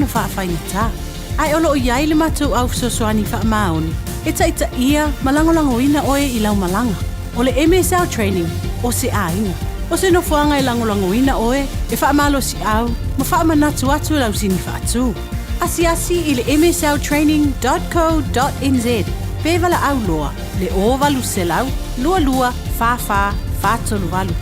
ona whaafaingatā. Ai olo o iai le mātou au fisosoani whaamaoni. E taita ia malangolango ina oe I lau malanga. O le MSL training o se ainga. O se nofuanga I langolango ina oe e whaamalo si au ma whaamanatu atu lau sini whaatu. Asi I le msltraining.co.nz. Pevala au loa, le ovalu selau, lua fa fatolu valu.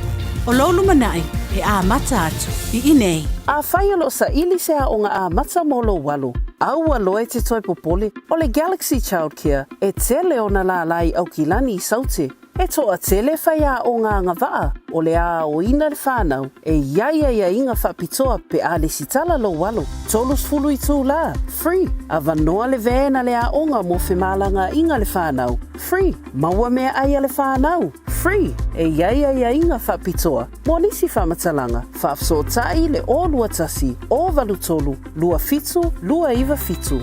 O lolu manai e a mata atu I inei. A whai alo sa ili se a o ngā a mata molo walu. Au aloe te toi popole o le Galaxy Childcare e tele o na la lai au kilani I saute. E toa tele whai a o ngā ngawaa o le a o ina le whānau e ia inga whapitoa pe a le sitala lo walo. Tolus fulu I tū la, free. A vanoa le vēna le a onga mo whemalanga inga le whānau, free. Maua mea aia le whānau, free. E ia inga whapitoa. Mo nisi whamatalanga, whaafsotai le o lua tasi, o valu tolu, lua fitu, lua iwa fitu.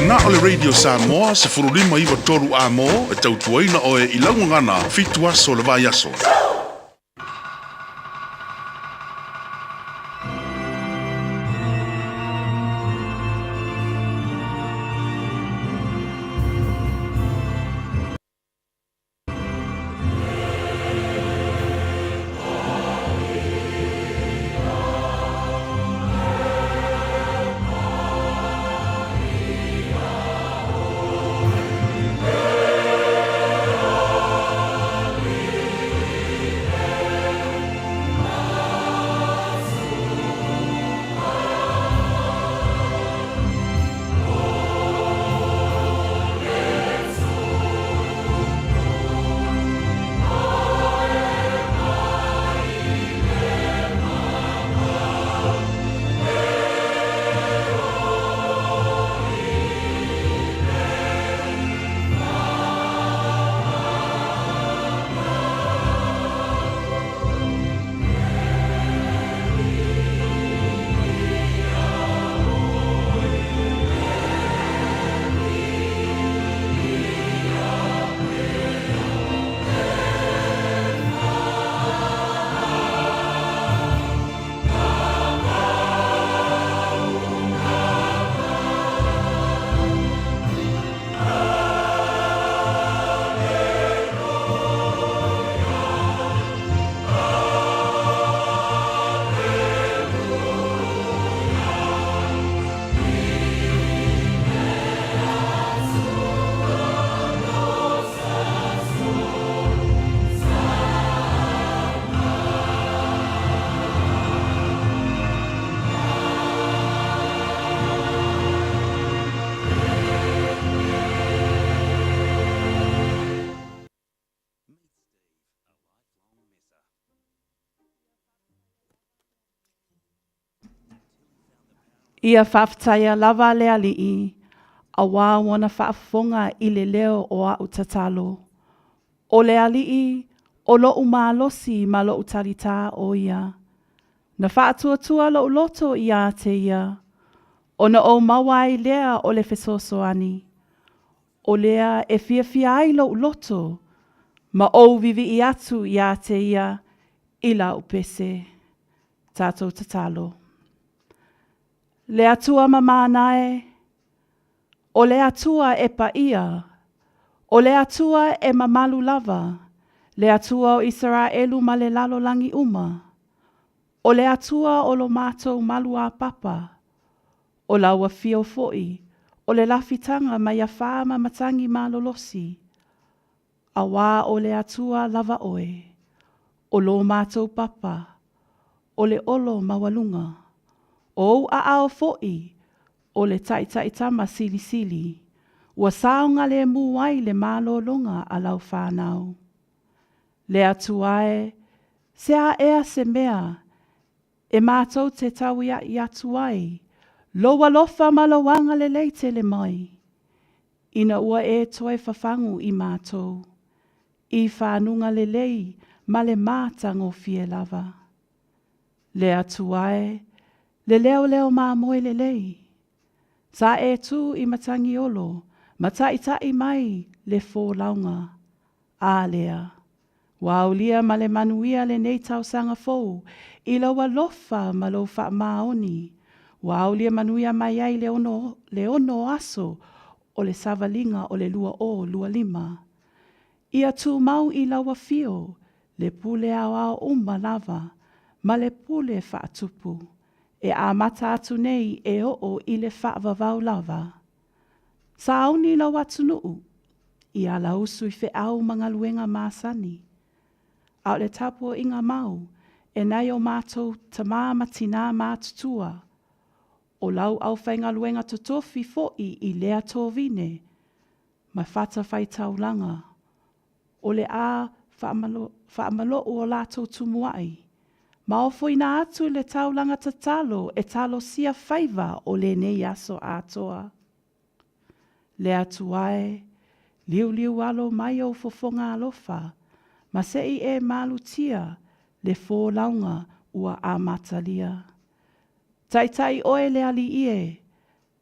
Na ole Radio Samoa se furulima iwa toru a mo e tautuaina oe I laungangana fitu aso le vai aso. Ia whawhataia lava le alii, a wā wana whaafonga i le leo o au tatalo. O le alii, o lo umalosi ma lo utarita o ia. Na whaatua lo loto ia te ia. O na o mawai lea o le fesosoani. O lea e fia ai lo loto, ma o vivi i atu ia te ia i la upese. Tātou tatalo. Le atua mamanae, o le atua e pa ia, o le atua e mamalu lava, le atua o Israelu ma le lalo langi uma, o le atua o lo mātou malu a papa, o laua fio foi, o le lafitanga ma ia whaama matangi malolosi, a wā o le atua lava oe, o lo mātou papa, o le olo mawalunga, o a ao foi, o le taitama sili, ua saonga le muai le malolonga a lau whanau. Le atuae, se a ea se mea, e mātou te tau i atuai, loa lofa malawanga le leite le mai. Ina ua e toe whawhangu i mātou, i whanunga le lei ma le mātango fie lava. Le atuae, le leo mā moe le lei. Sa e tu i matangi olo, matai mai le fō launga. A lea, waulia ma le manuia le nei tau sanga fōu, i laua lofa ma lo wha maoni. Waulia manuia mai ai le ono aso o le savalinga o le lua lima. Ia tu mau i laua fio, le pule au lava, ma le pule wha atupu. E a mata atu nei e o i le whaavavau lava. Sa auni lau atu nuu, i a lausu i whi au mga luenga māsani. Au le tapu o inga mau, e nei o mātou tamā matina mātutua. O lau au whainga luenga totofi foi i lea tōvine, mai whata whai taulanga. O le a whaamalo o lātou tumuai. Ma o foina atu le taulanga tatalo e talo sia whaiva o le nei aso atoa. Le atuae, liu alo mai o fofonga alofa, ma sei e malutia le fō launga ua a matalia. Tai oe le ali ie,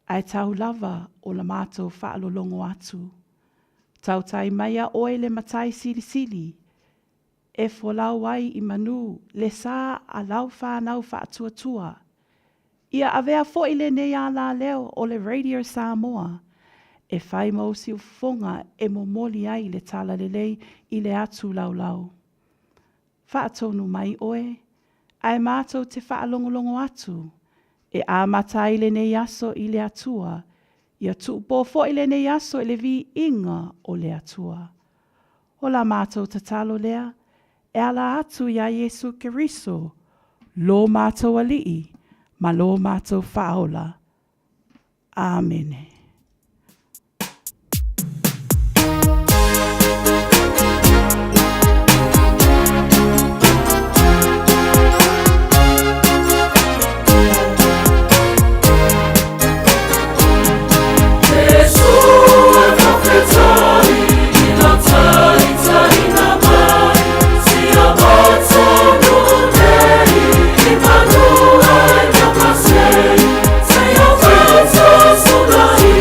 ai tau lava o la mātou whaalolongo atu. Tau tai maia oe le matai sili, e folau ai i manu le sā a lau whānau whaatuatua. Ia avea fo i le nei a la leo o le Radio Samoa, e whai mausi o fonga e momoli ai le tala lelei i le atu lau. Whaatonu mai oe, ai mātou te whaalongolongo atu, e a matai le nei aso i le atua, ia tupo fo i le nei aso i le vi inga o le atua. O la mātou tatalo lea, e ala atu ia Jesu Keriso, lo mātou alii, ma lo mātou whaola. Āmene. Say your words are so nice.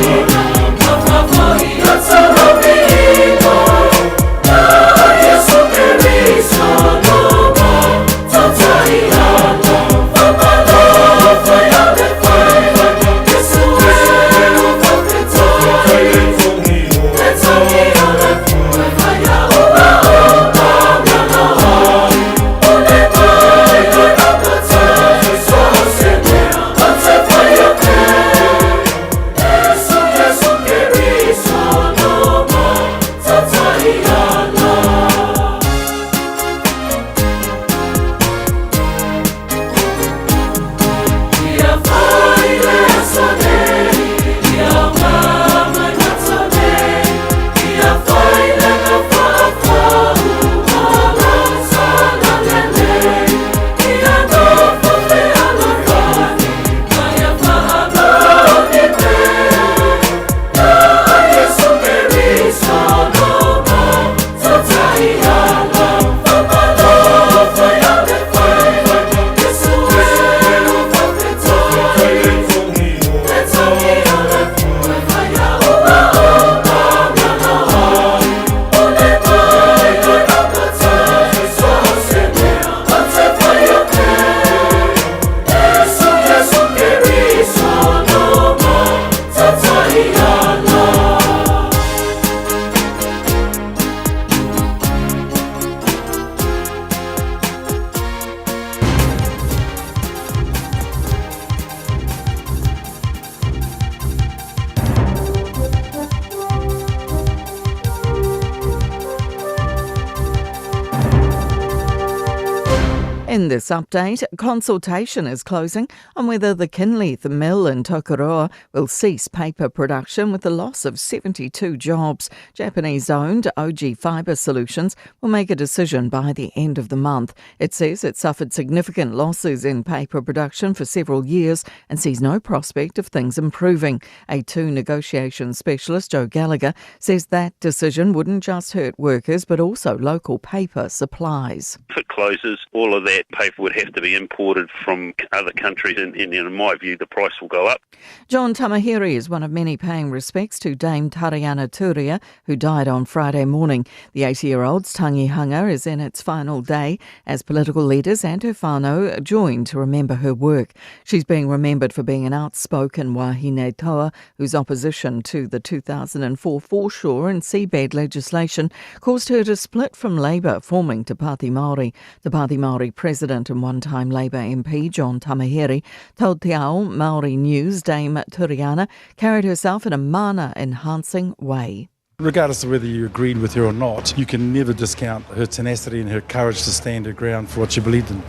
In this update, consultation is closing on whether the Kinleith mill in Tokoroa will cease paper production with the loss of 72 jobs. Japanese-owned OG Fibre Solutions will make a decision by the end of the month. It says it suffered significant losses in paper production for several years and sees no prospect of things improving. A2 negotiation specialist Joe Gallagher says that decision wouldn't just hurt workers but also local paper supplies. If it closes, all of that paper would have to be imported from other countries, and in my view, the price will go up. John Tamahiri is one of many paying respects to Dame Tariana Turia, who died on Friday morning. The 80-year-old's tangihanga is in its final day as political leaders and her whānau join to remember her work. She's being remembered for being an outspoken wahine toa whose opposition to the 2004 foreshore and seabed legislation caused her to split from Labour, forming Te Pāti Māori. Te Pāti Māori President and one-time Labour MP John Tamahiri told Te Ao Māori News Dame Turiana carried herself in a mana-enhancing way. Regardless of whether you agreed with her or not, you can never discount her tenacity and her courage to stand her ground for what she believed in.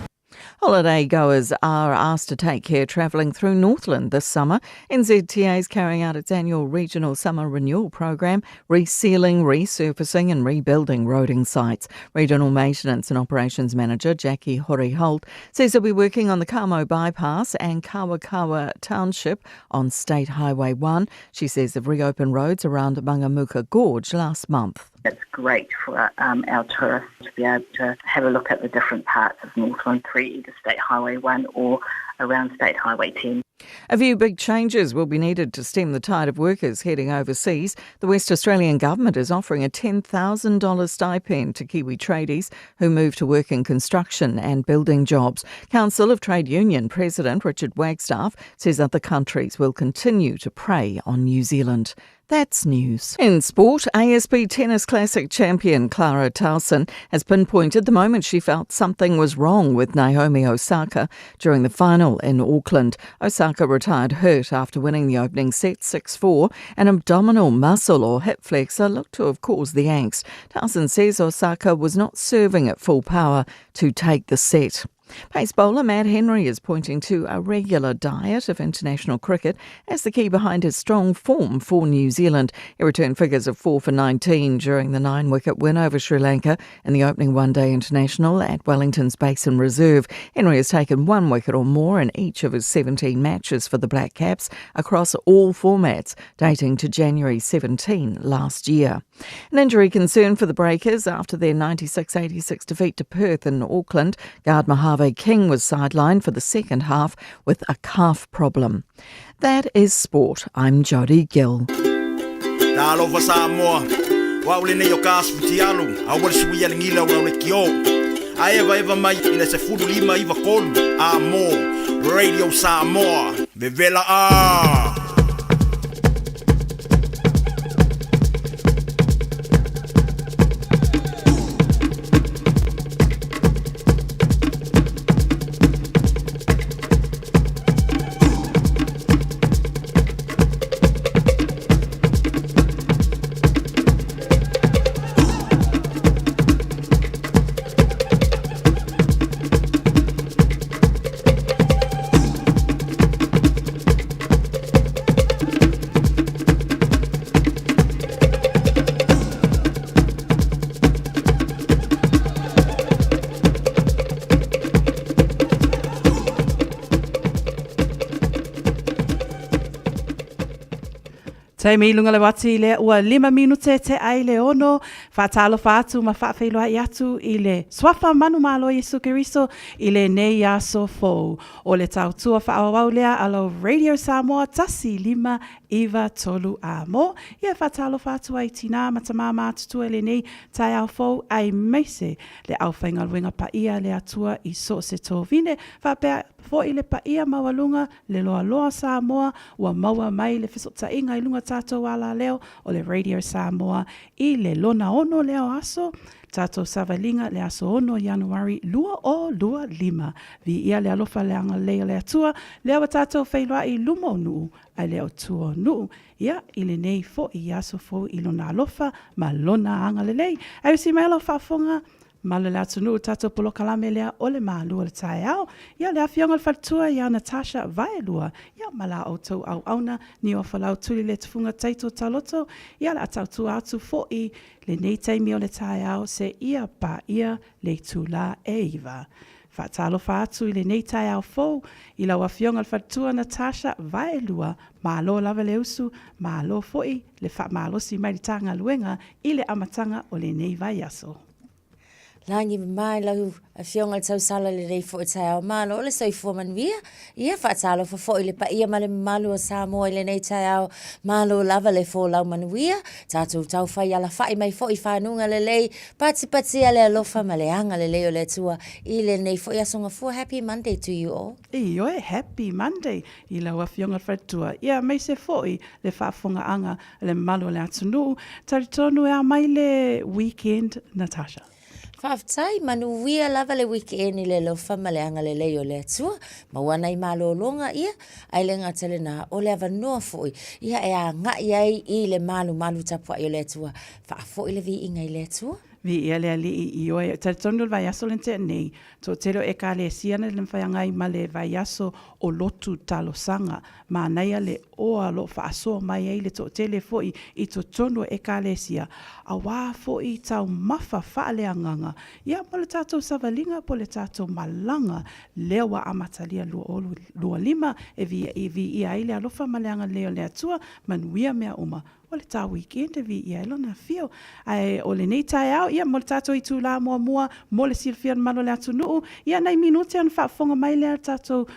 Holiday goers are asked to take care travelling through Northland this summer. NZTA is carrying out its annual regional summer renewal program, resealing, resurfacing and rebuilding roading sites. Regional Maintenance and Operations Manager Jackie Hori-Holt says they'll be working on the Kamo Bypass and Kawakawa Township on State Highway 1. She says they've reopened roads around Mangamuka Gorge last month. It's great for our tourists to be able to have a look at the different parts of Northland 3, either State Highway 1 or around State Highway 10. A few big changes will be needed to stem the tide of workers heading overseas. The West Australian Government is offering a $10,000 stipend to Kiwi tradies who move to work in construction and building jobs. Council of Trade Union President Richard Wagstaff says other countries will continue to prey on New Zealand. That's news. In sport, ASB Tennis Classic champion Clara Towson has pinpointed the moment she felt something was wrong with Naomi Osaka during the final in Auckland. Osaka retired hurt after winning the opening set 6-4. An abdominal muscle or hip flexor looked to have caused the angst. Towson says Osaka was not serving at full power to take the set. Pace bowler Matt Henry is pointing to a regular diet of international cricket as the key behind his strong form for New Zealand. He returned figures of 4 for 19 during the 9-wicket win over Sri Lanka in the opening one-day international at Wellington's Basin Reserve. Henry has taken 1 wicket or more in each of his 17 matches for the Black Caps across all formats, dating to January 17 last year. An injury concern for the Breakers after their 96-86 defeat to Perth in Auckland. Guard Mojave King was sidelined for the second half with a calf problem. That is sport. I'm Jodie Gill. Talofa Samoa, waule nei o kasputi alu, awal suia ngila waule kio. Aeva eva mai ina se fulu lima iva kolu, amo, Radio Samoa, vevela a. Te mi lunga le wati le ua 5 minute te ai le ono. Whatalo whātu ma whawhailoa i atu i le swafa manu malo Yesu Kiriso i le nei aso fōu. O le tautua whaawau lea alo Radio Samoa tasi 5 iwa tolu amo. Ia whatalo whātu ai tina matamama atutua le nei tai au fōu ai meise le au whainga luenga pa ia le atua i so se tōwine. Whapea fo i le pa ia mawalunga le loa loa Samoa ua maua mai le whisota inga i lunga tātou ala leo o le Radio Samoa i le lona ono leo aso tātou savalinga le aso ono Januari lua o lua 5 vi ia le alofa le anga lea le atua leo tātou whailoa i lumo nuu ai leo tua nuu ia i le nei fo i aso fo i lona alofa ma lona anga le lei ai si mai alo whafonga Malo le atunu tato polo kalame lea ole malua le tae au. Ia le afionga le fatua ia Natasha Vaelua. Ia mala o tau au auna ni o falau tuli le tufunga taito taloto. Ia le atau tu atu foi le nei taimi o le tae au se ia pa ia le tula e iwa. Whaatalo whaatu i le nei tae au fou i lau afionga le fatua Natasha Vaelua. Malo lava le usu, malo foi le wha malo si mai tanga luenga i le amatanga o le nei vai aso. Langi mai lau a fionga tau sala le rei fo tai au malo le soi fo manuia ia whaatalo fo le pa ia male malu a Samoa le nei tai au malo lava le fo lau manuia tatu tau fai ala fai mai fo i whanunga le lei pati ale alofa male anga le lei o le tua i le nei fo ia songa fo happy Monday to you all. Ioe, happy Monday i lau a fionga whatua ia mai se foi le whaafonga anga le malo le atunu taritonu e mai le weekend Natasha. Whaftai, manuia lava le weekend i le lofa maleanga le leo le atua. Mawana i malo longa ia, ai le ngatele na o le avanoa foi. Ia e a ngai ai i le malu tapua i le atua. Whaafo i le vi inga i le atua. Vi ia le ali i oe, taritonu vai aso lente nei, to tero e ka le siana le mwhaiangai ma le vai aso o lotu talo sanga, ma naia le oa lo whaasoa mai ei le to tele foi i to tonu e ka le sia, a wā foi tau mawha whaale anganga, ia mo le tātou savalinga po le tātou malanga, lewa amatalia lua lima, e vi ia ile alofa maleanga leo le atua, manuia mea uma, o le tā weekend vi ia ilona fio. Ai o le nei tai au, ia mo le tātou i tū la mua, mo le silfian malo le atunu, ia nei minute an whaafonga mai le tātou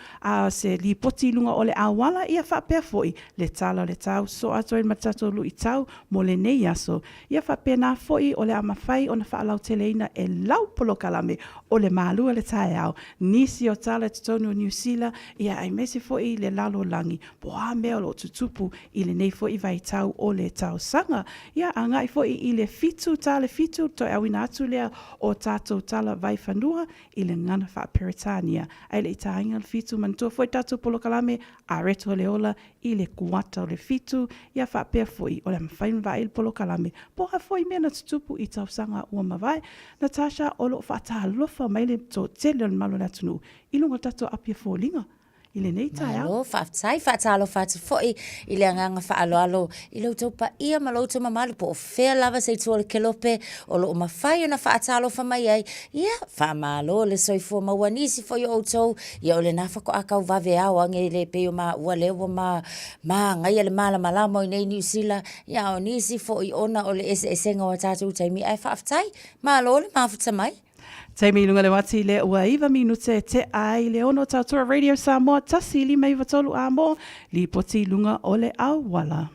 se li poti lunga o le awala, ia whaapea foi le tala o le tau, so atoen ma tātou lu i tau, mo le nei aso, ia whaapea nā foi o le amawhai o na whaalau teleina e lau polo kalame o le malua le tai au, nisi o tala te tonu o New Zealand, ia ai mesi foi le lalo langi, po a mea lo tutupu i le nei foi vai tau o le tau sanga. Ia angai foi i le fitu to awina atu lea o tātou tala vai whanua i le ngana wha Peritania. Ai le itainga le fitu mantua foi tātou polo kalame a reto le ola i le kuata o le fitu. Ia wha pia foi o le mawhainu vai il polo kalame. Poha foi mea na tutupu i tau sanga ua mawai. Natasha o lo wha lofa mai le to tele o malo na tunu. Ilunga tātou apia fōlinga. Ile nei tai au. Malo, whaftai, whaatalo whatu foi, i le anganga whaaloalo, i lau tau pa ia ma lau tau mamalu po o whea lava sei tua le kelope, o lo o mawhai o na whaatalo whamai ai, ia, whamalo le soifua mawanisi foi o tau, ia o le nafa ko akau vave au, ange le peo ma ua lewa ma ngai le mala malamo i nei New Zealand, ia o nisi foi ona o le esenga o tātou taimi, ai whaftai, malo le mafuta mai. Taimi lunga le wati le ua iwa minute te ai le ono tautua Radio Samoa tasi li mei watolu a mo li poti lunga o le awala.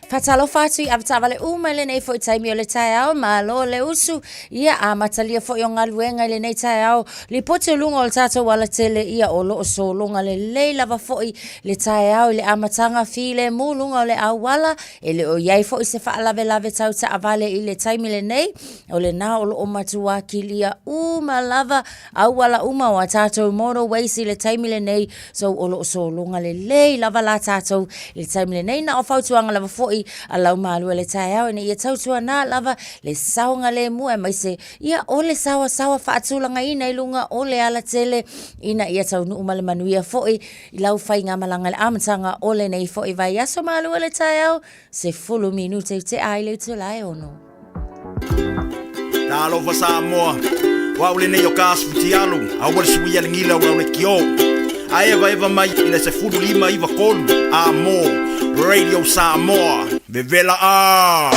Fatalo fatu i avtava le uma le nei foi taimi o le tai au, ma lo le usu, ia a matalia foi o ngaluenga le nei tai au, li pote lunga o le tato wala tele ia o lo so lunga le lei lava foi le tai au, le amatanga fi le mu lunga o le au wala, e le o iai foi se faa lave tau ta avale i le taimi le nei, o le na o lo o matua ki lia uma lava, au wala uma o a tato mono waisi le taimi le nei, so o lo so lunga le lei lava la tato, le taimi le nei na o fautuanga lava foi a lau malu le tai au ina ia tautua nā lava le saunga le mua mai se ia o le sawa whaatulanga ina i lunga o le ala tele ina ia tau nuu male manuia foi i lau whai ngā malanga le amatanga o le nei foi vai aso malu le tai au se fulu minute te ai le tu lai ono. Tā alofa Samoa, wa ule nei o kāsu ti alu, a wale suia le ngila ua le kio. A eva mai ina se fulu lima iwa kolu, a mo, Radio Samoa, vevela a.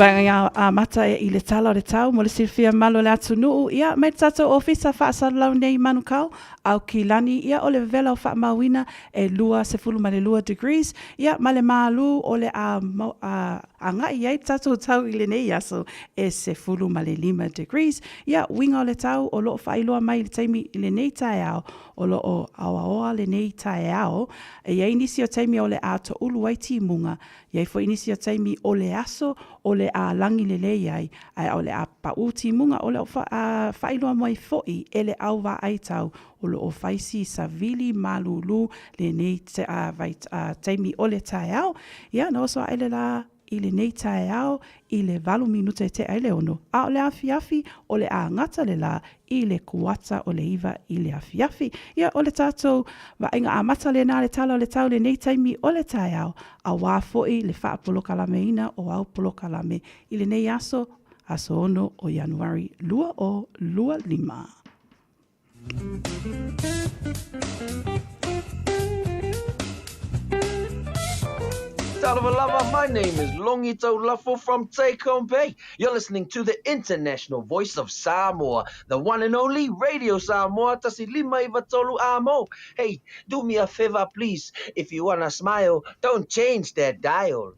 Vai a mata I le tala o le tau, mo le silfia malo le atu nuu, ia mai tato ofisa whaasalau nei manukau, au ki lani, ia o le vela o wha mawina e lua se fulu ma le lua degrees, ia ma le malu o le a ngai ai tato tau I le nei aso e se fulu ma le 5 degrees, ia winga o le tau o loo whailua mai le taimi I le nei tae au, o loo awaoa le nei tae au, e ia inisi o taimi o le ato ulu waiti munga, ia fo inisi o taimi o le aso, o le a langi le lei ai, o le a pauti munga, o le o whailua mai foi, e le au wa ai tau, o le o whaisi sa vili malulu, le nei taimi o le tae au, ia no so ele la, I le nei tae au, I le 8 minute te aile ono. A o le afiafi, o le a ngata le la, I le kuata o le iwa I le afiafi. Ia o le tātou, wa inga a mata le nā le tala o le tau le nei taimi o le tae au, a wāfoi le wha poloka lame ina o au poloka lame. I le nei aso ono o Januari 25. Lava, my name is Longito Lafo from Take Home Bay. You're listening to the international voice of Samoa, the one and only Radio Samoa, Tasi Lima Ivatolu Amo. Hey, do me a favor, please. If you wanna smile, don't change that dial.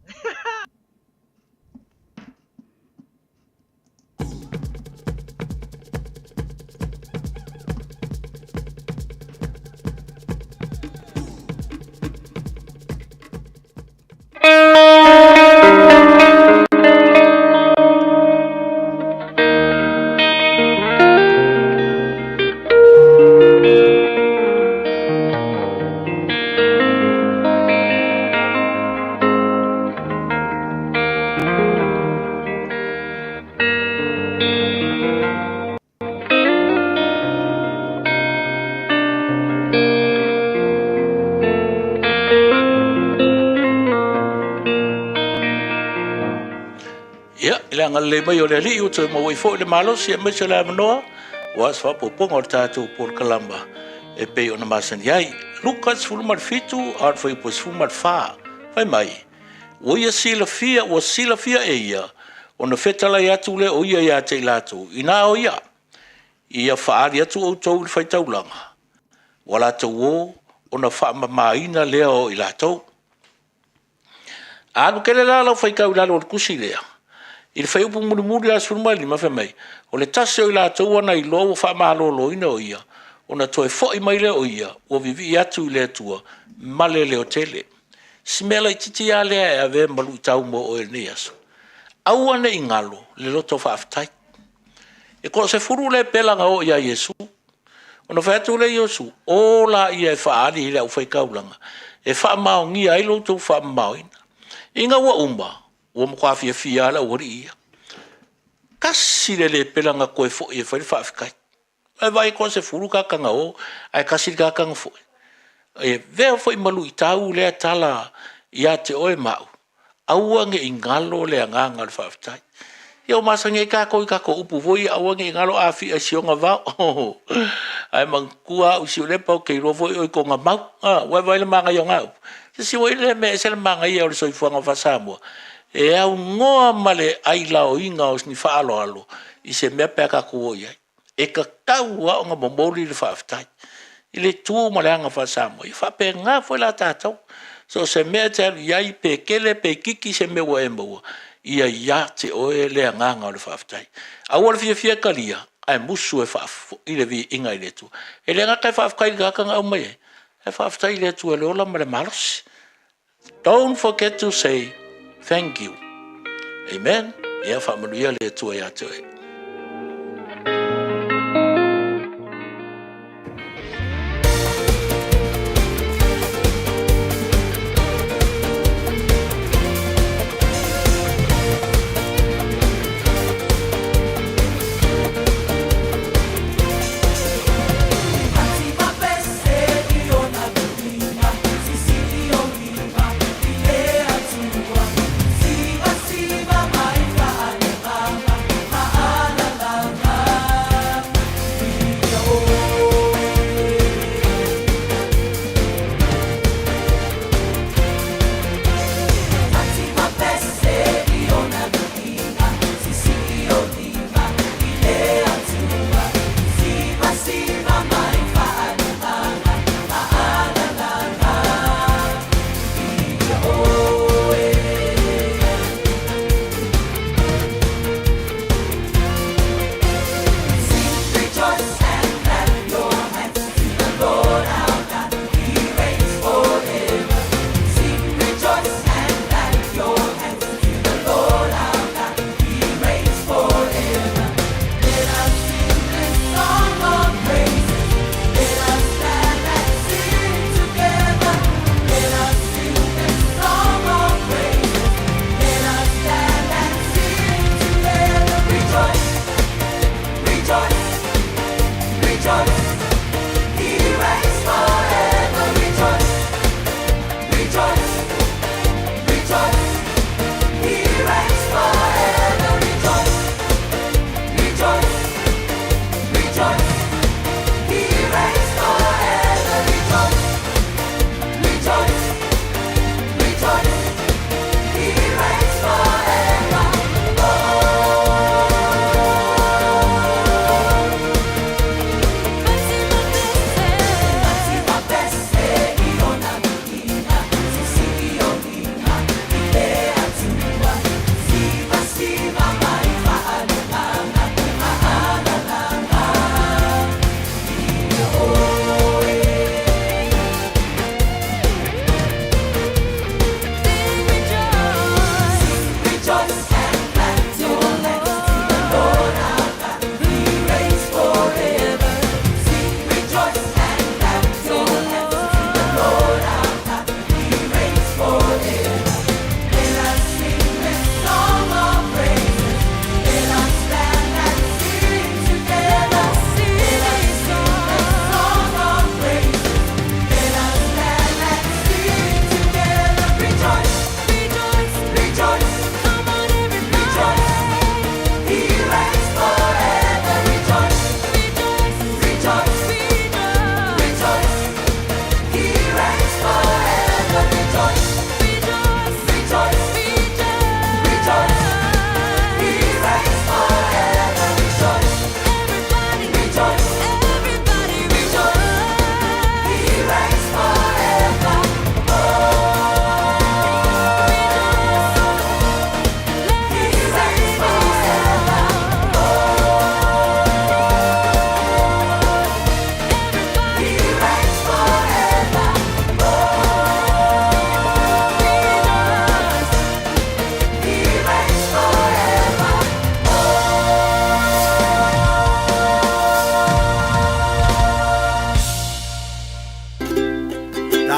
Le mai o le li o te mo i fo le malo si me se la manoa was fa po pongo tatu por kalamba e pe ona masani ai Lucas fulmar fitu ar foi pos fulmar fa vai mai o ia sila fia e ia ona fetala ia tu le o ia te latu ina o ia fa ari atu o tau fai taulanga wala tu o ona fa maina le o i latu anu kele la fai kaula o kusilea il fai upu muri as fulmali ma mai o le tase o la tau ana I lo fa malolo ina o ia ona toe foi mai le o ia o vivi atu le tua male le hotele smela I titi ale a ve malu tau mo o ne aso au ana ingalo le loto fa aftai e ko se furu le pela nga o ia Yesu ona fa tu le Yesu o la ia fa ali le o fai kaulanga e fa maungi ai lo tu fa mauina inga wa umba o mo kwa fia la ori kasi le pelanga ko fo e fa fa ai vai ko se furu ka kanga o ai kasi ka kanga fo e ve fo malu tau le tala ia te o mau au ange ingalo le nganga fa fa yo masange ka ko upu voi au ange ingalo a fi sionga va ai man kua u si le pa ke ro voi o ko nga mau vai le manga yo nga si voi le me se le manga ia o so fo nga fa Samoa e au ngoa male ai lao inga os ni faalo alo I se mea peka kuo ia e ka kaua o nga momoli le whaaftai I le tū male anga wha Samoa I whape ngā fwe la tātou so se mea te alu iai pe kele pe kiki se mea wa e maua ia ia te oe le nganga o le whaaftai au ala fia kalia ai musu e whaafo I le vi inga I le tū e le ngaka e whaafkai ka kanga au mai e whaaftai le tū e le ola male malos don't forget to say thank you. Amen. Ia whamanuia le tua ia te oe. Siva, mai fa ale mama,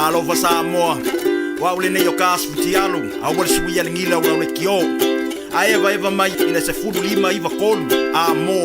Talofa Samoa. Waule nei o kasputi alu. Awal suia lingila ura le kio. Eva mai ina se fudu lima iwa kolu. Amo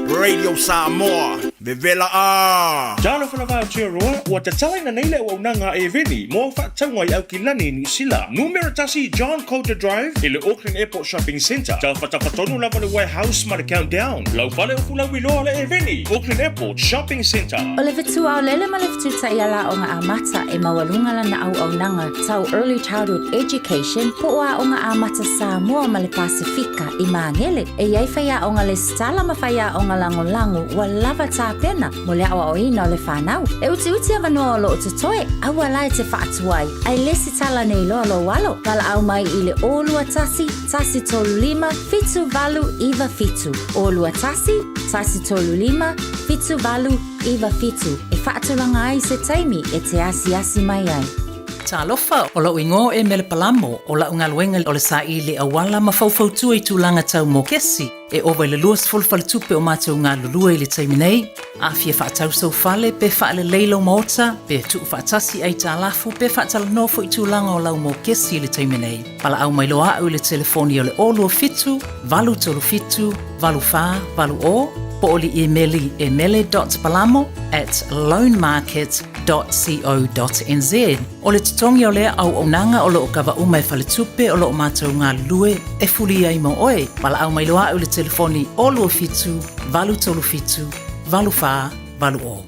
Radio Samoa. Bevela a. Jalo fana va tio roa. Wa te tala na neile o nanga e veni. Mo fa tangwa i au kilani ni sila. Numero tasi John Coulter Drive. Ile Auckland Airport Shopping Centre. Jalo fatapatonu lava le warehouse ma le countdown. Lau fale o fula wiloa le e veni. Auckland Airport Shopping Centre. O le fitu au lele ma le fitu ta iala o ngā amata e mawalunga lana au nanga tau Early Childhood Education po a o ngā amata Samoa ma le Pasifika i Mangele. E iai whaia o ngā le stala ma whaia o ngā lango wa lava tā pena mo le awa o ina o le whanau. E uti avanoa o lo o tutoe, aua lai te whaatuai. Ai lesi tala nei loa lo walo. Wala au mai i le olua tasi tolu lima, fitu valu, iwa fitu. Olua tasi tolu lima, fitu valu, iwa fitu. E whaatulanga ai se taimi e te asi mai ai. Talofa o lau ingo e mele palamo o lau ngaluenga o le sa i le awala ma faufautua i tūlanga tau mo kesi e owa le luas fulfale tupe o mātou ngā lulua i le taiminei a fia whaatau sau fale pe whaale leilo maota pe tu whaatasi ai tā lafu pe whaatala nofo i tūlanga o lau mo kesi i le taiminei pala au mai loa au le telefoni o le olua fitu, valu tolu fitu, valu wha, valu o po o li emeli@loanmarket.co.nz o le tutongi o lea au onanga o loo kawa umai fale tupe o loo mātou ngā lue e fuli ai mo oe pala au mai loa au le telefoni olua fitu, valu tolu fitu, valu wha, valu o.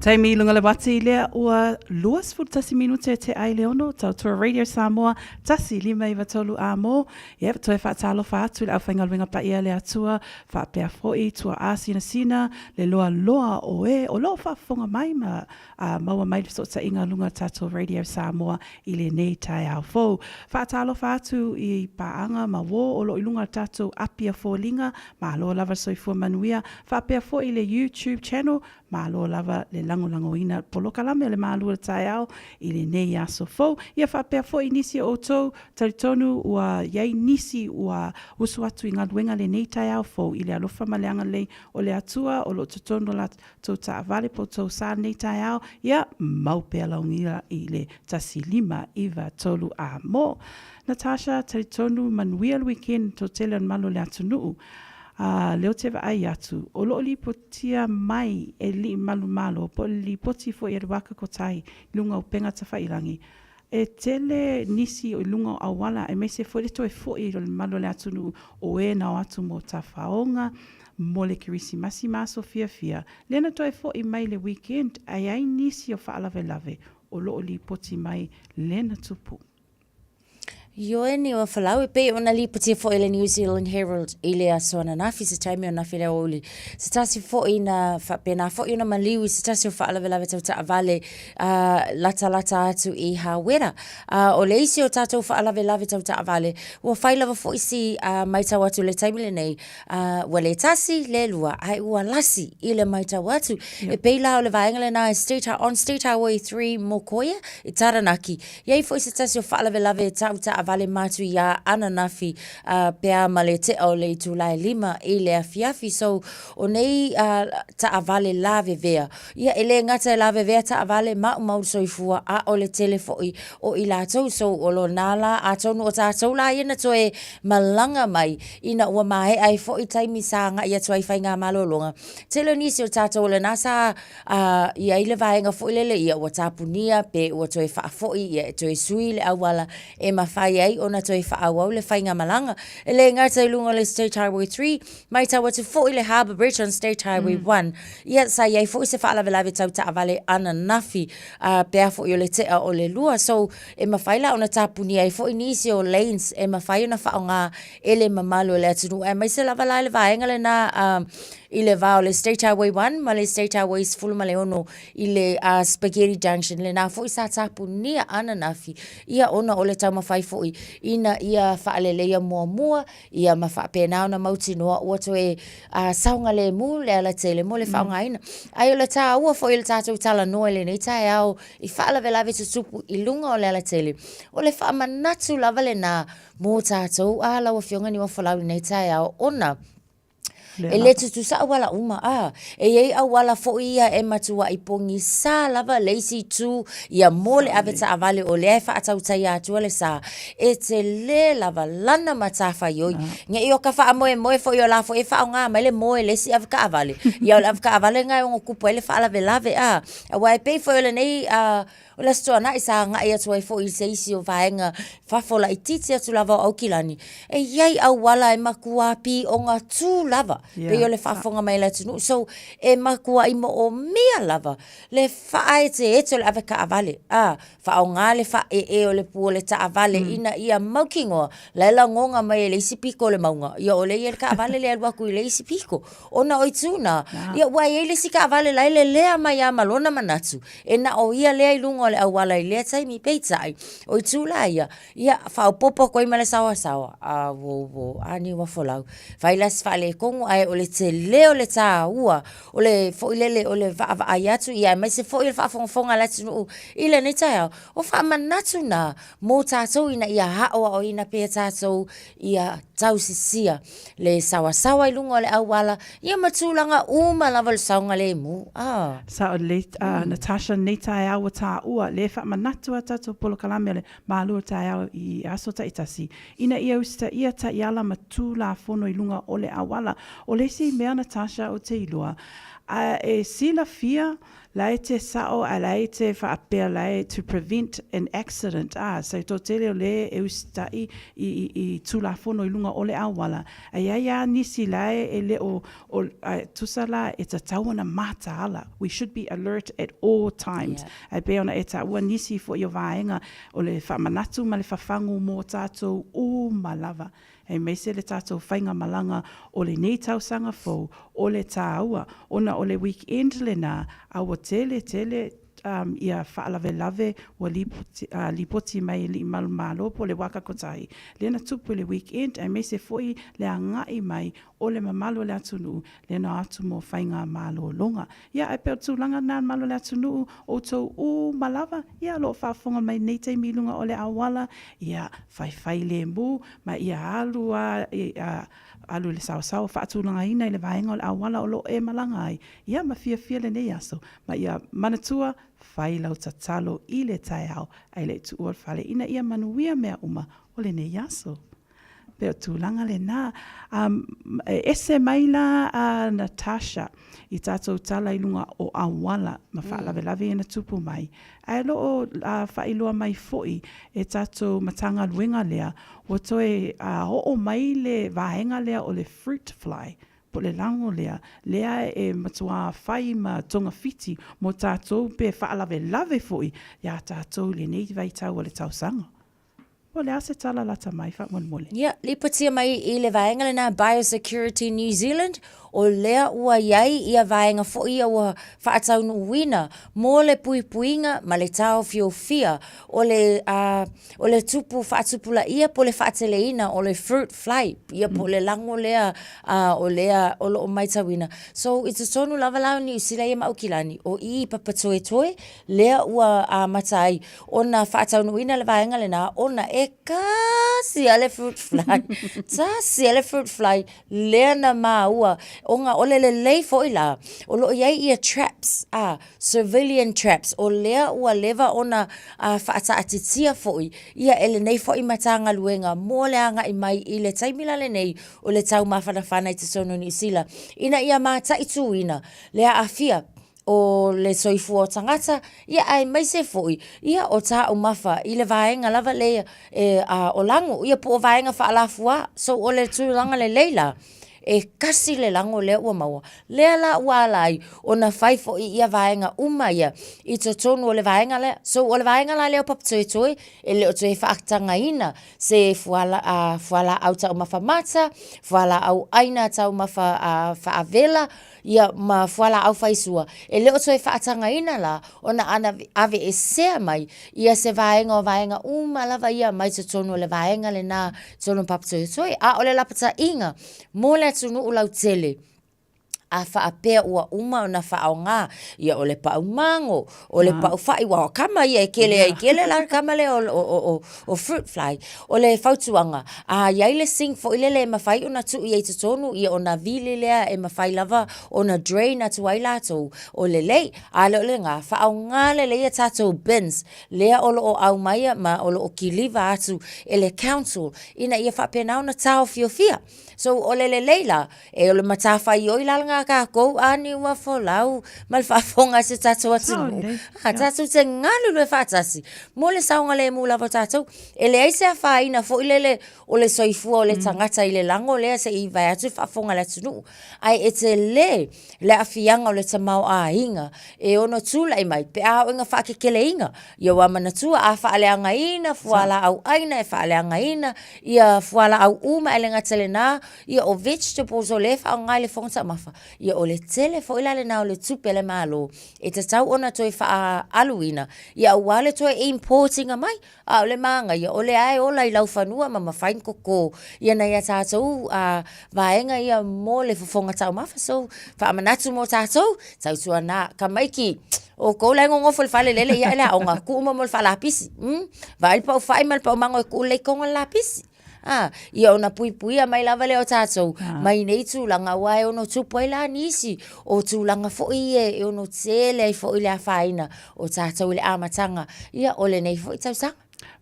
Taimi lunga le wati lea ua luas fu tasi minute te ai leono tau tua Radio Samoa tasi lima iwa tolu amo ia toi whaatalo whaatu le au whaingaluenga pa ia le atua whaapea foi tua a sina le loa o e o loa whaafonga mai ma maua mai so ta inga lunga tato Radio Samoa i le nei tai au fo whaatalo whaatu i paanga ma wo o lo i lunga tato apia fo linga ma lo lava soifua manuia whaapea foi i le YouTube channel ma lo lava le lango ina polokalame le malua tai au i le nei aso fo ia whapea fo i nisi o tau taritonu ua iei nisi ua usu atu i ngaluenga le nei tai au fo i le alofa maleanga lei o le atua o lo tutonu la tau ta vale po tau sa nei tai au ia maupea laungira i le tasi lima iwa tolu a mo Natasha taritonu manuia weekend to tele on malo le atunuu leo te ai atu o lo li potia mai e li malo po li poti fo e waka ko tai lunga o penga ta failangi e tele nisi o lunga o wala e mese fo le to e fo i lo malo le atu o e na atu mo ta faonga mo le kirisi masima fia lena to e fo i mai le weekend ai nisi o fa lave o lo li poti mai lena tupu Ioeni o whalau e pe ona li pati fo ile New Zealand Herald ile a soana nafi se taimi o nafi leo oli. Se tasi fo ina whapena fo ina maliwi se tasi o whaalawe tau ta avale lata atu i hawera. O le isi o tatou whaalawe tau ta avale ua whailawa fo isi mai tau atu le taimi le nei ua le tasi le lua ai ua lasi i le mai tau atu. E pe la o le vaengale na on State Highway 3 Mokoia i Taranaki. Iei fo isi tasi o whaalawe tau ta avale matu ia ananafi pea male te o le tulai lima i le afiafi so o nei ta avale lave vea ia ele ngata lave vea ta avale mau soifua a o le telefoi o i latou so o lo nala a tonu o tatou la ina toe malanga mai ina ua mahe ai fo i taimi sanga ia toi whainga malolonga telo nisi o tatou le nasa ia ile vaenga fo ilele ia ua tapunia pe ua toe whaafoi ia toe sui le awala e mawhai ai ona toi whaawau le whainga malanga. E le ngata ilunga le State Highway 3, mai tawa tu fo i le Harbour Bridge on State Highway 1. Ia sa iai fo i se whaalawe tau ta avale ana nafi pea fo i o le tea o le lua. So e mawhaila ona tapuni ai fo i nisi o lanes e mawhai ona whaonga ele mamalo le atunu. E mai se lava lai le vaenga le na i le vā o le State Highway 1 ma le State Highway 10 ma le ono i le Spaghetti Junction le nā fo i sa tapu nia ana nafi ia ona o le tau mawhai fo i ina ia whaaleleia mua ia ma whaapena ona mauti noa ua to e saunga le mu le ala tele mo le whaunga ina ai o le tā ua fo i le tātou tala noa le nei tae au i whaalawe lawe tutupu i lunga o le ala tele o le whaamanatu lava le nā mō tātou lawa fionga ni wafalau nei tae au ona e le tutu sa wala uma e ei awala fo ia e matua i pongi sa lava lazy tu ia mole aveta avale o le fa atau tai atu le sa e te le lava lana matafa yoi nge io ka fa moe fo io la fo e fa nga ma le moe le si avka avale ia le avka avale nga ngo kupo le fa lave a wa pe fo le nei o la stoa na isa nga ia toi fo i se isi o vaenga fa fo la ititi atu lava au kilani e iai awala e makuapi o nga tu lava pe yo le whaafonga mai la tunu. So, e makua imo o mea lava. Le whae te eto le aweka avale. Whao ngā le whae o le pua le ta avale ina ia maukingoa. Leila ngonga mai le isi piko le maunga. Ia o le ia le ka avale le aluaku i le isi piko. Ona oi tūna. Ia wai e le si ka avale lai le lea mai a malona manatu. E na o ia lea ilunga o le awala i lea taimi peitai. Oi tūla ia. Ia whao popo koi male sawa. Wo. Ani wafolau. Whailas whale kongu ai o le te leo le tā ua o le foilele o le va ayatu ia mai se foil fa fonga la tunu ile ne tai o fa manatu na mo tātou ina ia haoa o ina pe tātou ia tausisia le sawa i lunga o le awala ia matulanga uma lava le saunga le mu sa o le Natasha nei tai au tā ua le fa manatu a tātou polo kalame le malua tai au i aso ta itasi ina ia usta ia ta iala matula fono i lunga o le awala o le si mea Natasha o te ilua e sila fia lai te sao a lai te whaapea lai to prevent an accident so to tele o le e ustai i tulafono i lunga o le awala ia nisi lai e le o tusala e ta tawana mata ala we should be alert at all times ai pe ona e ta ua nisi fo i o vaenga o le whamanatu ma le whafangu mō tātou o malava e meise le tātou whainga malanga o le nei tausanga fōu o le tāua ona o le weekend le nā awa tele ia whaalave wa lipoti mai li malo po le waka kotai. Le na tupu le weekend e me se foi le angai mai o le mamalo le atunu le na atu mo whainga malo longa. Ia e peo tūlanga nā malo le atunu o tau o malava. Ia lo whaafonga mai nei te milunga o le awala. Ia whai le mbu ma ia alu le sao whaatulanga ina i le vaenga o le awala o lo e malanga ai. Ia ma fia le nei aso. Ma ia manatua whai lau tatalo i le tai au ai le tu ua whale ina ia manuia mea uma o le nei aso. Peo tūlanga le nā. Ese mai la Natasha i tātou tala i lunga o awala ma whaalawe ina tupu mai. Ai lo o whailoa mai foi e tātou matanga luenga lea o toe o mai le vahenga lea o le fruit fly. Po le lango lea e matua whai ma tonga fiti mo tātou pe whaalawe foi ia tātou le nei vai tau o le tausanga. O le ase tala lata mai mole. Ia, li patia mai i le vaenga le nā Biosecurity New Zealand o lea ua iai ia vaenga fo ia ua whaatau nu wina mo le puipuinga ma le tau fiofia o le tupu whaatupula ia po le whaateleina o le fruit fly ia po le lango lea o lo o maitawina. So it's a tonu lava lau ni usila ia maukilani o i papatoe lea ua matai o na whaatau nu wina le vaenga le nā o na e kasi ale fruit fly. Tasi ale fruit fly lea na maua o ngā ole le lei fo ila o lo iai ia traps civilian traps o lea ua leva ona whaata atitia foi ia ele nei foi matanga luenga mo lea nga i mai i le taimila le nei o le tau mawhanawhana i te sono ni sila ina ia mata i tuina lea afia o le soifu o tangata, ia ai mai se foi, ia o tā o mawha, i le vaenga lava lea o lango, ia po o vaenga whaalafua, so o le tūlanga le leila, e kasi le lango lea ua maua. Lea la ua lai o na whai fo i ia vaenga uma ia i to tonu o le vaenga lea. So o le vaenga la leo papatoe toe e leo toe whaakatanga ina se fuala au tau mawhamata, fuala au aina tau mawhaavela, ia ma fuala au whaisua. E leo toe whaatanga ina la o na ana ave e sea mai ia se vaenga o vaenga uma lava ia mai to tonu o le vaenga le na tonu papatoe toe. A o le lapata inga mo le tunu ulau tele. A whaapea ua uma o na whaonga ia o le pau mango, o le pau whai wa kama ia e kele la kama le o fruit fly, o le whautuanga. A iai le sing fo ilele e mawhai o na tu i eita tonu ia o na vili lea e mawhai lava o na drain atu ai lato o le lei. A leo le ngā whaonga le leia tatou bins, lea o lo o au maia ma o lo o kiliva atu e le council ina ia whapea nao na tau fiofia. So o le leila e o le matawhai o ilalanga ka kou ani ua folau mal whafonga se tatou atinu. Tatou te ngalu le whatasi. Mo le saunga le mula wa tatou. E le aise a whaina fo ilele o le soifua o le tangata i le lango lea se i vai atu whafonga le atinu. Ai e te le afianga o le tamau a inga. E ono tula i mai. Pe a o inga whakekele inga. Ia wa manatua a whaaleanga ina, fuala au aina e whaaleanga ina. Ia fuala au uma ele ngatele na. Ia o vegetables o le whaongai le whongta mafa. Ia o le tele fo ilale na o le tupe le malo. E te tau ona toi wha aluina. Ia o wale toi importinga mai. A o le manga. Ia o le ai ola i lau whanua ma mawhain koko. Ia na ia tātou vaenga ia mo le whonga tau mafa. So whaamanatu mo tātou. Tau tua na kamaiki. O ko lai ngofo le fale lele ia ele aonga. Ku mo le fala pisi. Vai pa fai mal pa mango ku le konga la pisi. Ia ona pui mai lava le o tātou. Mai nei tūlanga wae ono tupo ila nisi. O tūlanga fo e ono tele ai fo ile a whaina. O tātou ile amatanga. Ia ole nei fo i tau sanga.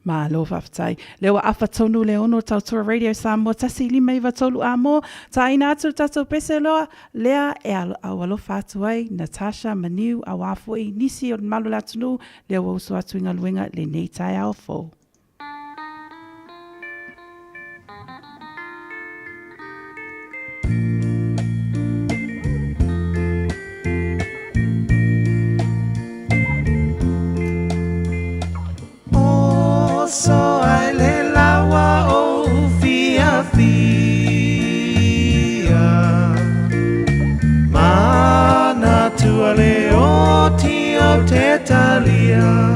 Ma lo whaftai. Lewa awhatonu le ono Tautua Radio Samoa tasi lima iwa tolu amo. Ta ina atu tatou pese loa. Lea e awalo whatuai Natasha Maniu a wafoi nisi o malu latunu. Lewa usu atu inga luenga le nei tai ao fo. So ai le lawa o fia mana tua le o ti o te talia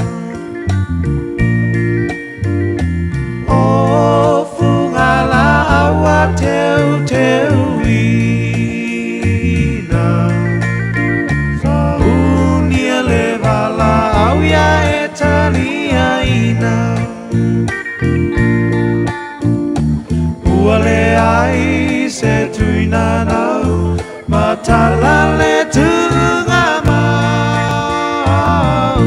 o fungala awa teu ina sa unia le vala au ya e talia ina Uale ai se tuina nau matala le tunga mau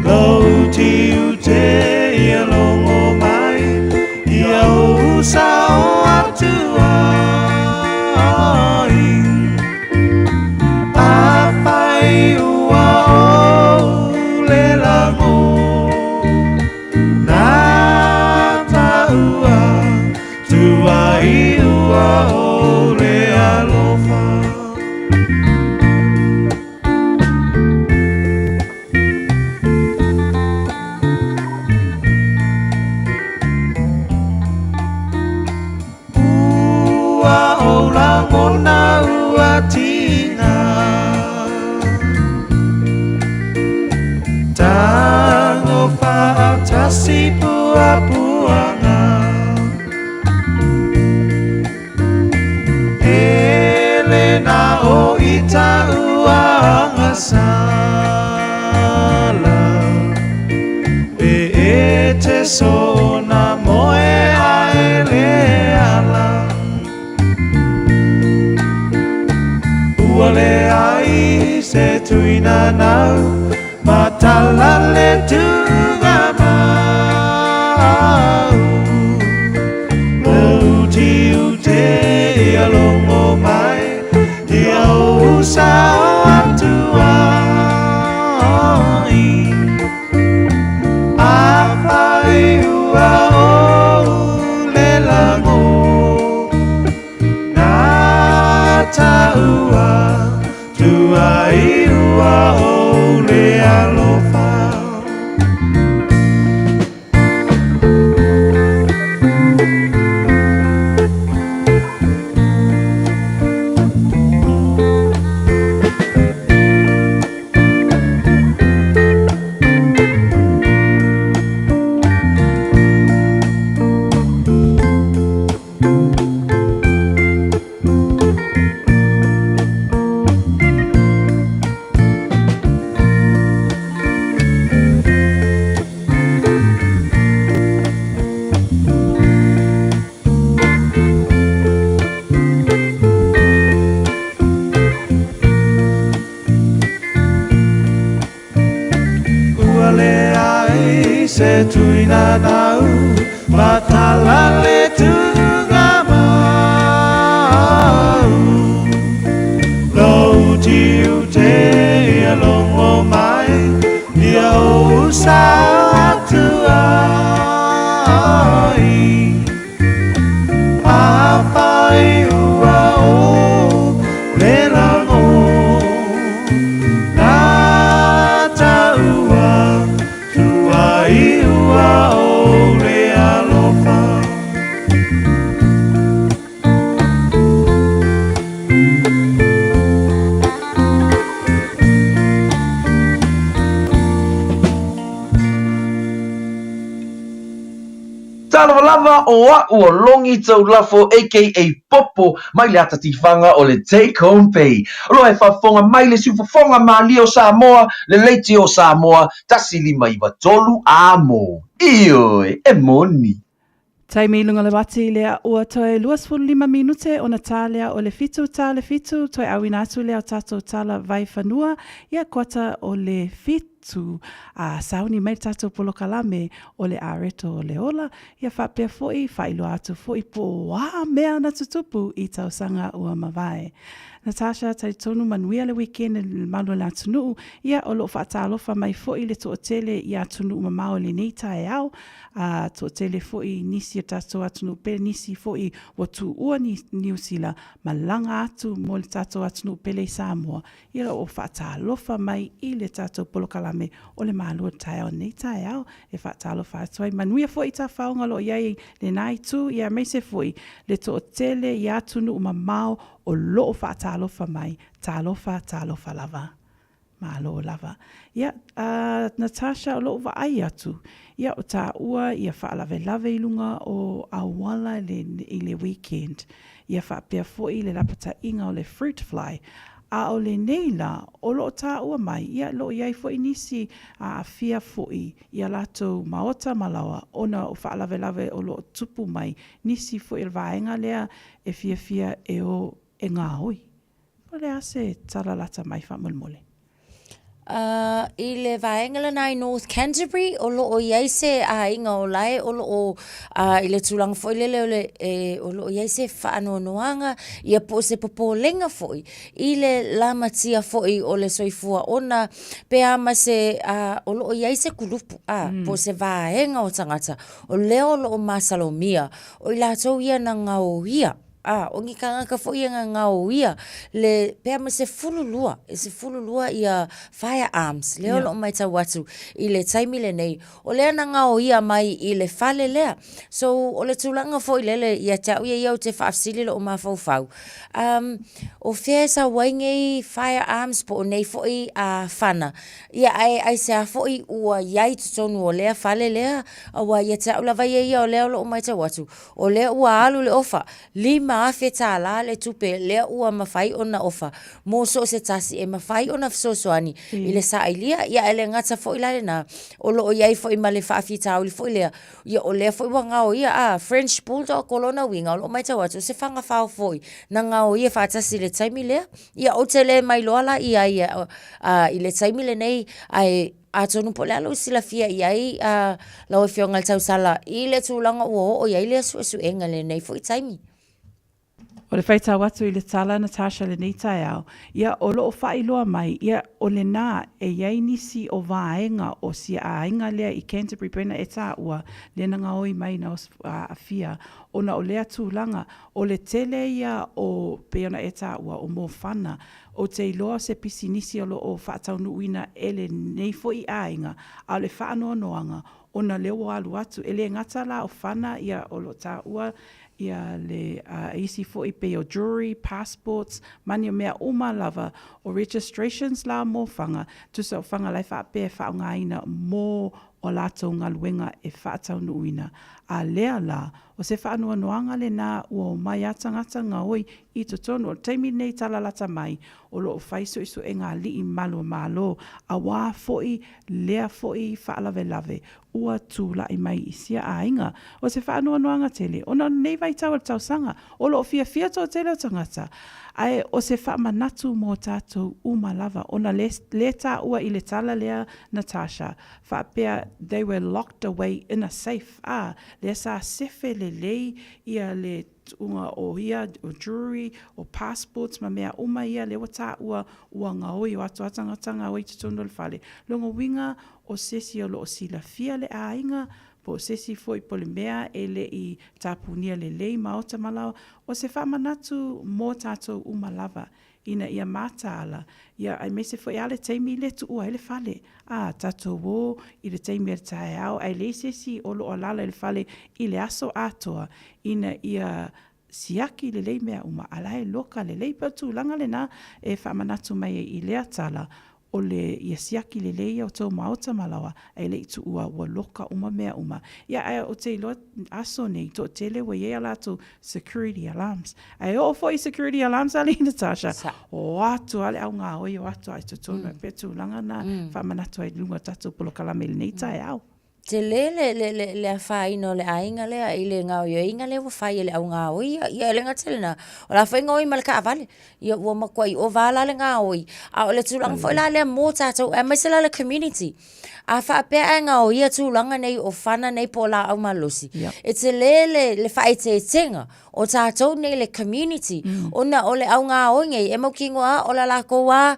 Lau ti ute ia longo mai ia usa o atua A fai ua o le lango Iua o le alofa Ua o la mona ua tina Tango whaatasi pua puanga Na o ita ua ngasala E e te so na moe a ele ala Ua le ai se tuina nau Matala le tunga mau Lau ti ute ia longo mai Sao atuai A whai ua o le lango le alofa. Se tuina nau matala le tunga mau lo tiu te alongo mai ia usa atu ai apai ua o le rango na taua Iua o le alofa. Lava o a'u longi tau lafo aka Popo mai le atatifanga o le Take Home Pay. Lo e whafonga mai le sufafonga mali o Samoa, le leiti o Samoa, tasi lima iwa tolu amo. Ioi, e moni. Taimi lunga le wati lea ua toe 25 minute o na tālea o le fitu tā le fitu, toe awina atu lea o tātou tala vai whanua, ia kota o le fitu a sauni mai tātou polokalame o le areto o le ola, ia whapea foi, whailo atu foi po wā mea na tutupu i tau sanga ua mawai. Natasha tai tonu manuia le weekend le malu la tunu ia o lo whaatalofa mai foi le to tele ia tunu mamao le neita e au a to tele foi nisi tato atunu pe nisi foi watu ua ni New Zealand malanga atu mo le tato atunu pele Samoa ia o whaatalofa mai i le tato polokalame o le malu tai o neita e au e whaatalofa atu manuia foi ta whaunga lo iai le nai tu ia meise foi le to tele ia tunu mamao o loo whaatalofa mai, talofa lava. Ma loo lava. Ia, Natasha o loo ai atu. Ia o tā ua, ia whaalave ilunga o awala i le weekend. Ia whaapea foi le lapata inga o le fruit fly. A o le neila, o loo tā ua mai, ia loo iai foi nisi a fia foi. Ia lato maota malawa, ona o whaalave o loo tupu mai. Nisi foi il vaenga lea e fia e o e ngā oi. Pole ase talalata mai whamulmole. I le vaengala nai North Canterbury, o loo iai se a inga o lai, o loo i le tūlanga foi lele o loo iai se whaanoanoanga, ia po se popolenga foi. I le lamatia foi o le soifua ona, pe ama se o loo iai se kulupu, po se vaenga o tangata, o leo loo masalomia, o i lātou ia na ngau ia. O ngi kanga foi nga ngau ia le pe ma se fululua ia firearms leo lo mai tau watu i le taimi le nei o le na ngau ia mai i le fale lea so o le tulanga foi lele ia tau ia te fafsili lo ma fau o fesa waingi firearms po nei foi a fana ia ai se foi ua iai tonu o le fale lea o ia tau la vai ia o le lo mai tau watu o le ua alu le ofa lima afeta la le tupe le ua mafai ona ofa mo so se tasi e mafai ona sosoani i le sailia ia ele ngata foi la na o lo iai foi male fa afita o le foi le ia o le foi wanga o ia French bulldog colonna winga o lo mai tau atu se fanga fa foi na nga o ia fa tasi le taimi le ia o tele mai loala ia i le taimi le nei ai a tonu po lalo sila fia iai la o fionga tau sala i le tulanga o iai le su enga le nei foi taimi. O le whaita watu I le tala Natasha le neitai au, ia o loo whailoa mai, ia o le nā e iei nisi o vaenga o sia ainga lea I Canterbury Brena e tā ua, le nanga oi mai na a fia, o na o lea tūlanga, o le tele ia o peona e tā ua o mō whana, o te iloa se pisi nisi o lo o whaataunu uina e le neifo I ainga, a le whaanoa noanga, o na leo alu atu, e le ngata la o whana ia o lo tā ua, ia le isi fo I pe o jewelry, passports, mani o mea uma lava o registrations la mō whanga, tusa o whanga lai whape e whaunga ina mō o lātou ngā luenga e whaataunu uina. A lea la, o se whaanua noanga le nā ua o mai atangata ngā oi I totono, o teimi nei talalata mai, o lo o whaiso iso e ngā li I malo, a wā foi, lea foi whaalawe lave, ua tūla I mai I sia ainga. O se whaanua noanga tele, o na nei vai tau tau sanga, o lo o fia tō tele o tangata. Ai o se whaamanatu mō tātou umalava, o na le tā ua I le tala lea Natasha, whaapea, they were locked away in a safe. Le sa sefe le lei ia le unga o ia, o jewelry, o passports, ma mea uma ia le wata ua ngā oi o atu atanga oi tutono le whale. Longa winga o sesi o lo o sila fia le ainga, po sesi foi po le mea e le I tāpunia le lei maota malawa, o se whamanatu mō tātou umalava. Ina ia mātāla, ia ai me se foi ale teimi le tu ua ele whale. Tatou wō I le teimi le tae au, ai le sesi o lo alala le whale I le aso atoa, ina ia siaki le lei mea uma, alae loka le lei patu langa le na e whamanatu mai I lea tala, o le ia siaki le lei o tau maota malawa, ai le itu ua loka uma mea uma. Ia ai o te ilo aso nei, to tele wa ia lato security alarms. Ai o foi security alarms ali Natasha. O atu ale au ngā oi o atu ai tutonu petu langa na whamanatu ai lunga tatu polo kalame le nei tai au. Te le whaino le ainga lea I le ngau yo inga le wa whai le au ngau ia le ngatele na o la whai ngoi malaka avale ia ua makwai o vala le ngau a o le tulang fo la le mō tātou e mai sila le community a whaapea e ngau ia tūlanga nei o whana nei po la au malosi e te le whai te tenga o tātou nei le community o na o le au ngau ngei e mau kingoa o la lako wā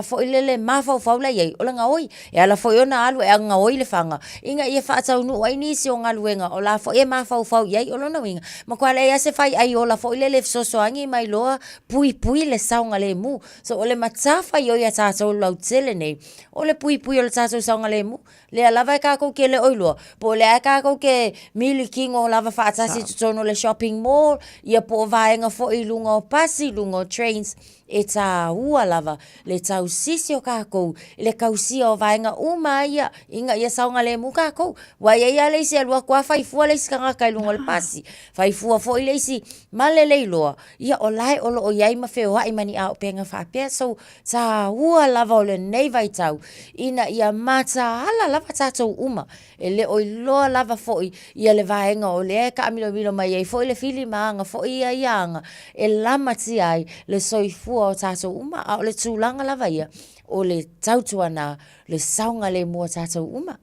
fo I le mawhau whaula iei o la ngau e ala fo I ona alu e au ngau le whanga inga ia whaatau nu ai nisi o ngā luenga o la fo e mawhau iei o lona winga ma kua le ase whai ai o la fo I le sosoangi mai loa pui le saunga le mu so o le matawha I o ia tātou lau tele nei o le pui o le tātou saunga le mu le alava e kākou ke le oiloa po le a kākou ke mili kingo lava whaatasi tutono le shopping mall ia po vaenga fo I lunga o pasi lunga o trains e tā ua lava le tau sisi o kākou le kausia o vaenga uma ia inga ia saunga le mu kākou wa ia leisi alua kua whaifua leisi kanga kai lunga le pasi whaifua fo I leisi male leiloa ia o lai o lo o iai ma wheo hai mani a o penga whapea so tā ua lava o le nei vai tau ina ia mata ala lava tātou uma e le o iloa lava fo ia le vaenga o le ka amilo mai ei fo I le fili maanga fo ia ianga e lamati ai le soifua o tātou uma a o le tūlanga lava ia o le tautuana le saunga le mua tātou uma.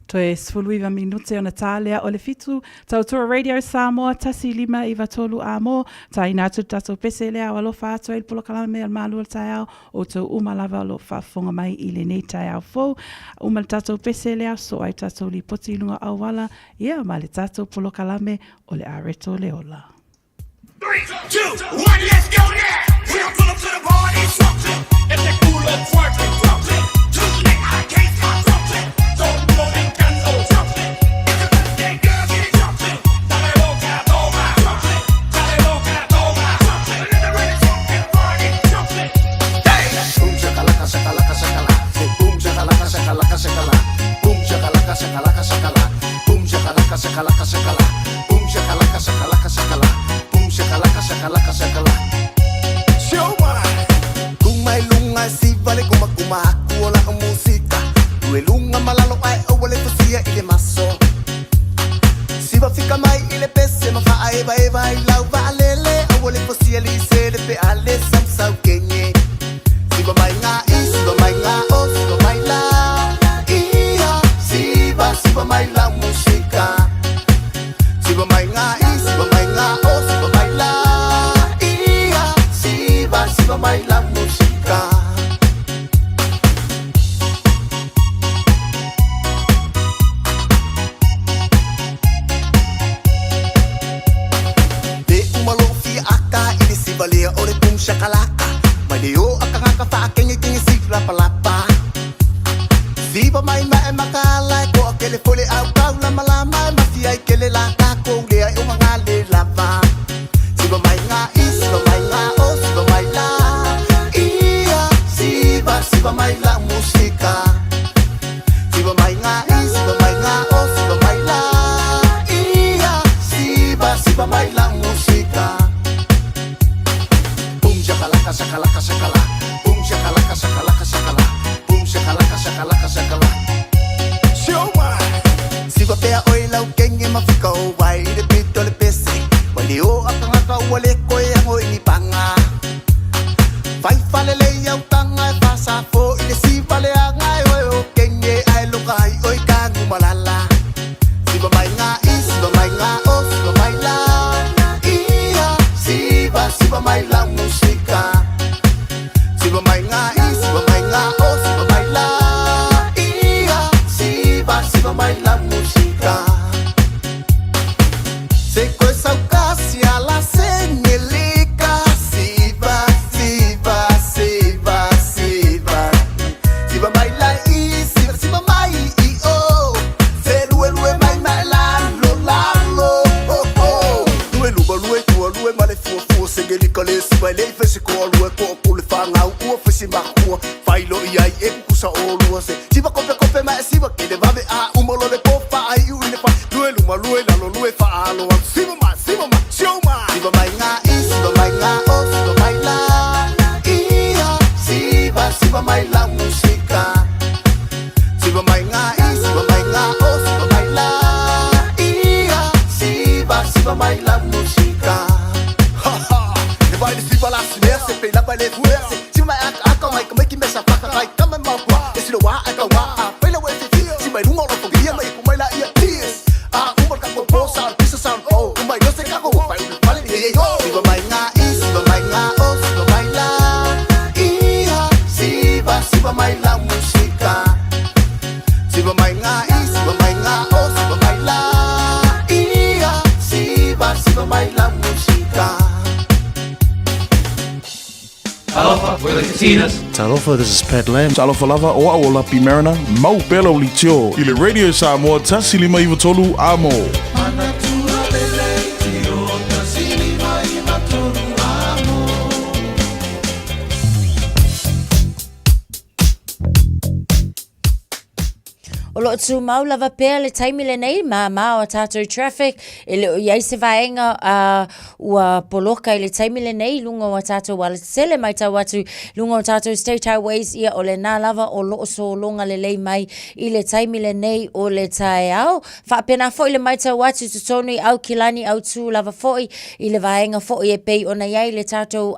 Toe sfuluiva minute ona tālea o le fitu tautua Radio Samoa tasi lima iwa tolu amo ta inatu tatou pese lea o alofa ato il polo kalame al malu al taiao o tau umalava o lo whafonga mai I le nei taiao fo umal tatou pese lea so ai tatou li poti lunga awala ia ma le tatou polo kalame o le areto leola. 3, 2, 1, let's go now! We don't pull up to the party, something. If they cool up, twerk it, drop it. Tuesday, I can't stop something. Don't know they got no something. It's a birthday, girl, get it jumping. Dale loca, toma, something. Dale loca, toma, something. Let the ready something, party, something. Hey! Boom, shakalaka, shakalaka, shakalaka. Say boom, shakalaka, shakalaka, shakalaka. Boom, shakalaka, shakalaka, shakalaka. Boom, shakalaka, shakalaka, shakalaka. Boom, shakalaka, shakalaka, shakalaka. Shakalaka, shakalaka, shakalaka. Showman. Kumai lunga si vale kuma haku ola musika. Due lunga malalo ai o wale fusia ile maso. Si va fika mai ile pese ma fa eva ai lau va lele o wale fusia li se de pe ale sam sau kenye. Si va mai nga I, si va mai nga o, si va mai la. Ia, si va mai la musika. Siva mai ma e makala ko akele fole au kau la malama mafia I kele la ka ko le ai o ngale lava. Siva mai nga I siva mai nga o siva mai la. Ia siva mai la musika. Siva mai nga I siva mai nga o siva mai la. Ia siva mai la musika. Boom shakalaka shakalaka shakala. Boom shakalaka shakalaka shakala. Boom shakalaka shakalaka shakala. Show my. Siva pea oi lau kenge mafika o wai de pito le pese. Wali o akanga wale ko yang o ini panga. Fai fale le yau tanga e pasa fo ile siva le anga e o kenge ai lokai oi kangu malala. Siva mai nga I siva mai nga o siva mai la. Ia siva mai la musika. Siva mai nga I siva mai nga o siva mai la. Ia siva mai la musika. Se coisa o casia la senelica. Siva mai la I siva mai I o. Se lue mai mai lalo oh oh. Lue male fu senelica le siva le fesi ko lue ko le fanga u fesi ma ko. Failo ia I kusa o lue se. Siva kope ma siva ke de va a umolo le popa ai u ne fa. Lue lalo lue fa alo. Siva ma show ma. Siva mai nga I siva mai nga o siva mai la. Ia siva mai la musika. Siva mai nga I siva mai nga o siva mai la. Ia siva mai la musika. Ha ha. E vai de siva la sinerse pe la bale fuerse. Siva mai aka mai como que me saca kai kama ma kwa. Esse lo wa aka wa. Pela we te si mai lungo lo podia mai como la ia tears. Umar ka ko bosa pisa sound oh. Umai no se kago vai vale ye yo. Siva mai nga I siva mai nga o siva mai la. Ia siva mai la musika. Siva mai nga I siva mai nga o siva mai la. Ia siva mai la musika. Talofa, we're the Katinas. Talofa, this is Pat Lamb. Talofa lava o a o lapi marina. Mau pela o litio. Ile Radio Samoa tasi lima iwa tolu amo. O lo tu mau lava pea le taimi le nei ma o tātou traffic ele o iai se vaenga ua poloka le taimi le nei lunga o tātou wala sele mai tau atu lunga o tātou state highways ia o le nā lava o lo so longa le lei mai I le taimi le nei o le tae au whaapena fo le mai tau atu tu tonu I au kilani au tu lava foi I le vaenga foi e pei ona iai le tātou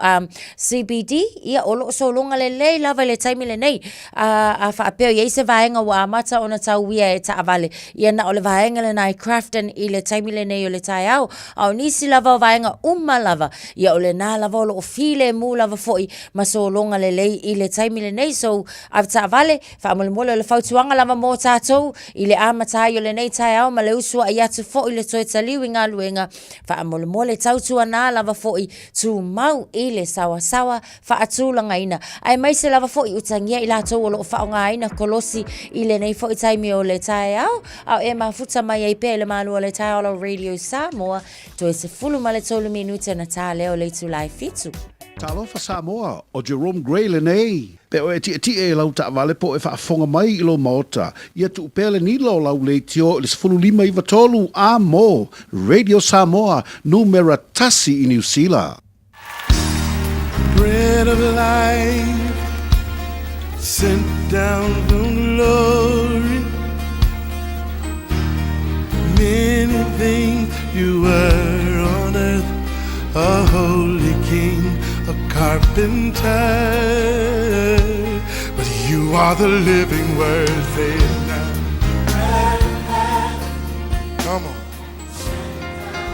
CBD ia o lo so longa le lei lava le taimi le nei a whaapeo iai se vaenga wa amata ona tau wia e taavale ia na o le vaenga le nai Crafton I le taimi le nei o le tae au au nisi lava o vaenga lava ia o le nā lava o lo file mu lava foi ma so longa le lei I le taimi le nei so av taavale whaamole mole o le fautuanga lava mo tātou I le amatai o le nei tae au ma le usua I atu foi le toe taliwi ngā luenga whaamole mole tautua nā lava foi tu mau I le sawa whaatulanga ina ai mai se lava foi utangia I latou o lo whaonga ina kolosi I le nei foi taimi o le tae au e mafuta mai ai pe le malu o le tae o Radio Samoa to se fulu ma le tolu minute na tā leo le tu lai fitu Talofa Samoa o Jerome Gray le nei pe o e e lau ta vale po e whaafonga mai I lo maota ia tu pele ni lo lau le tio le sefulu lima iwa tolu a mo Radio Samoa numera tasi I New Zealand. Bread of life sent down from glory. Many things you were on earth, a holy king, a carpenter, but you are the living word. Say it now. Come on.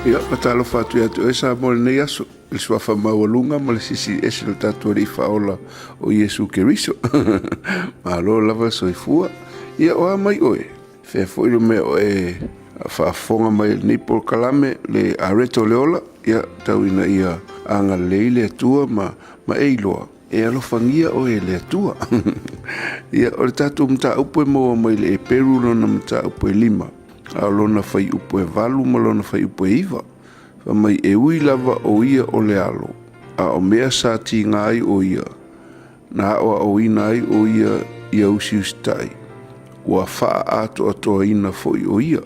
Ia, patalo fatu ia tu esa mo le aso. Il sua fama walunga ma le sisi ese no tatu ri faola o Yesu Keriso. Ma lo lava soifua. Ia o mai oe. Fe foi lo me oe fa fonga mai ni por kalame le areto leola ia tauina ia anga leile tua ma eiloa e alofangia o e le atua. Ia o le tātou mta upo e moa mai le e peru lona mta upo e 5. A lona fai upo e 8 ma lona fai upo e 1. Fa mai e ui lava o ia o le alo. A o mea sa ti ngai o ia. Na o ina ai o ia usi ustai. Ua faa ato atoa ina foi o ia.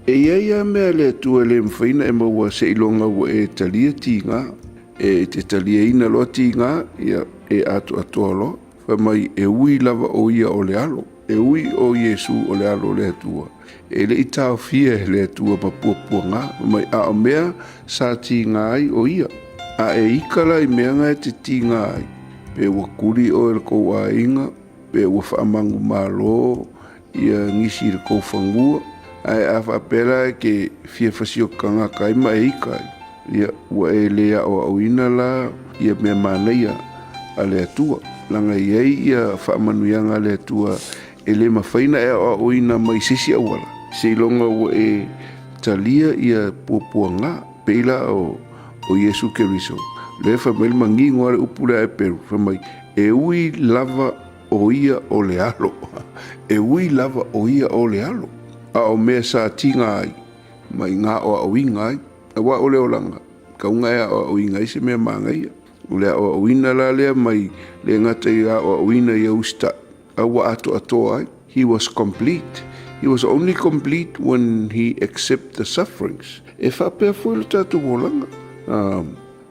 E ia mea le atua le mwhaina e maua se ilonga ua e talia ti ngā. E te talia ina loa ti ngā, ia e ato atoa loa. Fa mai e ui lava o ia o le alo. E ui o Yesu o le alo le atua. E le itao fia le atua pa pua ngā. Fa mai a o mea sa ti ngā ai o ia. A e ikala i mea ngā te ti ngā ai. Pe ua kuri o e kou a inga. Pe ua whaamangu malo. Ia ngisi le kou whangua. Ai a whapera ke fia fasio kanga kaima e ikai. Ia ua e lea o auina la ia mea māneia a le atua. Langa iei ia whaamanuianga le atua e le mawhaina e o auina mai sisi awala. Se ilonga ua e talia ia pua ngā peila o Yesu Keriso. Le whameli mangi ngore upura e peru. Whamai e ui lava o ia o le alo. E ui lava o ia o le alo. A o mea sa tinga ai. Mai ngā o auinga ai. A wa o leo langa. Ka unga ea o auinga ai se mea maanga ia. O lea o auina la lea mai le ngata ia o auina ia usta. A wa ato ai. He was complete. He was only complete when he accepted the sufferings. E whapea fwoi le tātou o langa.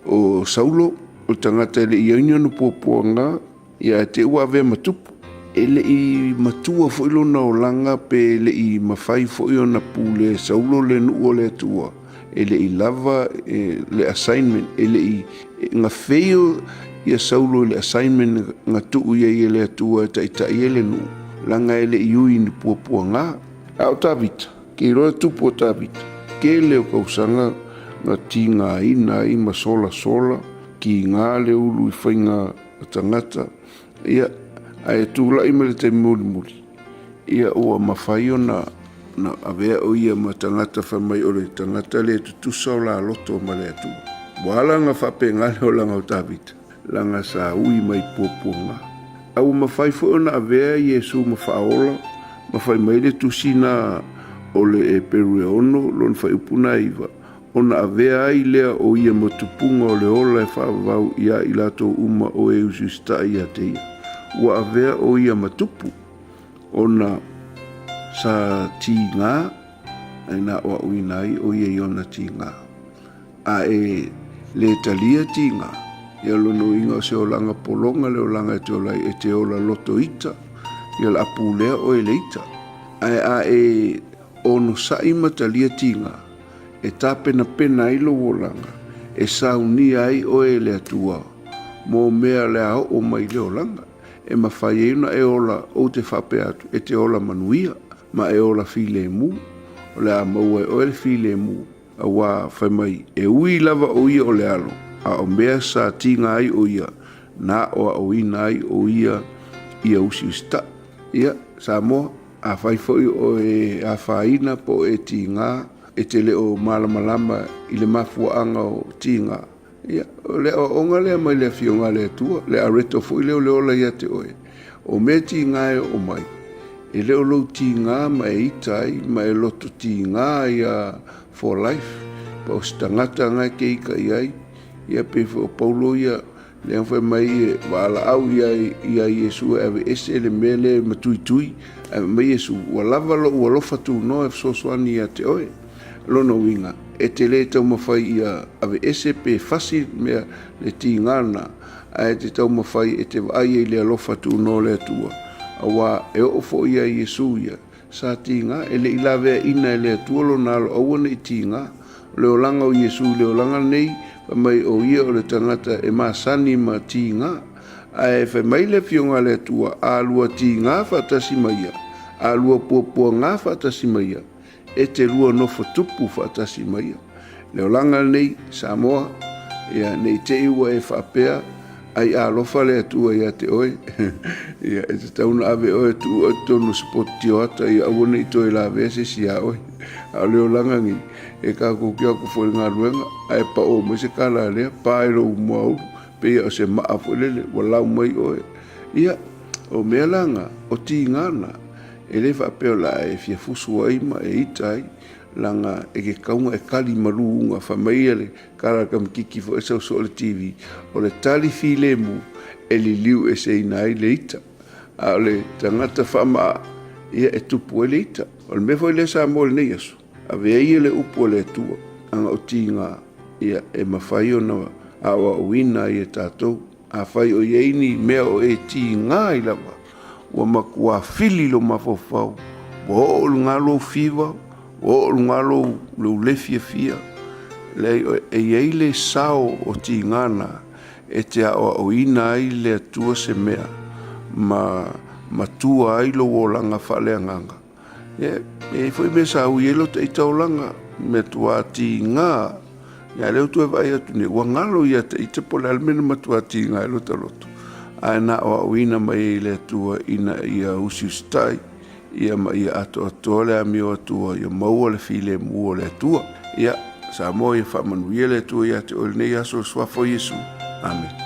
O Saulo, o tangata le i aina no pōpōanga, ia te ua vea matupu. E le i matua fo ilo na o langa pe le i mawhai fo ilo na pule Saulo le nuu o le atua. E le i lava le assignment. E le i ngā wheo ia Saulo le assignment ngā tuu ia i le atua ta i le nuu. Langa e le i ui ni pua ngā. A o tāwita, ke i roa tupu o tāwita. Ke leo kausanga ngā ti ngā ina i masola ki ngā le ulu i whainga tangata. Ia ai tūla i mele te muri. Ia ua mawhaio na avea o ia ma tangata whamai o le tangata le tutusa o la loto ma le atu. Wala ngā whape ngā leo langa o tāwita. Langa sa ui mai pua ngā. Au mawhai fo na avea Yesu mawhaola. Mawhai mai le tusina o le e peru e ono lon whai upuna iwa. Ona avea ai lea o ia matupunga o le ola e whaavau ia i lato uma o e ususta ia te ia. Ua avea o ia matupu. Ona sa ti ngā, ai nā oa uinai o ia iona ti ngā. A e le talia ti ngā. Ia lono inga o se o langa polonga le o langa e te ola loto ita. Ia la apu lea o e le ita. A e ono sa ima talia ti ngā. E tā pena ilo wolanga. E sauni ai o e le atua. Mō mea le ao o mai leo langa. E mawhai euna e ola o te whape atu. E te ola manuia. Ma e ola file mu. O le a maua e o e file mu. A wā whai mai. E ui lava o ia o le alo. A o mea sa tinga ai o ia. Nā o a o ina ai o ia. Ia usi usta. Ia, sa moa. A whai foi o e a whaina po e tinga. E te leo malamalama i le mafuaanga o tinga. Ia, leo onga lea mai lea fionga lea tua, lea reto fo i leo la ia te oe. O me tinga e o mai. E leo lo tinga ma e itai, ma e loto tinga ia for life. Pa o stangata ngai ke ika iai, ia pe o Paulo ia, lea fai mai e wala au ia Yesu ave ese le mele matuitui, ave mai Yesu, walava lo ualofa tu no e fsoswani ia te oe. Lono winga, e te le tau mawhai ia ave ese pe fasi mea le ti ngana, a e te tau mawhai e te vai e le alofa tu no le atua. A wā e ofo ia Yesu ia, sa ti ngā, e le ilawea ina e le atua lo nalo awana i ti ngā, le olanga o Yesu, le olanga nei, pa mai o ia o le tangata e masani ma ti ngā, a e whai mai le fionga le atua, a lua ti ngā whatasi maia, a lua pua ngā whatasi maia, e te lua nofo tupu whaatasi maia. Leo langa nei, Samoa, ia nei te iwa e whapea, ai a lofa le atua ia te oe. Ia e te tauna ave oe tu o tonu spoti o ata, ia awana i toi la vese si a oe. A leo langa ngi, e ka kukia ku fwoi ngā ruenga, ai pa o me se kala lea, pa e lo umau, pe o se maa fulele walau mai oe ia o mea langa o tingana e le whapeo la e fia fusu ai ma e itai langa e ke kaunga e kali marunga whamaia le karakam kiki fo e sau so le TV o le tali file mu e li liu e se inai le ita a le tangata whama ia e tupu e le ita o le mefo i le sa mo le nei asu a vea ia le upo le tua anga o tinga ia e mawhai o na awa uina i e tātou a whai o ieini mea o e tinga i lawa ua makua fili lo mafofau wa o lunga lo fiwa o lunga lo lefia fia le e iei le sao o tingana e te awa uina ai le atua se mea ma tua ai lo o langa whale anganga e foi me sa u yelo te taulanga me tua tinga ya le tu vai atu ne wangalo ya te pola almeno ma tua tinga lo taloto ana o wina mai le tua ina ia usustai ia ma ia ato tole a mio tua ia mau le file mu le tua ia sa mo ia fa manuele tua ia te olne ia so swafo Yesu amen.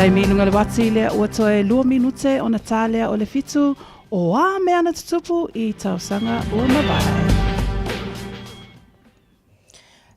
Taimilunga le wati lea ua toe 2 minute o na tālea o le fitu o a mea na tutupu I tausanga o mawai.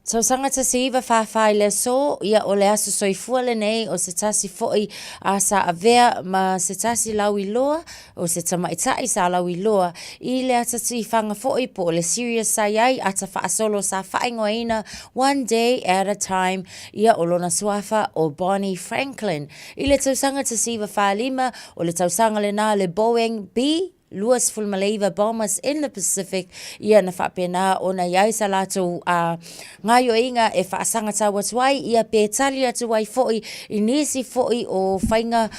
Tausanga tasiva whawhai le so, ia o le aso soifua le nei o se tasi foi a sa avea ma se tasi lau I loa o se tamaitai sa lau I loa I le atati whanga foi po le serious sai ai ata whaasolo sa whaingoina one day at a time ia o lona suafa o Bonnie Franklin. I le tausanga tasiva whalima o le tausanga le na le Boeing B Luas Fulmaleva bombers in the Pacific ia na whapena o na iai sa lato ngayo inga e whaasanga tawa tuai ia pe tali atu wai foi I nisi foi o whainga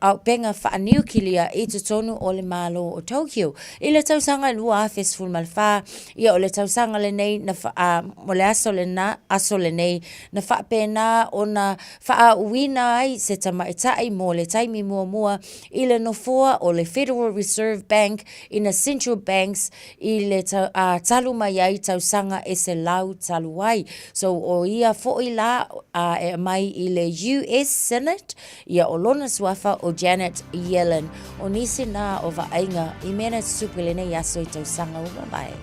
au penga whaaniukilia I tutonu o le malo o Tokyo. I le tausanga lua a Festival Malfa ia o le tausanga le nei na mo le aso le nei na whapena o na whaauina ai se tamaitai mo le taimi mua I le nofua o le Federal Reserve Bank in a central banks I le talu mai ai tausanga e se lau talu ai. So o ia fo'i la e mai I le US Senate ia o lona suafa o Janet Yellen. O nisi na o vaenga I mena supilene yaso I tausanga o mabai.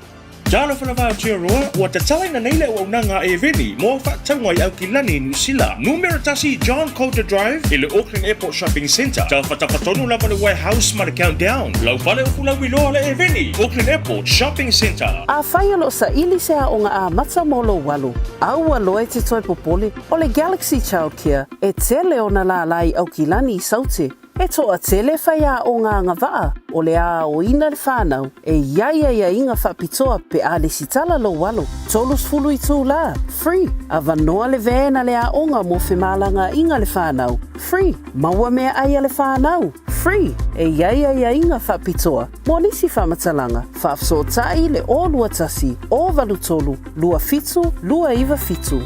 Jalo whanawha o tia roa, ua te tala na neile o unanga e veni, mō whaatangwa I Aukilani New Zealand. Numero tasi John Coulter Drive, I le Auckland Airport Shopping Centre. Tau whatapatonu lava le Warehouse ma le Countdown. Lau whale o kula wiloa le e veni, Auckland Airport Shopping Centre. A whaialo sa ili sea o ngā a Matamolo walu. Aua loe te toi popoli o le Galaxy Childcare e tele o na la lai Aukilani I Sauti. E toa tele whaia o ngā ngawaa o le a o ina le whānau e iaia inga whapitoa pe a le sitala lo walo. Tolus fulu I tū la, free. A vanoa le vēna le a onga mo whemalanga inga le whānau, free. Maua mea aia le whānau, free. E iaia inga whapitoa. Mo nisi whamatalanga, whaafsotai le o lua tasi, o valu tolu, lua fitu, lua iwa fitu.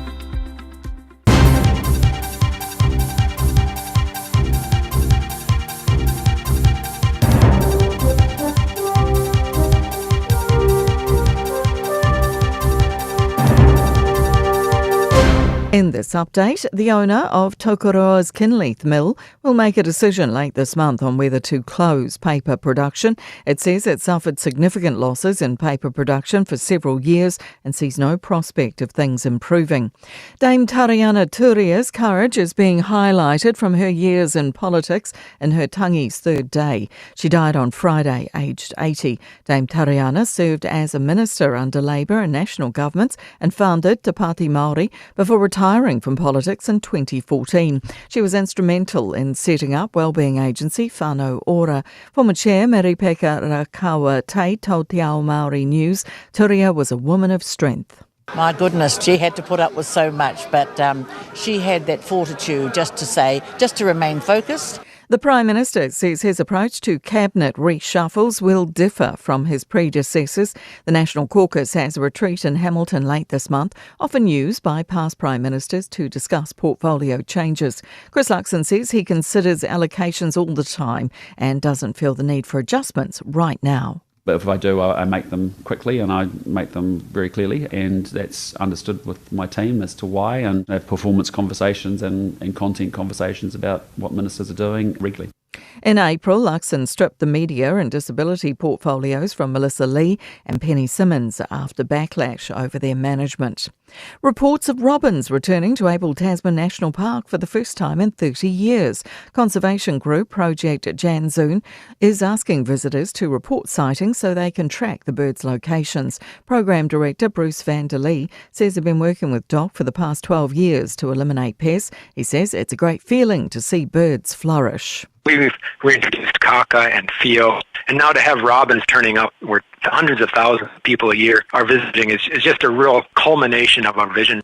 In this update, the owner of Tokoroa's Kinleith Mill will make a decision late this month on whether to close paper production. It says it suffered significant losses in paper production for several years and sees no prospect of things improving. Dame Tariana Turia's courage is being highlighted from her years in politics in her tangi's third day. She died on Friday, aged 80. Dame Tariana served as a minister under Labour and national governments and founded Te Pāti Māori before retiring from politics in 2014. She was instrumental in setting up wellbeing agency Whānau Ora. Former chair Mary Peka Rakawa Te told Te Ao Māori News, Turia was a woman of strength. My goodness, she had to put up with so much, but she had that fortitude just to remain focused. The Prime Minister says his approach to cabinet reshuffles will differ from his predecessors. The National Caucus has a retreat in Hamilton late this month, often used by past Prime Ministers to discuss portfolio changes. Chris Luxon says he considers allocations all the time and doesn't feel the need for adjustments right now. But if I do, I make them quickly and I make them very clearly, and that's understood with my team as to why, and have performance conversations and content conversations about what ministers are doing regularly. In April, Luxon stripped the media and disability portfolios from Melissa Lee and Penny Simmons after backlash over their management. Reports of robins returning to Abel Tasman National Park for the first time in 30 years. Conservation group Project Janzoon is asking visitors to report sightings so they can track the birds' locations. Program Director Bruce Van der Lee says they've been working with DOC for the past 12 years to eliminate pests. He says it's a great feeling to see birds flourish. We've reintroduced kaka and Fio, and now to have robins turning up where hundreds of thousands of people a year are visiting is just a real culmination of our vision.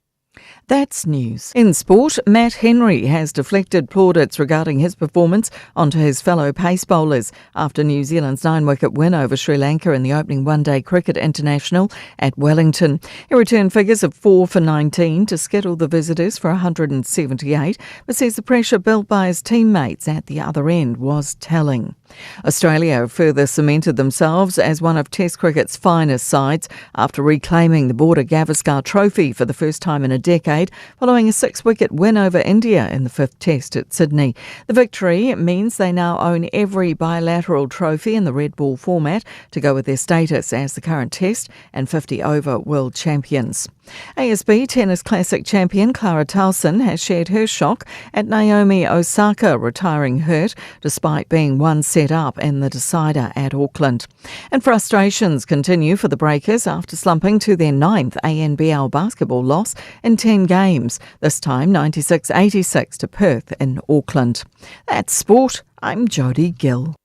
That's news. In sport, Matt Henry has deflected plaudits regarding his performance onto his fellow pace bowlers after New Zealand's 9-wicket win over Sri Lanka in the opening one-day cricket international at Wellington. He returned figures of 4 for 19 to skittle the visitors for 178, but says the pressure built by his teammates at the other end was telling. Australia further cemented themselves as one of Test cricket's finest sides after reclaiming the Border Gavaskar Trophy for the first time in a decade, following a 6-wicket win over India in the 5th Test at Sydney. The victory means they now own every bilateral trophy in the red ball format to go with their status as the current Test and 50-over world champions. ASB Tennis Classic champion Clara Towson has shared her shock at Naomi Osaka retiring hurt despite being one set up in the decider at Auckland. And frustrations continue for the Breakers after slumping to their 9th ANBL basketball loss in 10 games, this time 96-86 to Perth in Auckland. That's sport. I'm Jodie Gill.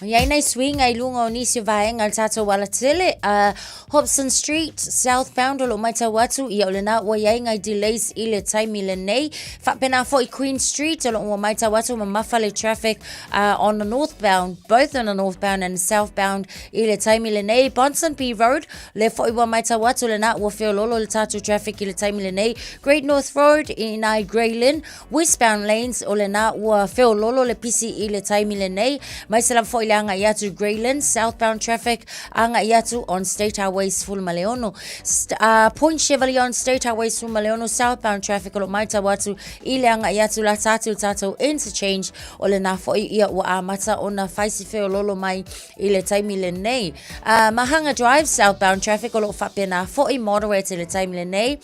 Iai nei swing ai lunga o nisi vaenga al tato wala tele Hobson Street southbound o lo mai tau atu ia o le na ua iai ngai delays i le taimi le nei whapena fo I Queen Street o lo ua mai tau atu ma mawhale traffic on the northbound, both on the northbound and southbound i le taimi le nei Bonson B Road le fo I ua mai tau atu le na ua whio lolo le tato traffic i le taimi le nei Great North Road i nai Greylin westbound lanes o le na ua whio lolo le pisi i le taimi le nei mai se la fo I anga iatu Greyland, southbound traffic, anga iatu on State Highways full Maleono. Point Chevalier on State Highways full Maleono, southbound traffic, o lo mai tawatu, ile anga iatu la tato interchange, o le na fo ia ua amata o na faisi feo lolo mai ile taimi le nei. Mahanga Drive, southbound traffic, o lo whapena fo I moderate ile taimi le nei.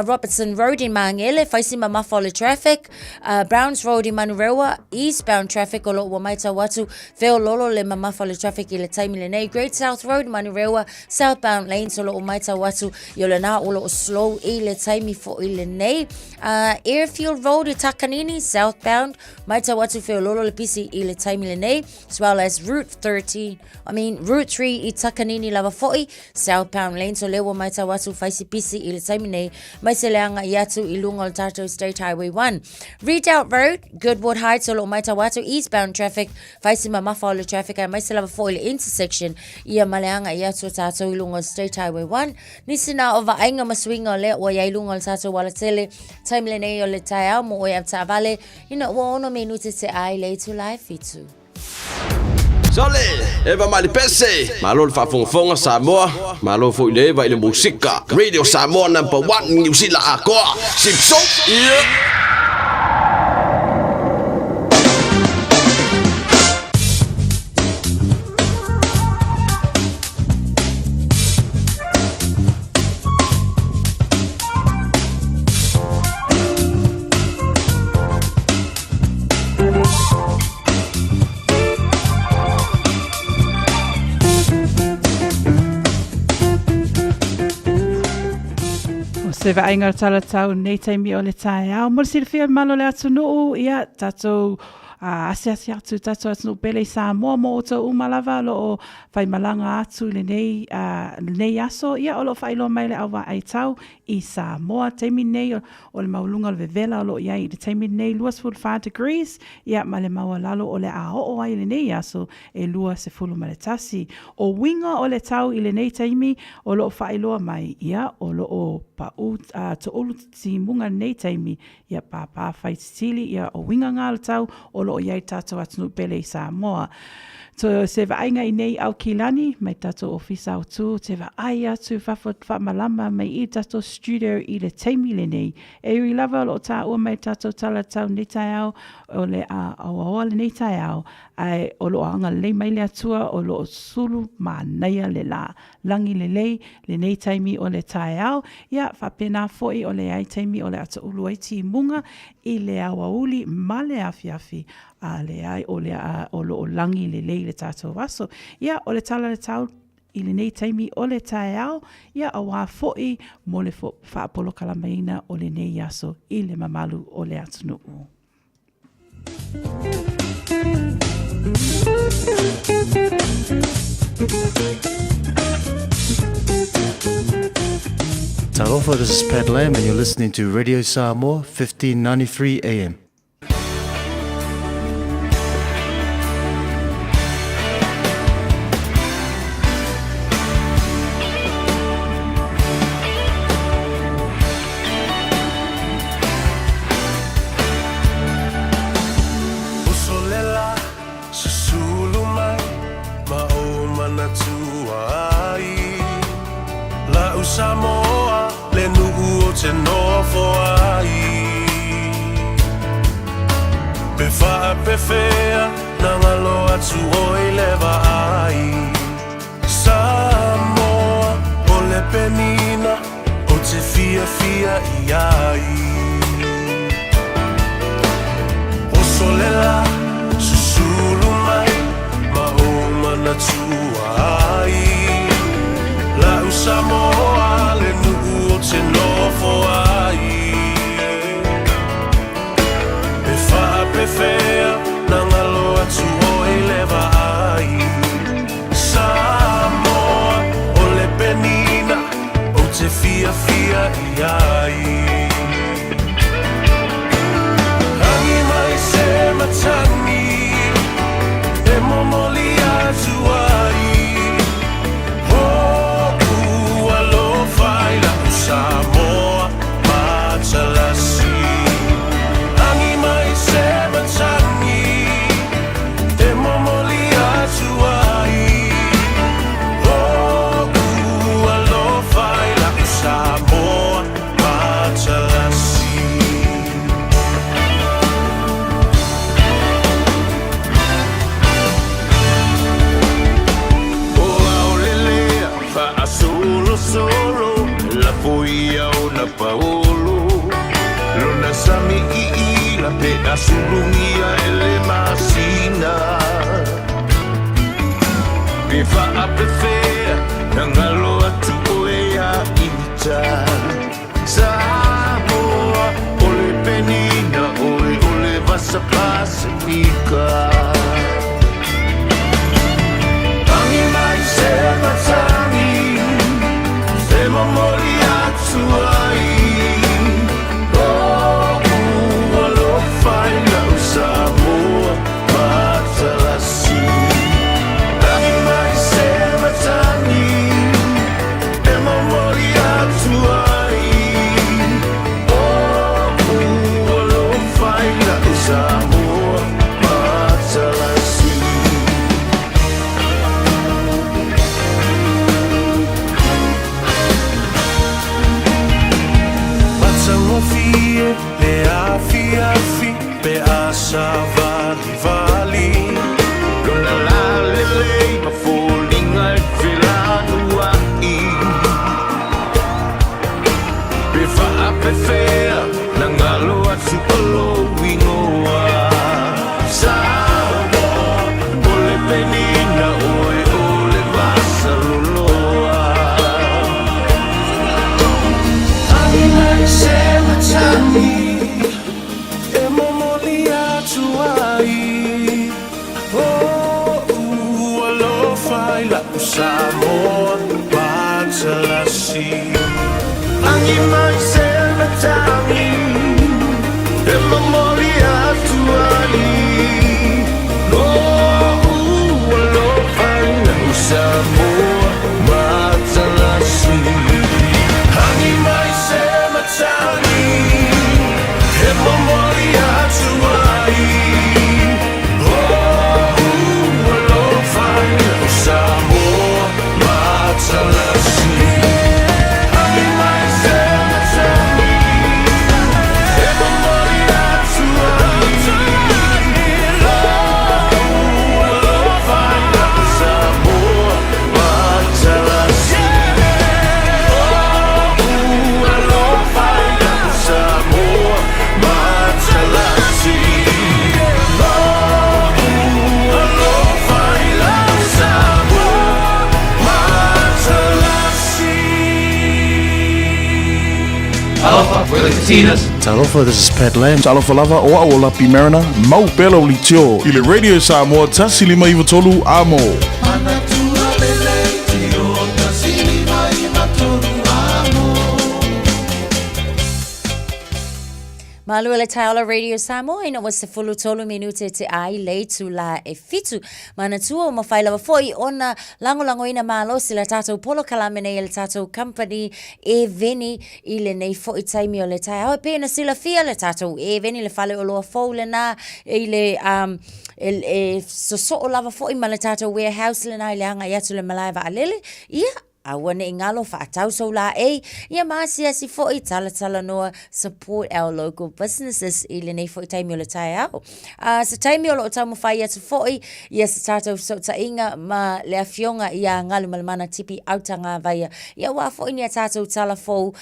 Robertson Road in Mangele, faisi mamafa le traffic. Browns Road in Manurewa, eastbound traffic, o lo ua mai tawatu, feo lolo le mamafa le traffic I le taimi le nei. Great South Road, Manurewa, southbound lanes o lo o maita watu I le na o lo slow I le taimi fo I le nei. Airfield Road I Takanini, southbound, maita watu feo lolo le pisi I le taimi le nei, as well as Route 3 I Takanini lava foi, southbound lanes o lewa maita watu faisi pisi I le taimi nei, maise leanga iatu I lunga o tato State Highway 1. Redoubt Road, Goodwood Heights o lo maita watu, eastbound traffic, faisi mamafa le traffic ai mai se lava foile intersection ia maleanga ia tu tato I lunga State Highway 1 nisina ova ainga maswinga le o ia lunga tato wala tele time le nei o le taia mo o ia vale ina o ono minute te ai le tu life itu Sole, eva mali pese, malo le whafonga Samoa, malo fo ile eva ile musika, Radio Samoa #1 New Zealand akoa, Simpson, yeah. Se va ainga tala tau nei taimi o le tae au. Mora silfia malo le atu nuu ia tatou asiasi atu tatou atu nuu pele I Samoa mo o tau umalava lo o whai malanga atu le nei aso ia o lo whailo mai le awa ai tau I Samoa. Taimi nei o le maulunga le vevela o lo iai le taimi nei 2.5 degrees ia ma le maua lalo o le a o ai le nei aso e 2.10 ma le tasi. O winga o le tau I le nei taimi o lo whailoa mai ia o lo o pa to olu ti munga nei taimi ia pa whai tili ia o winga ngā le tau o lo iai tato atunu pele I Samoa. So se va ainga I nei au kilani mai tato ofisa au tu se va ai atu whamalama mai I tato studio I le taimi le nei. E ui lava lo ta ua mai tato tala tau nei tai au o le awa le nei tai au ai o lo anga le mai le atua o lo sulu ma naia le la langi le nei taimi o le tai au ia whapena foi o le ai taimi o le ata ulu ai ti munga I le awa uli ma le afiafi a le ai o le o lo langi le le tato waso ia o le tala le tau I le nei taimi o le tae au ia a wā foi mo le whaapolo kalamaina o le nei aso I le mamalu o le atunuu. Talofa, this is Pat Lamb, and you're listening to Radio Samoa, 1593 AM. Samoa, le nu'u o te nofo ai. Pe wha pe whea, na ngalo atu o i lewa ai. Samoa, o le penina, o te fia fia i ai. O solela, susulu mai, ma o mana tua ai. La Samoa le nu'u o te nofo ai. Pe wha pe whea, na ngalo atu o i lewa ai. Samoa, o le penina, o te fia fia i ai. Hangi mai se matangi, e momoli atu ai. Samoa, Matalasi. Angi mai se matangi, e momoli atu ai. O alofa i la Samoa, Matalasi. O aolelea, fa solo solo. La poia o na paolo Lona sami i la pe asulungia ele masina Pe wha a pe whea na ngalo atu o e a imita Samoa o le penina o le vasa pasifika Tangi mai se matangi Se mamoli atu ai O alofa i lau Samoa Matalasi Tangi mai se matangi E mamoli atu ai O alofa i lau Samoa Matalasi Fie, le afi afi, pe asa vali vali. Lona la lele, ma folinga e whelanu ai. Pe wha pe whea, na ngalo atu alo ingoa. Samoa, o le penina oe o le vasa loloa. Ai mai se matangi, e momoli atu ai. O alofa i la Samoa Matalasi. Angi mai se matangi, e momoli atu ai. O alofa i la Samoa Matalasi. Angi mai se matangi, e momoli atu ai. O alofa i la Samoa Matalasi. Angi mai se matangi, e momoli atu ai. O alofa i la Samoa Matalasi. Talofa, we're the Katinas. Talofa, this is Pat Lamb. Talofa lava o a o lapi marina, mau pelo li tio. I le Radio Samoa, tasi lima iwa tolu amo. Malua le taola Radio Samoa ina was se fulu tolu minute te ai le tu la e fitu. Mana tua o mawhaila wa foi ona lango ina malo si la tatou polo kalamene le tatou company e veni i le nei foi taimi o le tai. Au pena sila fia le tatou e veni le fale o loa fau le na i le so o lava foi ma le tatou warehouse le na i le anga iatu le malaiva alele. Ia awane ingalo fa atau so la ia masia si foi tala noa support our local businesses ile nei foi taimi o le tai au sa taimi o lo tamu fai atu foi ia sa tatou so ta inga ma le afionga ia ngalu malmana tipi autanga vai ia wa foi ni tatou tala fo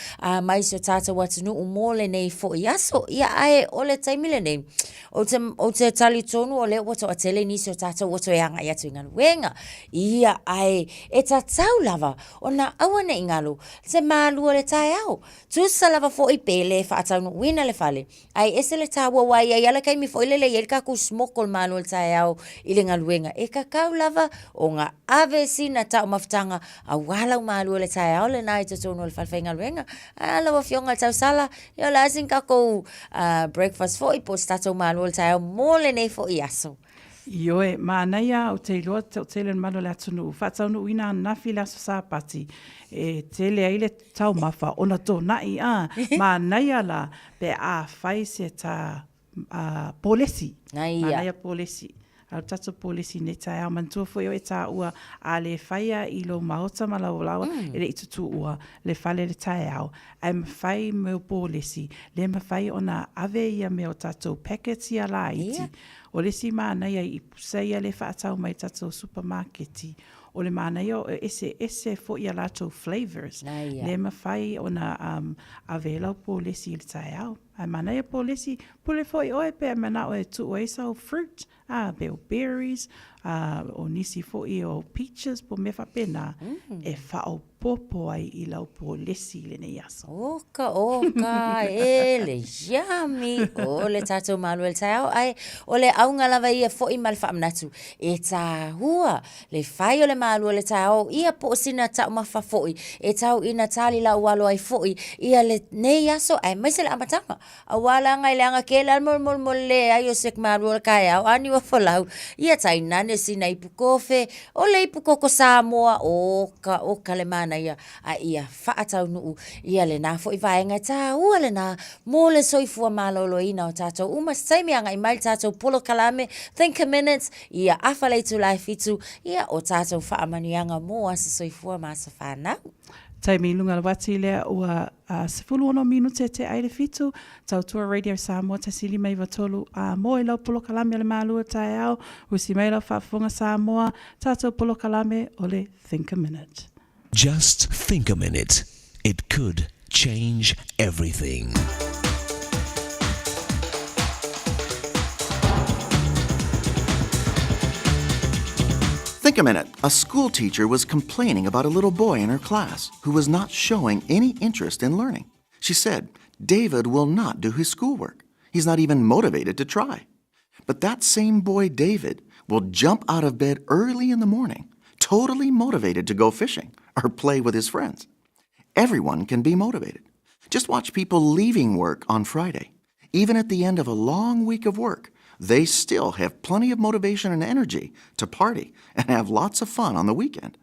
mai so tatou watu no mole nei foi aso ia ai o le taimi le nei o te tali tonu o le wato atele ni so tatou wato yanga ia tu ngalu wenga ia ai e tatau lava ona awane ingalo se malua le tai au tu salava fo i pele fa atau no wina le fale ai ese le tawa wai ai ala kai mi fo ile ye ka ku smokol malu le tai au ile ngaluenga e ka kau lava o nga ave sina ta maftanga a wala malu le tai au le nai to no le falfa ngaluenga ala wa fionga tau sala yo la sin ka ko breakfast fo i postato malu le tai au mole nei fo i aso Ioe, mānaia o te iloa o te le malo le atunu. Whatau no ina nafi la sa pati. E te le aile tau mawha, ona tō nai mānaia la pe a whai se ta polesi. Mānaia polesi. Au tato polesi ne tai au mantua fo e tā ua a le whaia i lo maota malaulawa e le itutu ua le whale le tai au. Ai mawhai meo polesi. Le mawhai ona ave ia meo tato packets ia la iti. O le si mānaia i pusaia le whaatau mai tatou supermarketi. O le mānaia o ese fo ia lato flavors. Le mawhai o na avelau po lesi le tai au. Ai mānaia po lesi, pule fo i oe pe mana o e tu o esau fruit, beo berries, o nisi fo i o peaches po me whapena, e whao popo ai i lau po lesi le nei aso. Oka, le yummy. O le tatou malu el tau, ai, o le aunga lava ia fo i mal whaamnatu. E tā hua, le whai o le malu le tau, ia po sina tau mawha fo i, e tau ina tali la walo ai fo i, ia le nei aso, ai, maise le amatanga. A wala ngai le anga ke la mol le ai o sek malu le kai au, ani wa folau, ia tai nane sina ipu kofe, o le ipu koko Samoa, oka le mana ia a ia whaatau nuu ia le nā fo i vaenga tā ua le nā mō le soifua mālolo ina o tātou umas taimi anga i mai tātou polo kalame think a minute ia awhalei tu lai fitu ia o tātou whaamanianga mō asa soifua māsa whanau. Taimi lunga le wati lea ua sefulu ono minute te aire fitu, tau tua Radio Samoa tasili mai watolu mo e lau polo kalame le malua tai au, usi mai lau whaafunga Samoa, tātou polo kalame o le Think a Minute. Just think a minute. It could change everything. Think a minute. A school teacher was complaining about a little boy in her class who was not showing any interest in learning. She said, David will not do his schoolwork. He's not even motivated to try. But that same boy, David, will jump out of bed early in the morning, totally motivated to go fishing or play with his friends. Everyone can be motivated. Just watch people leaving work on Friday. Even at the end of a long week of work, they still have plenty of motivation and energy to party and have lots of fun on the weekend.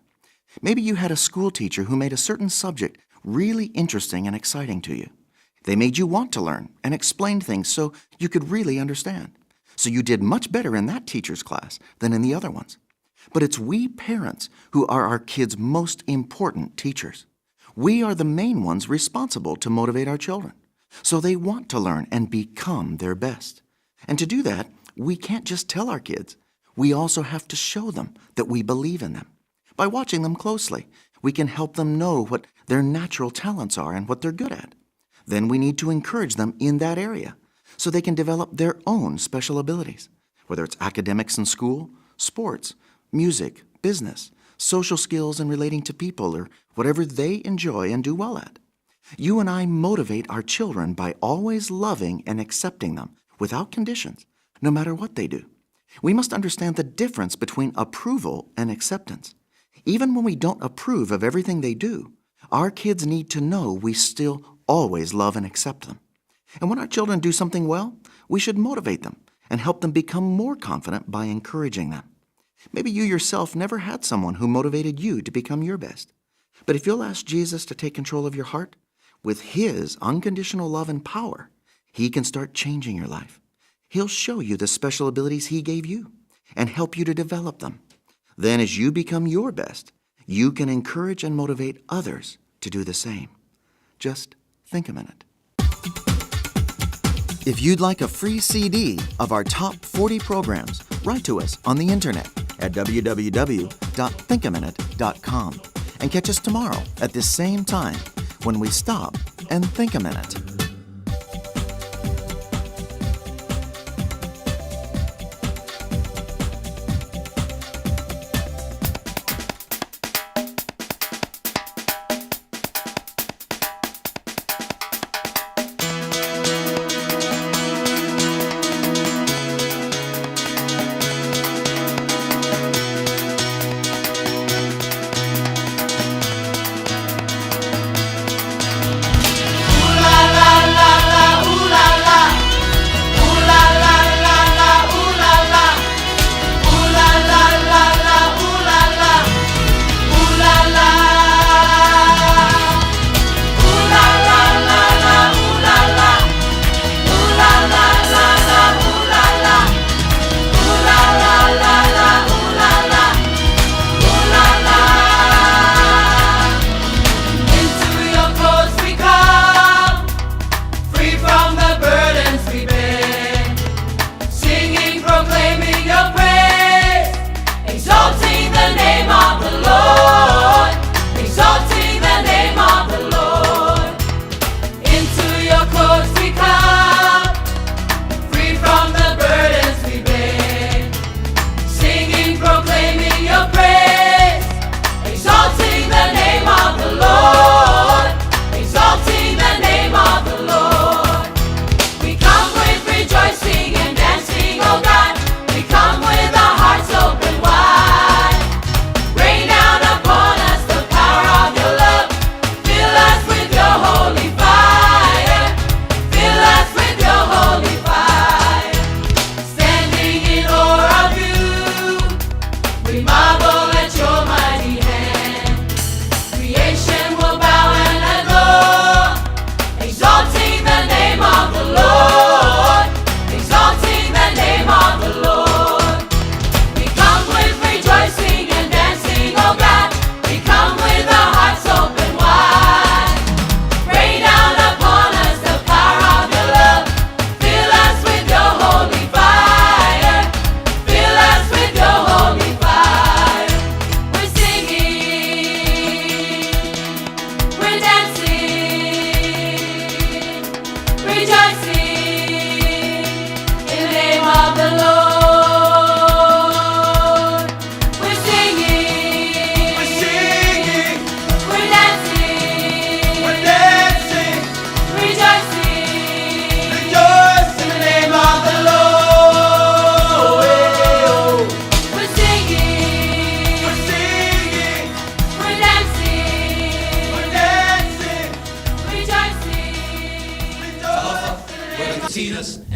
Maybe you had a school teacher who made a certain subject really interesting and exciting to you. They made you want to learn and explained things so you could really understand. So you did much better in that teacher's class than in the other ones. But it's we parents who are our kids' most important teachers. We are the main ones responsible to motivate our children, so they want to learn and become their best. And to do that, we can't just tell our kids. We also have to show them that we believe in them. By watching them closely, we can help them know what their natural talents are and what they're good at. Then we need to encourage them in that area so they can develop their own special abilities, whether it's academics in school, sports, music, business, social skills and relating to people, or whatever they enjoy and do well at. You and I motivate our children by always loving and accepting them without conditions, no matter what they do. We must understand the difference between approval and acceptance. Even when we don't approve of everything they do, our kids need to know we still always love and accept them. And when our children do something well, we should motivate them and help them become more confident by encouraging them. Maybe you yourself never had someone who motivated you to become your best. But if you'll ask Jesus to take control of your heart, with His unconditional love and power, He can start changing your life. He'll show you the special abilities He gave you and help you to develop them. Then as you become your best, you can encourage and motivate others to do the same. Just think a minute. If you'd like a free CD of our top 40 programs, write to us on the internet at www.thinkaminute.com and catch us tomorrow at this same time when we stop and think a minute.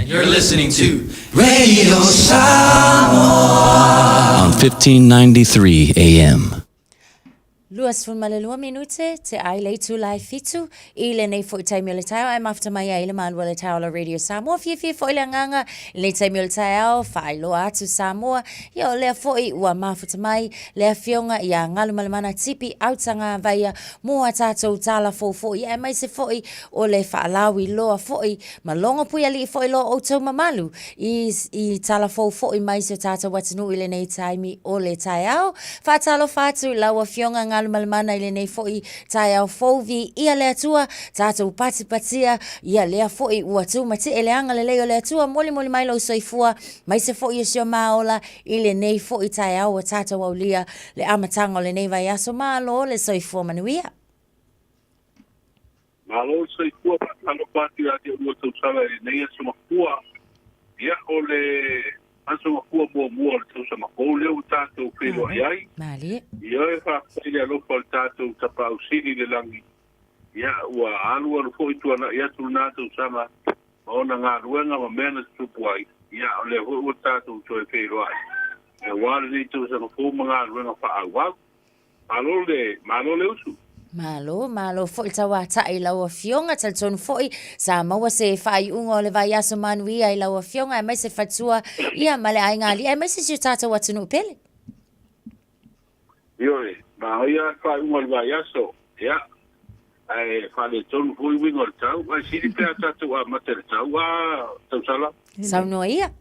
And you're listening to Radio Samoa on 1593 AM. Luas fun malelua minute te ai le tu lai fitu I le nei fo tai mele tau ai mafta mai ai le man wala tau la Radio Samoa fi fo ile nganga le tai mele tau fai lo atu Samoa yo le fo I wa mafta mai le fionga ia ngalu malemana tipi outsanga vaia mo atato tala fo ia mai se fo o le fa lawi lo fo malonga pu ali fo lo o to mamalu I tala fo mai se tata watinu ile nei taimi o le tau fa talo fatu la wa fionga malmana ile nei foi tai au fovi ia le atua tatu patia ia le foi watu mate ele anga le le atua moli mai lo soifua mai se foi sio maola ile nei foi tai au tatu aulia le amatanga le nei vai aso malo le soifua manuia malo soifua patalo patia de uto sala nei aso makua ia ole aso makua mo le sama ko le utato pelo ai mali ia fa ile lo portato tapa usini le langi ia wa alu fo itu ana ia tu nato sama ona ngā ruenga ma mena tupu ai, ia o le hui tātou toi pei roai. E wāre ni tū sa ngā ngā ruenga wha au au. Malo le usu. Malo fo il tawa ta i lawa fionga tal ton foi sa maua se fai ungo le vai aso manui ai lawa fionga e mai se fatua ia male ai ngali e mai se si tata watu no pele. Ioi, ma ia fai ungo le vai aso, ia. Ai fale ton foi wingo le tau, ai siri pea tatu a mate le tau a tau sala. Sau no ia.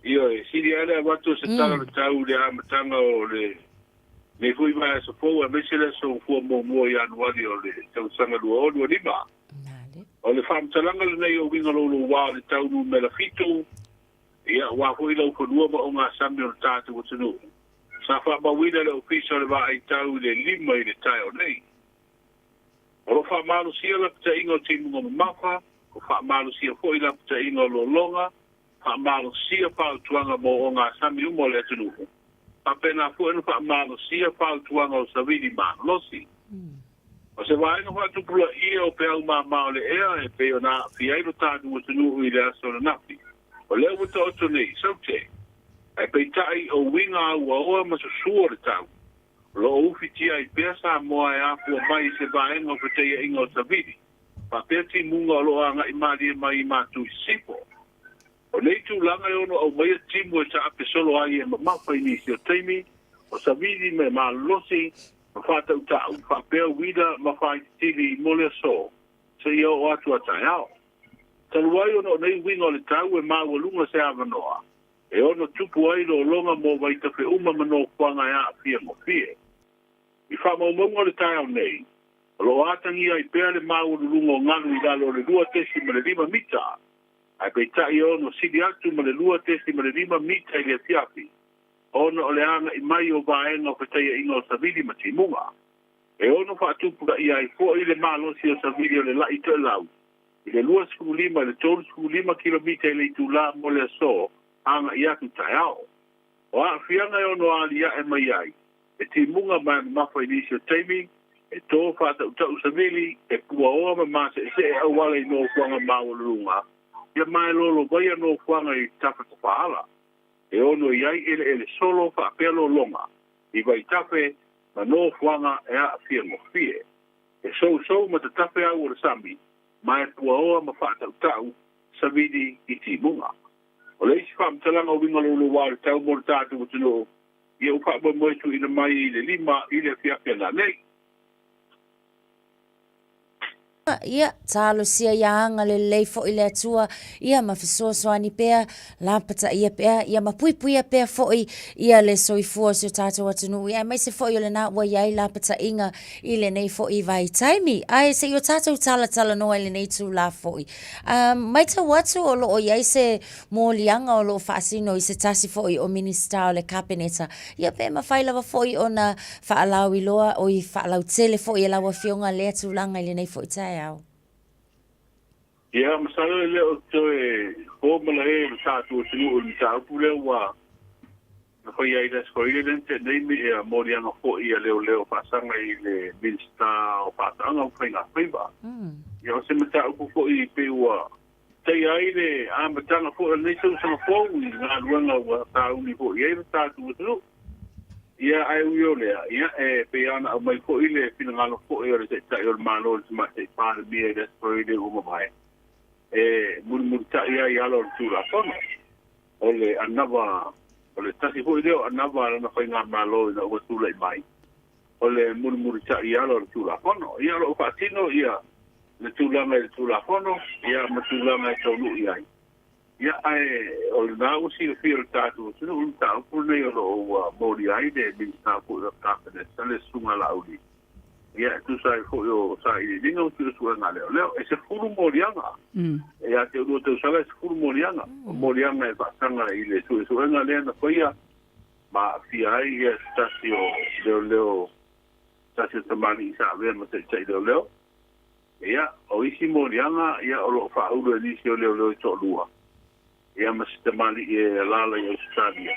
Ioi, siri ale watu se tala le tau le amatanga o le me fui mai so fo a mesele so fo mo ya no ali o le tau sanga lo o lima o le fam talanga le nei o winga lo wa le tau no me la fito ia wa fo ilo ko no mo nga sambi o tatu o tunu sa fa ba wina le official le va ai tau le lima i le tai o nei o fa malu sia la pta ingo timu mo mafa o fa malu sia fo ila pta ingo lo longa fa malu sia pa tuanga mo nga sambi mo le tunu apena fu enu pa malo sia pa tuanga o savidi ma losi o se vai no fa tu pula ia o pe uma ma le e pe ona fi ai ta du tunu i le so na fi o le u to nei so te ai pe tai o winga o ma so suor ta lo u fi ti ai pesa mo ai a fu mai se vai no pe te ingo savidi pa pe ti munga lo anga i mai ma tu sipo o nei tu langa e ono au mai timu e sa ape solo ai e mamafa inisi o teimi, o savidi me ma losi, ma whata utau, whapea wida ma whai tili mole so, se ia o atu atai ao. Talu ai ono nei winga o le tau e ma walunga se avanoa, e ono tupu ai lo longa mo waita fe uma mano kwanga ya fia mo fie. I whama umonga le tai au nei, lo atangi ai pea le ma walunga o nganu i dalo le rua tesi ma le 5 mita, ai pe tai ono sidi atu ma le lua tesi ma le 5 mita i le fiafi. Ono o le anga i mai o vaenga o petai inga o savili ma timunga. E ono wha atupura i ai fo i le malosi o savili o le lai te lau. I le lua skulima, i le tolu skulima kilomita i le itula mo le so, anga i atu tai ao. O a fianga e ono ali a e mai ai. E timunga mai mafa inisi o teimi, e tō whata utau savili, e kua oa ma masa e se e awale i no kuanga maulunga. Ia mai lolo vai no kuanga i tafa tapaala. E ono iai ele solo fa pelo longa. I vai tafe na no kuanga e a fia mo fie. E so ma te tafe au o sami. Mai pua oa ma whata utau savidi i timunga. O leisi wha mtalanga o winga lolo wale tau mo tātu o tino. Ia upa mo moitu ina mai i le 5 i le fia pia nei. Ia, talo sia ianga le leifo i le atua, ia mawhisoasoani pea, lapata ia pea, ia mapuipuia pea foi, ia le soifua sio tātou atunu, ia mai se foi o le nā ua iai lapata inga i le nei foi vai taimi, ai se i o tātou tala noa i le nei tū la foi. Mai ta watu o lo o iai se mōlianga o lo whaasino i se tasi foi o minista o le kabineta, ia pea mawhailawa foi o na whaalau i loa o i whaalau tele foi i lawa fionga lea tūlanga i le nei foi tai. Ia, masala leo toe ko mala e tātou tunu o tāu pule wa na whai ai das koi lente nei mi e a morianga fo i a leo pasanga i le minsta o patanga o whai ngā whaiwa. Ia, se me tāu ko fo i pe ua tei ai le a matanga fo a nei tau sanga fo i ngā luanga wa tāu ni fo i e tātou tunu. Ia, ai ui o lea, ia e pe ana au mai fo i le fina ngālo fo i o le tai o le malo o le mate i pāna mi e das koi le uma mai. E muri ta ia i alo tu la fono ole anava ole tasi foi leo anava na foi nga malo na o tu lai mai ole muri ta ia alo tu la fono ia lo fatino ia le tu la fono ia ma tu la mai to lu ia ia ai ole na o si feel tatu so no ta por nei o mori ai de bin sta por la capene sale sunga la uli ia tu sai foi o sai de não tu sua na leo esse furu morianga e a te o te sala esse furu morianga morianga e pasanga ile su na le na foi ma fi ai stasio leo stasio tamani sa ve ma te sai leo ia o isi morianga ia o lo fa ulo ni si leo to lua ia ma tamani e lala e stadia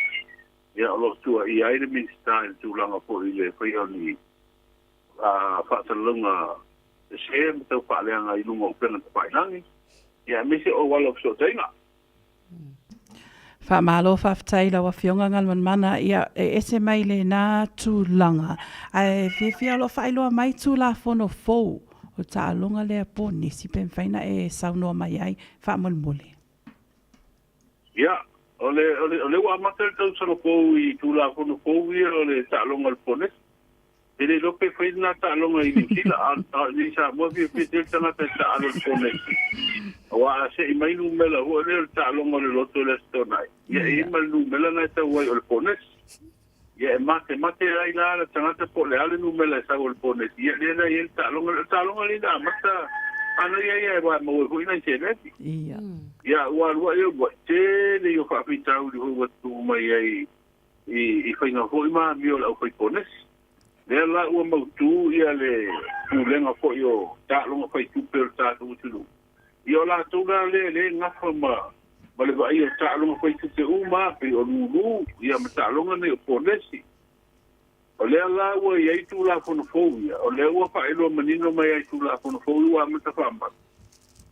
ia o lo tu ia ai de minsta tu langa por ile foi oni whaatalunga se me tau whaaleanga i lunga o pena te whailangi. Ia mese o wala so taina. Fa malo fa ftaila wa fionga ngal man mana ia ese mai le na tūlanga. Ai fia lo failo mai tū la fono fou. O ta longa le po nisi pen faina e sauno mai ai fa molmole. Ia, ole wa matel tau sana po I tula fono po ia ole ta longa le pones. Ele lo pe faina ta longa I sila ni sa mo fi tel sana ta alo pones. Wa se mai nu mela ho le ta longa le loto le stonai. Ia e mal nu mela na ta wa ole pones. Ia mate ai la tangata po le ale nu mela sa ole pones. Ia le na ia ta longa le na mata ana ia wa mo ho ina chele. Ia. Ia wa ia wa te le yo fa pita u ho tu mai ai I faina ho ma mi o la ko pones. Le la u mo tu ia le tu lenga fo yo ta longa fa tu per ta tu tu. Io la tuga le ngafa ma le vai ta longa fa tu te uma pe o lu ia ma ta longa ne ponesi. O le la u ia tu la fo ia o le u fa ilo manino mai tu la fo wa ma ta famba.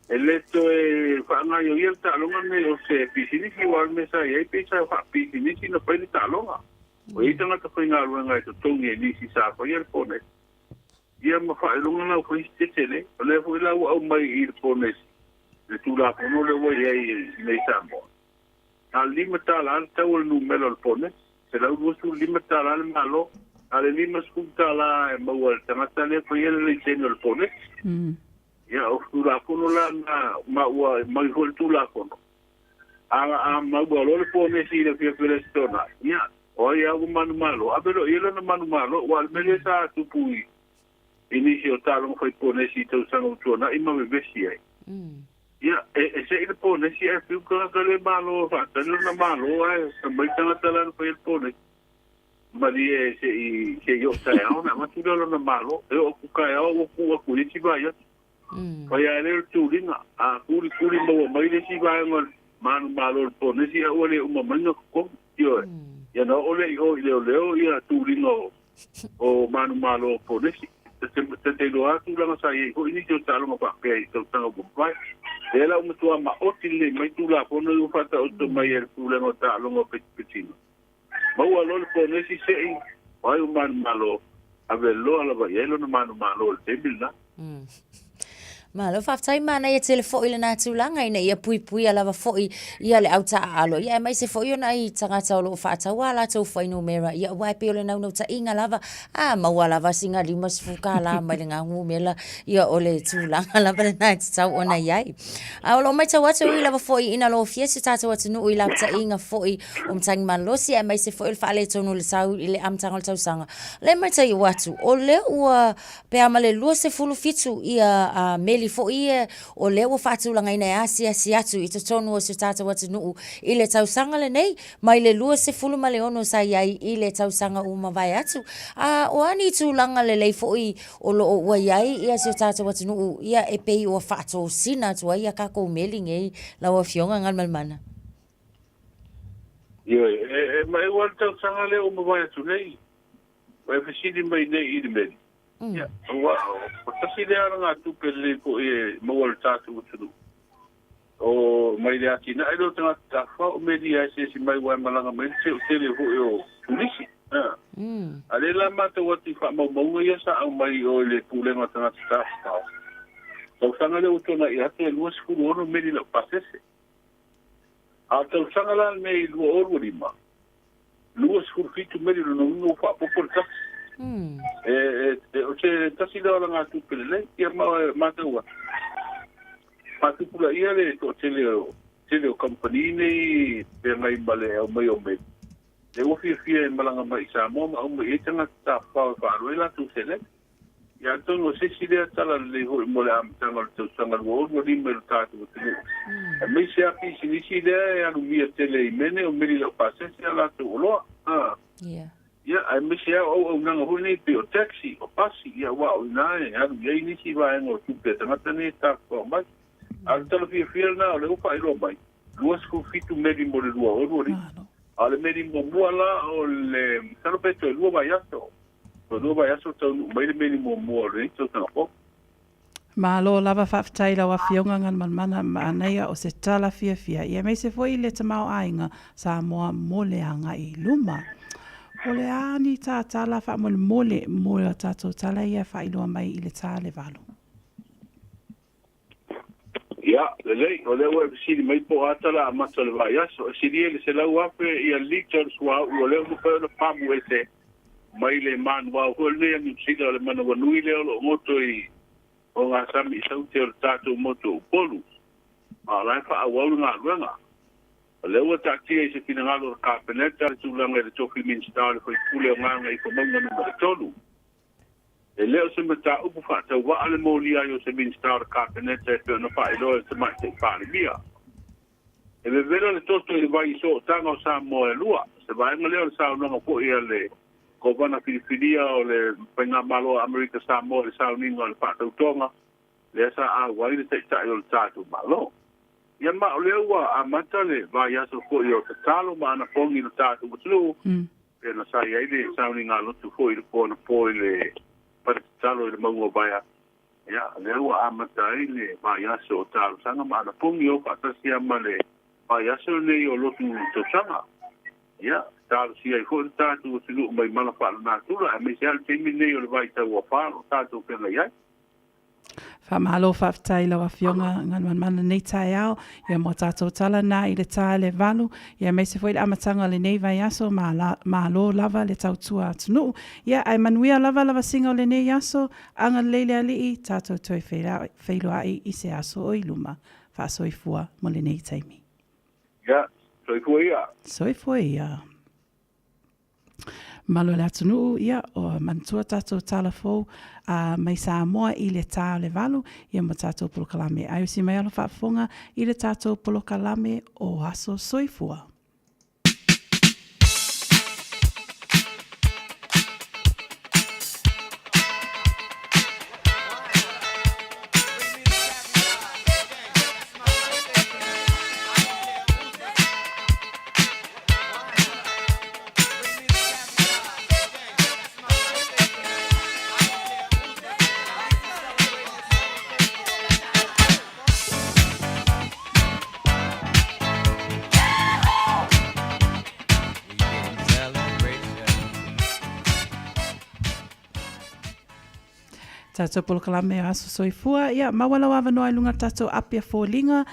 Ele to e fa nga yo ia ta longa ne o se pisini ki wa me sa ia pe sa fa pisini ki no pe ta longa. O ita nga ta nga ruanga to tongi ni si sa fa ia ponesi. Ia ma fa ilo nga ko istele o le fu la u mai I ponesi. Le tu la fono le wo ye nei sambo. Al limita la alta o el numero al pone. Se la uso su limita la malo. Al lima sculta la e mo al tamata le ko ye le tenio al pone. Ya o tu la fono la ma wa mai hol tu la fono. A ma wa lo le pone si le fie le stona. Ya o ya u manu malo. A pero ye na manu malo wa al mele sa tu pui. Inicio talo foi pone si tu sango tu na ima me besi ai. Ia, se il pone si è più che le malo fatta, non la malo, mai tanga tala per il pone. Ma lì se io sai, ma tu non la malo, e o kukai o ku ci vai. Poi alle tulinga, a kuri mo mai le si vai ngol man malo il pone si o le un manno ko io. Ya no ole leo ia tulinga o man malo pone si. Te lo atu la sai ko ini jo talo ma pa pe to tanga bo vai. Ela uma tua ma otile mai tu la pono u fata o to mai el pula no ta longo petino. Ma u alo le pono si sei vai u man malo avelo ala vai elo no man malo te bilna. Malo faftai mana ia tele fo ile na tulanga ina ia pui ala va fo ia le auta alo ia mai se fo ia na I tangata lo fata wala to fo ino mera ia wai pe ole na no ta inga lava ma wala va singa limas fuka la mai nga ngu mela ia ole tulanga lava na tsa ona ia a lo mai ta watu ila va fo ina lo fiesi tata watu no ila ta inga fo tang man lo si mai se fo il fa le tonu le sau ile am tangol tau sanga le mai ta watu ole ua pe amale lo se fulu fitu ia meli fo ia o le o fatu langa ina asia siatu I tonu o se tata watu nuu I le tausanga le nei mai le lua se fulu ma le ono sa iai I le tausanga uma vai atu o ani tu langa le lei fo I o lo o iai ia se tata watu nuu ia e pei o fatu sina tu ia kako meli ngei la o fionga ngal malmana Ia mai o tausanga le uma vai atu nei vai fasidi mai nei I meli Ya, pasti dia orang atu pele ko mawal tatu tu. O mai dia tina ilo tengah tafa media si mai wa malanga mai se tele ho yo polisi. Ale lama te wati fa mau ya sa mai o le pulenga tengah tafa. So sanga le utona I ate luas ku ono medi la pasese. Ata sanga la me lu oru lima. Luas ku fitu medi no fa popor tax. O se tasi da la ngatu pele ia ma te wa patu pula ia le to tele company nei pe mai bale o mai o mai le o fi malanga mai sa mo ma o mai tanga ta fa ruela tu sele ya to no se si de tala le ho mo le am tanga to tanga wo ni me ta tu mai se api si de ya no mi tele mene o mi lo pase se la tu lo Ya, ai misi o nanga huni pe o taxi o pasi ia wa o nai ha ye ni si va en o tupe tangata ni ta ko mai al talo fi na o le upa ilo mai luas ku fitu medi mo le lua o ri ale medi mo la o le talo pe to lua ba yaso to lua ba yaso to mai le medi mo ri to ta ko Malo lava whaftai lau a fionga ngan mana maanea o se tala fia. Ia mei se foi le tamau ainga sa moa moleanga I luma. O le ani tā tala wha mole a tātou tala ia whailua mai I le tāle valo. Ia, lelei, o leo e siri mai po atala a mata le vai aso. Siri ele se lau ape ia lichar sua o leo mo pēo na pamu e se mai le manu wau. Ho lea ni sila le mana wanui leo lo moto I o ngā sami I sauti o tātou moto upolu. A lai wha a wauru ngā ruenga. O leo a tātia I se kina ngalo ra kāpeneta le tūlanga le toki minsta le koi pule o nganga I whamaunga numara tonu. E leo se mata upu whātau wa ale mōli ai o se minsta ra kāpeneta e pēo na whae loa se mai te whaare mia. E me vera le toto I vai I so tanga o sa moe lua. Se vaenga leo le sao nonga po ia le ko wana Pilipinia o le penga malo Amerika sa mo le sa ninga o le whātau tonga. Le sa a wai le te tai o le tātou malo. Ia ma o leo wa a mata le vai aso ko I o te talo ma ana pongi no tātou matulu. E na sa iai le sa ninga lotu ko I le pōna pō I le para te talo I le maunga baia. Ia leo wa a mata I le vai aso o talo sanga ma ana pongi o patasi ama le vai aso nei o lotu to sanga. Ia. Tālo si ai ko tātou o tunu mai mana whaala nā tura, a me se al teimi nei o le vai tau a whaalo, tātou pēnga iai. Whamalo whaftai lau a fionga ngan mana nei tai au, ia mo tātou tala nā I le tā le valu, ia me se foi le amatanga le nei vai aso, ma lo lava le tau tua atunu, ia ai manuia lava singa o le nei aso, anga leile alii, tātou toi whailoa I se aso o I luma, whaasoi fua mo le nei taimi. Ia, soifua ia. Soifua ia. Malo le atunu ia o mantua tātou tala fōu mai Samoa I le tā le valu ia mo tātou polokalame. Ai usi mai alo whaafonga I le tātou polokalame o aso soifua. Tātou polokalame o aso soifua. Ia, mawala wa wanoa lunga tātou apia fōlinga.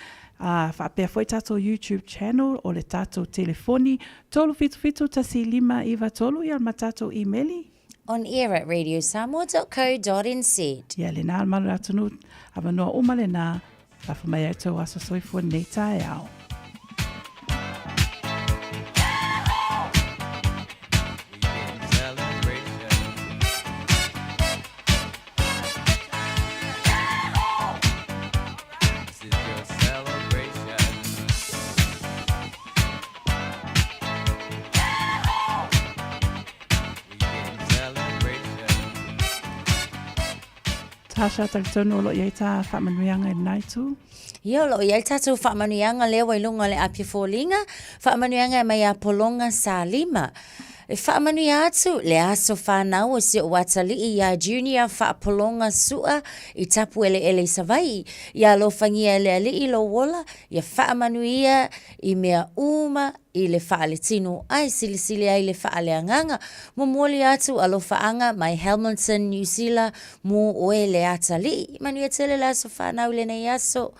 Whaapea foi tātou YouTube channel o le tātou telefoni. Tolu fitu tasi 5 tolu. Ia ma tātou emaili. On air at radiosamoa.co.nz. Ia, le nā malu atunu. Awanoa umale nā. Whawhamai au tau aso soifua nei tae au. Tasha talitonu lo iai tā whamanuianga I naitu. Ia lo iai tātou whamanuianga leo wailunga le apia fōlinga. Whamanuianga mai a polonga sa 5. E whaamanu atu le aso whanau o se o watali I a junior whaapolonga sua I tapu ele savai. Ia lo whangia ele ali I lo wola. Ia whaamanu ia I mea uma I le whaale tino ai silisili ai le whaale anganga. Momoli atu alo whaanga mai Hamilton, New Zealand mo oe le atali. Manu ia tele le aso whanau le nei aso.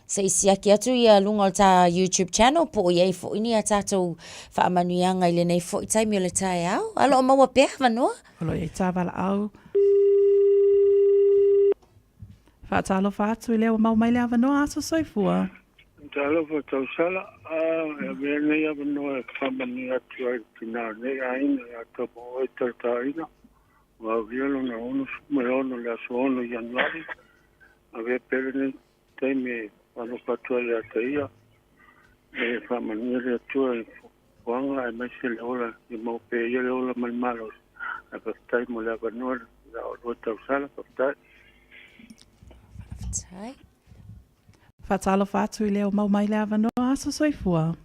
Se isiaki atu ia lunga o tā YouTube channel po iei fo ini a tātou whaamanuianga I le nei fo I taimi o le tae au. Alo o maua pēr wanoa? Alo iei tā wala au. Whaatalo whaatu I leo mau mai lea wanoa aso soifua. Talo fa tau sala a me nei wanoa e whamani atu ai tina nei aina a tapo e tartaina. Wa vielo na ono sumerono le aso ono Januari. A ve pere nei taimi ano patua ia taia e whamanire atua I wanga e maise le ola I mau pe ia le ola malmalo a paftai mo le avanua la o tau sala paftai Whatalo whātu I leo mau mai le avanoa aso soifua.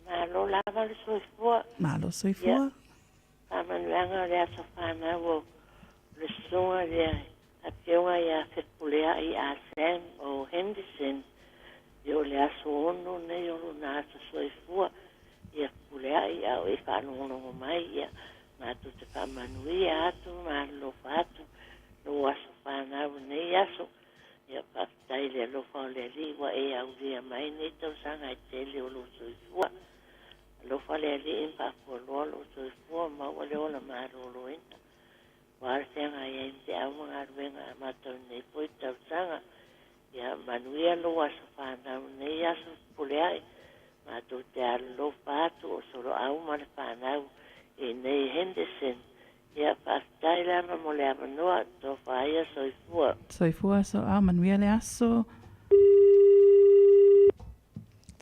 Malo lava le soifua. Malo soifua. Whamanuanga le aso whanau o le songa le a Keunga ia whepulea i a Sam o Henderson. Yo le aso ono nei ono nā sa soifua. Ia pulea i au e whanongo mai ia. Mā tu te whamanui atu, mā lofa atu. No aso whanau nei aso. Ia whaftai le lofa o le liwa e au lia mai nei tau sanga i tele o lo soifua. Lofa le ali impa kua loa lo soifua maua le ola marolo ina. Wāra tenga ia imte au mga ruenga a matau nei poi tau sanga. Ia manuia loa sa whanau nei aso puleai. Mātou te alofa atu o soro au mara whanau e nei Henderson. Ia whaftai lama mo le amanoa tō whaia soifua. Soifua so manuia le aso.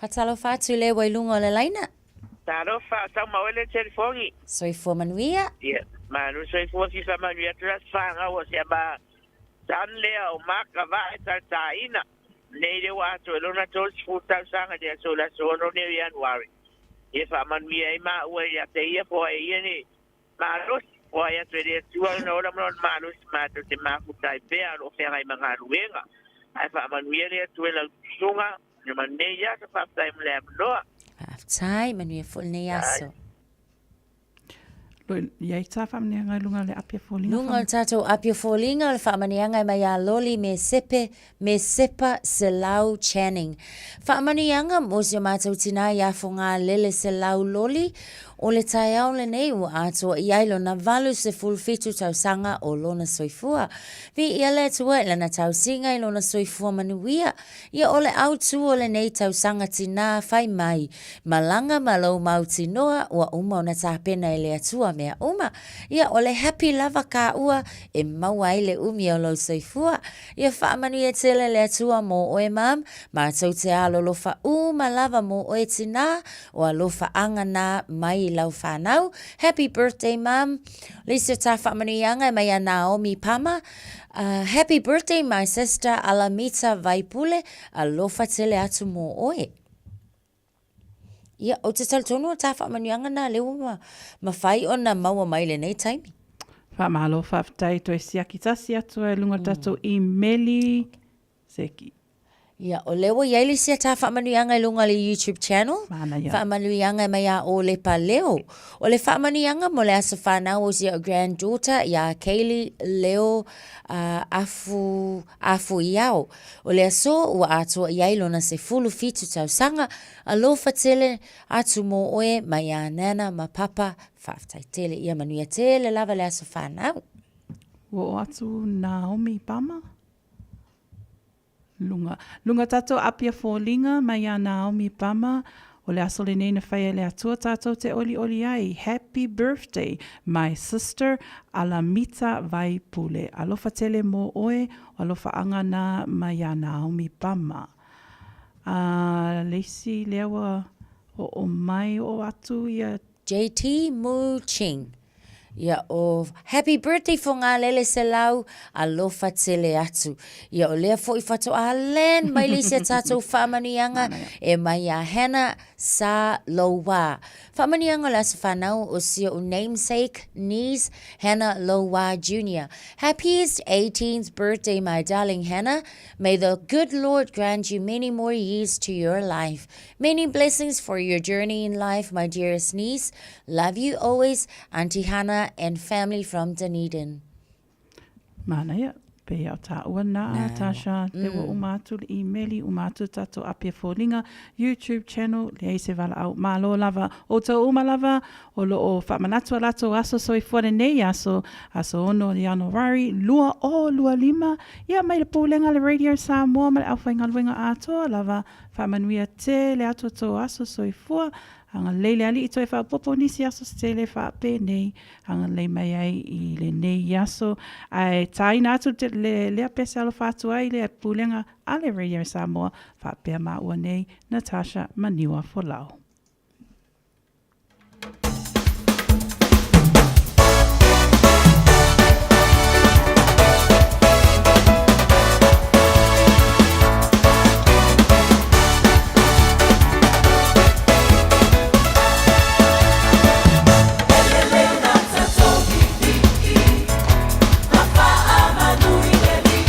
Fatalo fatu le wailunga o le laina. Taro fa sa mawele telefoni. Soifua manuia. Ia, manu soifua ki sa manuia turas whanga o se ba tanlea o maka vae tartaina. Nei le watu e lona tos futa sanga de so la sono ne Januari. E fa manuia e ma ua ia te ia po e ia ni malos o ia te le tua no ora mon malos ma te ma futa e pe alo fera i manga ruenga. Ai fa manuia le tu la sunga ni maneia sa fa tai mle no. Tai manuia fo nei aso. Ia i tā whamanianga lunga le apia fōlinga. Lunga o tātou apia fōlinga le whamanianga mai a loli me sepa Selau Channing. Whamanianga mo si o mātou tina i afonga lele Selau loli o le tai au le nei o ato i ailo na valu se fulfitu tau sanga o lona soifua. Vi ia le tua ila na tau singa i lona soifua manuia. Ia ole au tu o le nei tau sanga tina whai mai. Malanga malau mauti noa ua uma o na tāpena i le atua mea uma. Ia ole happy lava ka ua e maua i le umi o lo soifua. Ia whaamanuia tele le atua mo oe mam. Mātou te alo lofa uma lava mo oe tina o alofa angana mai lau whanau. Happy birthday, Mum. Lisa ta whamanuianga mai a Naomi Pama. Happy birthday, my sister Alamita Vaipule. Alofa tele atu mo oe. Ia, o te taltonu o ta whamanuianga na leo ma whai o na maua mai le nei taimi. Whamalo whaftai to e siaki tasi atu e lunga tato i meli seki. Ia, o lewa iaili sia ta whaamanuianga i lunga le YouTube channel. Whaamanuianga mai a o le pa leo. O le whaamanuianga mo le asa whanau o sia o granddaughter ia Kaylee Leo afu iao. O le aso ua atua iailo na se fulu fitu tau sanga a lofa tele atu mo oe mai a nana ma papa whaftai tele ia manuia tele lava le asa whanau. O atu Naomi Pama? Lunga tato apia fōlinga mai a Naomi Pama o le aso le nei na whaia le atua tato te oli ai. Happy birthday, my sister Alamita Vaipule. Alofa tele mo oe, alofa angana mai a Naomi Pama. Leisi lewa o mai o atu ia JT Mu Ching. Ia o happy birthday fo ngā lele se lau a lofa tele atu. Ia o lea fo i whato a len mai li se tātou whaamanuianga e mai a Hannah Sa Lowa. Whaamanuianga la se whanau o sia o namesake niece Hannah Lowa Jr. Happiest 18th birthday my darling Hannah. May the good Lord grant you many more years to your life. Many blessings for your journey in life my dearest niece. Love you always, Auntie Hannah and family from Dunedin. Mana ia, pe au tā ua nā, Tasha, te wa umatu le emaili, umatu tato apia fōlinga, YouTube channel, le eise wala au mālo lava, o tau uma lava, o lo o whamanatua lato aso soifua nei aso ono le Januari, lua lima, ia mai le pōlenga le Radio Samoa, ma le au whainga luenga atoa lava, whamanuia te le ato to aso soifua, anga leile ali i toi whapopo nisi aso se le whape nei, anga lei mai ai i le nei aso, ai taina atu te lea pese alo whatu ai le pūlenga ale Radio Samoa, whapea maua nei, Natasha Maniwa Folau. Papa Amanui Deli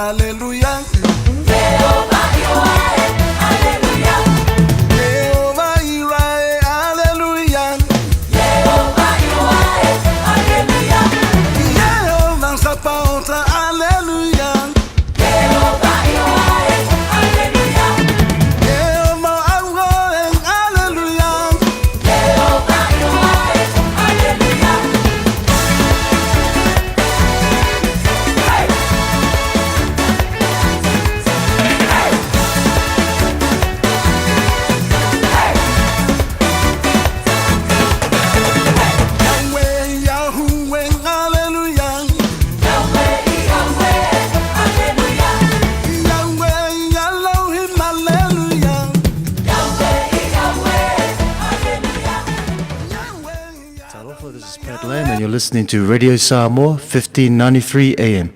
Hallelujah. Jehovah, you are it. Hallelujah. Jehovah, you are it. Hallelujah. Jehovah, you are it. Hallelujah. Jehovah, Sapaota. Hallelujah. Jehovah, you are it. Hallelujah. Jehovah, I'm going. Hallelujah. Jehovah, you are it. Hallelujah. Talofa, this is Pat Lamb, and you're listening to Radio Samoa, 1593 AM.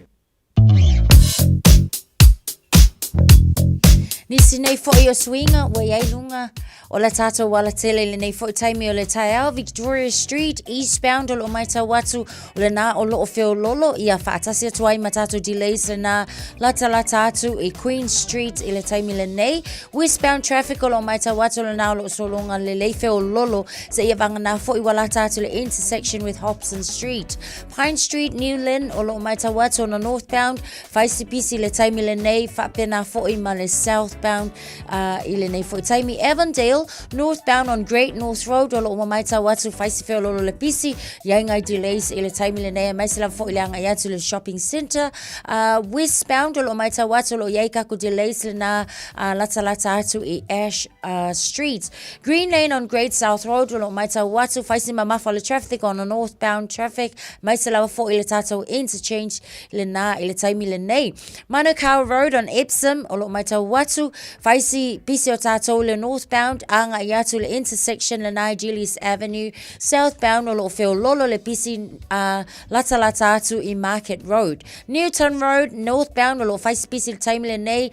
Nisi nei fo'i o swinga, wa iai lunga. O la tātou wala tele le nei fo'i taimi o le taiao, Victoria Street, eastbound o lo mai tau watu, o le nā o lo o feo lolo, ia whaatasi atu ai matatu delays le nā lata atu i Queen Street i le taimi le nei. Westbound traffic o lo mai tau watu le nā o lo solonga le lei feo lolo, se ia vanga nā fo'i wala tātou le intersection with Hobson Street. Pine Street, New Lynn, o lo mai tau watu na northbound, faisi pisi le taimi le nei, whapena fo'i ma le southbound, i le nei fo'i taimi. Avondale, northbound on Great North Road, o lo mai tau watu faisi feo lolo le pisi, iai ngai delays i le taimi le nei, mai sila fo'i le anga iatu le shopping center. Westbound, o lo mai tau watu lo iai kaku delays le na lata atu i Ash Street. Green Lane on Great South Road, o lo mai tau watu faisi mamafa le traffic on the northbound traffic, mai sila fo'i le tātou interchange le na i le taimi le nei. Manukau Road on Epsom, o lo mai tau watu faisi pisi o tātou le northbound anga iatu le intersection le nai Julius Avenue, southbound o lo feo lolo le pisi lata atu i Market Road. Newton Road, northbound o lo faisi pisi le taimi le nei,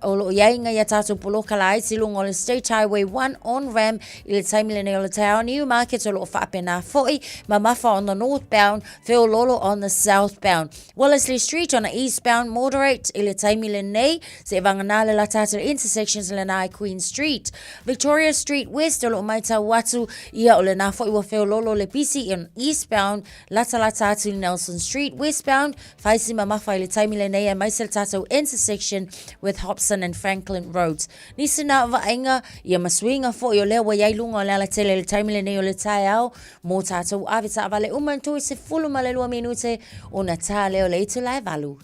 o lo iainga ia tātou poloka la aitilung o le State Highway 1 on Ram i le taimi le nei o le tau. Newmarket o lo whaapena fo'i, mamafa on the northbound, feo lolo on the southbound. Wellesley Street on the eastbound, moderate i le taimi le nei, se vangana le la tātou intersections le nai Queen Street. Victoria Street West o lo mai tau watu ia o le nā fo'i wa feo lolo le pisi on eastbound, lata atu Nelson Street. Westbound, faisi mamafa i le taimi le nei a maisel tātou intersection with Hobson and Franklin Roads. Nisi nā vaenga ia maswinga fo'i o lea wa iai lunga o lea la tele le taimi le nei o le tai au, mō tātou awita avale umantui se fulu ma le 2 minute o na tā leo le itu lai valu.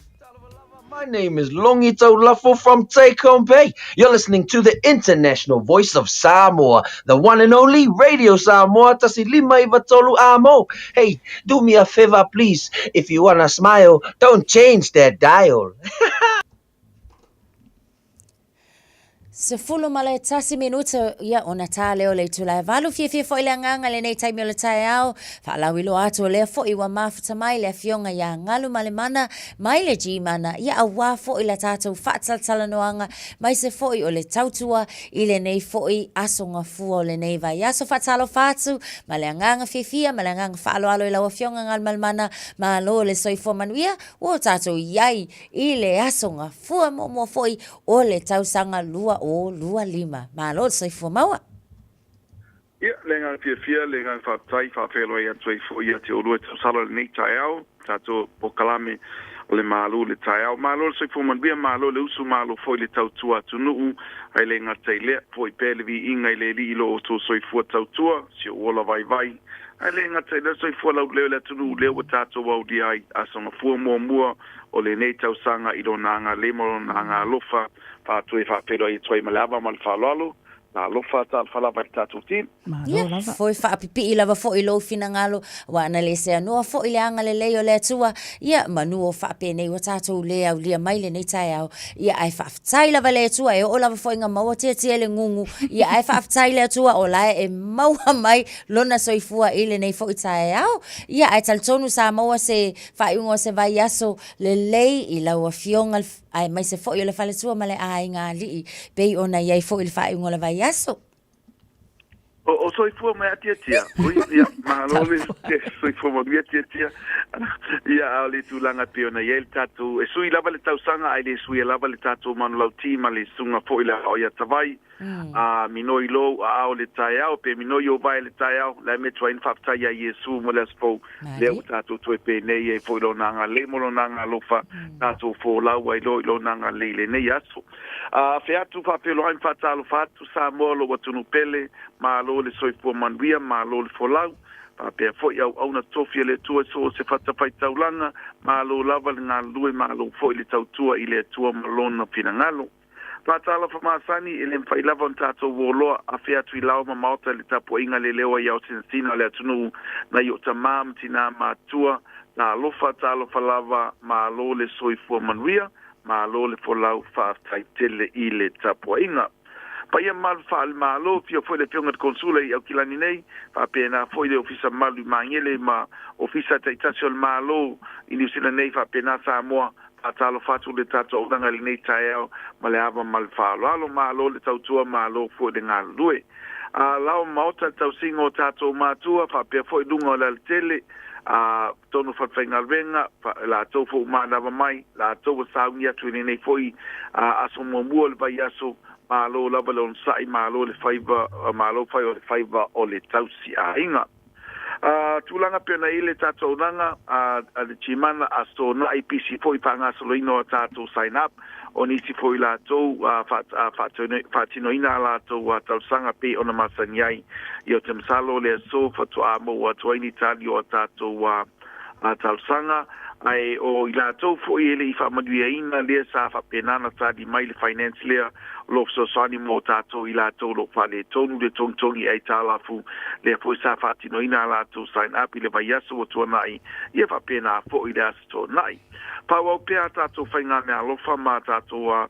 My name is Longito Lafo from Take Home Bay. You're listening to the international voice of Samoa, the one and only Radio Samoa, Tasi Lima Ivatolu Amo. Hey, do me a favor, please. If you want to smile, don't change that dial. Se fulu male tasi minuta ia ona tā leo le tula e valu fie fo'i le nganga le nei taimi o le tae au. Whaalawi lo ato lea fo'i wa mafuta mai le fionga ia ngalu male mana, mai le jimana, ia a wā fo'i la tātou whaataltala noanga, mai se fo'i o le tautua i le nei fo'i asonga fua o le nei vai. Aso whaatalo whātu, ma le nganga fia, ma le nganga whaalo alo i lawa fionga ngal male mana, ma lo le soifo manuia, o tātou iai i le asonga fua mo fo'i o le tausanga lua o lua lima. Malo soifo maua. Ia, lenga fia, lenga whaatai, whaafelo ia soifo ia te orua te sala le nei tai au, tātou pokalame o le malo le tai au. Malo soifo manuia, malo le usu malo foi le tautua tunuu, ai le ngatai lea, foi pelevi inga i le li ilo o tō soifo tautua, si o ola vai. Ai le ngatai lea soifo lau leo le tunuu leo o tātou au di ai, asanga fua mua, o le nei tausanga i do nanga lemo nanga alofa, Fatui whapero i toi malava mal whalolo, na lofa tal falava tātou tin. Foi whaapipi i lava fo i lo fina ngalo, wa ana le se anua fo i le anga le leo le atua, ia manu o whaape nei wa tātou le au lia maile nei tai au, ia ai whaafitai lava le atua, e o lava fo inga maua tia le ngungu, ia ai whaafitai le atua o lae e maua mai lona soifua i le nei fo i tai au, ia ai taltonu sa maua se whaiungo se vai aso le lei i laua fionga ai mai se fo i le whale tua male a inga li, pei ona iai fo i le whaiungo le vai aso. O soifua mai atiatia. Ia, malole, soifua mai atiatia. Ia, le tūlanga peo na iel tātou. E sui lava le tausanga, ai le sui lava le tātou manu lau tima le sunga po ila o ia tawai. Minoi lo a o le tai au, pe minoi o vai le tai au, la me twain whaptai a Yesu mo le aspo. Le o tātou tue pe nei e fo ilo nanga le mo lo nanga lofa, tātou fo lau ai lo nanga le le nei aso. Fe atu whapelo hain whatalo whatu sa molo watunu pele, ma lo le soifua manuia, ma lo le folau, pe foi au na tofi le tua so se fata pai taulanga, ma lo lava le ngā lue, ma lo foi le tautua i le tua malona pina ngalo. Patala fa masani ele mfai lava on tātou woloa a fe atu i lau ma mauta le tapo inga le lewa iau sinsina le atunu na i o tamam tina matua, na alofa ta alofa lava ma lo le soifua manuia, ma lo le folau fa taitele i le tapo inga. Pa ia malu fa al malo fio foi le fionga de consula i au kilani nei fa pena foi le ofisa malu mangele ma ofisa taitasi al malo i New Zealand nei fa pena Samoa atalo fatu le tato o danga le nei taeo ma le ava mal fa alo malo le tautua malo foi de ngal due a lao maota tau singo tato matua fa pe foi dunga le tele a tonu fa fainga venga la tofu ma lava mai la tofu saungia tu nei foi a asomo muol vai aso malo lava lon sai malo le faiva malo fai o le faiva o le tausi a inga tulanga pena ile tato nanga a le chimana asto na IPC foi panga solo ino tato sign up oni si foi la to fatino ina la to talsanga pe ona masanyai yo temsalo le so fatu amo wa toini talio tato wa talsanga ai o ila to foi ele fa maduia ina le sa fa penana ta di mai le finance le lo so sani mo tato ila to lo fa le tonu de tongtongi ai tala fu le foi sa fa tino ina la to sign up ile vai yaso to nai ia fa pena fo ida to nai pa o pe tato fainga me lo fa ma tato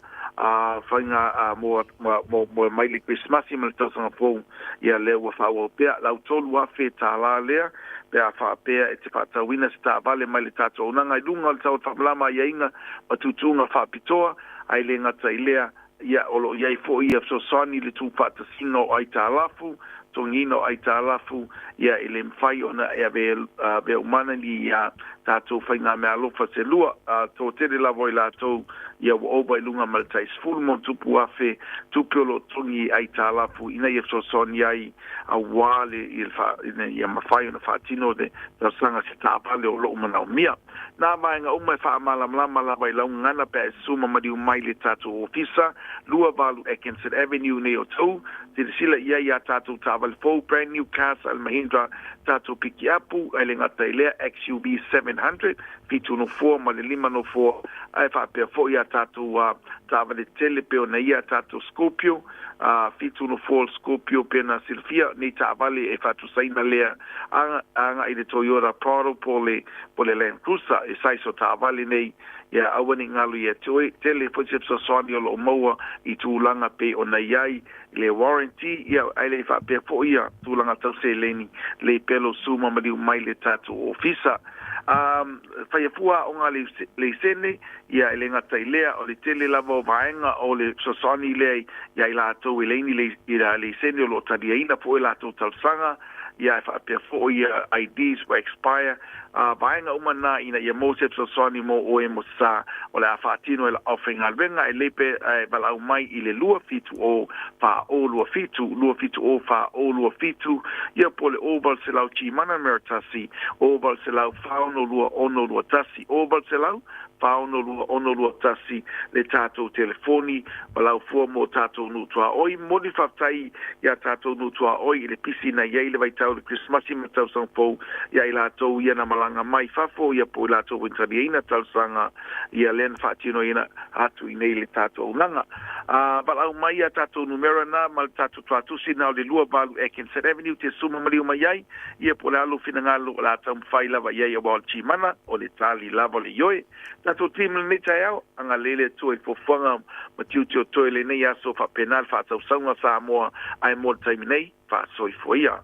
fainga mo mai le Christmas i mal to sa fo ia le wa fa o pe la to lo fa tala le pe a fa pe e te fa tawina sta vale mai le tato una ngai dunga le tau whamalama ia inga matutunga fa pitoa ai le ngata ilea ia olo ia i fo ia so sani le tu pata sino ai talafu tongino ai talafu ia ele mfai ona ia be umana ni ia tato fainga me alofa se lua to te la voila to ia o ba lunga maltais full mon tupu afe tupolo tongi ai talafu ina ia so soni ai a wale il fa ia mafai ona fatino de sanga se tapale o lo mana mia na mai nga umai fa mala mala vai la ngana pe suma madi umai le tato ofisa lua valu Atkinson Avenue neo to te sila ia tato taval fo brand new cars al Mahindra tato pikiapu elenga tailea XUV 700 fitu no 4 malilima no 4 ai fa pe fo ia tato taval tele pe ona ia tato Scorpio fitu no 4 Scorpio pe na Silvia ni tavale e fatu saina lea anga i le Toyota Prado pole Land Cruiser e sai so tavale nei ia awani ngalu ia tele fo so soni lo moa i tulanga pe ona iai le warranty ia ai fa pe fo ia tulanga tau leni le pelo suma mali mai le tato ofisa fa ia fua onga le sene ia le ngata ilea o le tele lava vaenga o le sosani le ia ila to leni le sene lo tadia ina fo ila to talsanga ia fa pe fo ia IDs will expire vaenga umana ina ia mosep sosani mo o emosa o le afatino el offering alvenga e lepe balau mai ile lua fitu o fa o lua fitu o fa o lua fitu ia pole oval selau chi mana meritasi oval selau fauno lua ono lua tasi oval selau fauno lua ono lua tasi le tato telefoni balau fua mo tato nutua oi modi fatai ia tato nutua oi le pisina ia ile vai tau le Christmas i matau sang fo ia ila tau ia na malanga mai fafo ia po ila tau wintari ina tau sanga ia len fatino ina atu inei le tato unanga balau mai ia tato numero na mal tato tuatusi na le lua balu Atkinson Avenue te suma maliu mai ai ia po le alu finangalo la tau mwhai lava ia wal chimana o le tali lava le yoe tato tim le neta au anga lele tu e fofanga matiu tio toi le nei aso fa penal fa tau saunga Samoa ai mo taimi nei whaasoifoia.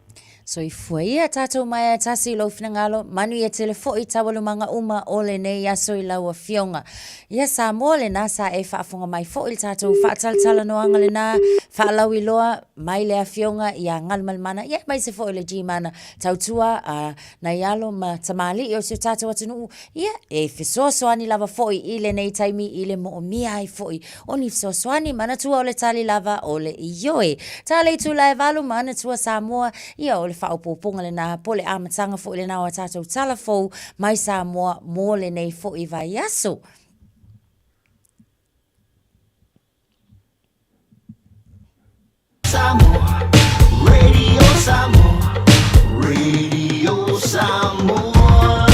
So i fuia tātou mai a tasi lau finangalo, manu ia telefo I tawalu manga uma ole nei aso I lau a fionga. Ia sa moa le nā sa e whaafonga mai fo I tātou whaataltala noanga le nā, whaalau I loa mai le a fionga ia ngalmalmana, ia mai se fo I le G-mana tautua na ialo ma tamali I o se tātou atunu, ia e fisosoani lava fo I le nei taimi I le mo o mia ai fo I, o ni fisosoani mana tua o le tali lava o le ioe. Tale tu lai valu mana tua Samoa, ia o le whaopoponga le nā pole amatanga fo I le nā o tātou talafou mai Samoa mō le nei fo I vai aso. Samoa, Radio Samoa, Radio Samoa,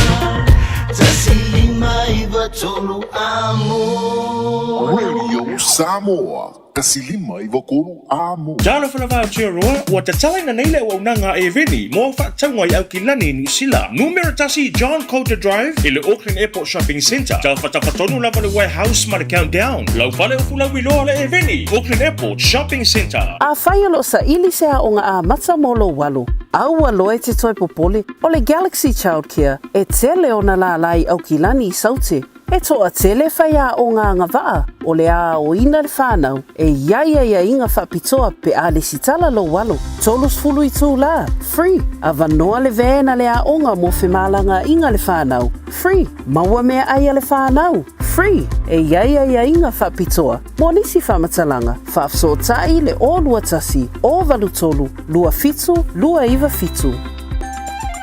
tasilima iwa tolu amo. Radio Samoa, tasilima iwa kolu amo. Jalo whanawha tia roa, ua tatalaina nei le ua unanga e veni, mo whaataunga I Aukilani New Zealand. Numero tasi John Coulter Drive, I le Auckland Airport Shopping Centre. Jalo whatawhatonu lava le warehouse ma le countdown. Lau whale ufu lau iloa le e veni, Auckland Airport Shopping Centre. A whai alo sa ili se a onga a mata molo walu. Au aloe te toi popole, o le Galaxy Childcare, e tele o na la lai Aukilani I saute. E toa tele whai a o ngā ngawaa, o le a o ina le whānau, e ia inga whapitoa pe a le sitala lo walo. Tolus fulu I tū la, free. A vanoa le vēna le a onga mo whemalanga inga le whānau, free. Maua mea aia le whānau, free. E ia inga whapitoa, mo nisi whamatalanga, whaafso tai le o lua tasi, o valu tolu, lua fitu, lua iwa fitu.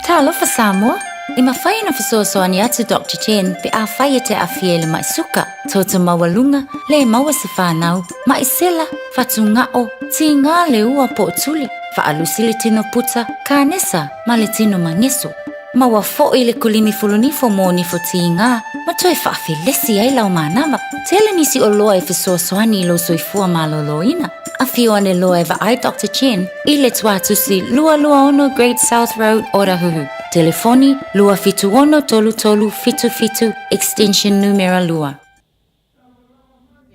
Tā alofa Samoa. I mawhai na fisosoani atu Dr. Chen pe a whai te a fiele mai suka. Tauta mawalunga, le maua se whanau, mai sela, whatu ngao, ti ngā le ua po tuli, whaalusi le tino puta, ka nesa, ma le tino mangeso. Maua fo I le kulini fulunifo mo nifo ti ngā, ma toi whaafilesi ai lau manama. Tele nisi o loa e fisosoani lo soifua maloloina. A fio ane loa e ai Dr. Chen, I le tuatusi lua ono Great South Road, Orahuhu. Telefoni lua fitu ono tolu fitu extension numero lua.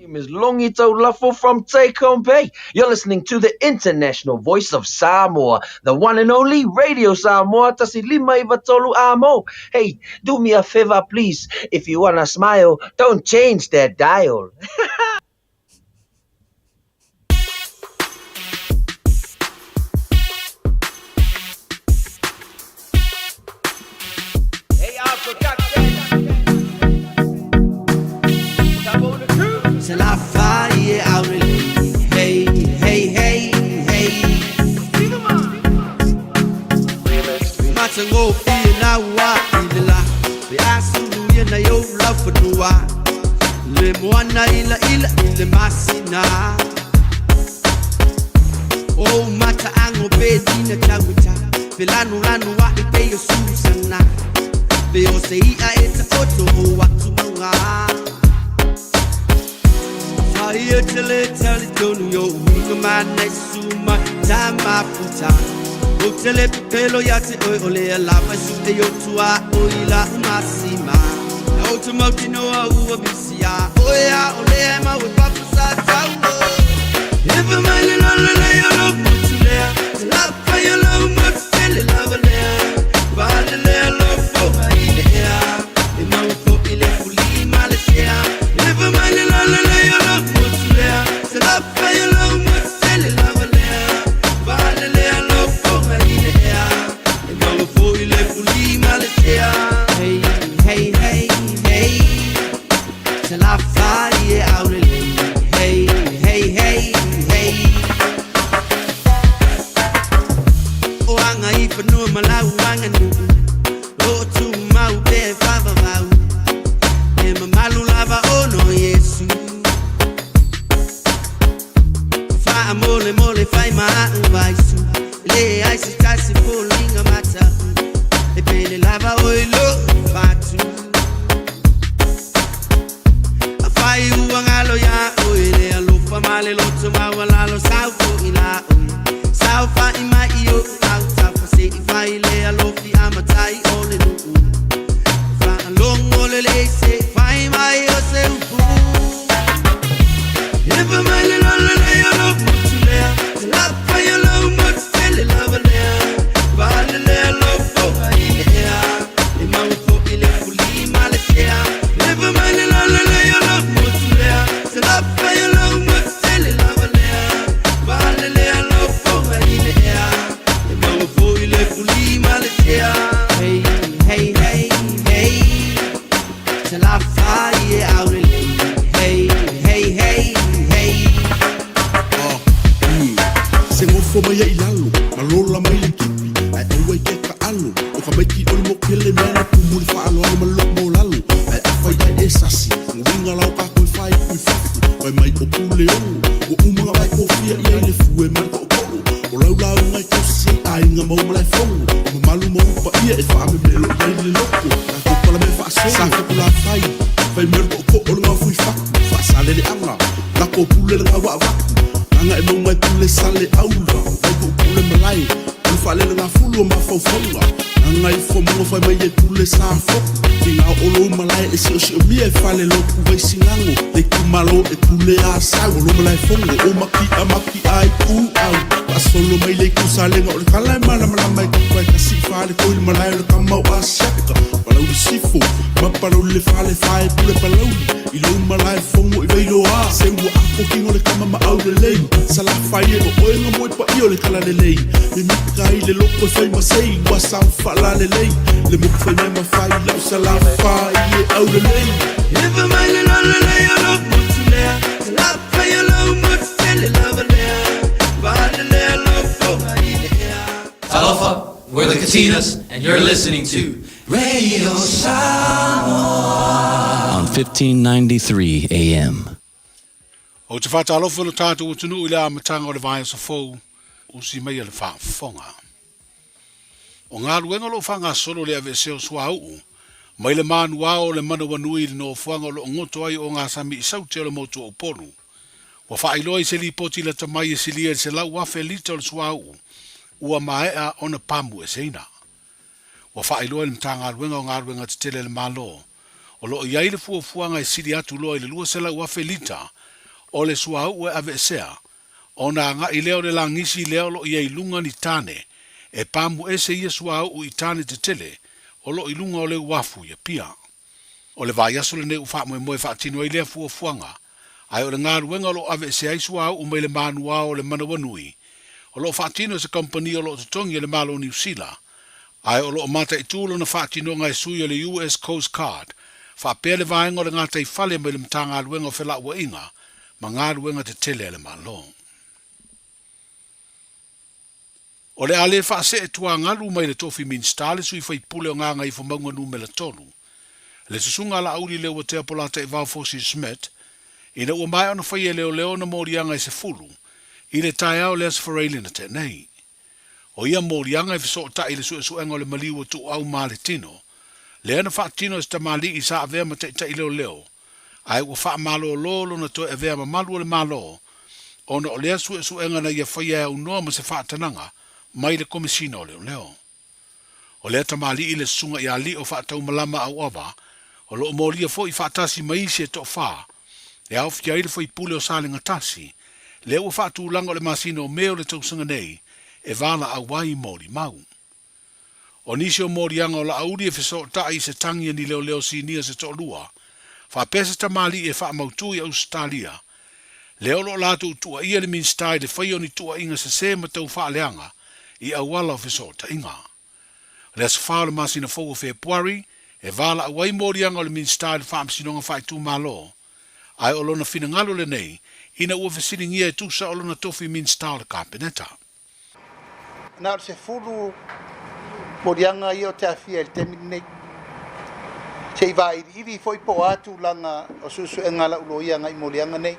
My name is Longito Lafo from Take Home Bay. You're listening to the international voice of Samoa, the one and only Radio Samoa, tasilima iwa tolu amo. Hey, do me a favor, please. If you wanna smile, don't change that dial. Till I fire out hey. Matango fie na wa ila be asu ye na yo love for dua le mwana ila masina oh mata ango be dina tawita pelanu lanu wa be yo susana be o sei a eta oto wa tumanga Fire till it don't yo man nesuma tama puta Utele pelo yate ole lava su yo tua oila masima Automoti no au bisia oya ole ma we papa sa tawo Never mind la yo no mutule la fire lo mut feel love le ba le lo fo ile e ma fo ile fuli Malaysia Never mind la yo no mutule la fire lo mut feel love le ba le lo fo ile e ma fo ile fuli Malaysia Hey Till I fire out of Hey Oh anga ifa no malau anga nu Oh tu mau be fava mau E malu lava ono Yesu Fa mole fai ma vaisu Le ai si tasi polinga mata E pele lava oilo fatu Fai uangalo ya oile alofa male loto mawala lo sauko ila oi saufa ima iyo auta fase fai le alofi amatai ole no fa longo le se fai mai o se upu Never mind la yo no mutule la fai lo mut fele o pule o uma vai confia e ele fue man ko polo o lau ngai ko si ai nga mo mai fongo mo malu mo pa ia e fa me lo mai loko na ko pala me fa sa ko la fai me ko o nga fui fa sale le anga na ko pule nga wa Nanga e mau mai pule sale aula Vai ko pule malai Ulu fa lele nga fulu ma faufonga Nanga i fo mongo fai mai e pule sa foku Tinga olo malai e si o si o mia e fale loku vai singango Le kumalo e pule a sau Olo malai fongo o maki ai ku au Pa solo mai le kusalenga O le kalai mana mai kapai kasi fale Ko il malai o le kamau a shaka Palau le sifo Ma palau le fale fae pule palau I lo malai fongo i veilo a Se ua ako kingo le kama ma au le lei Sala fai e o oenga moe pa i o le kala le lei Le mika i le loko e fai masei Ua sau fala le lei Le muku fai mai ma fai lau sala fai e au le lei Ifa mai le lo le lei o lo mutu lea La fai o lo mutu fele lava lea Va le lea lo foga i lea Talofa, we're the Katinas, and you're listening to Radio Samoa on 1593 AM. O te whata alofa no tātou o tunu i lea matanga o le vai sa fou o si mai le whaafonga. O ngā ruenga lo whanga solo le ave seo sua uu, mai le manua o le mana wanui le no fuanga o lo ngoto ai o ngā sami i sauti o le motu o ponu. Wa whaailoa i se li poti le tamai e silia se lau wafe lita o le sua uu, ua maea o na pamu e seina. Wa whaailoa i le mtanga ruenga o ngā ruenga te tele le malo, o lo iai le fuanga e sili atu loa i le lua se lau wafe lita, o le sua uu e ave sea, o na nga i leo le langisi leo lo iai lunga ni tane, e pamu ese ia sua uu i tane te tele, o lo i lunga o le wafu ia pia. O le vai aso le ne ufa moe whaatino i lea fuanga, ai o le ngā ruenga lo ave sea i sua uu mai le manua o le manawanui, o lo whaatino se company o lo tutongi le malo New Zealand, ai o lo mata i tūlo na whaatino ngai sui o le US Coast Guard, whaapea le vaenga o le ngātai whale mai le mtanga ruenga o whela ua inga, ma ngā ruenga te tele le malo. O le ale whaase e tua ngalu mai le tofi min stale sui whai pule o ngā ngai whamaunga nu me le tonu. Le susunga la auli leo te apolata e vau fosi smet, ina ua mai ona whai e leo na morianga i se fulu, i le tai au le asfareili na te nei. O ia morianga i fiso ta i le suenga o le maliwa tu au maa le tino, le ana whaatino is ta mali i sa avea ma te i leo, ai ua wha malo lolo na to e vea ma malu o le malo, ona o lea suenga na ia whai e au noa ma se whaatananga, mai le komisina o leo. O lea ta mali i le sunga i ali o whaatau malama au ava, o lo moria fo i whaatasi mai se to wha, e au fia i le fo pule o salinga tasi, le ua whaatu langa o le masina o meo le tausanga nei, e vala au wai mori mau. O nisi o morianga o la auri e fiso ta i se tangia ni leo sinia se to lua, wha pesa ta mali e wha mautui au Australia, leo lo latu tua ia le min stai de whai oni tua inga se se matau wha leanga, i awala o fiso ta inga. Le sa whaole masina fo o Februari, e vala au wai morianga o le min stai de wha amsinonga whai tu malo, ai o lona fina ngalo le nei, ina ua fesiringia e tusa o lona tofi min stai le kapeneta. Nā se furu morianga i o te awhia il temi nei. Se i vai iri foi po atu langa o susu e ngala uloia ngai morianga nei.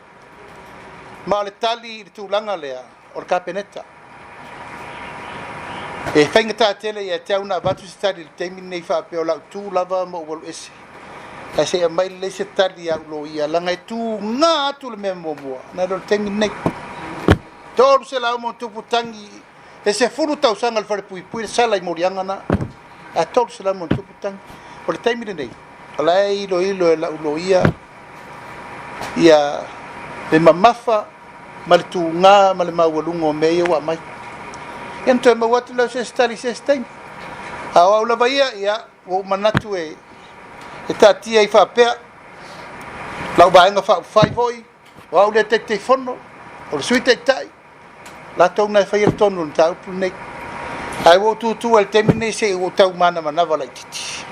Ma le tali i tu langa lea o le kapeneta. E whainga tā tele i a te auna vatu se tali il temi nei wha peo lau tū lava mo uwalu ese. E se a mai le se tali a uloia langa e tū ngā atu le mea mua. Nā lo le temi nei. Tōru se lau mo tuputangi e se furu tau sanga le whare pui le sala i morianga na. A tōru se lau mo tuputangi. O le taimire nei. O la ilo e la uloia. Ia le mamafa ma le tū ngā ma le maualunga o mea wa mai. Ian toi mawatu lau se stari se staimi. A o la vaia ia o manatu e tātia i whapea. Lau baenga whai voi. O au le te fono. O le sui te tai. La tau nai whai tonu na tau pu nei. Ai wo tu al temi nei se o tau mana manawa lai titi.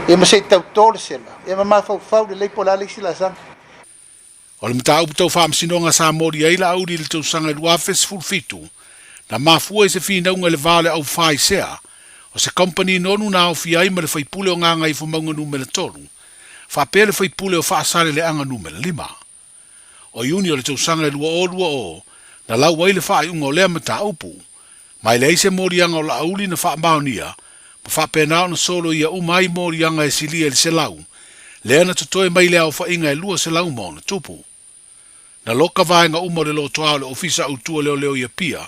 E ma se tau tole sela. E ma mawhau le leipo la lisi la sang. O le mta upu tau whaamsinonga sa mori ai la auri le tau sanga i luafes fulfitu. Na mafua i se whinaunga le vale au whai sea. O se company nonu na au fiai ma le whaipule o nganga i whamaunga numele tonu. Whapea le whaipule o whaasare le anga numele 5. o iuni o le tausanga e lua o, na lau wai le wha iunga o lea mata upu. Mai le eise morianga o la auli na wha maonia, pa wha penao na solo ia umai morianga e silia le se lau, lea na tutoe mai lea o wha inga e lua se lau mo na tupu. Na loka vaenga umo le lo toa le ofisa utua leo ia pia,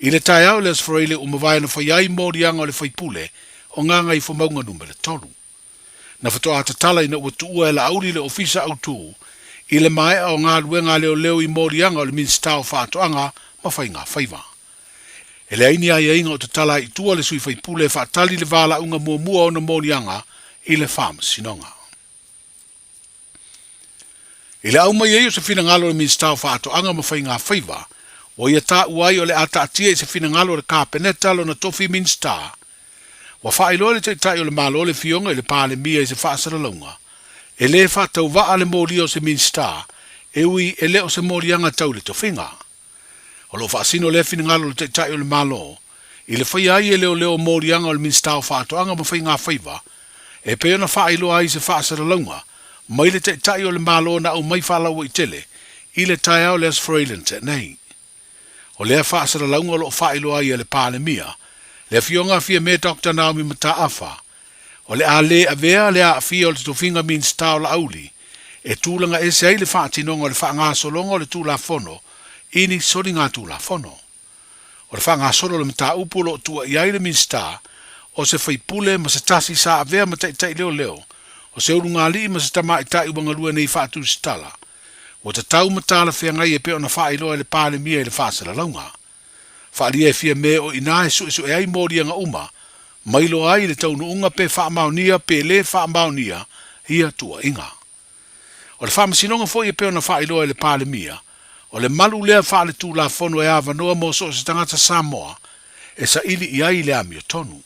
i le tai au le asfreile umawai na whaiai morianga o le whaipule, o nganga i whamaunga numele tolu. Na whatoa atatala ina ua tuua e la auli le ofisa autu, i le mai o ngā luenga leo i morianga o le minsta o whaatoanga ma whainga whaiva. E le aini ai inga o te tala i tua le sui whaipule e whaatali le wala unga mua o na morianga i le whaama sinonga. I le au mai e o se fina ngalo le minsta o whaatoanga ma whainga whaiva, o ia tā uai o le ata atia i se fina ngalo le kāpeneta lo na tofi minsta. Wa whaelo le tai o le malo le fionga i le pāle mia i se whaasara launga. E le whātau waa le mōri o se minsta, e ui e le o se mōrianga tau le tofinga. O lo whaasino le fina ngalo le tai o le malo, i le whai ai e leo mōrianga o le minsta o whaatoanga ma whai ngā whaiva, e peo na whaelo ai se whaasara launga, mai le tai o le malo na au mai whalau i tele, i le tai au le asfreilen te nei. O lea whaasara launga o lo whaelo ai e le pāle mia, le fionga fia me Dr. Naomi Mataafa, o le a le avea le a fia o le tofinga minsta o la auli, e tūlanga e sei le whaatinonga o le whaanga solonga o le tūla fono, ini sori ngā tūla fono. O le whaanga solo le mta upulo tua iai le minsta, o se whaipule ma se tasi sa avea ma tai leo, o se uru ngā li ma se tama i tai ubanga lua nei whaatu stala, o te tau matala fia ngai e peo na whaailoa le pāle mia i le whaasara launga. Whaalia e fia me o ina e su e ai mōrianga uma, mailo ai le taunu unga pe whaamaunia pe le whaamaunia hia tua inga. O le whaamasinonga fo i peo na whaailoa le pāle mia, o le malu lea whaale tū la fono e awa noa mo so se tangata Samoa, e sa ili i ai le amio tonu.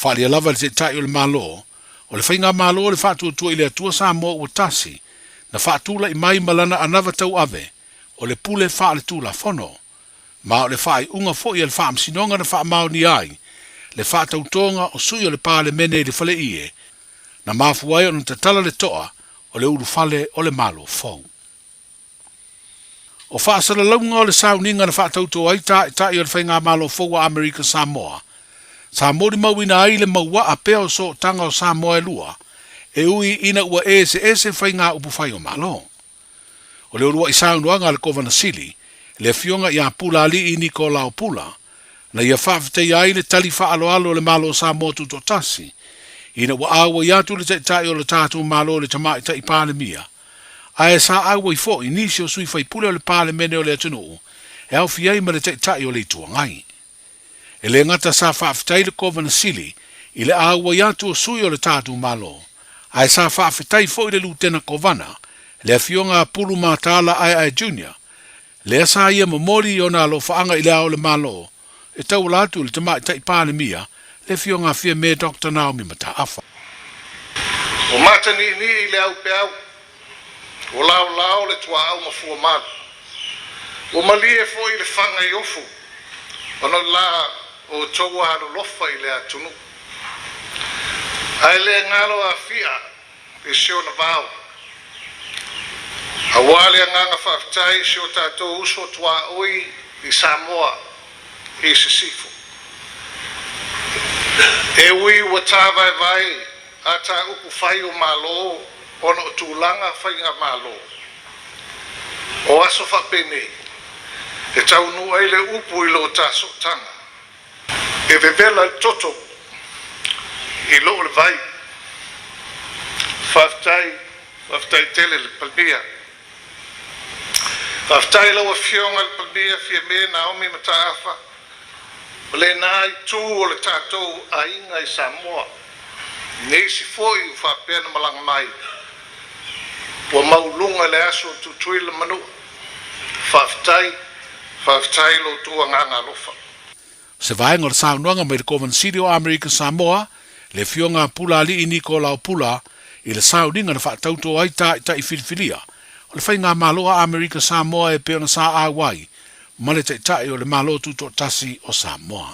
Whaalia lava le te tai o le malo, o le whainga malo le whaatua tua i le atua Samoa ua tasi, na whaatula i mai malana anava tau ave, o le pule whaale tū la fono, ma o le whaai unga fo i le whaamsinonga na whaamauni ai, le whaatautonga o sui o le pāle mene i le whale ie, na mafuai o na tatala le toa o le uru whale o le malo fau. O whaasara launga o le sauninga na whaatautoa ai tai o le whainga malo fau a Amerika Samoa. Samoa mawina ai le maua a peo so tanga o Samoa e lua, e ui ina ua ese whainga upu whai o malo. O le urua i saunuanga le kovana sili, le fionga i a pula li i Nikola o pula, na ia whawhitei ai le tali whaaloalo le malo Samoa tuto tasi, ina ua awa i atu le tai o le tātou malo le tamai tai pāle mia, a e sa awa i fo i nisi o sui whaipule o le pāle mene o le atunu, e au fiai ma le tai o le tua ngai. E le ngata sa whawhitei le kovana sili, i le awa i atu o sui o le tātou malo, a e sa whawhitei fo i le lutena kovana, le fionga pulu mātala ai junior, le sa ia mamori o na lo whaanga i le ao le malo, e tau latu le tamai tai pāle mia, le fionga fia me Dr. Naomi Mataafa. O mata ni i le au pe au, o lao le tua au mafua malu. O malie fo i le whanga i ofu, ono la o tau haro lofa i le atunu. Ai le ngalo a fia, e seo na vau. A wale a nganga whaftai seo tātou uso tua oi i Samoa, i se sifu. E ui ua tāwai vai a tā uku whai o malo, ono o tūlanga whai ngā malo. O aso whapene, e tau nu ai le upu i lo tāso tanga. E vevela toto, i lo le vai. Whaftai tele le palmia. Whaftai lau a fionga le palmia fia me Naomi Mataafa. O le nai tū o le tātou a inga i Samoa. Nesi foi u whapena malanga mai. Ua maulunga le aso tutui le manu. Whaftai lo tua nganga lofa. Se vaenga le saunuanga mai le Coven City o Amerika Samoa, le fionga pula li i Nikola o pula, i le sauninga na whaatauto ai tai filifilia. O le whainga maloa Amerika Samoa e peona sa awai, ma le tai o le malo tuto tasi o Samoa.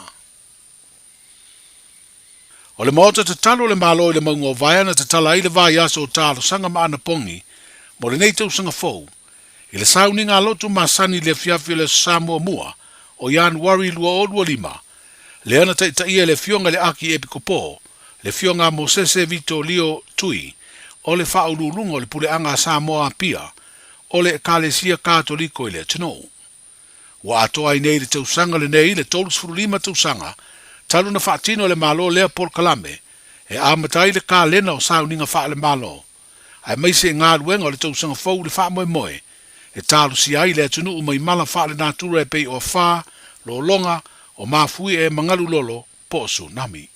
O le maota te talo le malo i le maungo vaia na te tala i le vai aso o talo sanga maana pongi, mo le neitau sanga fou, I le sauninga lotu masani le fiafi le Samoa mua o Januari 2025. Le ana taʻitaʻia le fionga le aki Epikopo, le fionga Mosese Vito Leo Tui, o le whaululunga o le puleanga a Samoa pia, o le Kalesia Katoliko i le Tino. Wa atoa i nei le tausanga le nei le tolus furulima tausanga, talu na whaatino le malo lea Port Kalame, e amatai le ka lena o sauninga wha le malo. Ai maise ngā ruenga o le tausanga fau le wha moe moe, e talu si ai le tunu umai mala wha le natura e pei o wha, lo longa, o mafui e mangalu lolo po o tsunami.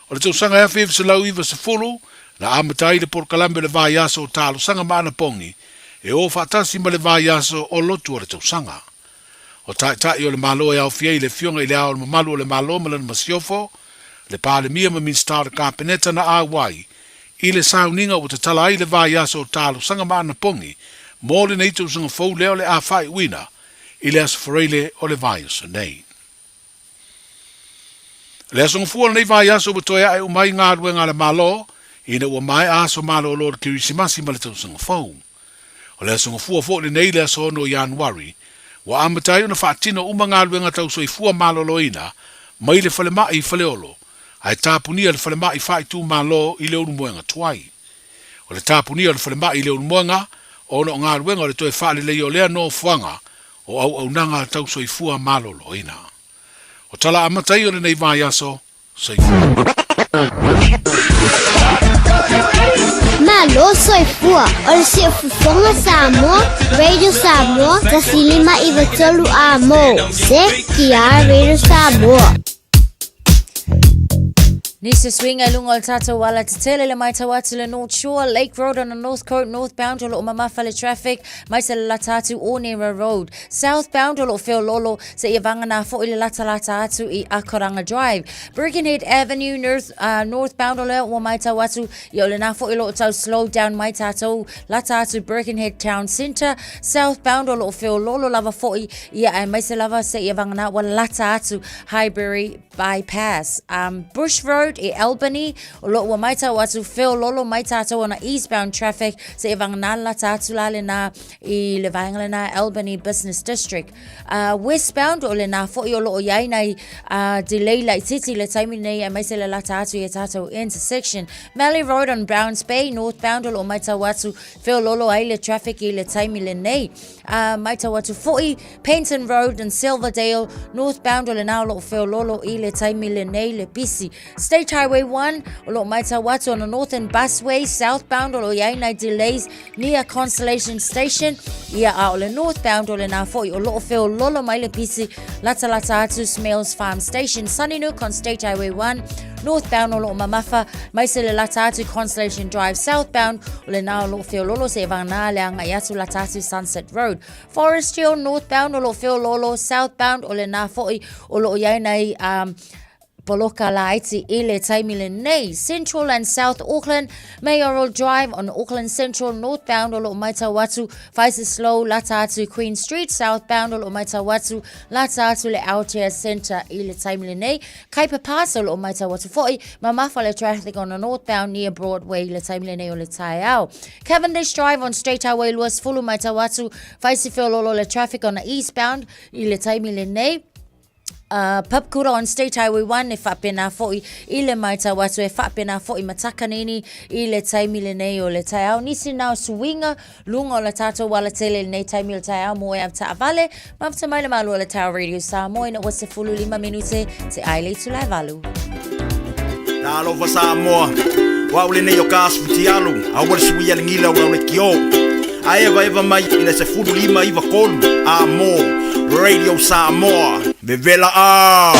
O le tausanga ea whiwhi se lau iwa se fulu, na amatai le Port Kalame le vai aso o talu sanga maana pongi, e o whaatasi ma le vai aso o lotu o le tausanga. O tai o le malo e au fiei le fionga i le ao le mamalu o le malo ma le masiofo, le pāle mia ma minstau le kāpeneta na Hawaii, i le sauninga o te tala ai le vai aso o talu sanga maana pongi, mō le nei tausanga fau leo le a whai wina, i le aso whareile o le vai aso nei. Le aso ngafua nei vai aso batoia e umai ngā ruenga le malo, ina ua mai aso malo o lor kirisimasi ma le tausanga fau. O le aso ngafua fo le nei le aso no Januari, wa amatai ona whaatino uma ngā ruenga tauso i fua malo loina, mai le whale mai i whale olo, ai tāpunia le whale mai i whai tū malo i le unu moenga tuai. O le tāpunia le whale mai i le unu moenga, o no ngā ruenga o le toi whale le o lea no fuanga, o au nanga tauso i fua malo loina. O tala amatai o le nei vai aso, sei Malo soifua, o le se fufonga Samoa, Radio Samoa, tasilima i vatolu a mo, se kia Radio Samoa. Nisa swinga lungo tata wala tele le mai tawatu le North Shore, Lake Road on the North Coast, northbound o lo umamafa le traffic, mai se le latatu Onera Road. Southbound o lo feo lolo se iavanga na fo ile lata atu I Akoranga Drive. Birkenhead Avenue, northbound o le o mai tawatu, I ole na fo ilo tau slow down mai tato lata atu Birkenhead Town Centre. Southbound o lo feo lolo lava fo I mai se lava se iavanga na wala lata atu Highbury Bypass. Bush Road I Albany, o lo ua mai tau atu wheo lolo mai tātou ona eastbound traffic se e vanganala tātou la le na I le vaenga le na Albany Business District. Westbound o le na fo I o lo o iai nei delay lai titi le taimi nei a mai se le la tātou I tātou intersection. Mallee Road on Browns Bay, northbound o lo mai tau atu wheo lolo ai le traffic I le taimi le nei. Mai tau atu fo I Paynton Road and Silverdale, northbound o le na o lo wheo lolo I le taimi le nei le pisi. State Highway 1, o lo mai tawatu on the Northern Busway, southbound o lo iai nei delays near Constellation Station, ia a o le northbound o le na foi o lo feo lolo mai le pisi lata atu Smails Farm Station, Sunnyside on State Highway 1, northbound o lo mamafa, mai se le lata atu Constellation Drive, southbound o le na o lo feo lolo se vana le anga iatu lata atu Sunset Road, Forest Hill, northbound o lo feo lolo, southbound o le na foi o lo iai nei Poloka Laiti Ile Taimile Nei, Central and South Auckland, Mayoral Drive on Auckland Central, northbound Olo Maitawatu, Faisa Slow, Latatu Queen Street, southbound Olo Maitawatu, Latatu Le Aotea Centre, Ile Taimile Nei, Kaipa Pass Olo Maitawatu Foi, Mamafa Le traffic on the northbound near Broadway, Ile Taimile Nei Ole Taiao. Cavendish Drive on Straight Highway Luas Fulu Maitawatu, Faisa Phil Olo Le traffic on the eastbound, Ile Taimile Nei. Papkura on State Highway 1 e whapena fo'i ile mai tawatu e whapena fo'i matakanini I le taimile nei o le taiao. Nisi nao suinga lunga o le tato wala tele nei taimile taiao mo e av taavale. Mafta mai le malu o le tau Radio Samoa ina wase fulu 5 minute te aile tulai valu. Na alofa Samoa, wa ule nei o kasu ti alu, a wale suia lingila o le kio. A eva mai ina se fulu 5 iwa kolu, a mo. Radio Samoa, Vivela A.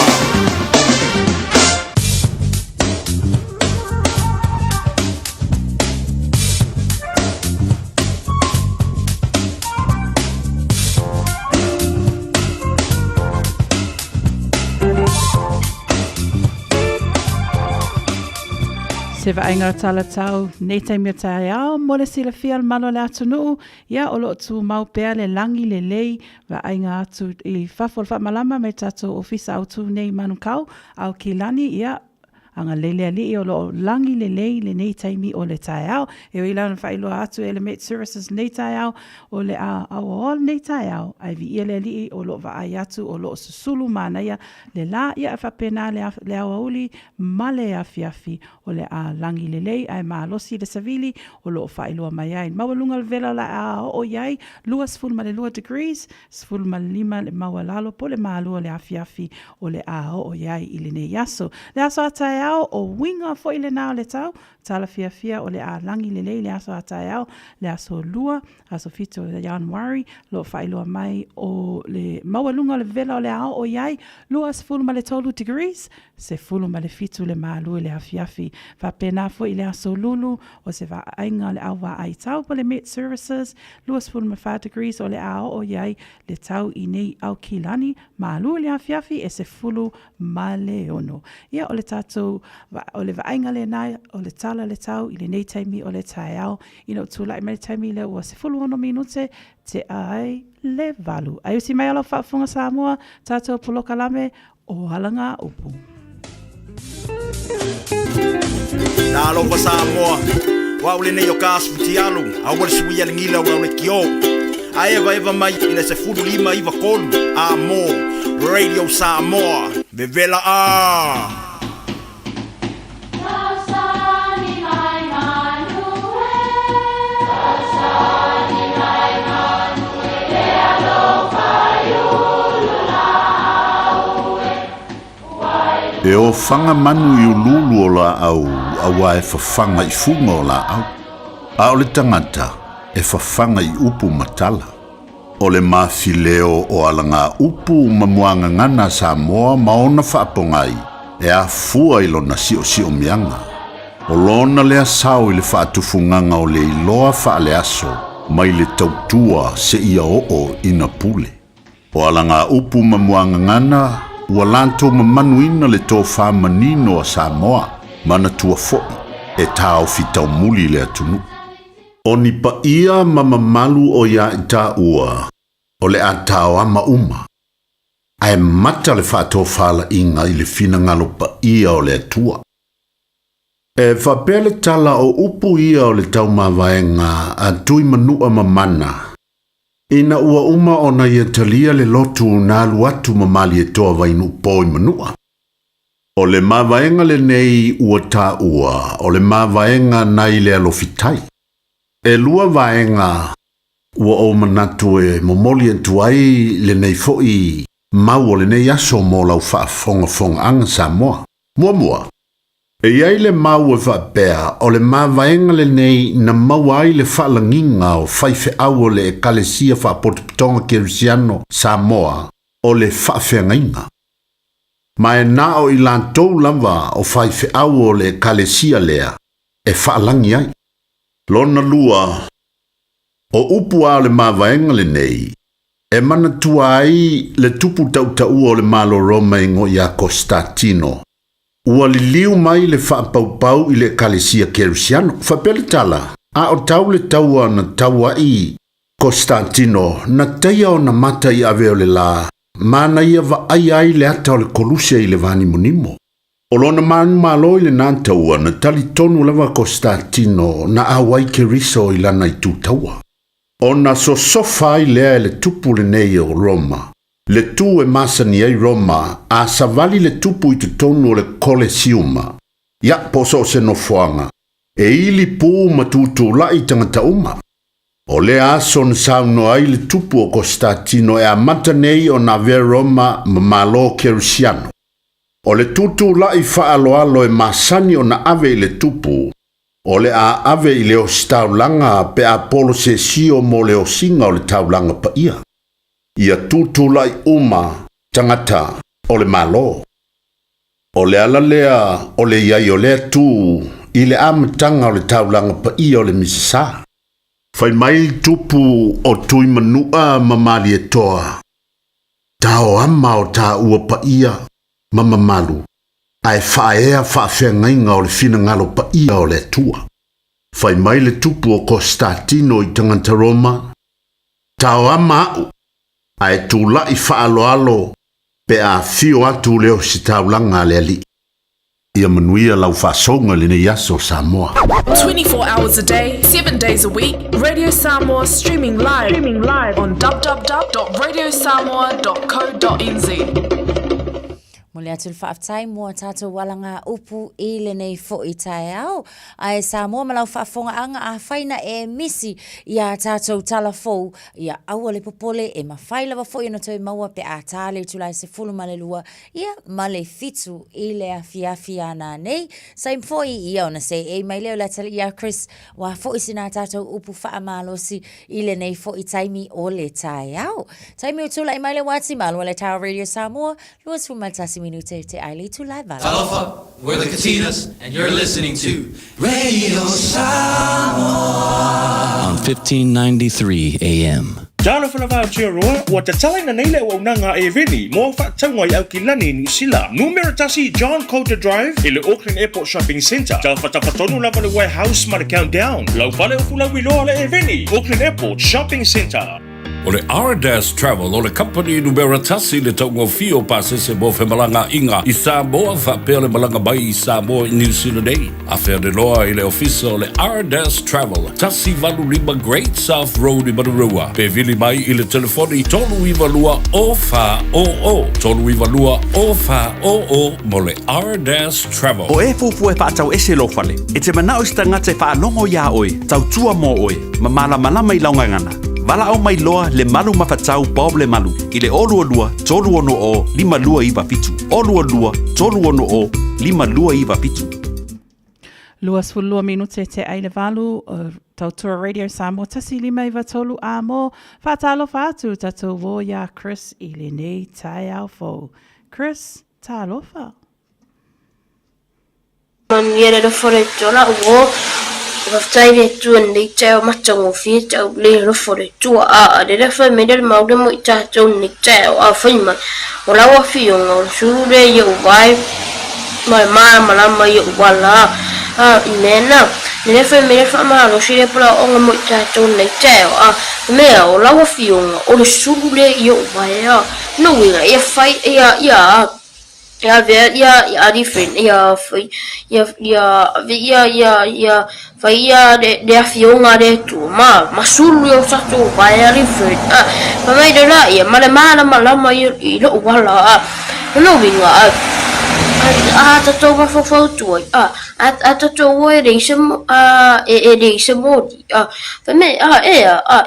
Se vaenga tala tau, nei taimia tai ao, mole sila fia al malo le atu nuu, ia o loo tu mau pea le langi le lei, vaenga atu I fafol fa malama me tato ofisa au tu nei manukau, au ki lani, ia anga lele ali o lo langi le nei taimi o le tai au. E o ilan whailo atu Element Services nei tai au o le a o nei tai au. Ai vi ia le ali o lo va ai atu o lo susulu mana ia le la ia e whapena le awa uli ma le afiafi o le a langi lelei ai ma losi le savili o lo whailo mai ai. Mawalunga le vela la a o iai lua sfulu ma le lua degrees sfulu ma le lima le mawalalo po le malua le afiafi o le a o iai i le nei yaso. Le aso atai au o winga fo i le nao le tau tala fia o le a langi lelei le aso atai au le aso lua aso fito le January lo whailo mai o le mawalunga le vela o le a o iai lua sfulu ma le tolu degrees se fulu ma le fitu le malua le afiafi fa pena fo i le aso lulu o se va ainga le awa ai tau po le Met Services lua sfulu ma 5 degrees o le a o iai le tau i nei au kilani malua le afiafi e se fulu ma le ono ia o le tatou o le va ainga le nai o le tala le tau i le nei taimi o le tai au ino tula i mai taimi le ua se fulu ono minute te ai le valu ai usi mai alo whaafunga Samoa tatou poloka lame o halanga upu Na alofa Samoa wa ule nei o kaasputi alu a wale suia le ngila ura ule kio a eva mai ina se fulu lima iwa kolu a mo Radio Samoa vevela a E o whanga manu i ululu o la au, awa e whawhanga i funga o la au. A o le tangata, e whawhanga i upu matala. O le mawhileo o alanga upu mamuanga ngana Samoa maona whaapongai, e a fua i lona sio mianga. O lona lea sao i le whaatufunganga o le iloa whaale aso, mai le tautua se ia o ina pule. O alanga upu mamuanga ngana, ua lanto mamanuina le tō whamanino a Samoa, mana tua foi, e tāo fitau muli le atunu. O ni pa ia mamamalu o ia i tā ua, o le a tāo ama uma. Ai mata le whato whala inga i le fina ngalo pa ia o le atua. E whapele tala o upu ia o le tau mawaenga a tui manua mamana, ina ua uma ona ia talia le lotu na luatu mamali e toa vainu poi manua. O le mawaenga le nei ua ta ua, o le mawaenga nai le alofitai. E lua vaenga ua o manatu e momoli e tuai le nei foi mau o le nei aso mo lau whaafonga anga Samoa. Mua. E iai le mau e whaapea o le mawaenga le nei na mawai le whaalanginga o whaife au o le ekalesia whaapotopitonga Kerisiano Samoa o le whaafengainga. Ma e na o i lantou lava o whaife au o le ekalesia lea e whaalangi ai. Lona lua o upu a le mawaenga le nei e mana tuai le tupu tautau o le malo Roma ingo ia Constantino. Ua li liu mai le whaapaupau i le ekalesia Kerisiano. Whapele tala, a o tau le taua na taua i Constantino na teia o na mata i ave o le la, mana ia va ai le ata o le kolusia i le vani monimo. O lona manu malo i le nantaua na tali tonu lava Constantino na awai keriso i lana i tūtaua. O na sosofa i lea le tupu le nei o Roma. Le tu e masani ai Roma a savali le tupu i tutonu o le Colosseuma. Ia poso se no fuanga. E ili pu matutu la i tangata uma. O le aso na sauno ai le tupu o Constantino e a matanei o na ve Roma mamalo Kerisiano. O le tutu la i faaloalo e masani o na ave i le tupu. O le a ave i le o staulanga pe a polo se sio mo le o singa o le taulanga pa ia. Ia tutulai uma tangata o le malo. O le alalea o le iai o le tu i le amatanga o le taulanga pa ia o le misisa. Fai mai tupu o tui manua mamali e toa. Tao ama o ta ua pa ia mamamalu. Ai faea faafengainga o le fina ngalo pa ia o le tua. Fai mai le tupu o Constantino i tangata Roma. Tao ama au. Ai tula i faaloalo pe a fio atu leo si taulanga le ali. Ia manuia lau whaasonga le nei aso Samoa. 24 hours a day, 7 days a week. Radio Samoa streaming live on www.radiosamoa.co.nz. Mole atu le whaaftai mua tātou walanga upu I le nei fo I tae au. Ai Samoa malau whaafonga anga a whaina e misi I a tātou tala fou I a aua le popole e mawhaila wa fo I no tau maua pe a tāle tulai se fulu male lua ia male fitu I le a fiafi ana nei. Saim fo I ona se e mai leo la tali ia Chris wa fo I sina tātou upu wha amalosi I le nei fo I taimi o le tae au. Taimi o tula I mai le wati malua le tau Radio Samoa lua tu maltasi minute te aili tu live vala. Talofa, we're the Katinas, and you're listening to Radio Samoa on 1593 AM. Jalo fana vau tia roa, ua te tala na neile ua unanga e veni, mo fa taunga I au ki lani New Zealand. Numero tasi John Coulter Drive, I le Auckland Airport Shopping Centre. Jalo fatapatonu lava le warehouse ma le countdown. Lau fale o fula wiloa le e veni, Auckland Airport Shopping Centre. O le R-Dash Travel, o le company numero tasi le taungo fio pasese mo fe malanga inga I Samoa fa pea le malanga bai I Samoa I New Zealand Day. A fea de loa I le ofisa o le R-Dash Travel, tasi valu lima Great South Road I Marurua. Pe vili mai I le telefoni I tolu iwa lua o fa o o. Tolu iwa lua o fa o o mo le R-Dash Travel. O e fufu e whaatau ese lo fale. E te manao sta ngate whaanongo ia oi, tau tua mo oi, ma malama I launga ngana. Wala au mai loa le malu mawhatau Bob le malu. I le olua lua, tolu ono o, lima lua iwa pitu. Olua lua, tolu ono o, lima lua iwa pitu. Luas fulua minute te aile valu, tautua Radio Samoa tasi lima iwa tolu a mo. Whatalo whatu tatou wo ya Chris I le nei tai au fo. Chris, talofa. Maniere da fore tola wo. Whaftaire tu and they tell matang of it out later for the two a the family mountain with tattoo nick tail or fame. Well, our field or should you wife my mamma you walla imena. The family from our she put on a much tattoo nick tail me or our field or the should you wire. No, we fight yeah. Ja, different. Ja, der fjunga det tu. Ma sulu yo satu via different. Ma mai de la ya, ma I lo wala. No winga. Tato ma fo tu. Tato wo de sem de semodi. Fa me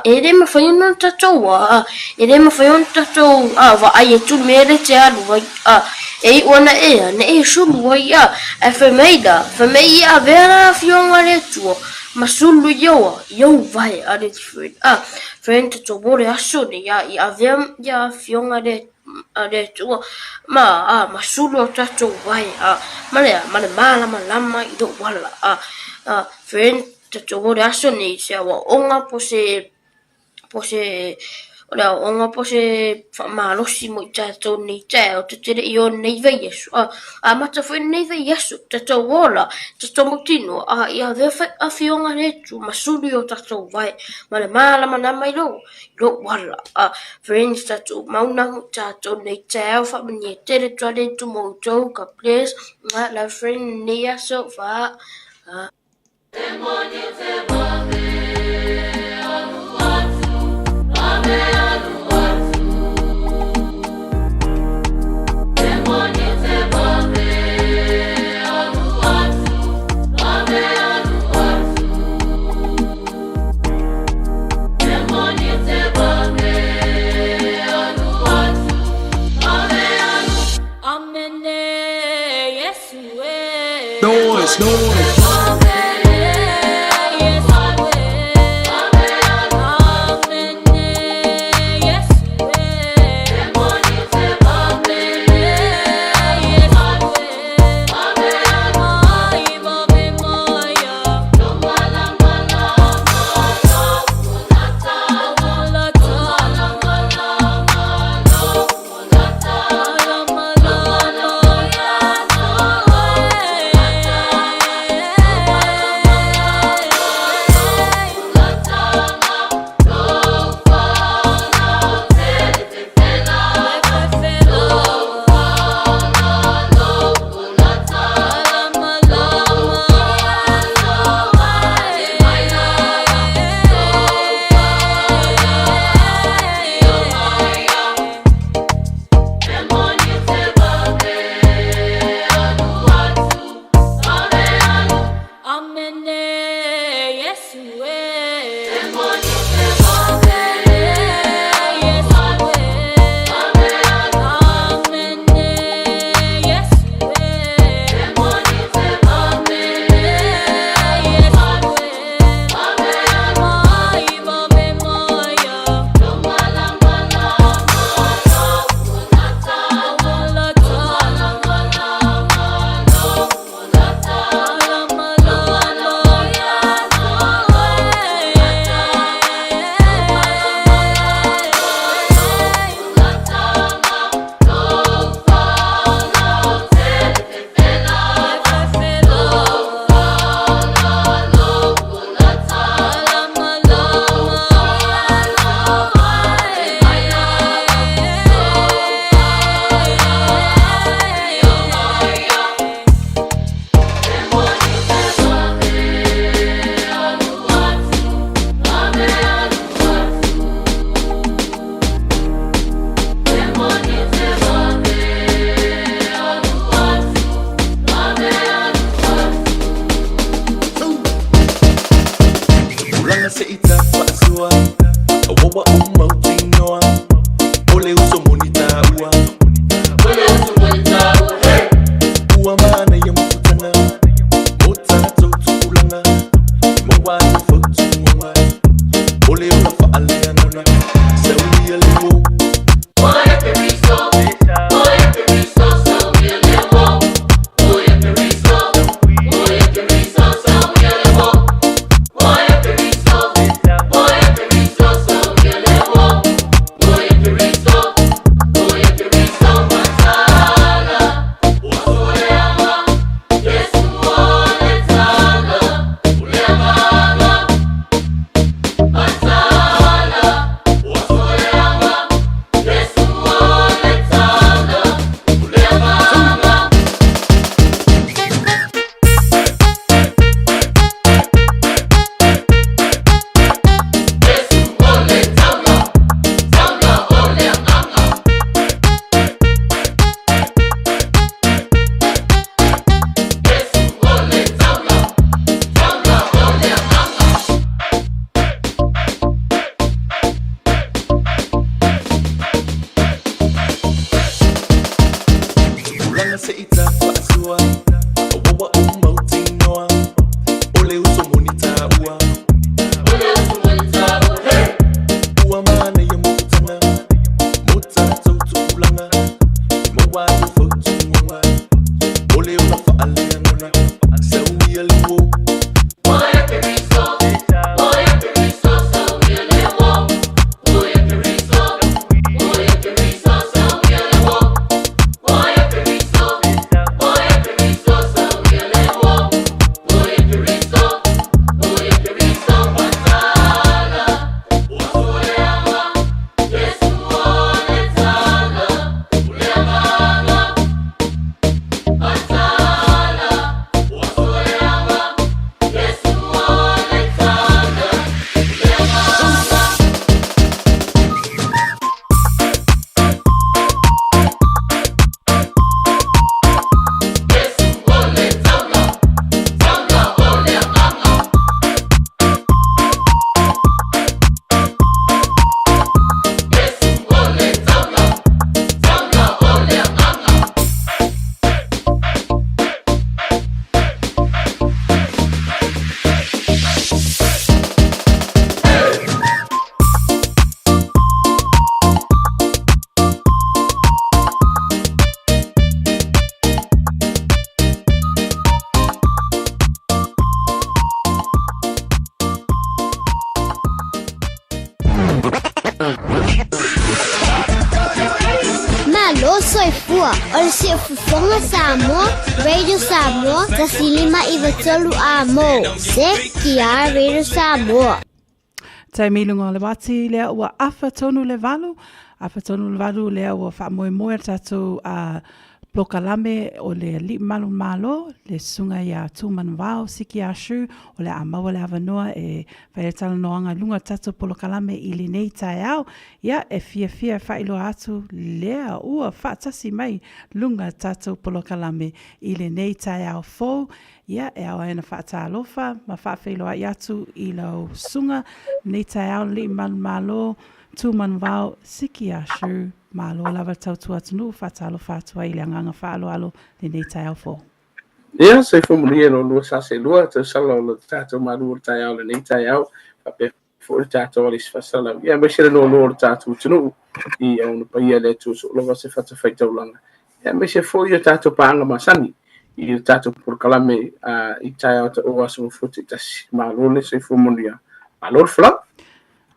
de ma fa yon tato wa. De ma fa yon tato va ai tu me de tia lu e ona ne sulu ia e femeida vera fionga le tuo masulu yo vai a de friend to bore aso de ia vem ya fionga de tuo masulu tato vai mala I do wala friend to bore aso ni se wa onga pose Ora onga pose malosi mo tato ni tao te tere I o nei vai Yesu mata foi nei vai Yesu tato wola tato mutino ia vefa a fionga retu masuri o tato vai mala mai lo wala friends tato mauna mo tato nei tao fa mani tere trade to mo to ka place la friend nei aso fa demonio te move Noise. wa umauti noa ole uso monita ua ole uso monita ua ua mana ya mutana mota totulanga mawa fotu mwa ole una fa alianona sawi aliwo Oya periso sawi aliwo Oya periso sawi aliwo Oya periso sawi aliwo Oya periso matala Usoleama Yesu oletala Uleamama matala Usoleama Yesu oletala Uleamama Ulanga se ita fa'asua Awawa umauti noa Ole uso monita ua Ole uso monita ua Ua mana ya mutana Mota tautu ulanga Mawa fotu mwa Ole una fa'alianona Sawi aliwo Oya periso sawi aliwo Oya periso sawi aliwo Oya periso sawi aliwo Oya periso matala Usoleama Yesu oletala Uleamama matala Usoleama Yesu oletala Uleamama Malo soifua o se fufonga Samoa Radio Samoa tasilima i vatolu amo se kia Radio Samoa Tai milunga le wati lea ua afa tonu le valu lea ua wha moe moe tatu a Plokalame o le li malu malo le sunga ia tuman wao siki ashu o le amawa le avanoa e whaetala noanga lunga tatu Plokalame i le nei tai au ia e fia whailo atu lea ua whaatasi mai lunga tatu Plokalame i le nei tai au fou ia e awa ena whaatalofa ma whaafeiloa i atu i lau sunga nei tai au li malu malo tuman wao siki ashu malo lava tautu atunu fatalo fatua ile anganga falo alo le nei tai au fo. Ia se fo mulia no lua sa se lua te sala o tato maru tai au le nei tai au pe fo tato ali fasala. Ia me se no lua tato tunu I ona paia le tu so lova se fata faita ulanga. Ia me se fo ia tato paanga masani I tato Plokalame I tai au te oa so futi tas malo le se fo mulia. Malo fla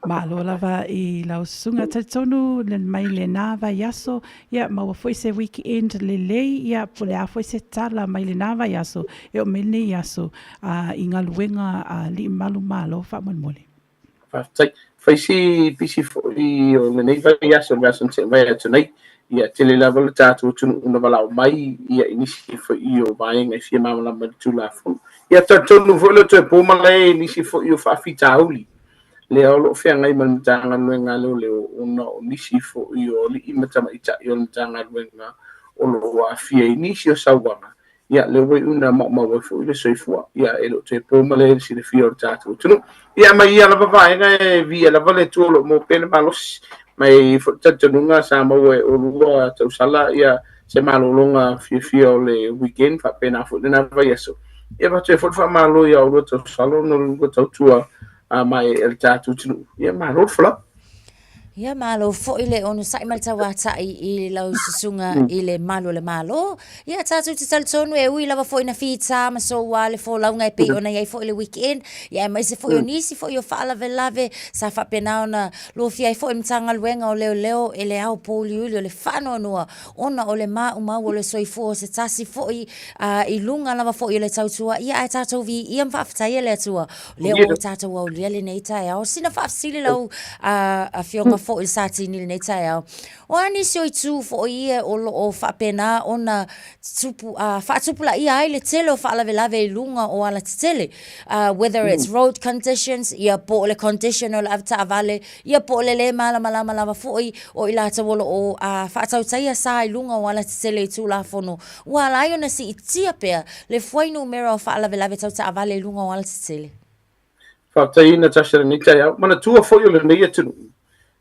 Malo lava I lau sunga tatonu le mai le nava yaso ia maua foi se weekend le lei ia pole a foi se tala mai le nava yaso e o mene yaso I ngā luenga li malu malo wha mole. Fai si pisi I o le nei vai yaso yaso te vai atu nei ia tele lava le tātou tunu una walau mai ia inisi fo I o vaenga I fia mamala ma tula funu. Ia tatonu fo le te pomale inisi fo I o whaafita auli. Le olo fia ngai man tanga nuenga leo ona o nisi fo I o li imatama ita I o tanga nuenga o lo wa fia inisi o sawanga. Ia le wei una ma fo I le soifua. Ia elo te pomale si le fia o tātou tunu. ia mai ia lava vaenga via lava le tuolo mo pele malos mai tatanunga sa mau e olua tausala ia se malolonga fia o le weekend fa pena fu na vai eso ia ba te fa malo ia o tausalo no lungo tautua mai el tatu tunu ia malo fla Ia malo fo ile onu sai mal tawa tai I lau susunga ile malo le malo. Ia tatu te taltonu e ui lava fo ina fita ma so wale fo lau ngai pe ona ia fo ile weekend. Ia mai se fo yo nisi fo yo fa lave sa fa pena ona lo fia fo mtanga luenga o leo ele au poli uli le fano noa ona o le ma uma o le soifo se tasi fo I lunga lava fo ile tautua ia ai tatu vi ia mfa ftai le tua. Le o tatu o le nei tai o sina fa sili lau a fionga fo il sati ni nei tai au. O ani so I tu fo ia o lo o fa pena ona tupu fa tupu la ia ile tele o fa lave lunga o ala tele whether it's road conditions ia po le condition o avta vale ia po le mala fo o ila ta wolo o fa tau tai sa lunga o ala tele tu la fono wala yo na si tia pe le foi numero fa lave tau ta vale lunga o ala tele fa tai na tasha ni tai au mana tu fo yo le nei tu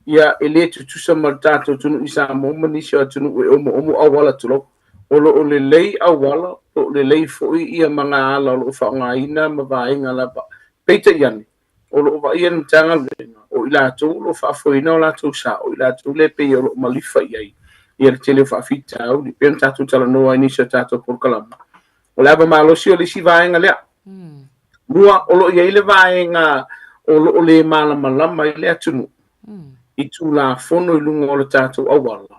ia ele tu sama tato tunu isa mo mani sha tunu o awala tulo o le lei awala o le lei fo ia manga ala o fa nga ina ma va inga la peita yani o lo va ia tanga o ila tu lo fa fo ina la tu sa o ila tu le pe o malifa ia ia tele fa fita o di pen tato tala no ini sha tato por kalama o la ba malo si o le si va inga le bua o lo ia ile va inga o le mala malama ile tunu I tu la fono I lunga o le tātou awala.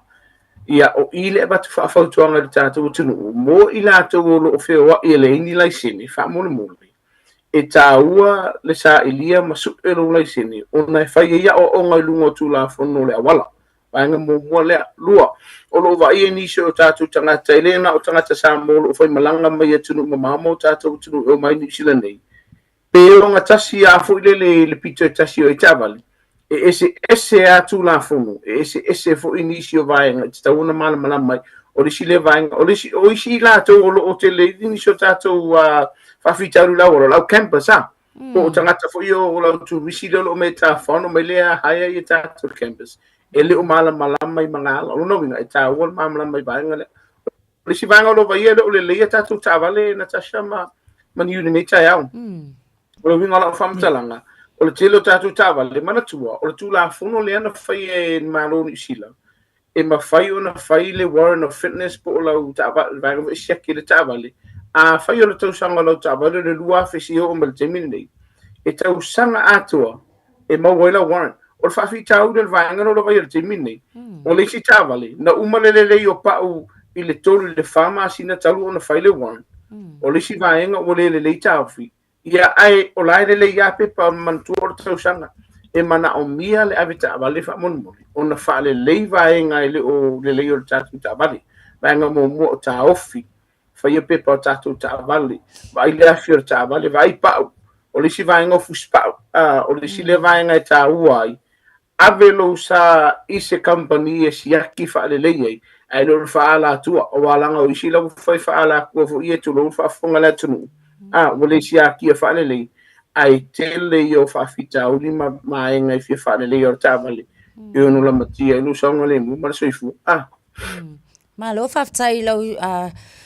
Ia o ile ba tu whaafautuanga le tātou tunu. Mo I lātou o lo o whewha I le ini lai sene, wha mole mole. E tāua le sa ilia masu e lo lai sene. O nai whai ia o ngai lunga o tu la fono le awala. Wainga mo mua lea lua. O lo wa ia nisi o tātou tangata. I lena o tangata sa mo lo o whai malanga mai a tunu mamamo tātou tunu o mai ni sila nei. Pe o nga tasi a fo ile le pito e tasi o I tāwali. Ese atu la fono ese fo inisio vaenga sta una mala mai o le sile vaenga o si la to o tele inisio tato fa fitaru la o campus o tangata fo io o la tu visile lo meta fono me le haya i tato campus ele o mala mai mangala o no vinga ta o mala mai vaenga le si vaenga lo vai o le tato tavale na tashama man unita ya o vinga la famtalanga o le telo tatu tava le manatua o le tula fono le ana fai e maloni sila e ma fai ona fai le warrant of fitness po la tava vai o sheki le tava le a fai o le tau sanga lo tava le lua fesi o mal temini e tau sanga atua e ma wela warrant o le fafi tau del vai ngano lo vai le temini o le si tava le na umale le o pa u I le tolu le fama sina talu ona fai le warrant o le si vai nga o le tafi ia ai o lai le ia pe pa mantuor tausanga e mana o mia le avita vale fa mon ona fa le vaenga ile o le o tatu ta vale vaenga mo ta offi fa ia pe pa tatu ta vale vai le afir ta vale vai pa o le si vaenga o fuspa o le si le vaenga ta uai avelo sa ise company e si aki fa le ai lo fa la tua o alanga o si la fa la ko fo ia tu lo fa fonga la tunu wale sia kia whanele ai tele i o whawhita o ni maenga I whia whanele o tāwale I ono la matia I no saunga le mu mara soifu Malo whaftai lau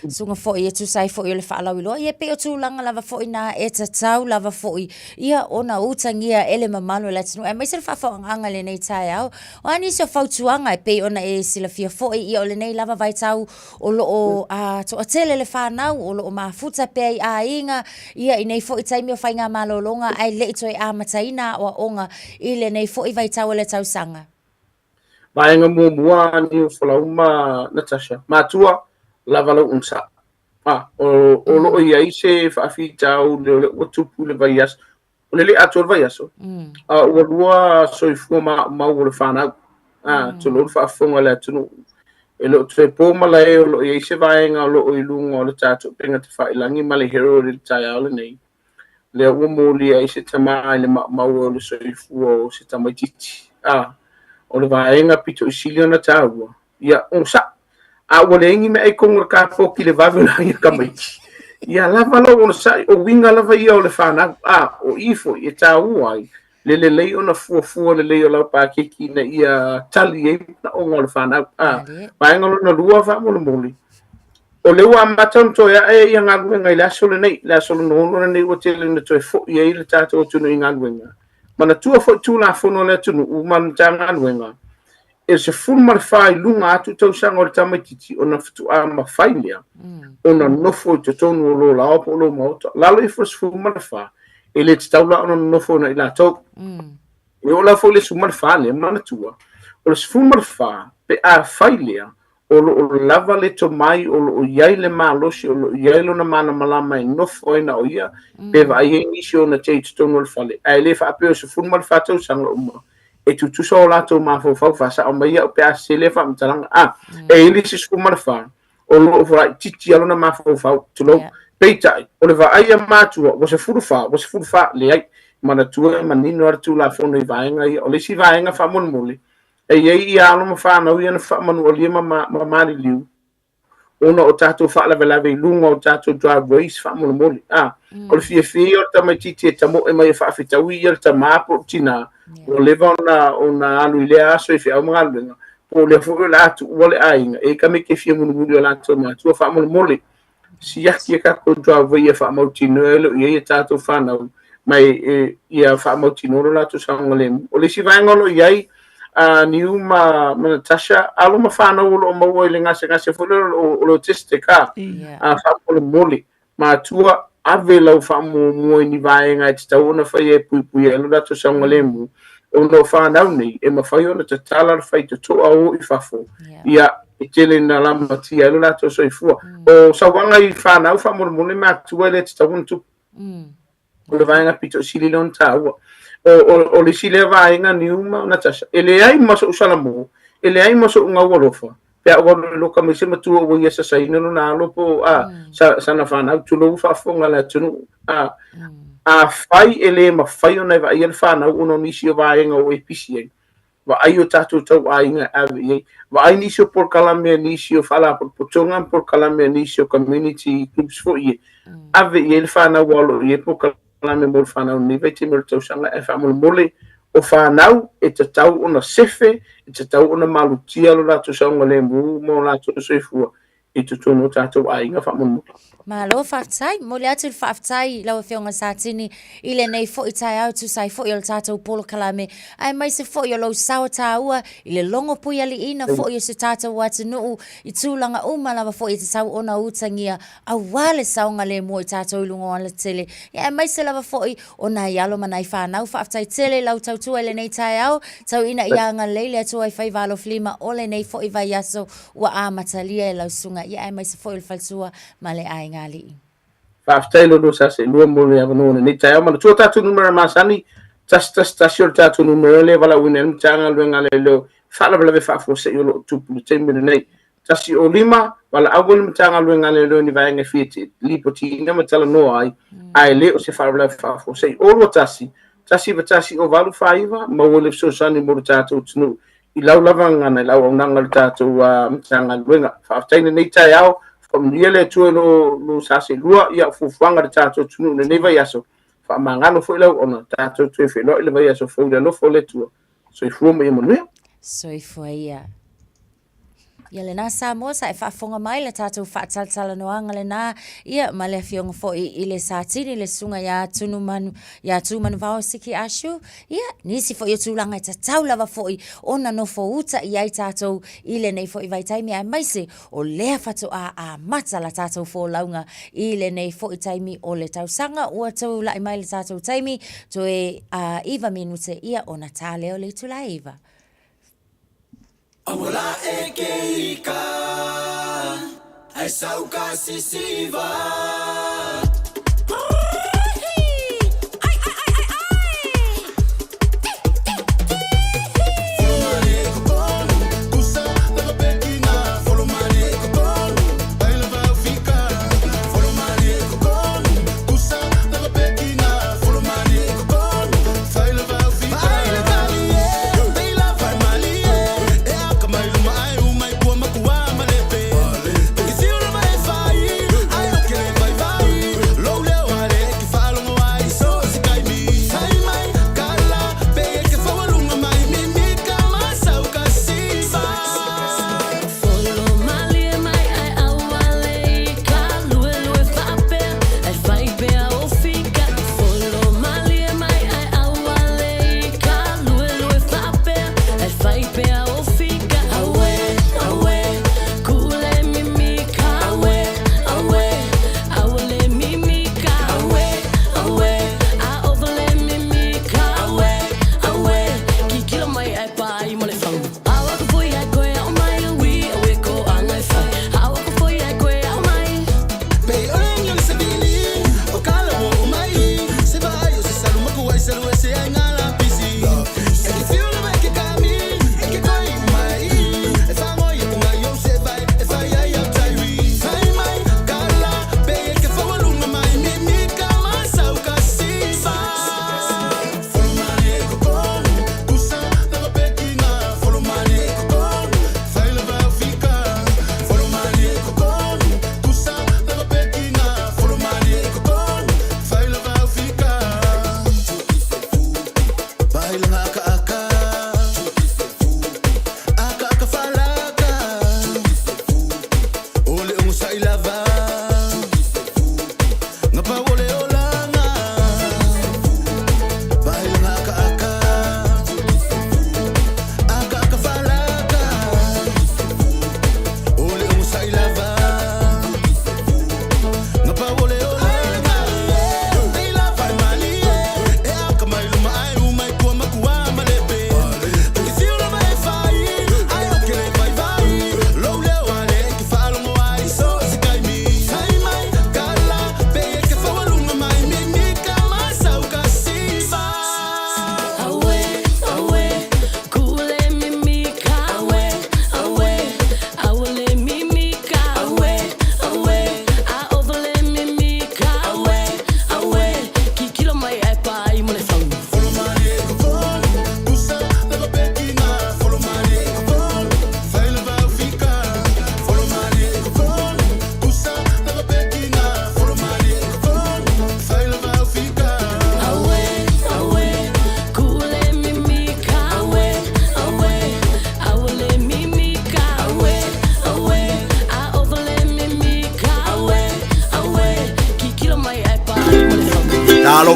sunga fōi e tu sai fōi o le whaalau iloa. Ia pe o tūlanga lava fōi nā e tatau lava fōi. Ia ona utangia ele mamalo le tinu. E maise le whawhaanga le nei tai au. O ani se whautuanga e pe ona e sila fia fōi. Ia o le nei lava vai tau o loo to atele le whanau o loo mafuta pe a inga. Ia I nei fōi taimi o whainga malo longa ai le ito e a mataina o onga I le nei fōi vai tau le tau sanga. Vaenga mua ni o whalauma Natasha. Mātua lava lau unsa. O lo ia ise whaafita o le tupu le vaias. O le ator vaiaso. O lua soifua mau o le whanau. To lo whaafonga le atunu. E lo te pōma lai o lo ia ise vaenga o lo o ilunga o le tātou penga te whailangi ma le hero le tai au le nei. Le ua mōli ia ise tamai le mau o le soifua o se tamaititi. O le vaenga pito isilio na tāua. Ia, o sa. A wale ingi me e kongra ka fōki le vavuna ia kamaiti. Ia lava lo ona sai o winga lava ia o le whanau o ifo i tā uai le lei ona fuafua le lei o lau pākeki na ia tali e na onga o le whanau vaenga lo na lua wha moli o le ua matau toia e ia ngaluenga i laso le nei laso le nono na nei o te le na toi fo i e le tātou o tunu i ngaluenga mana tua fo tu la fono le tunu u man ta ngaluenga e se fulu marfai lunga atu tau sanga o le tamaititi o na fitu a mawhailia o na nofo i te tonu o lo la opo o lo maota lalo i fo se fulu marfa e le te taula o na nofo na i la tau e o la fo le su marfa le mana tua o le se fulu marfa pe a whailia o lo lava le to mai o lo iai le malosi o lo iai lo na mana malama i nofo ina o ia pe va i nisi o na te tonu o le fale a le fa apeo se fulu marfa tau sanga o ma e tu so la to ma fo fa sa o mai o pe a se le fa mtalanga e ili se sku marfa o lo fa titi alo na ma fo fa tu lo peita o le va ai ma tu o se fulu fa le ai mana tu ma ni no tu la fo no vaenga o le si vaenga fa mon moli e ye ia no ma fa no ia na fa manu o le ma mari liu ona o tato fa la vela ve lunga o tato drive race fa mon moli o le fie o ta mai titi e tamo e mai fa fita wi o ta ma po tina o leva ona alu ile aso e fia mga lenga o le fuku la tu wale ainga e kame ke fia munu mulu la tu ma tu fa mulu mole si yaki ka ko drive ia fa mautino e tato fa na mai ia fa mautino la tu sa ngole o le si va ngolo iai ni uma Natasha alo ma fa na o mo le ngase fo lo teste ka fa mulu mole ma tua ave lau fa mo ni vaenga e tau na fa e pui e lo tu sa ngole mu o no fa na ni e ma fa yo na tala fa i to au i fa fo ia e tele na la mati e lo tu so i fu o sa wanga i fa na fa mo mo le ma tu le tau tu o le vaenga pito sili lon ta o le sile vaenga ni uma Natasha ele ai ma so sala mo ele ai ma so nga wolofa pe o lo ka me se matu o ia sa sai no na lo po sa na fa na tu lo fa fo nga la tu fai ele ma fai ona va ia fa na uno ni si va en o episi va ai o tatu tau ai nga ave va ai ni si por kalame ni si o fala por potonga por kalame ni si o community groups fo ie ave ele fa na walo ie por kalame mo fa na ni vete mo tau sanga e fa mo mole o whanau e te tau ona sefe, e te tau ona malutia lo lato sa unga le mu, mo lato sefua, e te tono tātou a inga whamunu. Malo whaftai, mo le atu whaftai lau whionga sātini i le nei fo i tai au tu sai fo i o tātou polo kalame, ai mai se fo i o lau sawa tā ua, i le longo pui ali ina fo i o se tātou watu nuu, i tūlanga umalawa fo i te tau ona utangia, a wale saunga le mo i tātou ilungo ala tele, ai mai se lava fo i o na i alo manai whanau, whaftai tele lau tau tua le nei tai au, tau ina i anga leile atua i whaivalo flima, o le nei fo i vai aso, ua a matalia e lau sunga, ai mai se fo i le falsua, ma le ai ngali. Whaftai lo sa se lua mole a vanone ni tai ama tu tatu numero masani tas station tatu numero le vala winen tanga luenga le lo fala bla fa fo se yo tu te me nei tasi o lima wala agul tanga luenga le lo ni va nga fiti lipoti na matala no ai le o se fala bla fa fo se o lo tasi o valu faiva ma wole so sani mo tatu tunu i lau lavanga na lau nanga tatu tanga luenga whaftai nei tai au Ile tu no sase lua ia fufuanga de tato tunu ne neva yaso fa mangano fo ila ona tato tu fe no ile vai yaso fo le no fo le tu so ifu me mo so ifu ia Ia na sa mo sa e whaafonga mai le tātou whaataltala noanga le nā ia ma le whionga fo i le sātini le sunga ia tūmanu wao siki ashu ia nisi fo i tūlanga i ta taulawa fo i ona no fo uta i ai tātou i le nei fo i vai taimi ai maise o lea whatu a mata la tātou fo launga i le nei fo i taimi o le tausanga ua tau lai mai le tātou taimi to e iwa minute ia ona tā leo le tula iwa. Amola ekeika ai sauka sisiva Vai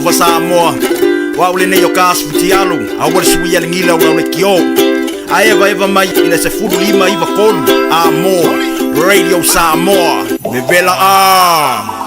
Talofa Samoa Wa ule nei o kasu ti alu A wale sui ale ngila ura ule ki o A eva mai ina se furu lima iwa kolu Amo Radio Samoa Me vela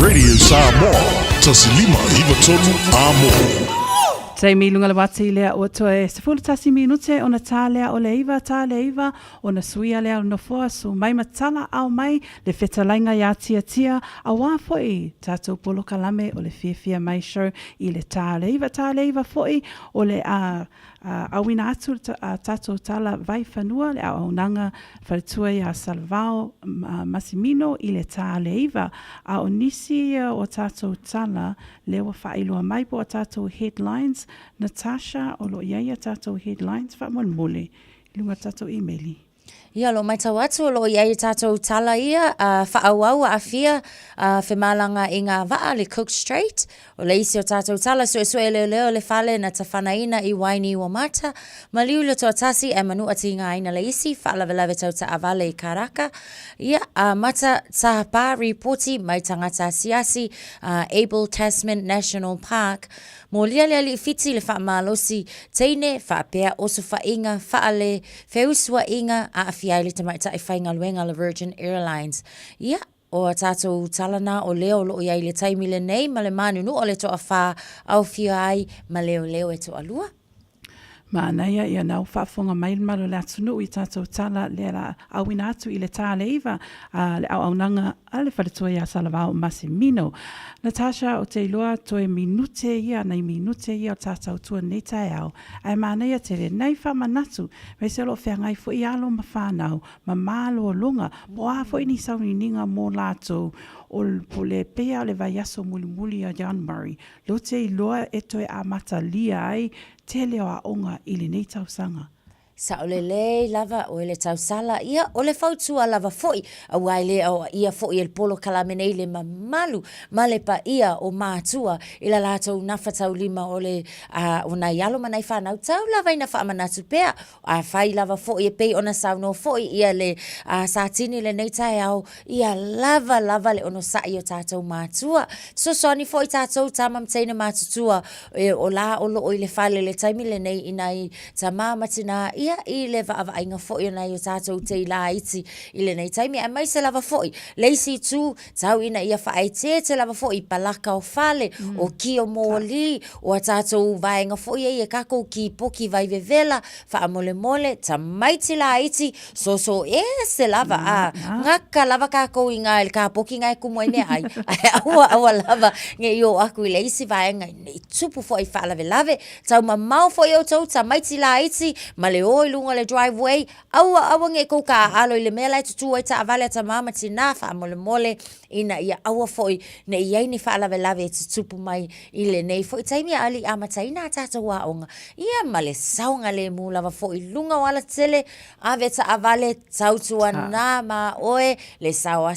Radio Samoa, tasilima iwa tonu amo. Te milunga le wati lea o toe se fulu tasi minute o na tā lea o le iwa o na suia lea o na foa so mai matala au mai le whetalainga ia tia a wā foi tātou polo kalame o le fia mai show i le tā le iwa foi o le awina atu tatou tala vai whanua le au nanga whaletua ia Salvao Massimino i le tā le iwa. A o nisi o tatou tala le wa whailua mai po a tatou headlines. Natasha o lo iaia tatou headlines whamon lunga tatou emaili. Ia lo mai tau atu o lo iai tātou tala ia whaauau a fia whemalanga i ngā waa le Cook Street o le isi o tātou tala sue leo le whale na tawhanaina i waini wa mata ma liu le toa tasi e manu ati ngā ina le isi whaalawe tau ta avale i Karaka ia mata tahapa reporti mai tangata siasi Abel Tasman National Park mo lia li fiti le whaamalosi teine whaapea oso whainga whaale wheusua inga a awhia le tamaita e whainga luenga le Virgin Airlines. Ia, o a tātou talana o leo lo iai le taimi le nei ma le manu nu o le toa wha au whia ai ma leo e toa lua. Ma naia ia nau whaafonga mai malo le atunu i tātou tala le la awina atu i le tā le iwa le au nanga a le whaletua ia Salvao Massimino. Natasha o te iloa toe minute ia nei minute ia o tātou tua nei tae au. Ai ma naia te le nei whamanatu mei se lo whiangai fo i alo ma whanau ma malo o lunga mo a fo i ni sauni ninga mō lātou o le pea le vai aso muli a John Murray. Lo te iloa e toe a mata lia ai te leo a onga i le nei tausanga. Sa o le lava o le tausala ia o le fautua lava foi a waile o ia foi el polo kalamene le mamalu male pa ia o matua ila latou na fatau lima o le ona yalo manai fa na tau lava ina fa manatu pea a fai lava foi e pe ona sauno foi ia le satini le nei tai au ia lava le ono sa io tatou matua so soni foi tatou tamam tsaina matutua o la o lo o le fale le taimi le nei inai tamama tina ia i le va inga foi na yo tātou te la iti i le nei taimi a mai se lava foi leisi tu tau ina ia fa aite te lava foi palaka o fale o ki o moli o tātou va inga foi e kako ki poki vai vevela fa mole ta mai te la iti so e se lava ngaka lava kako inga el ka poki ngai ku moine ai awa lava nge yo aku leisi va inga nei tupu foi fa lave tau mau foi o tau ta mai te la iti male o lunga le driveway awa nge ko ka alo le mela tu e ta avale ta mama tina fa mole ina ia awa foi ne ia ni fa lave tupu mai ile nei foi taimi ali amataina tata wa onga ia male saunga le mu lava foi lunga wala tele ave ta avale tautua na ma oe le sawa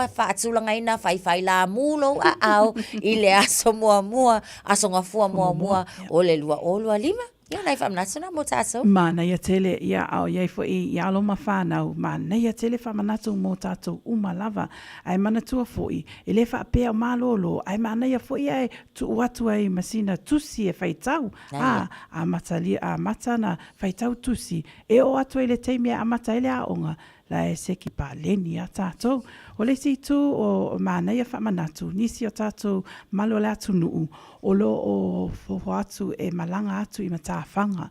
fa atulanga ina fai la mulo au ile aso mua aso ngafua mua o le lua lima. Ia nai whamanatuna mo tātou. Ma nei a tele ia au iei fo i alo ma whanau. Ma nei a tele whamanatu mo tātou umalava. Ai manatua fo i. E le whaapea o malolo. Ai ma nei a fo i ai tu uatu ai masina tusi e whaitau. A matana whaitau tusi. E o atu ai le teimia a mata ele a onga. La e seki pa leni a tātou. O le si tu o mānei a whamanatu, nisi o tātou malo le atu nuu, o lo o foho atu e malanga atu i matawhanga.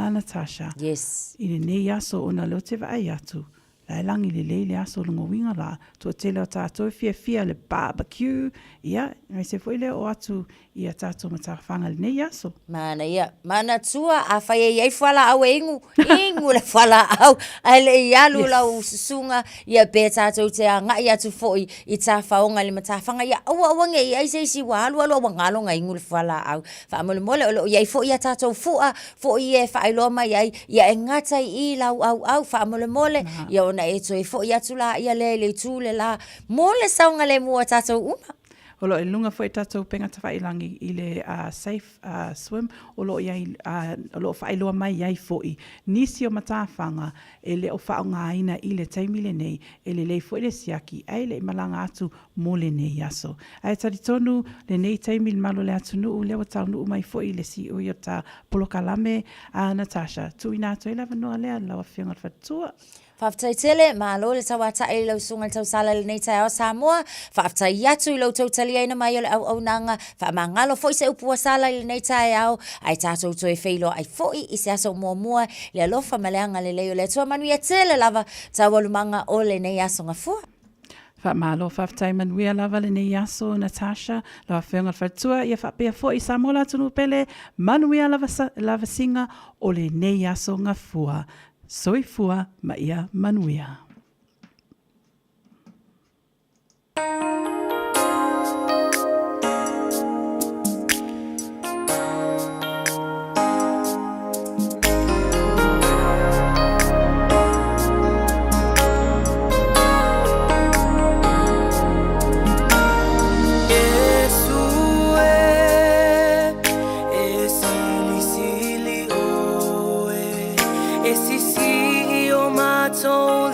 Natasha. Yes. I ne nei aso o na leo te vai atu. Lai langi le leile aso lungo winga la, tua tele o tātou fia le barbecue, ia, mai se foi leo o atu i a tātou matawhanga le nei aso. Mana ia, mana tua a whai e iei whala au e ingu le whala au, ai le ialu lau susunga, ia be tātou te a ngai atu foi i tā whaonga le matawhanga, ia awa nge i aise isi wa alu wangalo ngai ingu le whala au, wha mole o iei foi i a tātou fua, foi e whaailoa mai ai, ia e ngatai i lau au, wha mole, ia ona e toi fo ia tula ia le tu le la mole saunga le mua tātou uma. Olo e lunga foi tātou penga tawhailangi i le safe swim, olo whailoa mai iai foi. Nisi o matawhanga e le o whaonga aina i le taimile nei, e le foi le siaki, ai le malanga atu mo le nei aso. Ai taritonu le nei taimile malo le atu nuu, lewa tau nuu mai foi le si ui o ta polokalame Natasha. Tuina atu e lava noa lea lawa whionga whatua. Whaftai tele, ma lo le tawa ta e lau sunga le tau sala le nei tai o Samoa, whaftai yatu i lau tau tali aina mai o le au nanga, wha mangalo foi se upua sala le nei tai au, ai tātou toi feilo ai foi i se aso mua, le alofa maleanga le leo le tua manu ia tele lava, tawa lumanga o le nei aso ngafua. Whaamalo whaftai manuia lava le nei aso Natasha lawa whiunga whatua ia whapea fo I Samoa tunu pele manuia lava singa o le nei aso ngā fua. Soi fua ma ia manuia. Esse si o matou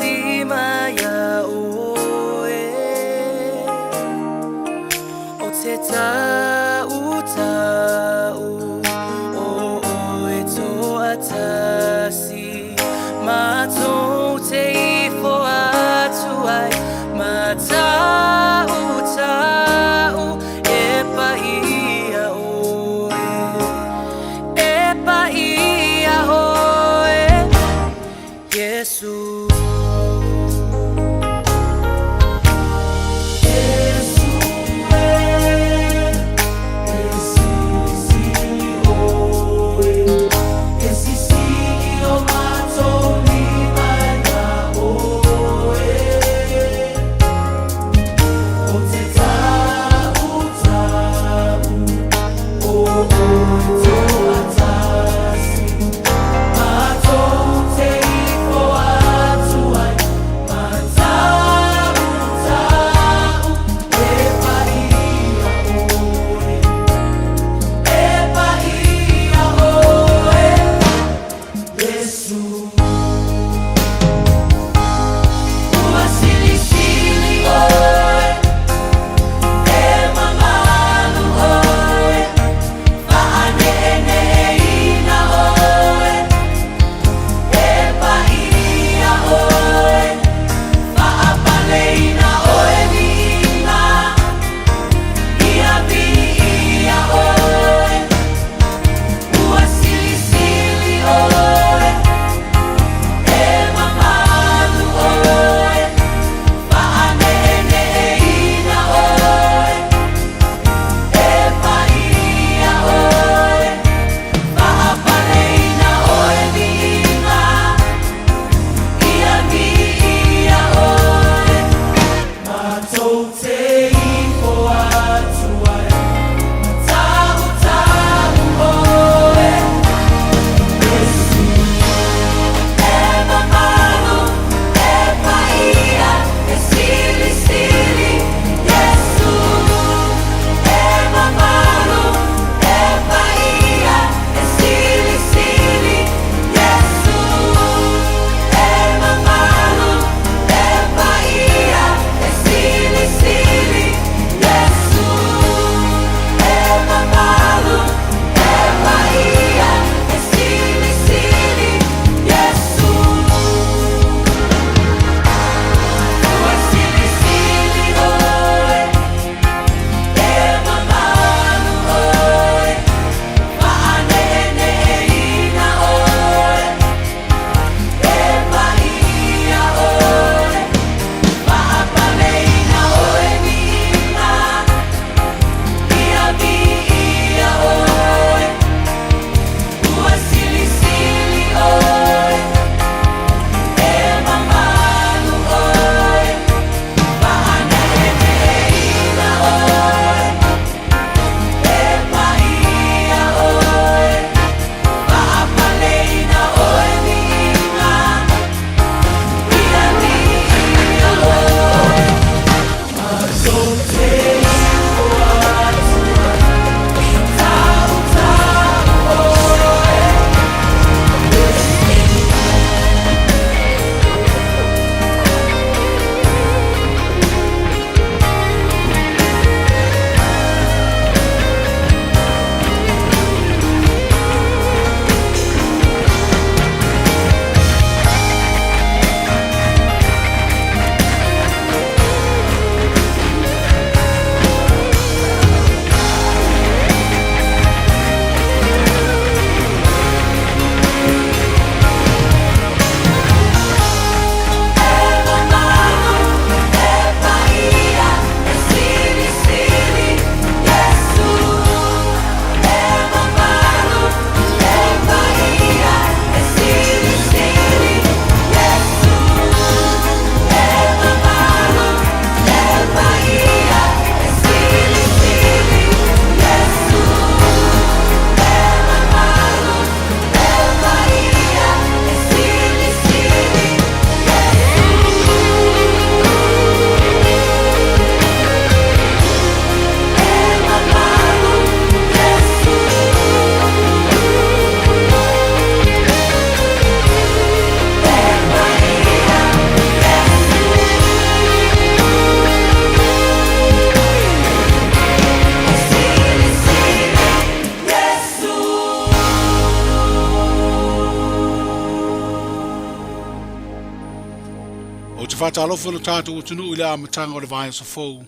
whātalofa lo tātou o tunu i le amatanga o le vai sa fou,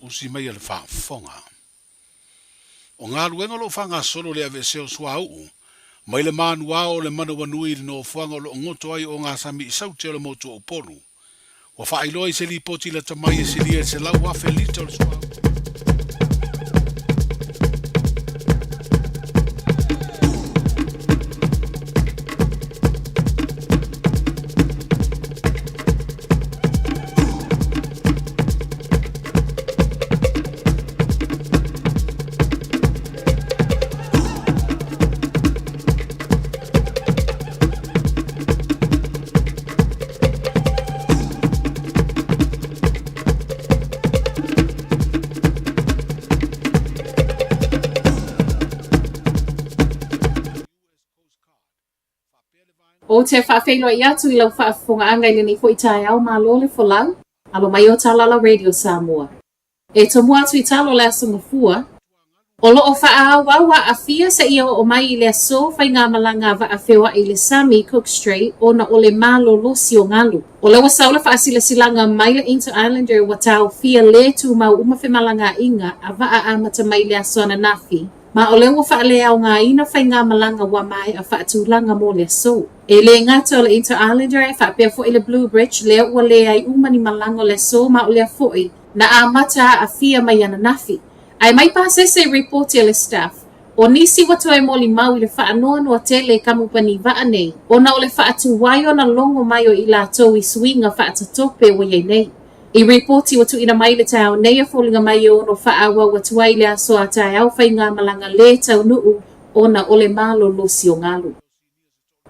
o si mai le whaafonga. O ngā ruenga lo whanga solo le ave seo sua uu, mai le manua o le mana wanui le no whanga lo ngoto ai o ngā sami i sauti o le motu o polu. Wa whaailoa i se li poti la tamai e se lia se lau wafe lita o le sua uu. O te whaafeinoa i atu I lau whaafonga I leni fo I tae au malo le folau, alo mai o Talala Radio Samoa. E tomu atu I talo le asanga fua, o loo whaawawa a fia sa ia o mai I le aso whai ngā malanga wa a whiwa I le Sami Cook Street o na o le malo losi o ngalu. O le wasaula whaasila silanga mai le Inter Islander wa tau fia le tu mau umawhi malanga inga a wa a amata mai le aso ana nafi. Ma o le wa whaale au ngā ina whai ngā malanga wa mai a whaatulanga mo le aso. E le ngata o le Inter Islander e whaapea fo I le Blue Bridge le ua le ai umani malanga o le aso ma o le foi na a mata a fia mai ana nafi. Ai mai pase se report le staff. O nisi watu e moli mau I le whaanoa noa tele kamupani vaa nei. O na o le whaatu waio na longo mai o I la tau I swinga whaatatope o ye nei. I reporti watu ina mai le tau nei a fōlinga mai o no whaawa watu ai le aso a tai au whai ngā malanga le tau nuu o na o le malo losi o ngalu.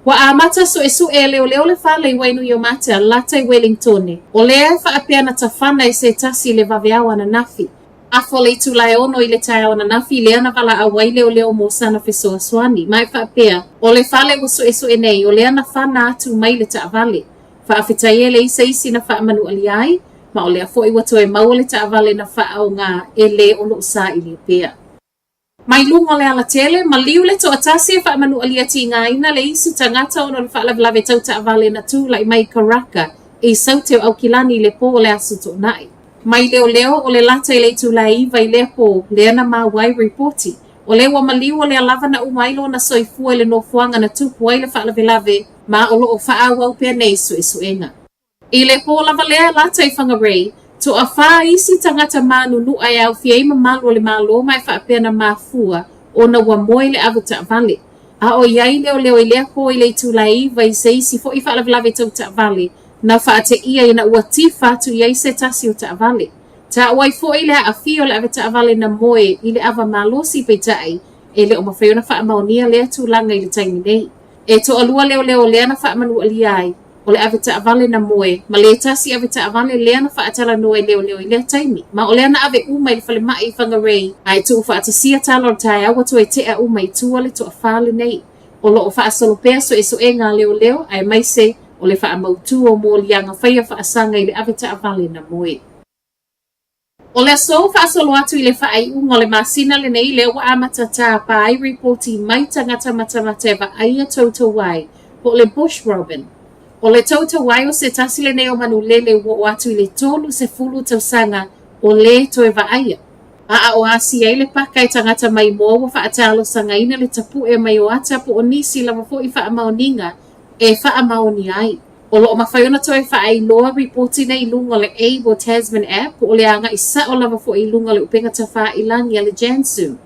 Wa a mata so e su e leo le whale I wainu I o mata latai Wellingtone. O lea whaapea na tawhana I se tasi le vaveawa na nafi. A fole tu lai ono I le tai au na nafi lea na wala a wai leo mo sana fesoa swani. Mai whaapea, o le whale wasu e su e nei, o lea na whana atu mai le ta avale. Whaafitai e le isa isi na whaamanu aliai, ma o lea fo I watu e mau le ta avale na whaau ngā e le ono sa I le pea. Mai lungo le ala tele, ma liu le to atasi e whaamanu aliati ngā ina le isi tangata ono le whaalawalawe tau ta avale na tū lai mai karaka, e sauteo au kilani le po le asu to nai. Mai leo o le lata I le tūlai iwa I le po le ana mawai reporti. O le wa maliu o le alava na umailo na soifua le no fuanga na tupu ai le whaalawelawe ma o lo o whaawau pia nei su e suenga. I le po lava lea lata I whangarei, to a wha isi tangata manu nu ai au fia ima malu o le malo mai whaapea na mafua o na wa moe le avata vale. A o iai leo I lea po I le tūlai iwa I se isi fo I whaalawelawe tau ta vale. Na whaate ia ina ua tifatu I se tasi o ta avale. Ta wai fo I lea a fio le ave ta avale na moe I le ava malosi peitai e le o mawheo na wha maonia lea tūlanga I le taimi nei. E to alua leo lea na wha manu aliai o le ave ta avale na moe ma le tasi ave ta avale lea na wha atala noe leo I lea taimi. Ma o lea na ave uma I le whale mai I whangarei ai tu wha atasia tala o tai awa to e tea uma I tua le to a whale nei. O lo o wha asolopea so e so e ngā leo ai mai se o le wha mautu o mō lianga whaia wha asanga I le ave ta avale na moe. O le so wha asolo atu I le wha ai unga le masina le nei le wa amata tā pa ai reporti mai tangata matamata wa aia tauta wai po le bush robin. O le tauta wai o se tasi le nei o manu lele wo atu I le tolu se fulu tausanga o le toe wa aia. A o asi ai le paka I tangata mai mō wa wha atalo sanga ina le tapu e mai o ata po o nisi la wafo I wha amaoninga e wha amaoni ai. O lo o mawhaiona toi wha ai loa reporti nei lunga le Abe o Tasman app o le anga I sa o lava fo I lunga le upenga ta wha I langi a le Jansu.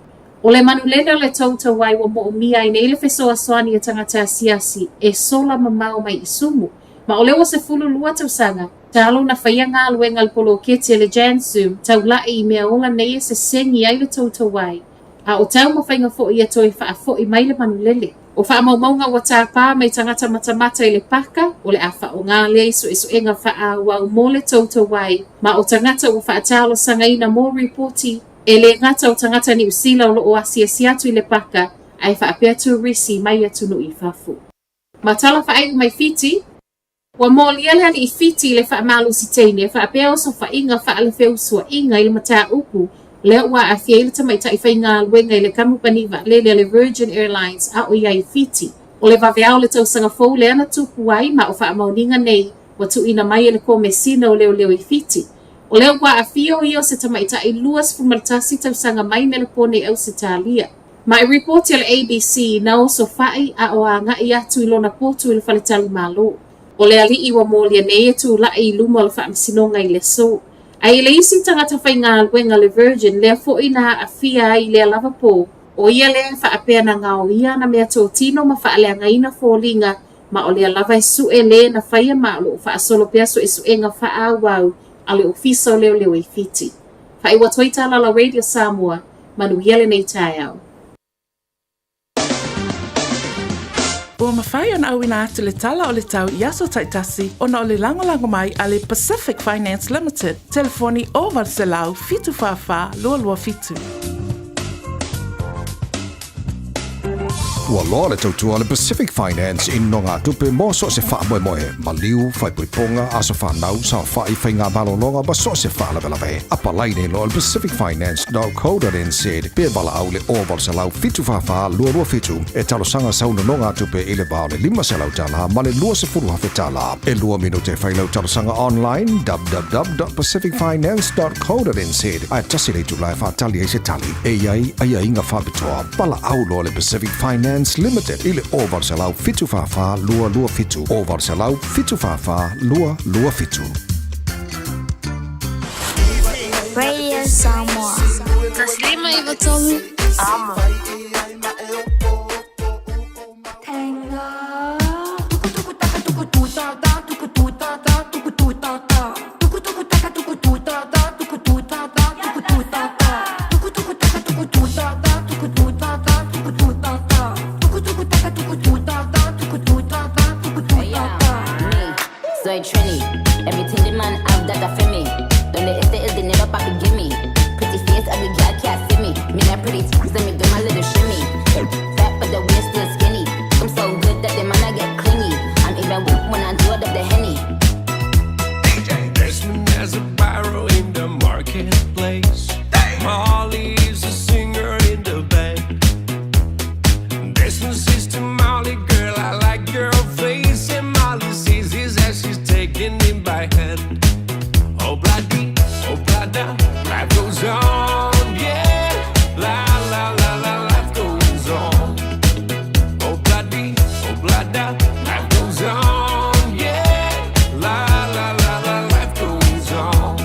O le manu lena le tauta wai wa mo o mia I nei le fesoa soani a tangata siasi e sola mamao mai I sumu. Ma o le wa se fulu lua tausanga, talo na whaia ngā luenga le polo kete le Jansu tau la I mea ola nei e se sengi ai le tauta wai. A o tau mawhainga fo I a toi wha a fo I mai le manu lele. O wha maunga wa tāpā mai tangata matamata I le paka, o le awha o ngā lei so e ngā wha a wau mō le tauta wai, ma o tangata o wha atalo sanga ina mō reporti, e le ngata o tangata ni usila o lo o asia siatu I le paka, ai wha apea tu risi mai atu no I whafu. Ma tala wha ai mai fiti, wa mō liele ani I fiti le wha malu si teine, wha apea o so wha inga wha ale wheu sua inga I le mata upu, lea ua a fia ilita mai tai whai ngā luenga I le kamupani wa le Virgin Airlines a o iai fiti. O le waweao le tausanga fau le ana tupu ai ma o wha amauninga nei Ua tuuina mai le ko mesina o leo i fiti. O leo wa afio ia o se tamaitai luas fumalatasi tausaga mai me le pone au se talia. Ma i report le ABC na o so fai a o angai atu i lona potu i le faletali malo. O le alii ua molia nei atu la i luma o le whaamisinonga i le so. Ai le isi tangata whai ngā luenga le Virgin lea fo ina afia i lea lava po. O ia lea whaapea na ngā o ia na mea tō tino ma whaalea ngaina fōlinga ma o lea lava i sue le na whaia ma o whaasolo pea so e suenga whaawau a le ofisa o leo i fiti. Whai wa toita la Radio Samoa manu iele nei tai au. Ua mawhai ona au ina atu le tala o le tau i aso taitasi ona o le langolango mai a le Pacific Finance Limited. Telefoni o Valselau fitu whawha lua fitu. Ua loa le tautua le Pacific Finance in no ngā tupe mo so se wha moe moe. Ma liu, whai puiponga, aso whanau, sa whai whai ngā malolonga, ba so se wha lawe. Apa lai nei loa le pacificfinance.co.nz. Pea bala au le oval se lau fitu whawha lua fitu. E talo sanga sauna no ngā tupe i le bao le 5 se lau tala, ma le lua se furu hawhi tala. E lua minute whai lau talo sanga online, www.pacificfinance.co.nz. Ai tasi le tu lai whatali e se tali. E ai inga whabitoa. Bala au loa le Pacific Finance Limited ile oval salau fitu fafa lua fitu oval salau fitu fafa lua fitu. Radio Samoa. Taslima Ivatolu. Amo. Soy Trini, everything the man have that for me. Don't let it is the never papi give me. Pretty face, ugly girl can't see me. Me not pretty, so me do my little shimmy. Fat but the waist still skinny. I'm so good that the man I get clingy. I'm even weak when I do it up the Henny. DJ Desmond has a barrow in the marketplace. Molly is a singer in the band. Desmond's sister Molly, girl, I like your face. And Molly sees his as she's taking him by hand. Oh, bloody, oh, blada, life goes on, yeah. La, la, la, la, life goes on. Oh, bloody, oh, blada, life goes on, yeah. La, la, la, la, life goes on.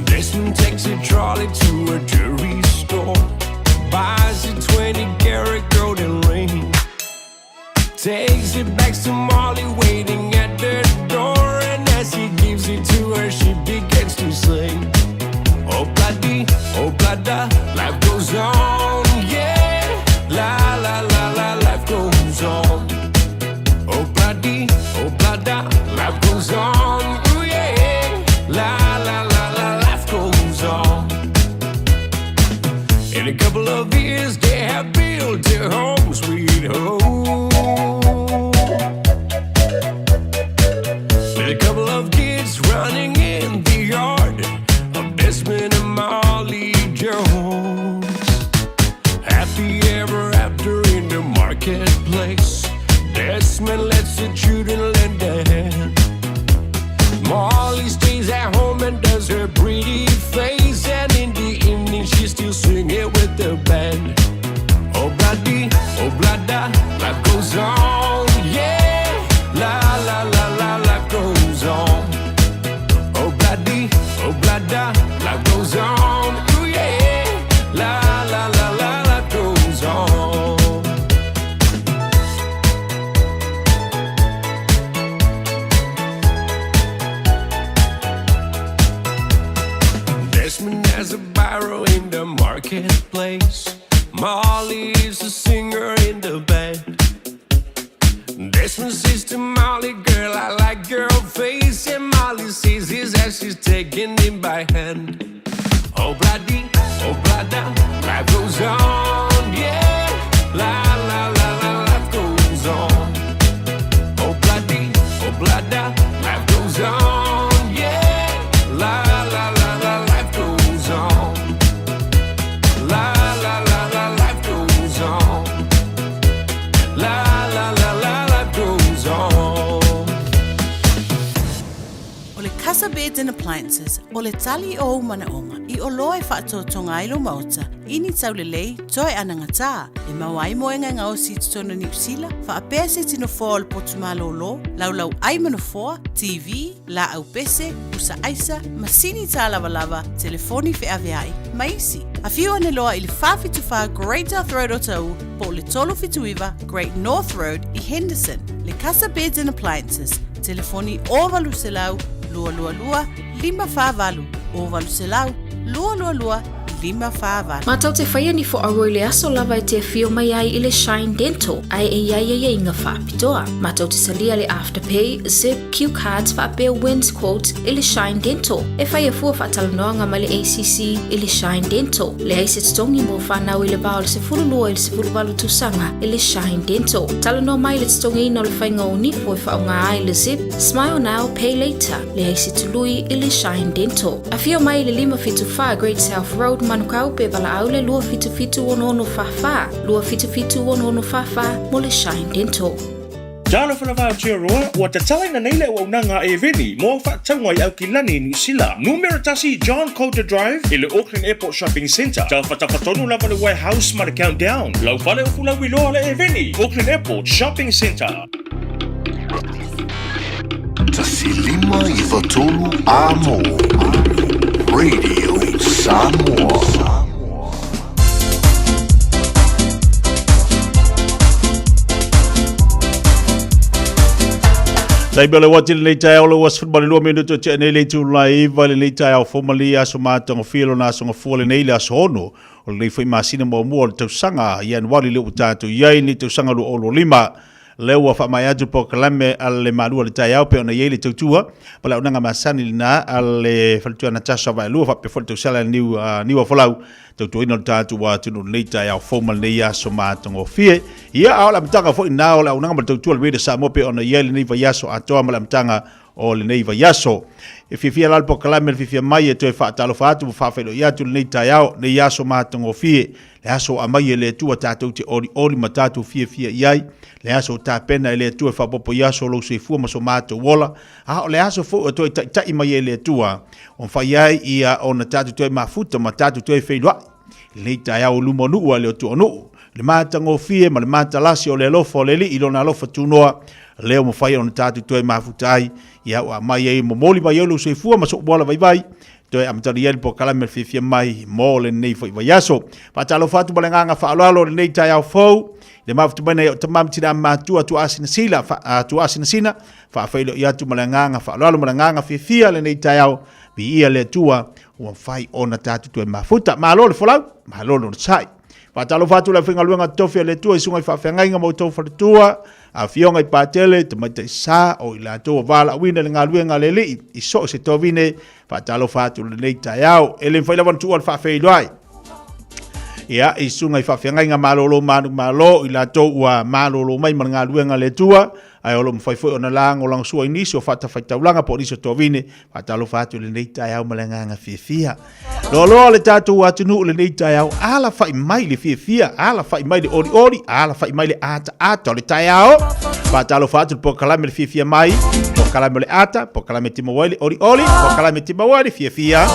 Desmond takes a trolley to a jewelry store, buys a 20-karat golden ring, takes it back to Molly waiting at the door, and as he gives it to her, she begins to sing. Oh, bloody, oh, blada, life goes on, yeah. La, la, la, la, life goes on. Oh, bloody, oh, blada, life goes on, ooh, yeah. La, la, la, la, life goes on. In a couple of years, they have built their home, sweet home. With a couple of kids running in the yard of Desmond and Molly Jones. Happy ever after in the marketplace. Desmond lets the children lend a hand. Molly stays at home and does her pretty face, and in the evening she's still singing with the band. Oh, bloody, oh, blada, life goes on, yeah. La, la, la, la, life goes on. Oh, bloody, oh, blada, life goes on, ooh, yeah. La, la, la, la, life goes on. Desmond has a barrow in the marketplace. Molly is a singer in the band. Desmond says to Molly, girl, I like your face. And Molly sees his as she's taking him by hand. Oh, bloody, oh, blada, life goes on, yeah. La, la, la, la, life goes on. Oh, bloody, oh, blada, life goes on, yeah. La, la, la, la, life goes on. Beds and Appliances, o le tali o umanaonga, I o loe whaatotonga ilo mauta, ini taulelei, toi anangata, e mawai moenga ngā o si tutono New Zealand, whaapea se tino fōa le potumalo lo, laulau aimano fōa, TV, la au pese, usa aisa, masini tā lava, telefoni fe aveai, maisi. A whiu ane loa I le whawhituwha Great North Road o tau, po le tolo whituiwa Great North Road I Henderson, le Casa Beds and Appliances, telefoni o valu se lau, lua, 5 o valu se lau, lua, 5 Matau te whaia ni fo aroi le aso lava e te whio mai ai I le Shine Dental, ai e inga whapitoa. Matau te salia le Afterpay, Zip, Q Cards, whapea Wins Quotes I le Shine Dental. E whaia fua whatalanoanga ma le ACC I le Shine Dental. Le aise tongi mo whanau I le bao le se furulua I le se furuwalu tusanga I le Shine Dental. Talanoa mai le tongi ina le whainga o nifo I whaunga ai le Zip, Smile Now, Pay Later. Le aise tului I le Shine Dental. A whio mai le 5 Great South Road, manukau pe wala aule lua fitu ono fafa. Lua fitu ono fafa mo le Shine Dental. Jalo whanawao tia roa, ua te talaina neile o unanga e veni, mo whaataunga I au ki lani New Zealand. Numera tasi John Coulter Drive, I le Auckland Airport Shopping Centre. Jalo whatapatonu lava le White House ma le Countdown. Lau whale o fulau iloa le e veni, Auckland Airport Shopping Centre. Tasi lima I watolu amo. Radio Samoa. Taibele wati le tai ole was football lo minuto che ne le tu live le le tai au formally aso mata ngo filo na so ngo fole nei le aso no o le foi masina mo mo te sanga yan wali le utatu yai ni te sanga lo olo lima le wa fa mai atu po kalame al malu le tai au pe ona yele tutua pala ona nga masani na al faltua na tasha va lu fa pe foto sala ni wa folau to ino tatu wa tunu le tai au formal nei aso mata ngo fie ia ala mtanga fo ina ola una nga tutua le sa mo pe ona yele ni va yaso atoa mala mtanga o le nei va yaso e fifia la po kalame fifia mai e to fa talo fa tu fa felo ia tu nei tai au nei yaso mata ngo fie le aso amai le tu tatu te ori matatu fie iai le aso ta pena le tu fa popo yaso lo se fu ma so mato wola a le aso fu to ta I mai le tu on fa iai ia on tatu to mafuta matatu to fe lo le ta ya lu monu wa le tu no le mata ngo fie ma le mata lasi o le lo fo le I lo na lo fa tu no le mo fa on tatu to mafuta ai ia wa mai e mo moli ba yo lo se fu ma so bola vai to am tari el po kala me fifia mai mo le nei foi yaso pa talo fatu balanga fa alo le nei tai au fo le maftu bana to mam tira ma tu asina sila fa tu asina sina fa failo ya tu balanga fa alo balanga fifia le nei tai au bi ia le tua o fai ona tatu to mafuta ma lo le folau ma lo no sai pa talo fatu la finga luanga tofi le tua isunga fa fenga nga mo to fa tua a fionga I patele te mai sa o ila to vala wina nga luanga le li I so se to vine fa talo fatu le nei tai au ele fa la van tu al fa fe loai ia isunga fa fenga nga malolo malo ila to wa malolo mai nga luanga le tua ai o lo mfai foi ona lang o lang sua inisio fata fai taulanga po iso to vine fa talo fatu le nei tai au malanga nga fifia lo le tatu atu nu le nei tai au ala fai mai le fifia ala fai mai le ori ala fai mai le ata le tai au fa talo fatu po kalame le fifia mai po kalame le ata po kalame timo wali ori po kalame timo wali fifia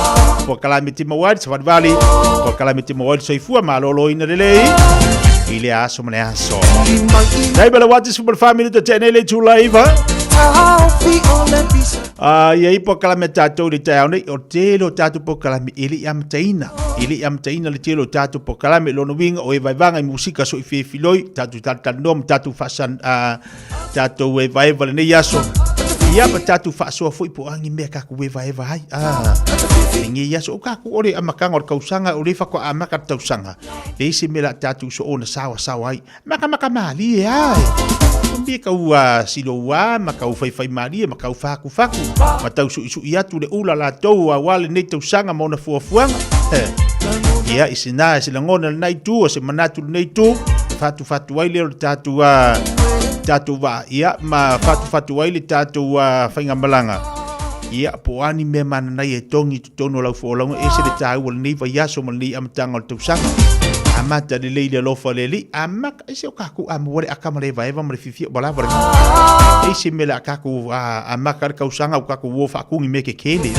po kalame timo wali sa vali po kalame timo wali soifua malolo ina le lei ile aso mane aso dai bela wati super family to tenele tu live ia ipo kalame tatu le tai nei o telo tatu po kalame ili am taina le telo tatu po kalame lo no winga o vai vanga I musika so I filoi tatu nom tatu fasan tatu we vai vale nei yaso ia pa tatu fa so foi po angi me ka ku we vai vai ngi yaso ka ku ore amakanga o kausanga o le fa ko amaka tausanga le isi mela tatu so ona sawa ai maka mali ai mbi ka ua silo wa maka u fai mali maka u faku matau su ia tu le ula la tou wa wale nei tausanga mo na fuafuanga ia isina sila ngona nai tu se manatu nei tu fatu ai le tatu tatu wa ia ma fatu ai le tatu fainga malanga ia po ani me mana nai e tongi tu tono lau fo lau e se le tau wal ni va yaso mal ni am tanga tu sang amata le leile lo fa le li amaka ese ka ku amore akamare vai va mre fifi bala bala ese mela ka ku amaka ka usanga ka ku wo fa ku ngi meke kele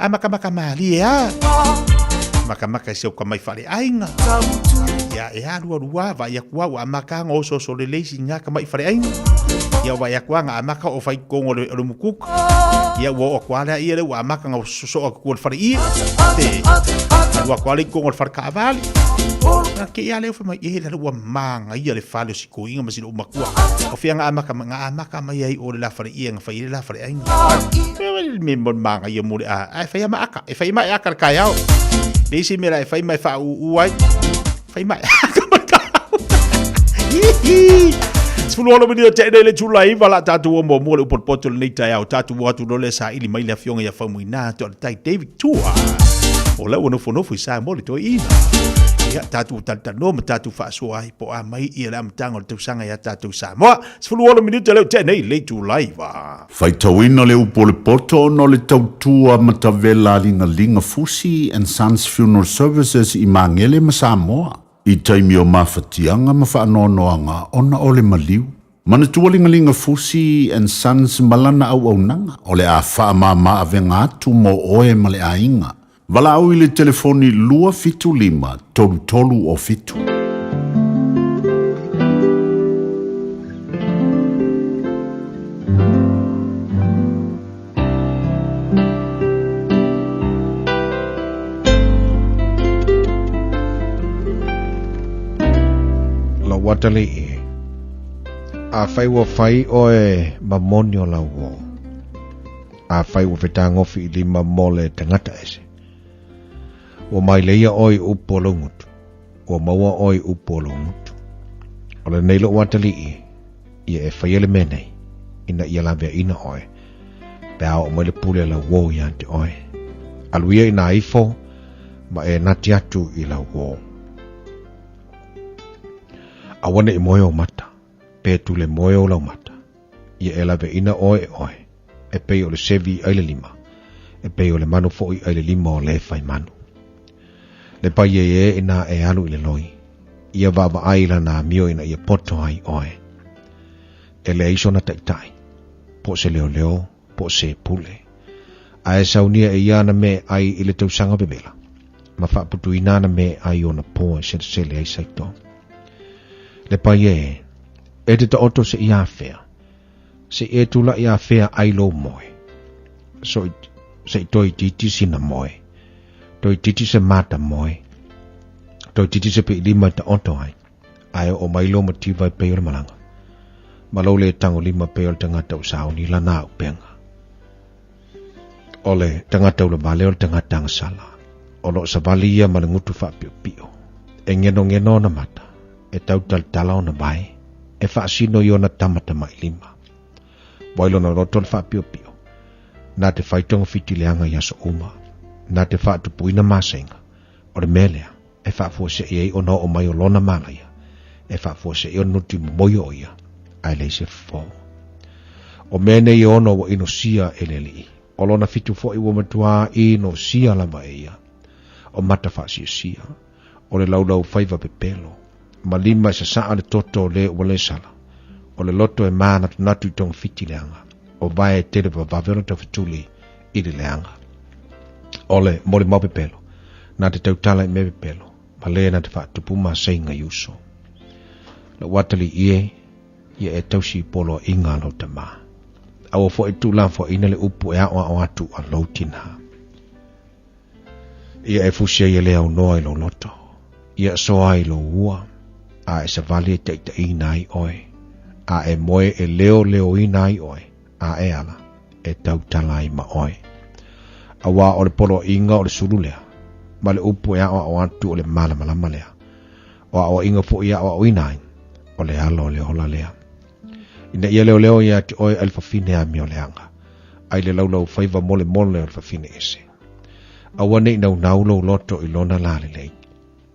amaka maka mali maka ese ka mai fale ainga ya rua va ya kwa amaka ngo so le leisi nga ka mai fale ainga ya wa ya kwa nga amaka o fai kongo le mukuk ya wo kwa la ia le amaka ngo so ko fale ia wa kwa le kongo far ka vale ke ya le fa mai ia le wa manga ia le fale si ko inga masilo makua o fia nga amaka mai ai o la fale ia nga fai la fale ainga me mon manga ia mo fa ya ma aka ka ya Desi mera fai mai fa uai fai mai Sfulu ono video te le chulai vala tatu o mo le pot le tai au tatu watu no le sa ili mai la fionga ya famu ina to tai David Tua o la ono fono fu sa mo le to ina ya tatu tata no tatu fa so ai po a mai ia la mtango te sanga ya tatu sa mo sfulu ono video te le chulai va Fai tauina le upo le poto no le tautua matavela linga Fusi and Sons Funeral Services I Mangele ma Samoa. I taimi o mawhatianga ma whaanoanoanga ona o le maliu. Mana tualinga Fusi and Sons malana au nanga o le a whaamama avenga atu mo oe ma le ainga. Wala au I le telefoni lua fitu lima tolu o fitu. Watali e a fai wa fai o e mamonio la wo a fai wa fetango fi lima mole tangata ese o mai leia oi upolongut o maua oi upolongut o le neilo watali e fai ele menei ina ia la ina oi pe o mai le pule la wo yante oi aluia ina ifo ma e nati atu I la wo awana I moyo mata pe tu le moyo la mata ia elave ina oe e pe o le sevi ai le lima e pe o le manu foi ai le lima o le fai manu le pa ye ina e alu I le loi ia vava ai la na mio ina ia poto ai oe e le iso na tai po se leo po se pule a e saunia e ia na me ai I le tausanga bebela ma fa putu ina na me ai ona po se le ai saito le paie e te oto se ia fea se e tula ia fea ai lo moe so se toi titi sina moe toi titi se mata moe toi titi se pe lima ta oto ai o mai lo motiva pe o malanga malo le tango lima pe o tangata usau ni lana upenga ole tangata ula bale o tangata sala olo sabalia malengutu fa pio engeno na mata e tau tala ona mai e whaasino I ona tamata mai lima. Wailo na rotol wha pio na te whaitonga whiti leanga I aso uma na te whaatupuina masenga o le melea e whaafuose I ona o mai o lona malaya e whaafuose I ona nuti moyo o ia ai leise fo o mene I ona o ino sia e leli o lona fitu fo I womatua ino sia lama e ia o mata whaasi o le laulau whaiva pepelo malima sa saa le toto le wale sala o le loto e mana natu tong fiti leanga o vai te le vavero to fituli I le leanga ole mole mo pepelo na te tautala me pepelo male na te fa tupuma senga yuso le watali ie e tausi polo inga lo tama au fo I tu la fo ina le upu e o atu a lotina ia e fusia ia le au noa I lo loto ia so ai lo ua a e savali te inai oe a e moe e leo inai oe a e ala e tautalai ma oe a wā o le polo inga o le surulea ma le upu ea o atu o le malama lea o inga fu ia o inai o le alo le hola lea ina ia leo ia te oe alfafine a mio leanga ai le laulau faiva mole alfafine ese a wane inau naulo loto I lona lale lei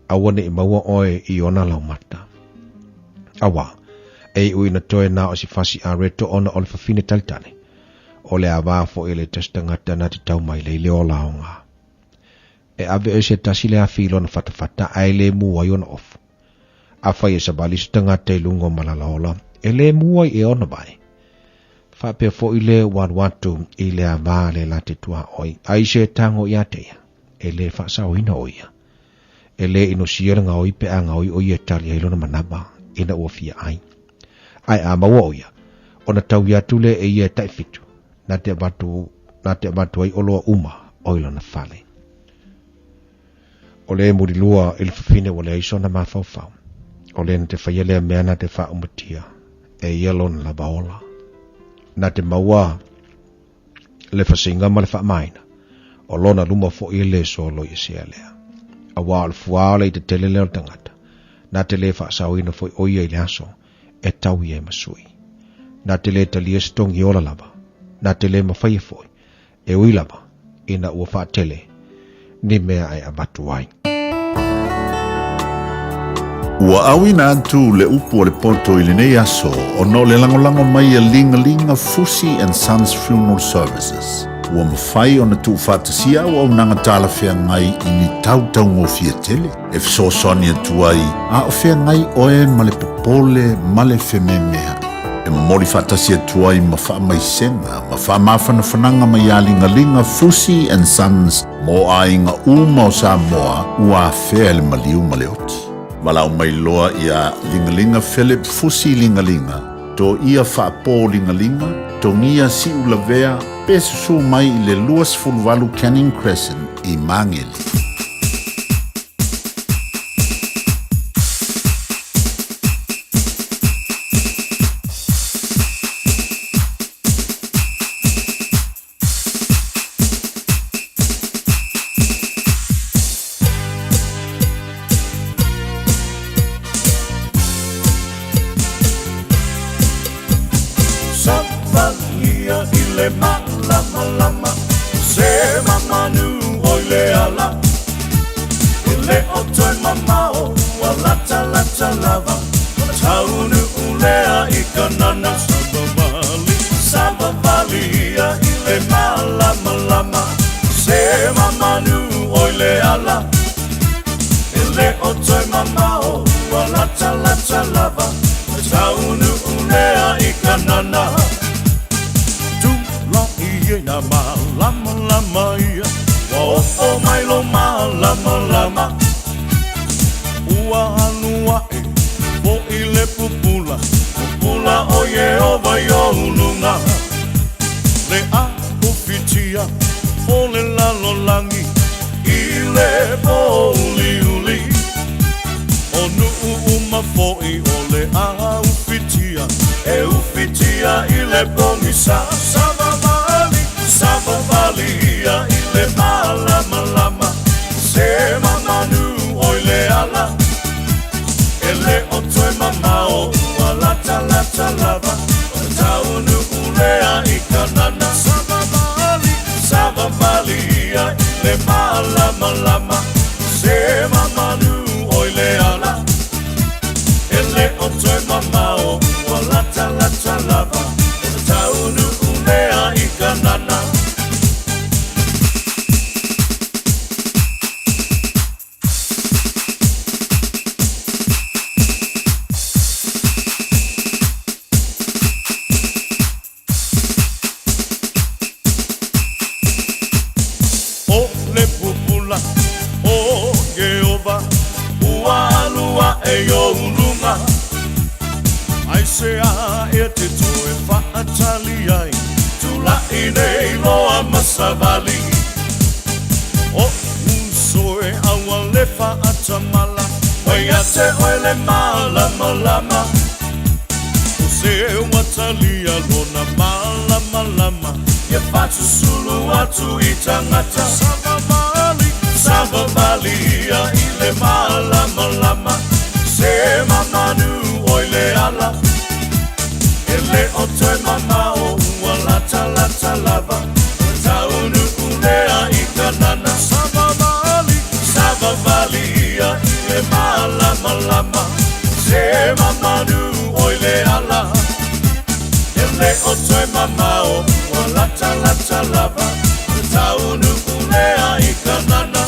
awane I maua oe I ona lau mata. Awa, e uina toe na o si fasi a reto ona o le fafine talitane. O le awa fo ele testangata na te tau mai le leo laonga. e ave o se tasi le afilo na fatafata ai le mua i ona ofu. A fai e sabali su tangata i lungo malalaola, e le mua i e ona bai. Whapea fo i le watu i le avā le la te tua oi, ai se tango i ateia, e le whaasao ina oia. E le ino siaranga oi pe anga oi oia tali ai lona manaba, ina ua fia ai. Ai a maua oia, ona tau iatu le e ia tai fitu, na te abatu ai oloa uma oilo na fale. O le murilua il fafine o le aiso na mawhauwhau. O le na te whaielea mea na te wha umatia, e ielo na la baola. Na te maua le whasinga ma le wha maina, o lona luma fo i le so lo i sia lea. A wā al fuao le i te tele leo tangata, na te le wha sao ina fo i oia i le aso, e tau i e masui. Na te le talia stongi ola lava, na te le mawhaia foi, e ui lava, ina ua wha tele, ni mea ai abatu ai. Ua awina atu le upu o le poto i le nei aso o no le langolango mai a linga Fusi and Sons Funeral Services. Ua mawhai o na tu whatasia o au nanga tala whea ngai i ni tau ngofia tele. E fsosoni atu ai, a o whea ngai oe ma le popole ma le whememea. E mori whatasia atu ai ma wha mai senga, ma wha mawhana whananga mai a linga Fusi and Sons mo a inga uma o Samoa ua whea le maliu ma le oti. Malau mai loa ia lingalinga Philip Fusi lingalinga. To ia whaapo lingalinga, to ngia si ulavea, pesusu mai i le luas fulvalu Canning Crescent i Mangele. Lava, taunu ulea ikanana.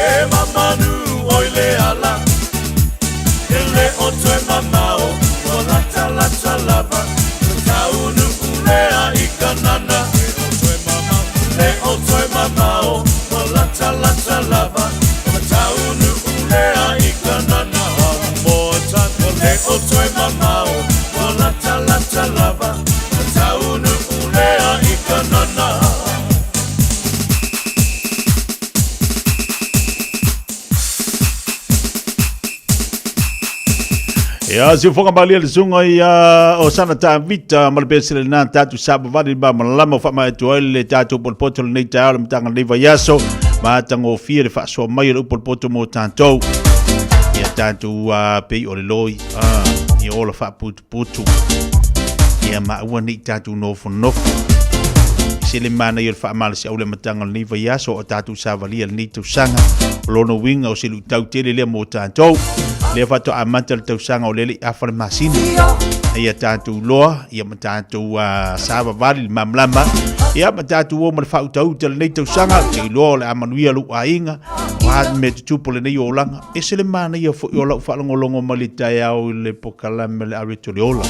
E mamanu oile ala Ele o toe mamao O lata lata lava Taunu ulea ikanana Le o toe mamao O lata lata lava Taunu ulea ikanana Motan Le o toe mamao O lata lata lava Taunu ulea ikanana Ya, si fonga bali le sunga ya o sana ta vita mal besele na tatu sabu vadi ba malama fa ma to le tatu pol poto nei ta le tanga leva yaso ma tango fie fa so mai le pol poto mo tanto ya tatu pe o le loi ya o le fa putu ya ma wani tatu no fo no sele mana yo fa mal se o le matanga leva yaso o tatu savali ni tu sanga lono winga o se lu tau tele le mo tanto le fa to amanta le tausanga o lele afar masini ia tatu loa ia matatu sava vali mamlama ia matatu o mal fa utau te le tausanga ke loa le amanuia lu ainga wa me tupu le nei olanga esele mana ia fo ola fa longo malita ya o le pokala me le aritoliola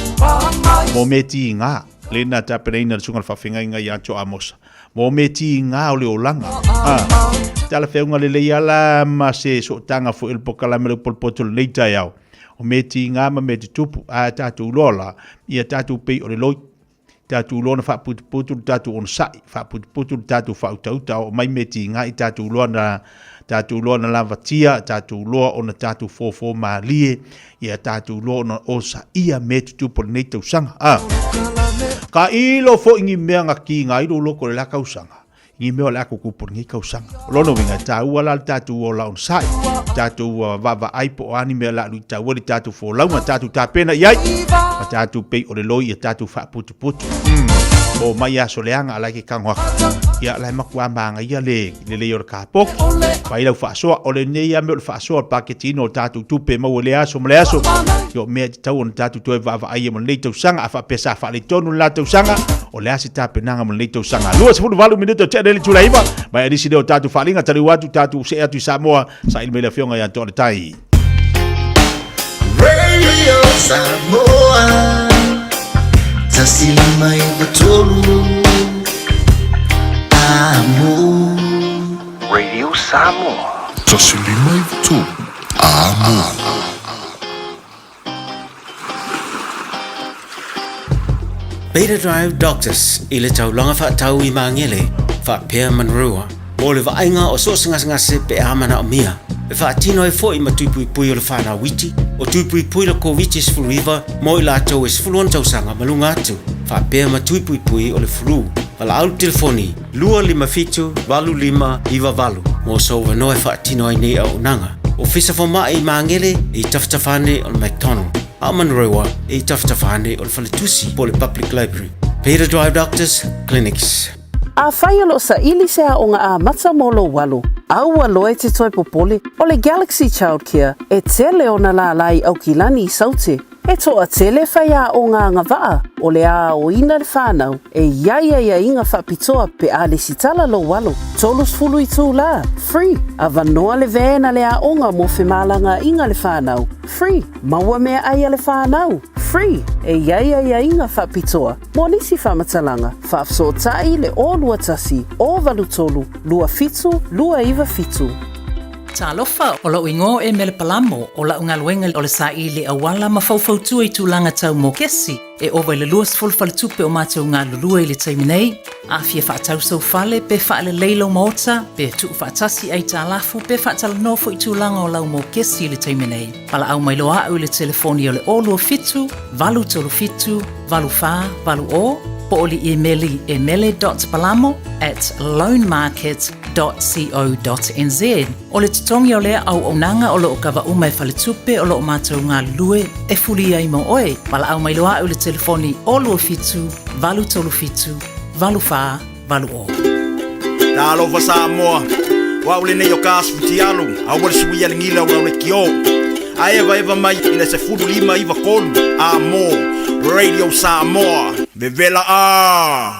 mo meti nga le na ta pereina le sunga fa finga inga ia cho amos mo meti nga o le olanga tala feunga le yala ma se so tanga fo il pokala me pol potol nei taiao o meti nga ma meti tupu a tatu lola ia tatu pe o le loi tatu lona fa putu tatu on sai fa putu tatu fa uta o mai meti nga i tatu lona lavatia tatu lo ona tatu fo malie ia tatu lona o sa ia meti tupu nei tau sanga ka ilo fo ingi meanga ki nga ilo loko le la kausanga ni me ola ko kupur ngi kausanga lono winga ta wala tatu ola on sai tatu va aipo ani me la luta wali tatu fo lauma tatu ta pena yai tatu pe o le loi tatu fa putu o mai aso leanga ala ki kangwa ia la makwa manga ia le yor kapok pai la fa so o le nei me fa so paketino tatu tupe mo le aso mo le aso yo me tau on tatu to va ai mo le tau sanga fa pesa fa le tonu la tau sanga o le asi ta penanga mo le tau sanga lu se fu valu minuto te le tulaiba mai disi de tatu fa linga tali watu tatu se atu Samoa sa il me le fionga ya to le tai Radio Samoa Tasilima Ivatolu Amo Radio Samoa Tasilima Ivatolu Amo Beta Drive Doctors ile tau longa fa tau I mangele fa pea manrua mo le vainga o so singa se pe amana o mia e fa tino e foi ma tupui o le fana witi o tupui le ko witi sfu river mo I la tau es fulon tau sanga malunga atu fa pea ma tupui o le flu ala au telefoni lua lima fitu valu lima iva valu mo so no e fa tino ai nei au nanga o fisa fo mai mangele I taftafane o McDonald Amanrewa e taftafane o le falitusi po le public library Beta Drive Doctors Clinics A whaia lo sa ili sea o ngā a mata molo walu. Aua loe te toi popole o le Galaxy Childcare e tele o na la lai au ki lani I saute. E toa tele whaia o ngā ngawaa o le a o ina le whanau e iaia inga whapitoa pe a le sitala lo walu. Tolus fulu I tū la. Free. A vanoa le vena le a onga mo whemalanga inga le whanau. Free. Maua mea aia le whanau. Free. E iaia inga whapitoa. Mo nisi whamatalanga. Whafsotai le o lua tasi, o valu tolu, lua fitu, lua iwa fitu. Talofa o lau ingo e mele palamo o lau ngaluenga o le sa I le awala ma faufautua I tūlanga tau mo kesi e owa le luas fulfalitupe o mātou ngā lulua I le taiminei. A fia whaatau sau fale pe whaale leilo maota pe tuu whaatasi ai tā lafu pe whaatala nofo I tūlanga o lau mo kesi I le taiminei. Pala au mai loa au le telefoni o le o lua fitu, valu tolu fitu, valu wha, valu o, po o li emeli emele.palamo@loanmarket.co.nz o le tutongi o lea au onanga o loo kawa umai falitupe o loo mātou ngā lue e fuli ai mo oe. Pala au mai loa au le telefoni o lua fitu, valu tolu fitu, valu wha, valu o. Talo fa Samoa. Wa ule nei o kasu ti alu. A wale sui ale ngila ula ule kio. A eva mai ina se fudu lima iwa kolu. Amo. Radio Samoa. Vevela a.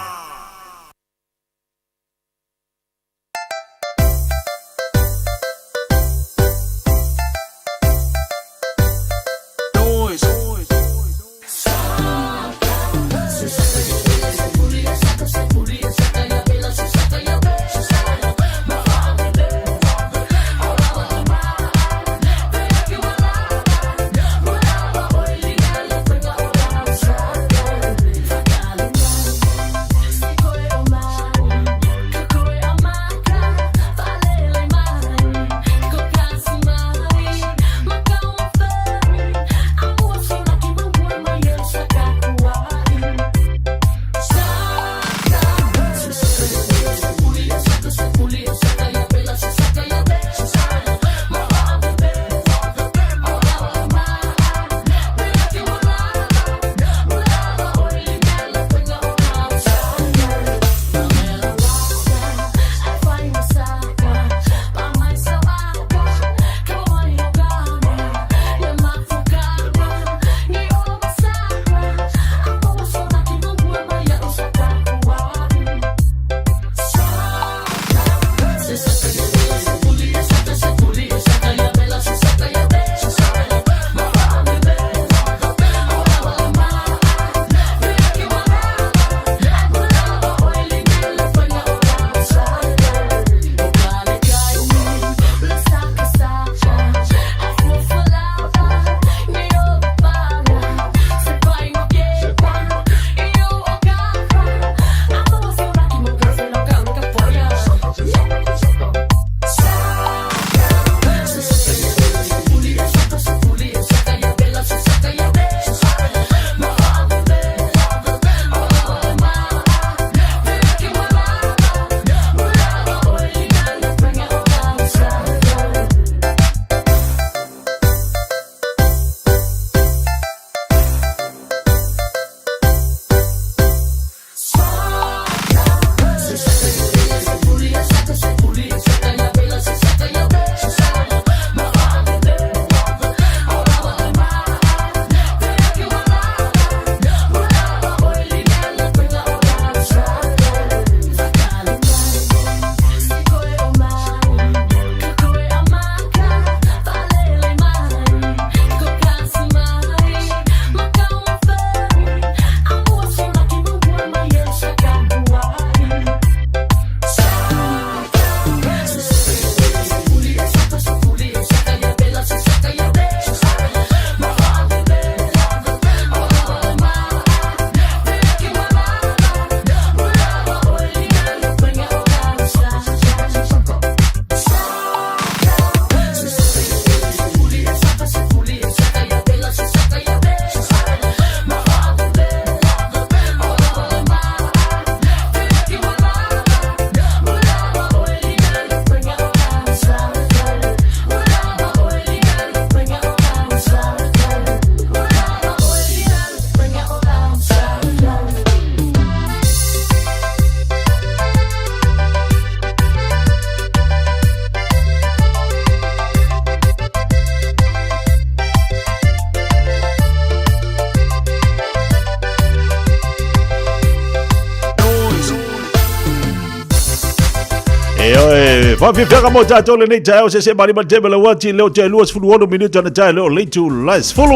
Whawhiwhanga mo tātou le nei tai au se mari ma tebela wati leo te luas fulu ono minuta na tai leo leitu las fulu.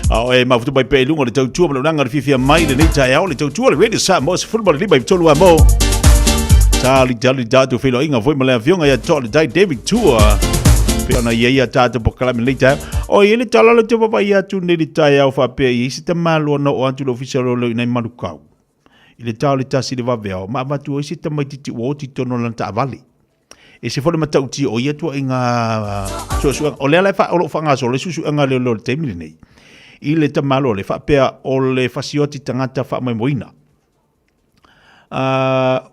Au e mafutu mai pe lunga le tautua ma nanga le fifia mai le nei tai au le tautua le Radio Samoa se fulu ma le liba i tolu a mo. Tali tātou whilo inga voi ma le avionga ia tō le tai David Tua. Pea na ia tātou po kalami le tai. O i le tala le te papa ia tu nei le tai au whapea i si te malua na o antu lo official lo i nei manukau. I le tau le tasi le wawea o ma amatu o i si te mai titi o ti tono lan ta avali. E se fole matauti o ia tua inga suasuanga. O lea lai wha olo whangaso le susuanga leo lo le teimile nei. I le tamalo le whapea o le whasioti tangata wha mai moina.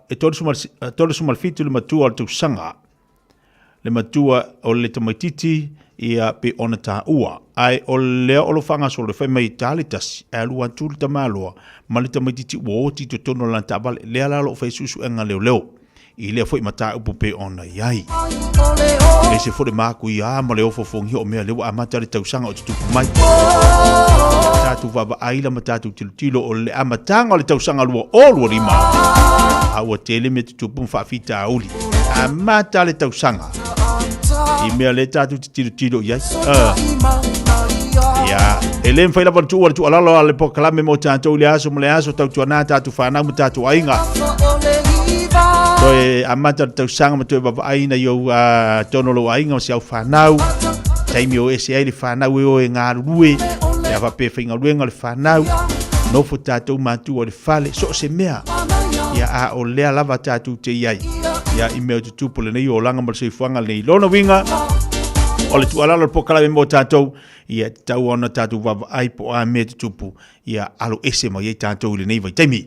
E tole sumalfitu le matua o le tausanga. Le matua o le tamaititi ia pe ona ta ua. Ai o lea olo whangaso le whai mai tali tasi. E alua tu le tamaloa. Ma le tamaititi o ti to tono lan ta avale. Lea lalo o whai susuanga leo leo. I lea foi mata upu pe ona iai. E se fode māku i a ma leo fofongi o mea leo a mata le tausanga o tutupu mai. Tātu waba aila ma tātu tilo o le amatanga o le tausanga lua o lua rima. Aua tele me tutupu mwhawhita auli. A mata le tausanga. I mea le tātu tilo iai. Ia, e le mwhaila watu ua le tu alalo le pokalame mo tātou le aso mo le aso tautu anā tātu whanau mo tātu ainga. Toe amata tau sanga matoi baba aina yo tono lo ainga o siau whanau. Taimi o ese ai le whanau e o e ngā rue. E awa pewhinga ruenga le whanau. Nofo tātou mātu o le whale. So se mea. Ia a o lea lava tātou te iai. Ia i mea tutupu le nei o langa mal soi whanga nei lona winga. O le tualala le pokalame mo tātou. Ia tau ona tātou baba ai po a mea tutupu. Ia alo ese ma iei tātou le nei vai taimi.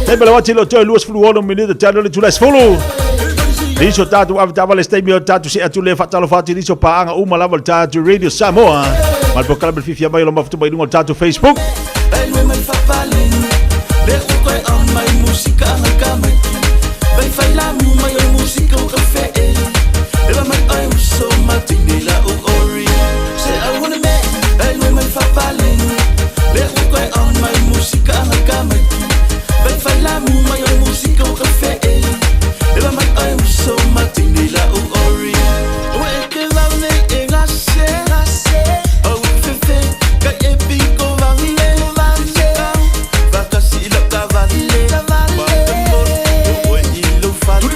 Nei bela wati lo toi luas fulu ono minuta tano le tulas fulu. Liso tatu avitava le stay mio tatu se atu le fatalo fati liso paanga uma lava le tatu Radio Samoa. Mal po kalabel fifia mai lo mafutu mai lungo tatu Facebook. Elwe mai fapaleng le ukoi on mai musika ngai kamai. Bai fai la mu mai o musika o kafe. Ela mai ai so matini la o ori. Say I wanna make elwe mai fapaleng le ukoi on mai musika ngai kamai. Bai fai la mu mai o musika o kafe. Ela mai ai so matini la o ori. We ke la ne e ngase o fefe ka e piko vangle vakasi la cavale o e lo fale.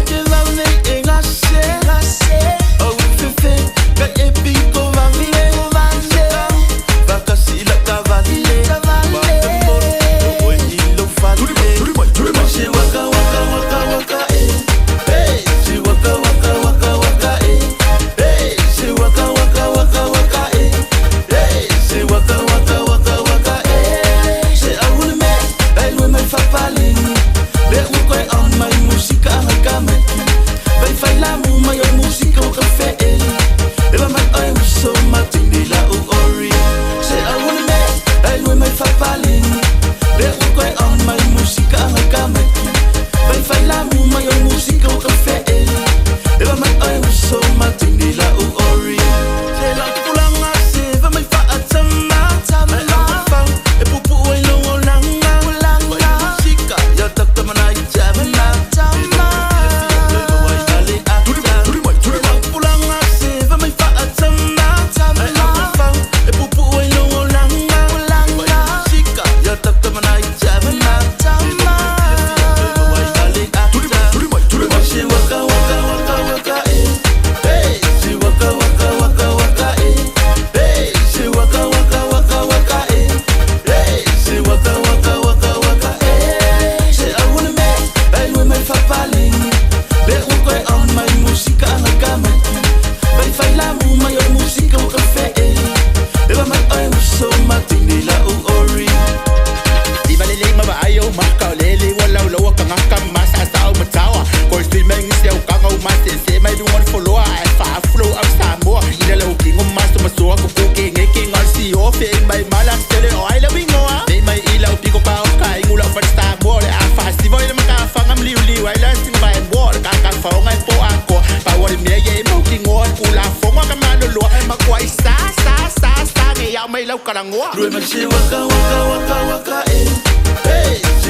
Ke la ne e ngase o fefe ka e piko vangle vakasi la cavale.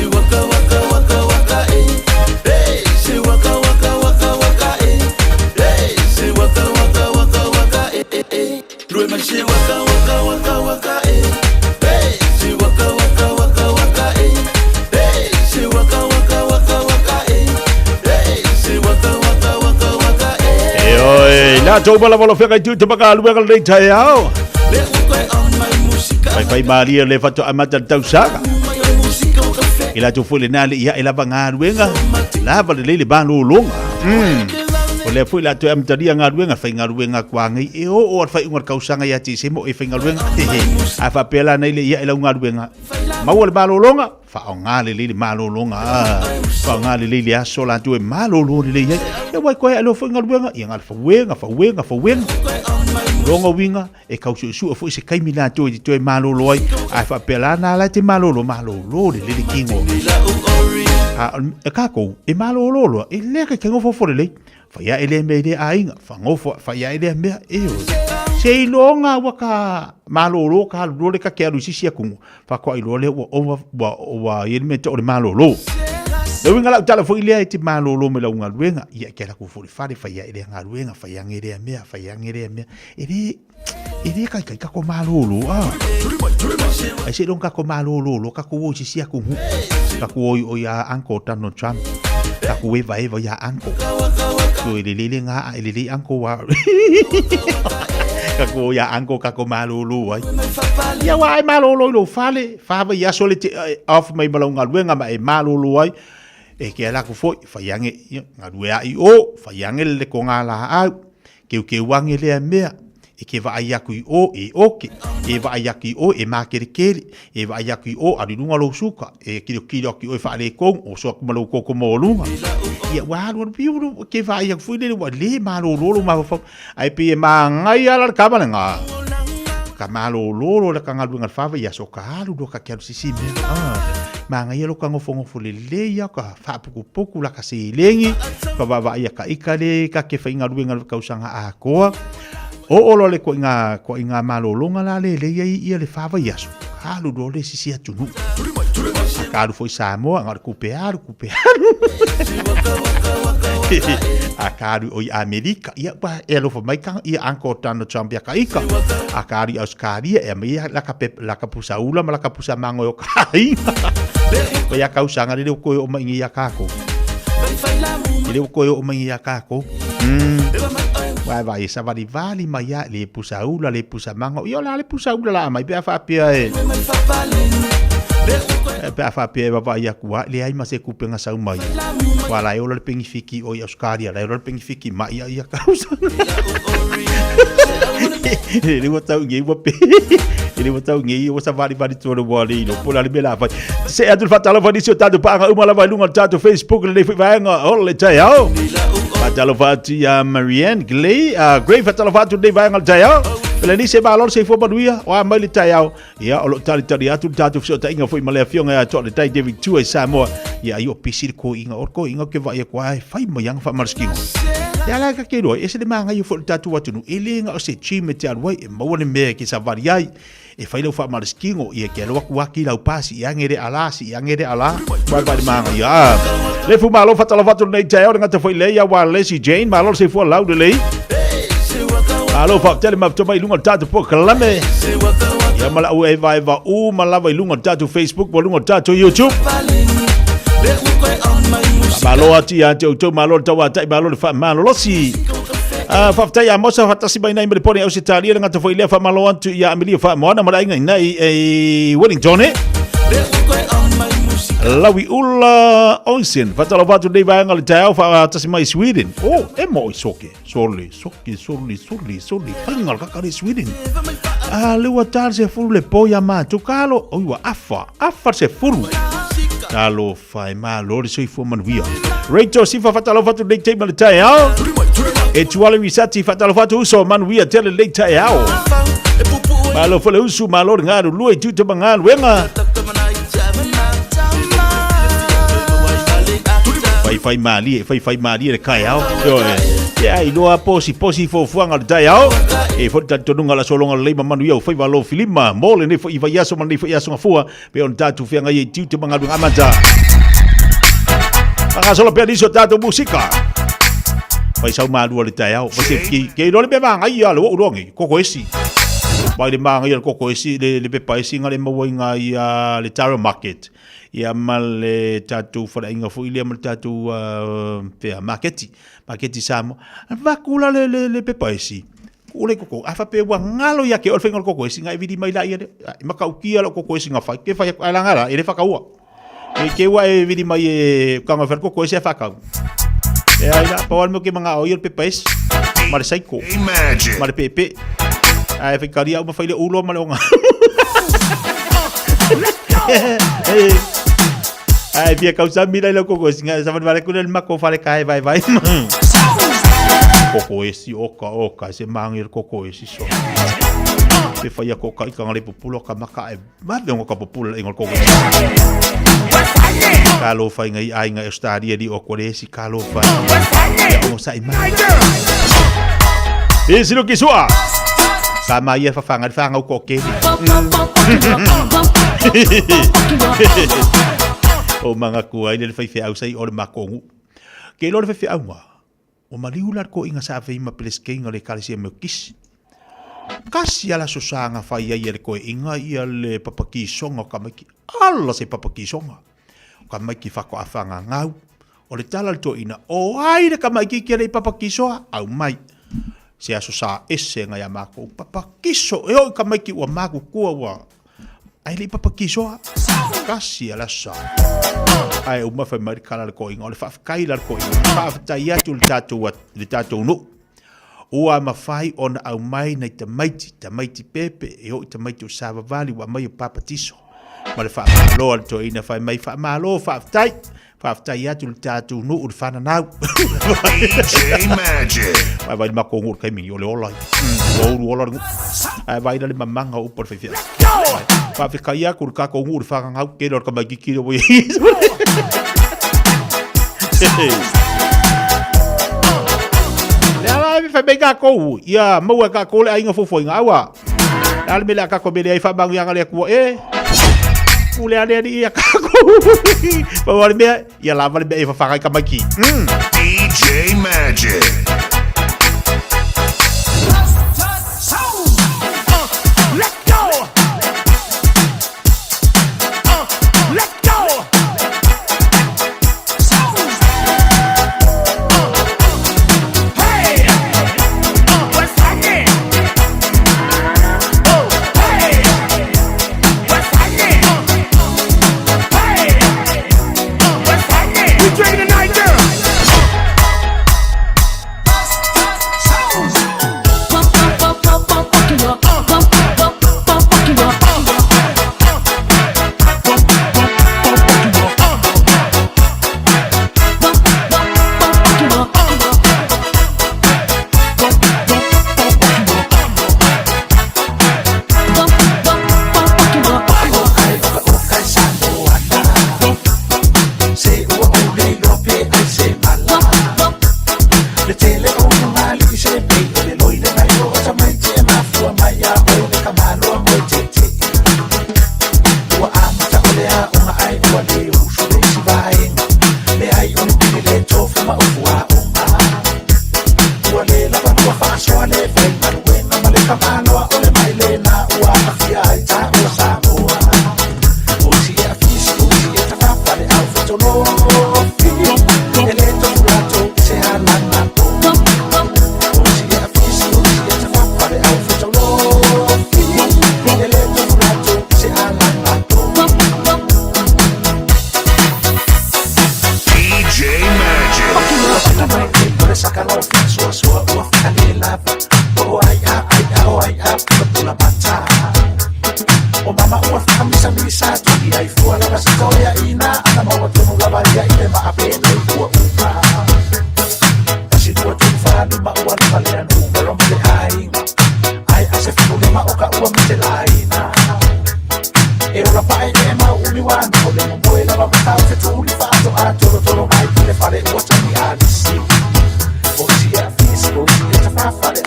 Waka waka waka waka, eh. Hey, she waka waka waka waka. Ya to bala bala feka tu te baka lu baka le tai au. Pai Maria le fatu amata tau saka. Ila tu fule na ia ila banga ruenga. La bala le ba lu longa. Ole fui la tu am tadi nga ruenga fai nga ruenga kwangi e o fai ungar kausanga ya ti semo e fai nga ruenga. Afa pela na ile ia ila nga ruenga. Mau le ba lu longa. Fa nga le ma lu longa. Fa nga le aso la tu e ma lu le ia. E wai koe alo fai nga ruenga. Ia nga fa wenga. Longa winga e kausu su fo se kai mina to e malo loi ai fa pela na la te malo le kingo a kako e malo lo e le ka kingo fo le fa ya ele me de ainga fa ngofo fa ya ele me e o se longa waka malo lo ka lo le ka ke alu sisi ku fa ko i lo le o ye me to le malo lo le winga la tala fo ile te malo lo me la unga wenga ia ke la ku fo fa ya ele nga wenga fa ya ngere me fa ya ngere me Ini kai ko malolo ai se don ka ko malolo ka ko wo si aku hu ka ko o ya anko Donald Trump ka ko we vai ya anko so ile nga ile anko wa ka ko ya anko ka ko malolo ai ya wa malolo lo fale fa va ya solite off mai balonga wenga mai malolo ai e ke la ko fo fa yange ngadwe ai o fa yange le ko ngala a ke wange le mea e ke va ayaku o e oke e va ayaku o e makerekere e va ayaku o adunga lo suka e kilo ki o fa le kong o so kuma lo ko mo lunga ia wa lo piu ke va ayaku fu le wa le ma lo ma fa ai pe ma ngai ala ka ba nga ka ma lo le ka ngalunga fa va ya so ka lu do ka ke sisi me ma ngai lo ka ngofo le ya ka fa puku la ka se lengi ka va ya ka ikale ka ke fa ngalunga ka usanga a ko o lo le ko inga malolonga la le ia le fava yaso halu do le sisi atunu akaru foi Samoa ngar kupearu akaru o Amerika ia ba elo fo mai kan ia anko Donald Trump ya kaika akaru Australia e mai la ka pusaula ma la ka pusa mango yo kai ya kausanga le ko o mai ia kako le ko o mai ia kako vai sa vali maya le pusaula le pusamango io la le pusaula la mai pe fa pia e pe fa pia va ya kwa le ai ma se kupenga sa mai wala io le pengifiki o Australia la le pengifiki ma ia causa ele botau ngi wa pe ele botau ngi o sa vali todo wali no pola le bela fa se adul fatalo fa disio tanto pa uma la vai lunga tanto Facebook le vai nga ole tayao Fatalofatu ya Marianne Glay, Gray Fatalofatu de Vangal Tayao. Pelani se balor se fo baduia, wa mali Tayao. Ya olo tali atu tatu fio ta inga foi male fionga ya to le tai David Tua Samoa. Ya io pisir ko inga orko inga ke va ya kwa fai mayang fa marskingo. Ya la ka ke do, ese de manga io fo tatu watu no elinga o se chime te alwai e mawone me ki sa variai. E fai lo fa marskingo ia ke lo waki la pasi yangere ala si yangere ala. Ba manga ya. Le fu malo fatalofatu nei tayao ngata foi le ya wa Leslie Jane malo se fu laude le alo fa tele ma to mai lunga tatu po kalame ya mala u vai va u mala vai lunga tatu Facebook bo lunga tatu YouTube malo ati ya to malo tawa tai malo fa malo losi fa taya mosa fatasi bai nai me pone Australia ngata foi le fa malo antu ya Amelia fa mona mala inga nai e Wellington Lawi ula onsen fatalofatu dei vai ngal tau fa tasi mai Sweden e mo soke soli fangal ka Sweden le watar se fulu le poia ma tu kalo o wa afa se fulu kalo fai ma lori soi fu man via Rachel sifa fatalofatu dei te mal tau e tuale risati fatalofatu so man via tele le tau malo fole usu malo ngaru lui tu te bangal wenga fai mali le kai ao ya i loa posi fo fuanga dai ao e fo tanto nunga la solonga le manu yo fai valo filima mole ne fo iva yaso man ne fo yaso ngafua pe on tatu fianga ye tiu te manga amata anga solo pe diso tatu musika fai sau malu le dai ao fo ke no le be manga ia lo urongi koko esi vai le manga ia koko esi le pe paisi ngale mo inga ia le Tara Market ia male tatu fora inga fu ile male tatu pe marketi samo va kula le pepaisi ule koko afa pe wa ngalo ya ke olfenga koko esi ngai vidi mai la ia maka ukia lo koko esi nga fa ke fa ala ngala ile fa kaua ke wa vidi mai kanga fer koko esi fa ka e ai la pa mo ke manga o il pepaisi mare saiko mare pepe ai fa karia uma fa ile ulo male nga ai via causa mira lo koko esi nga sa vale kun el mako fa le kai vai koko esi oka se mangir koko esi so te fai koka i kanga le populo ka maka e mave ngo ka populo ingol koko kalo fai ngai ai ngai stadia di okoresi kalo fai o sai mai esi lo kisua sama ia fa fanga ko ke o manga ku ai le fai fe au sai o le makongu ke lo le fe au o maliular ko inga sa veima peleskenga le kalisia me kisi kasi ala susanga fai ia le ko inga ia le papaki songa kamaki alla se papaki songa kamaki fa ko afanga ngau o le tala to ina o ai le kamaki ki le papaki soa au mai se aso sa ese nga ya mako papaki so e o kamaki wa maku kua wa ai le papaki soa kasi ala sa ai uma fa mai kala ko inga le fa kai la ko inga fa ta ia tu le tatu no ua mafai ona au mai nei tamaiti pepe e o tamaiti o sava vali wa mai o papatiso ma le fa malo al to ina fa mai fa malo fa tai ia tu le tatu no u fa na nau DJ Magic vai ma ko ngur kai mi o le ola ai vai le mamanga o por fe fa fe kaia kur ka ko ngur fa ngau ke lor ka mai ki ro boy le fa be ka ko ia mo ka ko le ainga fofo inga wa al me la ka ko be le fa bang yang le ko ule ale ia ka ko pa wa me ia la va be fa ka mai ki DJ Magic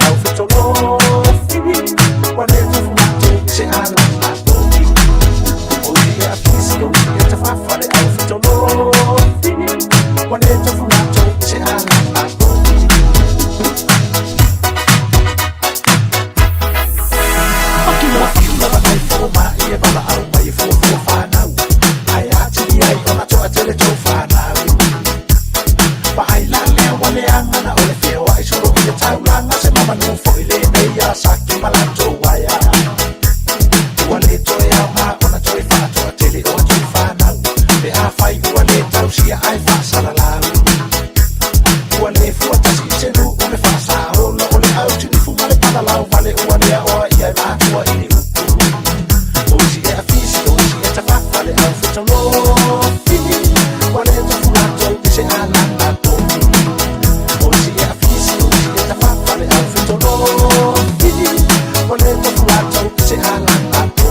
Outfit se mama no foi le nei ya saki malato waya wale to ya ma ona to fa to tele o to fa na be a fai wale tau si ai fa sala la wale fu ta si se no me fa sa o lo le au ti fu male para la wale wale o ya ma to i o si e a fi si o si e ta fa wale au fu to lo fini wale to fu la to se ala na to o si e a fi si o si e ta fa wale au fu to lo fini wale to fu la to se ala na to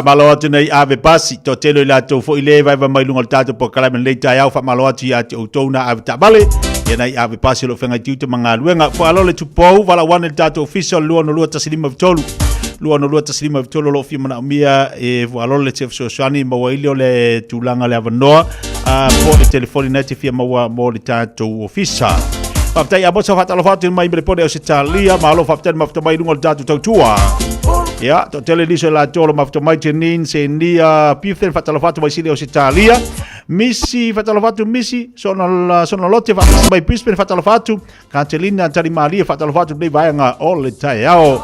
Malo atu nei ave pasi to telo la to fo ile vai vai mai lunga tato po kala men leita ya fa malo atu ya to tona ave tabale ya nei ave pasi lo fenga tiu manga luenga fo alo le tupo wala wan tato official lo no lo taslima vitolu lo no lo taslima vitolu lo fi mana mia e fo alo le chef so shani mo waile le tulanga le avanoa po le telefoni net fi mo le tato official Faftai abo sa fatalo fatin mai brepode o Italia malo faftai mafta mai lunga tato tua ya to tele diso la tolo mafta mai tenin se ndia piften fatalo fatu mai sile o Italia misi fatalo fatu misi sono lotte fatu mai pispen fatalo fatu Cancelina tari Maria fatalo fatu dei vai nga all taiao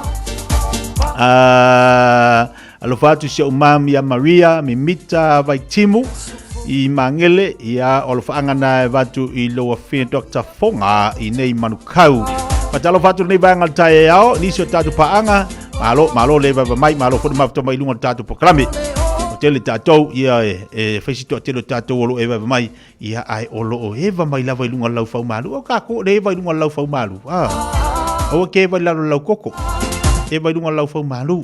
alo fatu se umam ya Maria mimita vai timu I mangele ia o whaangana watu I loa whine Dr. Fonga I nei manukau. Patalo watu nei vanga tae ao, nisio tatu paanga, malo lewa mai, malo whunu mafta mai lunga tatu poklame. O tele tatou ia whaisito telo tatou olo ewa mai, ia ai olo o ewa mai lawa I lunga lau whau malu. O kako ne ewa I lunga lau whau malu. O ke ewa I lau koko. Ewa I lunga lau whau malu.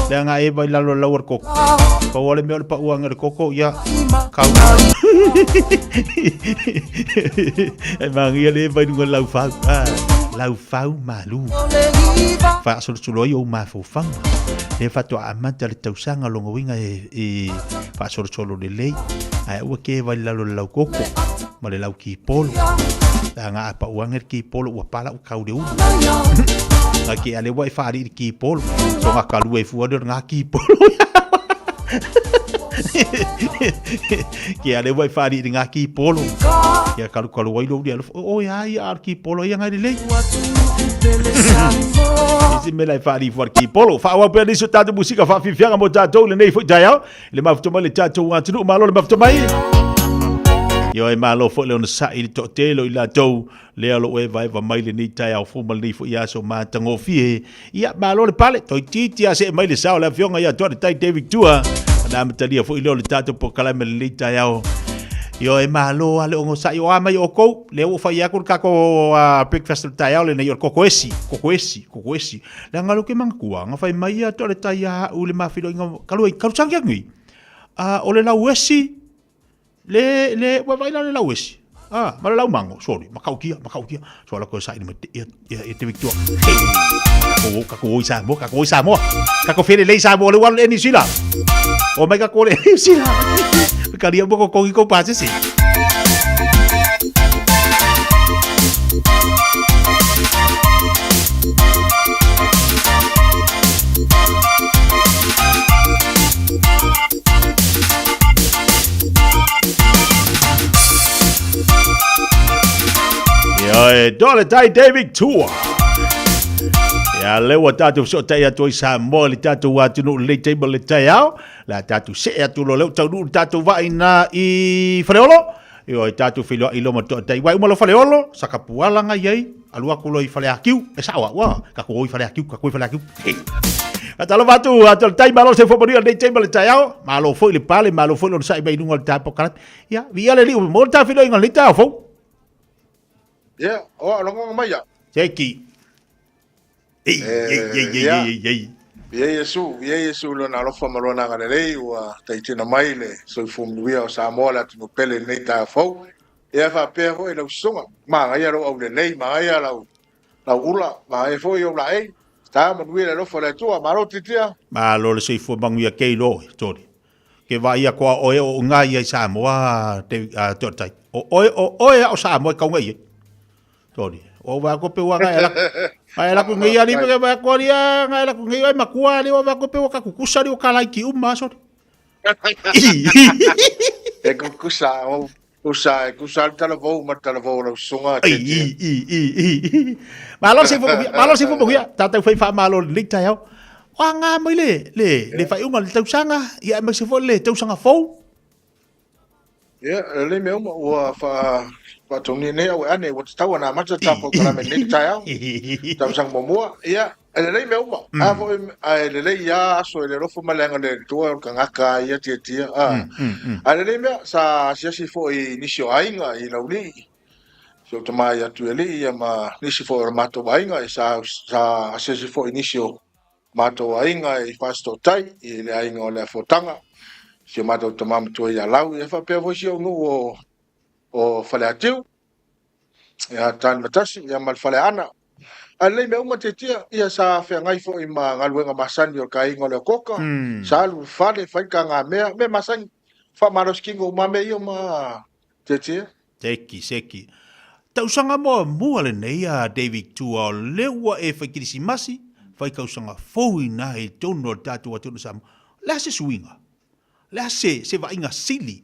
Lea nga ewa I lau ar koko. Pawale me ole pa uanga de koko ya kau. E mangia le vai nunga lau fau malu. Fa solo yo ma fo fang. E fa to amanta le tausanga longa winga e fa solo le lei. Ai o ke vai lau koko. Ma le lau ki polo. Nga pa uanga ki polo wa pala u kau de u. Aki ale wa fa ri ki polo. So nga kalu e fu nga ki polo. Ki ale vai fari ringa ki polo ya kalu wai lo dia o ya ki polo ya ngai le isi me lai fari for ki polo fa wa pe diso tatu musika fa fianga mo tatu le nei fo jaya le mafto le tatu wa tu malo le mafto mai yo e malo fo le on sa il totelo ila tou le alo e vai va mai le ni tai au fo mal ni fo ya so ma tango fie ya malo le pale to titi ase mai le sa la fionga ya to tai David tua na matalia fo ilo le tato po kala me le tai au yo e malo ale ongo sa yo ama yo ko le o fa ya ko kako breakfast tai au le na yo kokoesi la ngalo ke mangkua nga fa mai ya to le tai ya u le mafilo ngo kalu sangia ngi o le la wesi le wa vai la le lauesi ma le lau mango sorry makaukia so la ko sai ni te victor ka ko isa mo ka ko fere le isa mo le wal eni sila o mai ka ko le sila ka dia mo ko pa si Dole tai David Tua. Ya lewa tatu so tai atu sa mo le tatu wa tunu le table le tai au. La tatu se atu lo le tatu tatu va ina I freolo. Yo tatu filo ilo mo tai wa mo lo freolo sakapuala nga yai. Alua ku lo I fale akiu. E sawa wa ka ko I fale akiu ka ko fale akiu. Ata lo batu atu tai malo se fo le table le tai au. Malo fo le pale malo fo lo sai mai nungol tapo karat. Ya via le li mo ta filo ngal le tai fo. Yeah, longo maya. Seki. Yesu lo na lofa malona ngale lei wa taitina maile so fumluia o Samoa tu pele nei ta fo. E fa pe ho e lo songa. Ma ngai ro au le lei ma ngai la ula ma e fo yo la e. Ta ma nuia lo fo le tua ma ro titia. Ma lo le sei fo banguia ke lo tori. Ke va ia kwa o ngai ai Samoa te tai. O Samoa ka ngai. Tori. O va ko pe wa ngai la ku ngai ali pe va ko ria ngai la ku ngai ma ku ali o va ko pe ka kukusa ri o kala ki uma so. E kukusa o kusa talavo ma talavo lo songa. Malo se fo ya tata fai fa malo lita yo. Wa nga mai le fai unga le tausanga ia ma se fo le tausanga fo. Ya le me uma fa Patoni ne o ane o tau na mata tapo kala me ni taia. Tau sang momoa. Ia, ele me uma. Avo ele ia so ele rofo malanga le tua kangaka ia tia. Ele me sa si fo inisio ainga I lauli. So tama ia tu ele ia ma nisi fo mato ainga sa si fo inisio mato ainga I fasto tai ele ainga o le fotanga. Si mato tama tu ia lau e fa pe vo si o o fale atiu ya tan matasi ya mal fale ana alei me uma tetia ia sa fe ngai fo I ma ngaluenga masani o kai ngole koka salu fale fai ka nga me masani fa maros kingo ma me yo ma tetia seki tausanga mo le nei a David Tua lewa e fai kirisi masi fai kausanga foi na e tono tatu wa tono sam la se swinga la se va inga sili.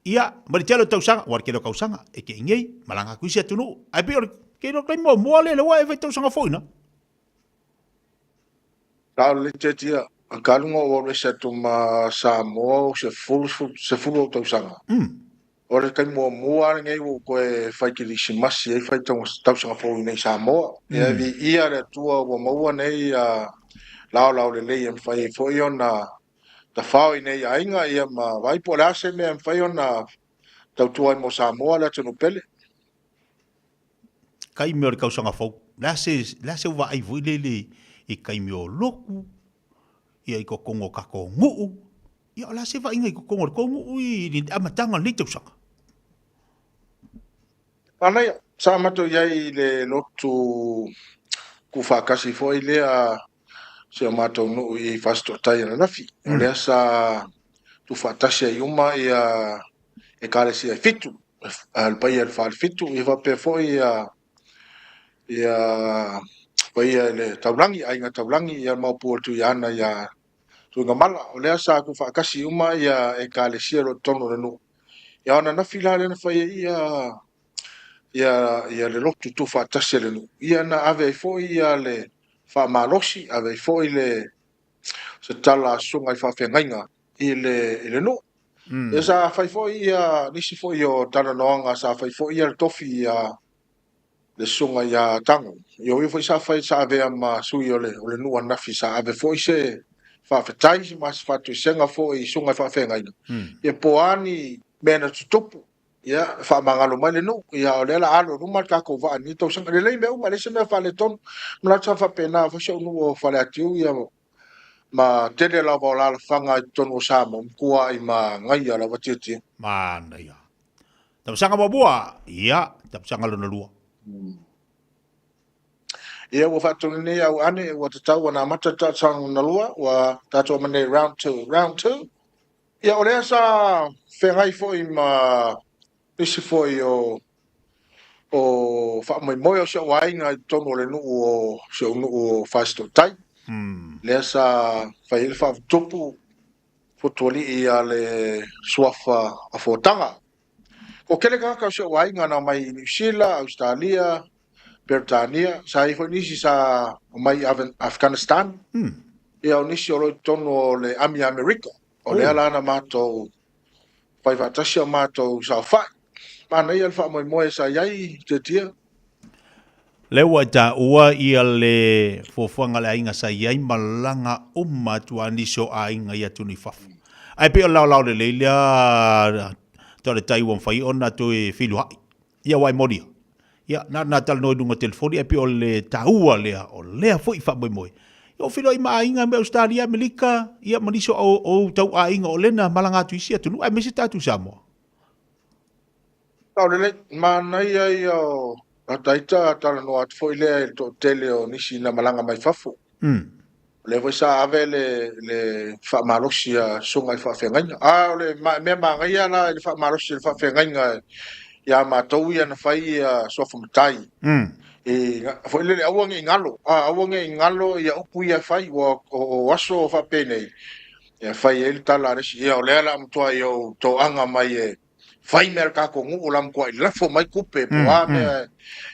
Ia, maritelo tausanga, war kelo kausanga, e ke ingei, malanga kuisi atunu, ai pe or kelo kai mo le wa e tausanga foina. Tau le tetia, akalunga o le setu ma Samoa se fulu tausanga. O le kai mo ngei o koe fai kilisi masi e fai tausanga foina I Samoa. Ia vi ia le tua o maua nei lao le lei em fai foi ona ta fao nei ainga ia ma vai po la se me fai ona tau tua mo Samoa la tunu pele kai me o kausanga fo la se va ai vui le I kai me o loku ia I ko kongo ka ko ngu ia la se va inga I ko kongo ko ngu I ni amatanga ni tau sanga ana sa mato ia le lotu ku fa kasi foi le a se mato no I fasto tai na nafi le sa tu fa tasia yuma ia e kare si fitu al pai al fal fitu I va pe foi ia pai le taulangi ai nga taulangi ia mau pu tu yana ia tu ngamala o le sa ku fa kasi yuma ia e kare si ro tono no ia ona nafi la le na fa ia le lotu tu fa tasia le no ia na ave foi ia le fa malosi ave foi le se tala sunga I fa fengainga ile no esa fai foi ia nisi foi o tala noanga sa fai foi ia tofi ia le sunga ia tango yo foi sa fai sa ave ma sui ole no na fi sa ave foi se fa fetai mas fa tu senga foi sunga fa fengainga e poani mena tutupu ia fa mangalo mai no ia ole la alo no marka ko va ni to sanga le me uma le se me fa le ton mla tsa fa pena fa so no fa le atiu ia ma tele la vola la fanga tonu samo kua I ma ngai ala watiti mana ia tapsanga bua ia tapsanga lona lua ia wa fatu ni au ane wa tau na mata sang na lua wa tatu mane round 2 ia ole sa fengai foi ma isi foi o fa mai moyo se wai nga tonu le nu o se nu o fasto tai le sa fa il fa topu fotoli ia le swafa a fotanga o kele ka se wai nga na mai New Zealand Australia Britania sa I nisi sa mai Afghanistan ia nisi o tonu le ami America o le ala na mato pai va tasia mato sa fa mana ia fa mai moe sa yai te tia lewa ta ua ia le fofuanga le ainga sa iai malanga umma tuani so ainga ia tuni fafu. Ai pe o lau le leila to le Taiwan fai ona to e filu hai. Ia wai moria. Ia na tal no dunga telefoni ai pe o le taua lea o lea foi fa moi moi. Ia filo I ma ainga me Australia Amerika ia maniso o tau ainga o lena malanga tu isia tunu ai mesi tatu Samoa. Tau le mana ia o ataita tala no at foi le to tele o nisi na malanga mai fafu. Le voi sa ave le fa malosia sunga I fa fengaina. Le me ma ia na le fa malosia fa fengaina ia ma tau ia na fai sofa mutai. Foi le awange ngalo. Awange ngalo ia upu ia fai o aso fa pene. Ia fai el tala resi ia o le ala mtua ia to anga mai fai merka ko ngu lam ko I lafo mai kupe po me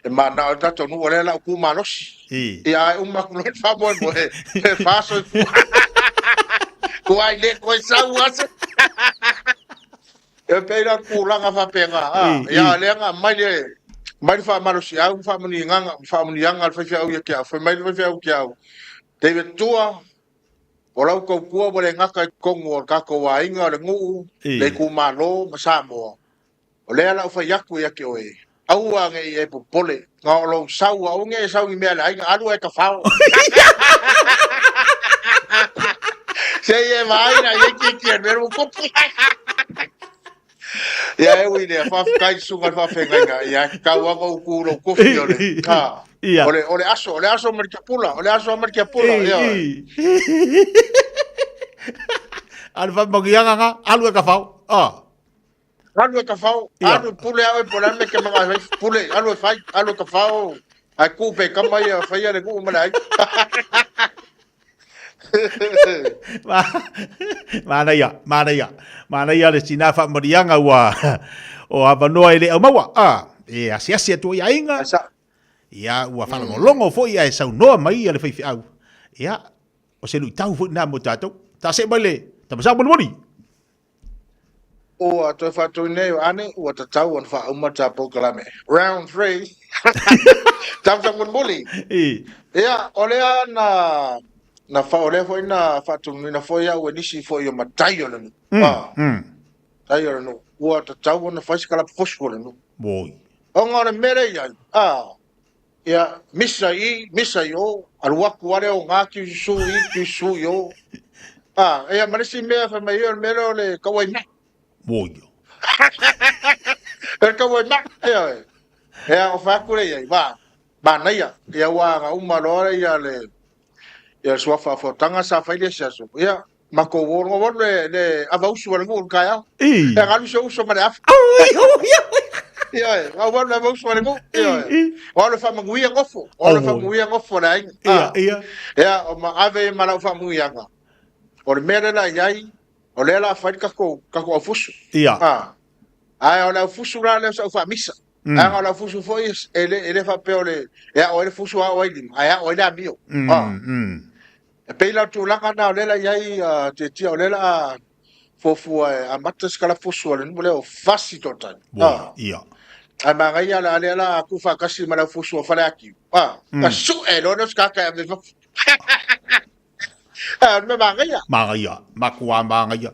ma na tato nu ole la ku malosi ia uma ku no fa mo fa so ko ai le ko sa was e pera ku langa fa penga ia le nga mai fa malosi au fa mani nganga fa fa ia kia fa mai fa fa kia David tua ola ko ku bo le ngaka kongo ka ko wa inga le ngu le ku malo masamo o le ala fa yaku ya ke oe au nge e popole nga lo sau au nge sau I mea ai alu e ka fao se e mai na ye ki pero kopi ya e wi le fa kai sunga fa fenga ya ka wa ko ku lo kofi ole ole aso merkapula ya alfa magianga nga alu e ka fao Alu ka fao, alu pule au pola me ke mga pule, alu ka fao. Ai ku pe kama ia fai ale ku malai. Mana ia le sina fa marianga wa o avanoa ile au mawa. E asia tu ia inga. Ia wa fa longo fo ia e sau noa mai ale fai au. Ia o se lu tau fo na mo tato. Ta se bale, ta sa boni. O to fa to ne ane o ta tau on fa umata pokalame round 3 tam sa mun boli ya olea na fa ole foi na fa to na foi ya we nisi foi o matayo no tayo no o ta tau on fa skala fosforo no boy on ora mere ya misa yo alwaku wale o ngaki su yo ya marisi me fa mayor mero le kawai Boyo. El cabo na ya o fa kure ya ba na ya wa nga umalo ya le ya so fa tanga sa fa ile sa so ya mako wor le ava usu wala ngul kaya ya galu so ma af ya wa le ava usu wala ngul ya wa fa manguia ngofo na ya o ma ave mala fa manguia nga o mere la yai o le la fa kako afusu ai o la fusu la le so fa misa ai o la fusu foi ele fa peole ya o le fusu o ele ai o le amio e pe la tu la kana le la yai te tia o le la fofu a matas kala fusu le no le o fasi total ai ma ga ya la ku fa kasi ma la fusu fa la aki ka su e lo no ska ka me me mangaya makua mangaya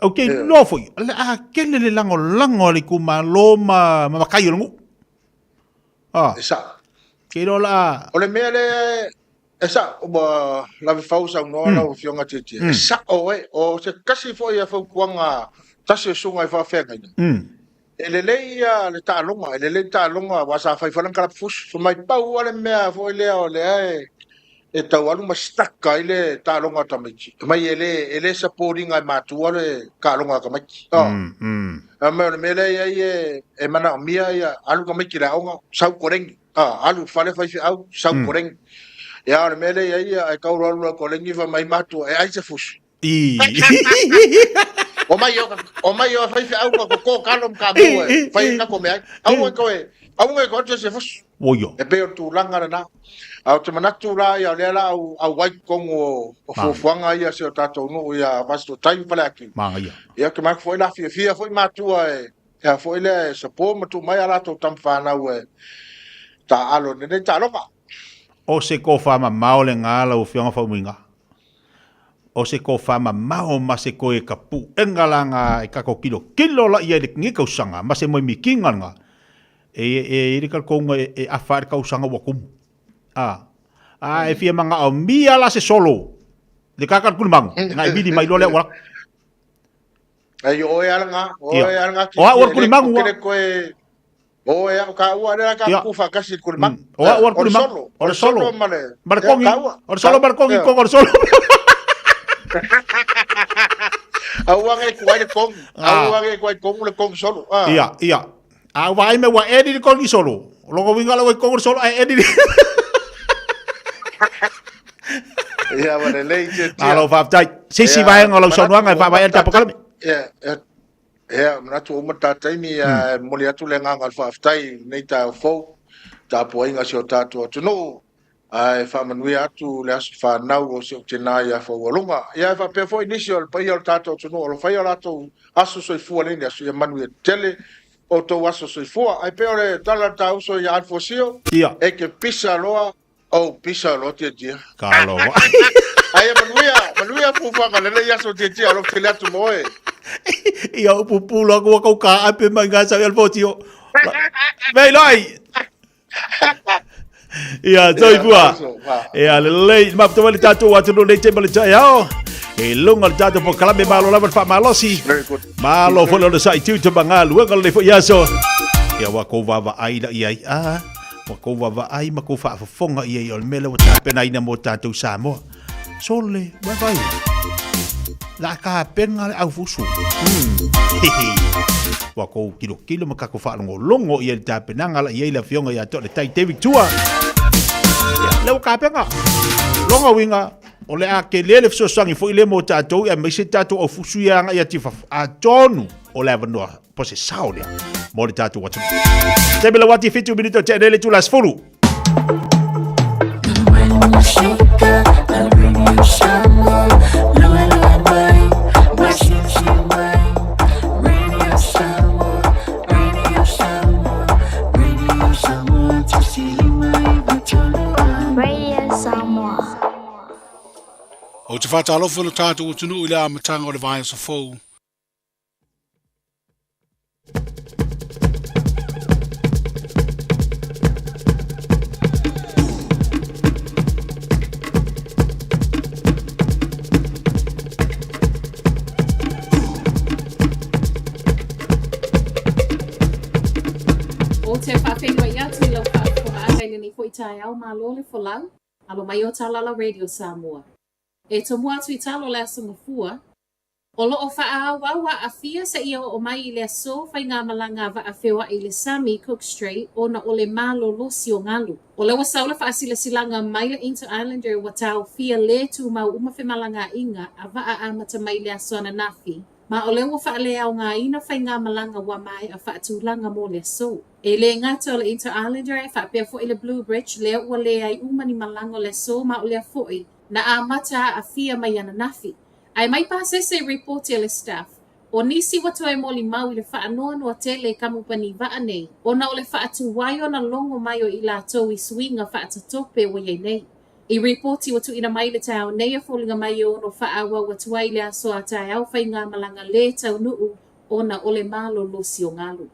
okay no foi kele le lango le kuma loma makayo ngu sa kero la ole mele Esa ba la fausa no na o fionga tete. Esa o se kasi fo ia fo kuanga tasi sunga fa fenga. Ele ia le talonga, ele talonga wa sa fa falan kala fus so mai pau ale mea fo ile o le e tau alu mastaka ile talonga tamachi. Mai ele supporting ai matua le kalonga kamachi. Me mele ia e mana mia ia alu kamachi la onga sau koreng. Alu fale fa au sau koreng. Ya le mele ia ai kau alu koreng va mai matua e ai se fus. O mai yo fai au ko kalom ka mo fai ka ko me au ko se fus Oyo. e pe tu langa na au te manatu la ya le la au wai kongo o fuanga ia se tato no ia vasto time pala aki Manga ia. ia ke mak foi la fia foi matua e ya foi le se po matu mai ala to tam fa na we ta alo ne ta lo ka O se ko fama maole ngala o fionga fa minga. O se ko fama mao ma se ko e kapu engalanga e kako kilo la ia de ngika usanga ma se moi mikinga nga e iri kalkonga e afar ka usanga wakum e fia manga o mia la se solo de kakar kulmang ngai bidi mai lole wala ai o ya nga o kulmang o ya ka wa era ka kufa kasi kulmang o kulmang o solo barkongi o solo barkongi ko o solo Awang e kuai kong, awang e kuai kong le kong solo. Iya. Awai me wa edi kong solo. Logo winga lo kong solo edi. Iya, mana leje. Alo fa tai. Sisi vai ngolo sono nga fa vai ta pakal. Ya, menatu umata tai mi mulia tu le ngal fa tai nei ta fo. Ta poinga si o tato. Tu no ai fa manui atu le as fa nau o se tena ia fo longa ia fa pe fo initial pa ia tato tu no lo fa ia lato aso so fu le ni aso ia manui tele o to aso so fu ai pe ore tala ta uso ia al fosio e ke pisa lo te dia kalo ai manui fu fa ka le ia so te dia lo te le tu moe ia pupulo ko ka ape manga sa al fosio vai lai Ia, toi bua. Ia, lei, ma to wali tatu wa tunu lei te mali tai ao. E lunga tatu po kalame malo lava fa malosi. Malo fo lo sai tu te banga luanga le fo yaso. Ia wa ko va ai la ia wa ko va ai ma ko fa fonga ia o mele wa tape na ina mo tatu samo. Sole, wa vai. La ka penga au fusu. Wa ko kilo makako fa longo ia tape nanga la ia la fionga ia to le tai te victua. Leu kapenga longa winga ole a ke lele so sangi fo ile mo tato e me se tato o fusu ya ia tifa a tonu ole avano po se saulia mo le tato watu te bela wati fitu minito te lele tu las fulu O te whatalofo no tātou o tunu i lea matanga o le vai sa fou. O te whawhenua ia tui lau whaakai ni fo i tae au malo le folau, alo mai o Talala Radio Samoa. E tomu atu i talo le asa mafua, o lo o whaawawa a fia sa ia o mai i le aso whai ngā malanga wa a whiwa i le Sami Cook Street o na o le malo losi o ngalu. O le wasau le whaasila silanga mai le Inter Islander wa tau fia le tu mau umawhi malanga inga a wa a amata mai le aso ana nafi. Ma o le wa wha le au ngā ina whai ngā malanga wa mai a wha tūlanga mo le aso. E le ngata o le Inter Islander e wha pia fo i le Blue Bridge le ua le ai umani malanga o le aso ma o le a foi. Na a mata a fia mai ana nafi. Ai mai pa se report le staff. O nisi watu ai moli mau i le wha anoa noa tele kamupani vaa nei. O na o le wha atu wai o na longo mai o i la tau i swinga wha atatope o iei nei. I reporti watu ina mai le tau nei a fōlinga mai o no wha awa watu ai le aso a tai au whai ngā malanga le tau nuu o na o le malo losi o ngalu.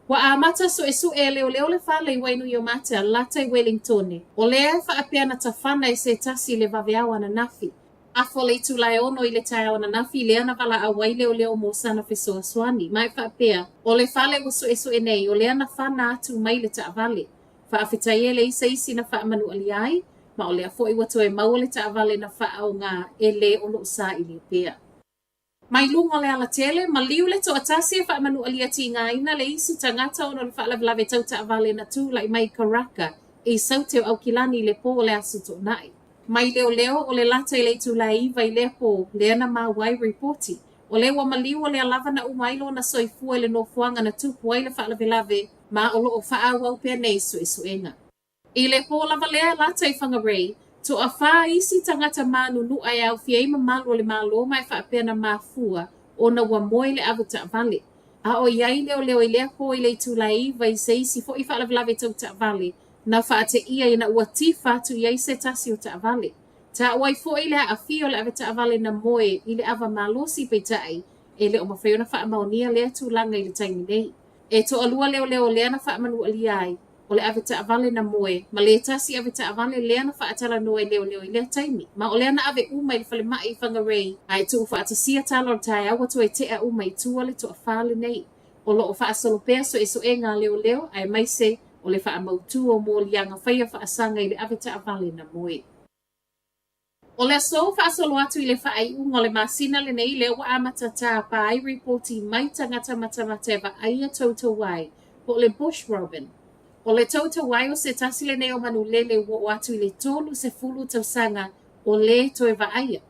Wa a mata so esu e leo le whale wainu yo mata lata i Wellington. O lea whaapea na tawhana i se tasi le waweawa na nafi. Afo le tulai ono i le tai ona nafi le ana wala a waile o leo mo sana fesoa swani. Mai whaapea, o le whale wasu esu e nei, o le ana whana atu mai le taavale. Whaafitai e le isa isi na whaamanu aliai, ma o lea fo i watu e mau le taavale na wha o ngā e le ono usa i le pea. Mai lungo le ala tele, ma liu le to atasi e whaamanu alia ti ngā ina le isi tangata ono le whaalawalawe tau taavale na tū lai mai Karaka, e sauteo au kilani le po o le asu to nai. Mai leo o le lata i le tulai iwa i le po le ana mawai reporti. O le wa maliu o le alava na umailo na soifua le no fuanga na tupu ai le whaalawelawe ma o loo whaawa upea nei su enga. I le po lava lea lata i whangarei, to a wha isi tangata manu nu ai au fia ima malu o le malo mai whaapea na mafua o na wa moe le avata vale. A o iai leo i lea po i le tulai iwa i se isi fo i whaalawelawe tau ta vale. Na whaate ia i na ua tifatu i se tasi o taavale. Ta wai fo i lea a fio le ave taavale na moe i le ava malosi peitai e le o mawhaiona wha maonia lea tūlanga i le taimi nei. E to alua leo lea na wha manu aliai o le ave taavale na moe ma le tasi ave taavale lea na whaatala noe leo i lea taimi. Ma o lea na ave uma i le whale mai i whangarei ai tu whaatasia tala o tai awa to e tea uma i tua le to a whale nei. O lo o whaasolopea so e ngā leo ai mai se o le wha mautu o mō lianga whaia wha asanga i le ave taavale na moe. O le so wha asolo atu i le wha ai unga le masina le nei le wa amata tā pa ai reporti mai tangata matamata wa aia tauta wai po le bush robin. O le tauta wai o se tasi le nei o manu lele wo atu i le tolu se fulu tausanga o le toe wa aia.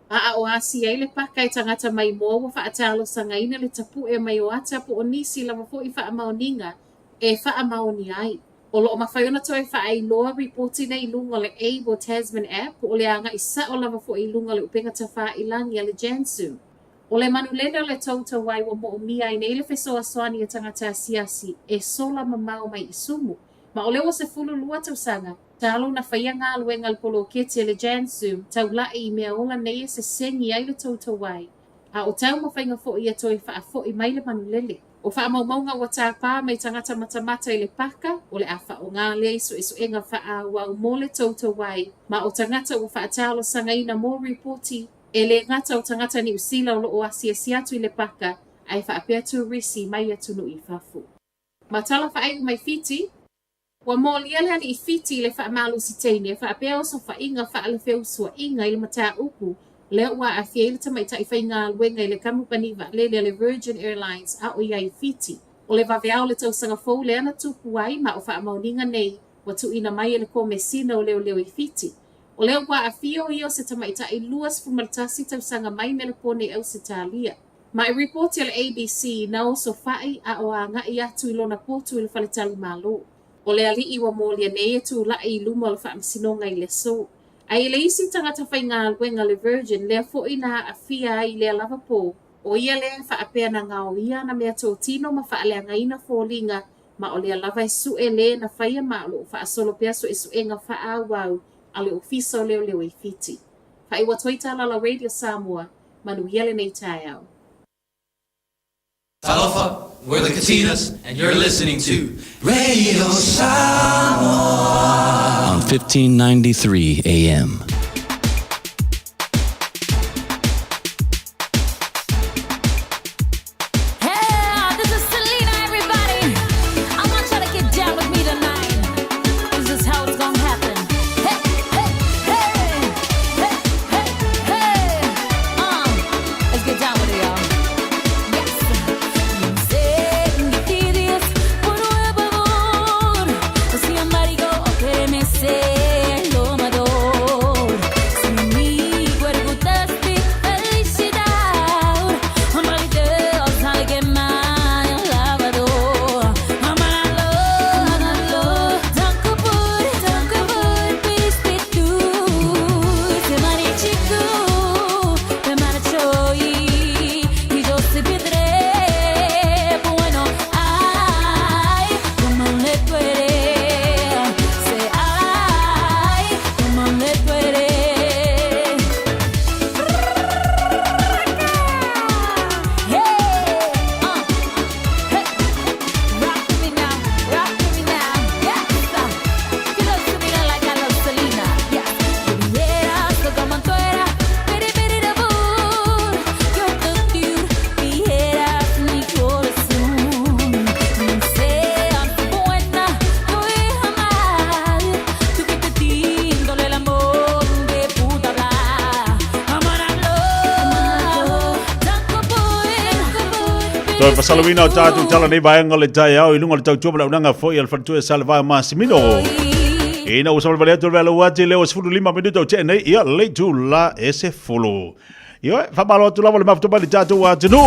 A o asi ai le paka i tangata mai mō wa wha atalo sanga ina le tapu e mai o ata po o nisi la wafo i wha amaoninga e wha maoni ai. O lo o mawhaiona toi wha ai loa reporti nei lunga le Able Tasman app o le anga i sa o lava fo i lunga le upenga ta wha i langi a le Jansu. O le manu lena le tauta wai wa mo o mia i nei le fesoa soani a tangata siasi e sola mamau mai i sumu. Ma o le wa se fulu lua tausanga, talo na whaia ngā luenga le polo kete le Jansu tau lai i mea ola nei e se sengi ai le tauta wai. A o tau mawhainga fo i a toi wha a fo i mai le manu lele. O wha maunga wa tāpā mai tangata matamata i le paka, o le awha o ngā lei so enga wha a wau mō le tauta wai, ma o tangata o wha atalo sanga ina mō reporti, e le ngata o tangata ni usila o lo o asia siatu i le paka, ai wha apea tu risi mai atunu i whafu. Ma tala wha ai mai fiti, wa mō liale ani i fiti i le wha malu si teine, wha apea o so wha inga wha ale wheu sua inga i le mata upu, le ua a fia ile tamai tai whai ngā luenga i le kamupaniwa le Virgin Airlines a o iai fiti. O le waweao le tausanga fau le ana tupu ai ma o wha maoninga nei wa tu ina mai le ko mesina o leo i fiti. O le ua a fia o io se tamai tai luas fumaritasi tausanga mai me le pone au se talia. Ma i reporti le ABC na o so whai a o a ngai atu i lona potu i le whaletali malo. O le ali iwa mōlia nei e tu la i luma o le wha msinonga i le so. Ai le isi tangata whai ngā luenga le Virgin lea fo ina a fia i lea lava po. O ia lea wha apea na ngā o ia na mea tō tino ma wha alea ngaina fōlinga ma o lea lava e su e le na whaia ma o wha asolo pea so e su e ngā wha awau a le ofisa o leo i fiti. Wha iwa toitala la Radio Samoa manu hiele nei tai au. Talofa, we're the Katinas, and you're listening to Radio Samoa on 1593 AM. Lo amador. Toi pasalawina o tātou tala nei vaenga le tai au ilunga le tau tuama launanga foi al fatu e salva Massimino. Ina usama le atu vela wati leo 15 minuto te nei ia le tu la ese folo. Io fa malo tu lava le mafto bali tātou a tenu.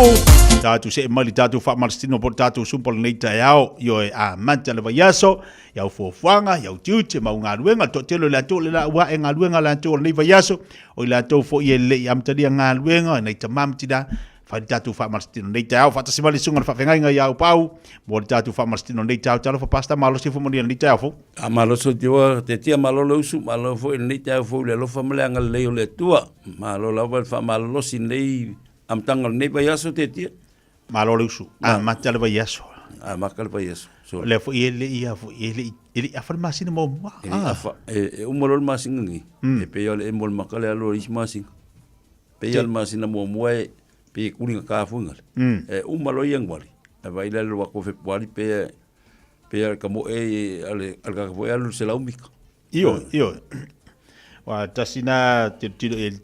Tātou se mali tātou fa malstino por tātou sumpol nei tai au io e a manta le vaiaso ia fofuanga ia tiute maunga luenga to telo le atu le la wa e ngaluenga la atu nei vaiaso o le atu fo ie le am tadi ngaluenga nei tamam tida fa tatu fa marstino nei tau fa tasi mali sunga fa fenga ia pau mo tatu fa marstino nei tau talo fa pasta malo si fo mo nei tau fo a malo so dio te tia malo lo su malo fo nei tau fo le lo fa mala le le tua malo la fa malo si nei am tangal nei ba yaso te tia malo lo su a matale ba yaso a makal ba yaso so le fo ele ia fo ele a fa masina mo a e umolo masingi e pe yo le mol makale lo is masing pe yo masina mo moe pe kuninga ka fungal umalo yang wali vai le lo ko fe wali pe ka mo ale alga ko alu se la umika io wa tasina te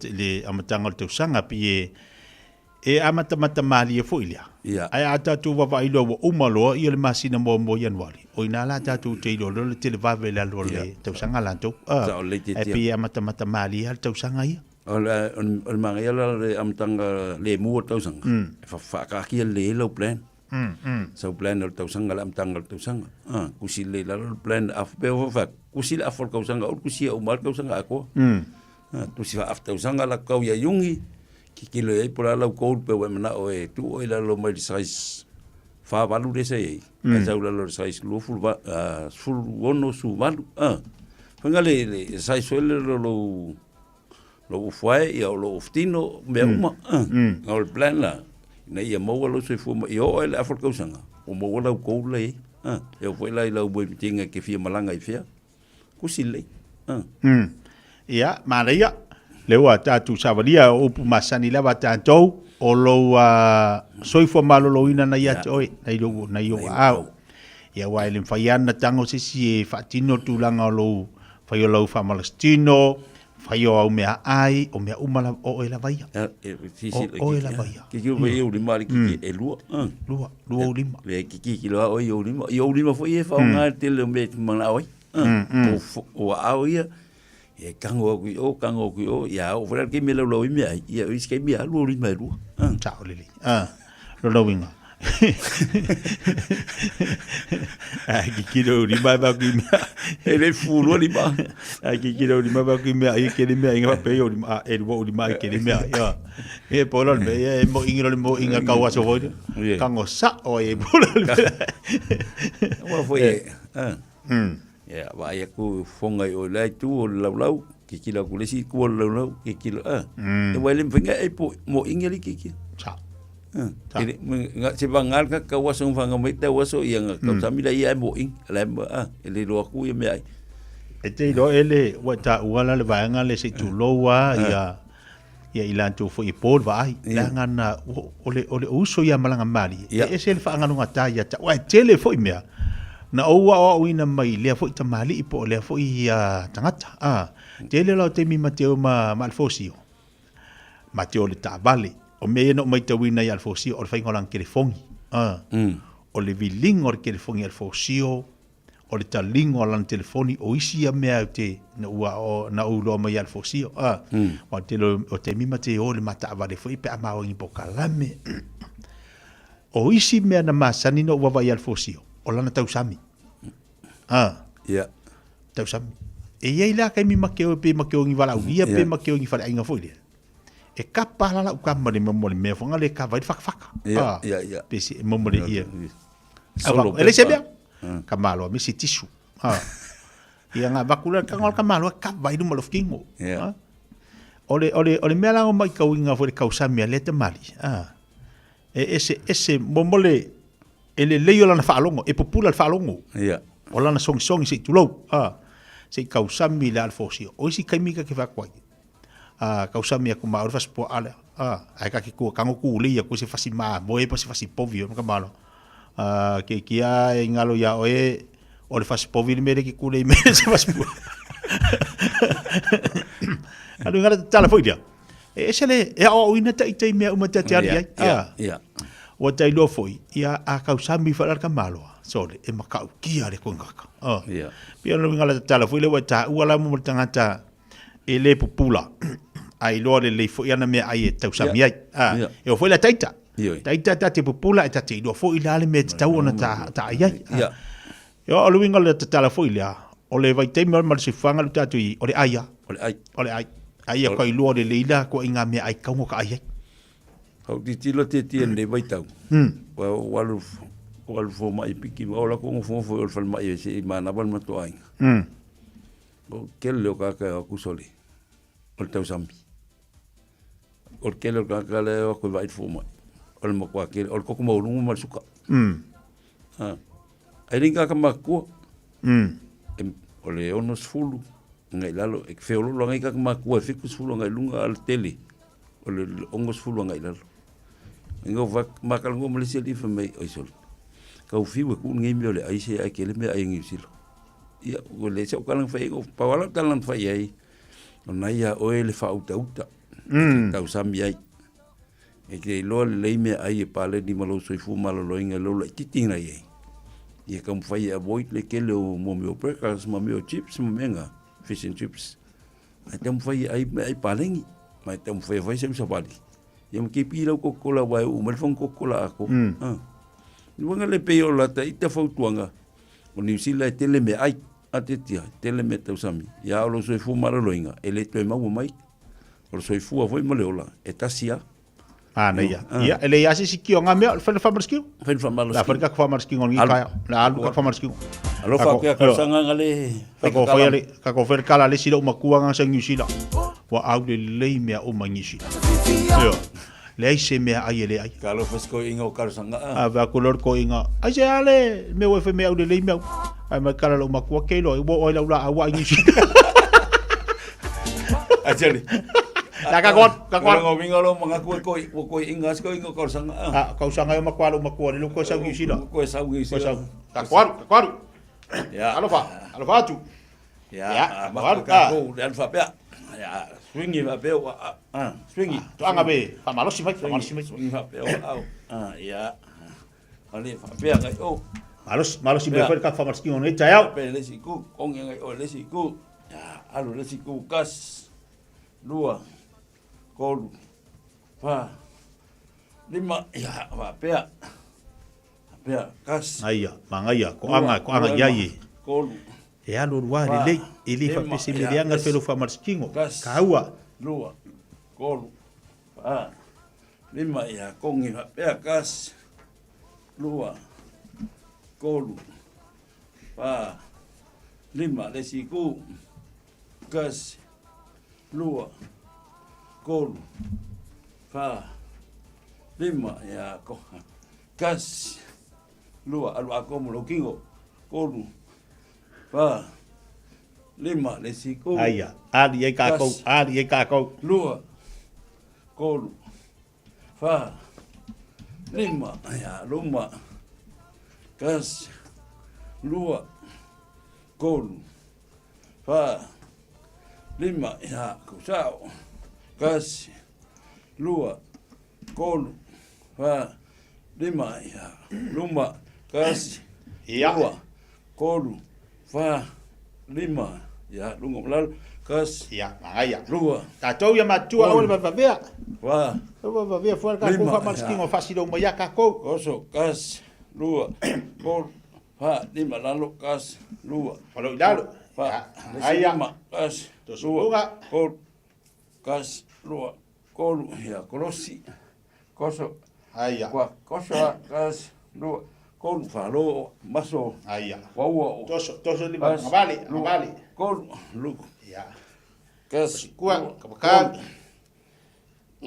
le amatanga te sanga pe amata mali e foilia ai ata tu va vai lo umalo ia le masina mo yan wali o ina la ta tu te lo le te va ve la lo le te sanga la to pe amata mali al te sanga ia on mangela le amtanga le mu tau sang fa ka ki le lo plan so plan tau sang la amtanga tau sang kusi le la plan af be fa kusi la for kau sang o kusi o mal kau sang ako tu si fa af tau sang la kau ya yungi ki kilo e por la ko pe we mana o e tu o la lo mai size fa valu de se e sa la lo size lo full wono su valu fangale le size suele lo fue y lo oftino me uma el plan la nei ia mo lo se fu yo el afrika usanga o mo lo ko le eu foi lá e lo boi tinga que fia malanga e fia kusile ia maria lewa tatu savalia o pu masani lava tanto o lo soifo malo lo ina na ia oi na yo au ia wa ele faiana tango si fatino tulanga lo faio lo fa malastino faio au mea ai o mea umala o ela vaia o ela vaia que eu veio o limar que é lua o lima le que lo o lima foi e fa nga tele me mana oi o au ia e kango ku o ia o vera que me lo me ia o isque me alu lima lua ciao lili lo winga que kilo lima ba ku me ele fulo lima que kilo lima ba ku me ai que lima inga pe o lima e o lima que lima ya e polo me e mo inga ka wa so foi kango sa o e polo o foi ya vai ku fonga o lai tu o lau que kilo ku lesi ku lau que kilo e vai lim finga e po mo inga li que ini nggak cibangal ka wasong fanga mai ta waso yang ka samila ia moing lamba ele lo aku ia mai ete do ele wata wala le vanga le se tuloa ia ilantu fo i por vai langana ole uso ia malanga mali ese le fanga nga ta ia ta wa tele fo mea na o ina mai le fo ta mali i po le fo i tangata tele lo te mi mateo malfosio mateo le ta vale o me no mai tawina ia alfosio o fainga lang telefongi o le viling o telefongi alfosio o le talingo lang telefoni o isi a mea te na ulo mai alfosio o te mima te o le mata avale foi pe amao i pokalame o isi mea na masani no wawa i alfosio o lana tausami tausami e iei la kai mi makeo pe makeo ngi wala ia pe makeo ngi fala inga foi e kapa la ka mari mo me fonga le ka vai faka pesi mo mori ia solo ele se bia kamalo mi si tisu ia nga bakula ka ngol kamalo ka vai no lo fingo ole me la o mai ka winga fo le kausa mi le te mali ese mo mole ele leio la fa longo e popula fa longo o la na song se tulo se kausa mi la alfosio o si kaimika ke fa kwai kausa mia ku ma orfas po ala ai ka ki ku kango ku le ya ku se fasi ma boe pa se fasi povio ka malo ke kia e ngalo ya oe orfas povio me ki ku le me se fasi po adu ngala tala foi dia e sele e o ina ta ite me uma ta tia Ua tai loa foi, ia a kausami whalar ka maloa. Sole, e makau kia re koe ngaka. Pia no ngala tala foi le wa ta ua la mo tangata e le pupula. Ai loa le foi ana mea ai e tausami ai. E o foi la taita. Taita ta te pupula e ta te loa foi la le me te tau ona ta ai ai. Yo o luinga le tala foi lea. O le vai te mar se fanga lu tatu i o le aia. O le ai. Ai a koe loa le leila ko inga mea ai kaungo ka ai ai. Hau ti tilo te tien le vai tau. Walu fo mai piki o la ko fo fo o fal mai se mana bal mato ai. O kel lo ka ka ku soli. O tau sambi. O kel lo ka ka le ko vai fo mai. O mo kwa kel o ko mo lu mo suka. Ai ringa ka maku. O le onos fulu. Ngai lalo e fe lo ngai ka maku e fiku fulu ngai lunga al tele. O le ongos fulu ngai lalo. Ngo va makal ngo Malaysia di fa mai oi sol. Kau fiu ku ngai mi ole ai se ai kele me ai ngi silo. Ia o le se o kalang fa ngo pa wala talan fa ai. O nai ya o ele fa uta uta. Tau sami ai. E ke lo le me ai pa le di malo so fu malo lo inga lo titinga ai. Ia kam fa ia boy le kele o mo me o breakfast mo me o chips mo menga fish and chips. Ai tam fa ai pa lengi. Mai tam fa sem sa bali. Yang kipi lau kokola wai u malfong kokola ako. Ni wanga le peo la ta ita fautuanga. O New Zealand tele me ai atetia tele me tau sami. Ya lo so fu mara loinga ele to mau mai. O so fu foi mo leola etasia. Nei ya. Ia ele ya si kio nga me fa marskiu. Fa marskiu. La fa ka marskiu ngi ka. La alu ka marskiu. Alo fa ka sanga ngale. Ka ko fer kala le silo makuanga sa New Zealand. Wa au le me o mangisi. Yo. Le se me ai le ai. Kalo fasco inga o karsanga. Va color ko inga. Ai se ale me o fe me au le me. Ai ma kala lo makua ke lo o la la wa ngisi. Ajali. La ka gon. Ngo vinga lo mga ko inga sko inga karsanga. Kausanga yo makua lo ko sa ngisi lo. Ko sa ngisi. Ka kwaru. Ya. Alo fa tu. Ya. Ko dan fa pa. Ya. Swingi va pe swingi to anga be fa malo si mai swingi va pe au ya ale fa pe ngai malo si be fa fa marski on e tayao pe le si ku ong ngai o le si ku ya alu le si ku kas lua kolu fa lima ya va pe kas aia mangaya ko anga yai kolu e alo rua le fa pese me anga felo fa marskingo kaua lua kolu lima ya kongi fa pe kas lua kolu lima le siku kas lua kolu lima ya ko kas lua alu akomo lo kingo kolu lima le siku aia ali e ka ko lua kolu lima ya luma kas lua kolu lima ya kusao kas lua kolu lima ya luma kas lua kolu lima ya lungo lal kas ya aya lua ta tau ya matua o le vavea va fora ka ko fa marskingo fasilo mo ya ka ko oso kas lua kol lima lalo kas lua falo lalo aya kas lua kol kas lua kol ya kolosi koso aya koso kas lua kol falo maso aya wow toso lima ngabali kol lu ya kas kuang kabakan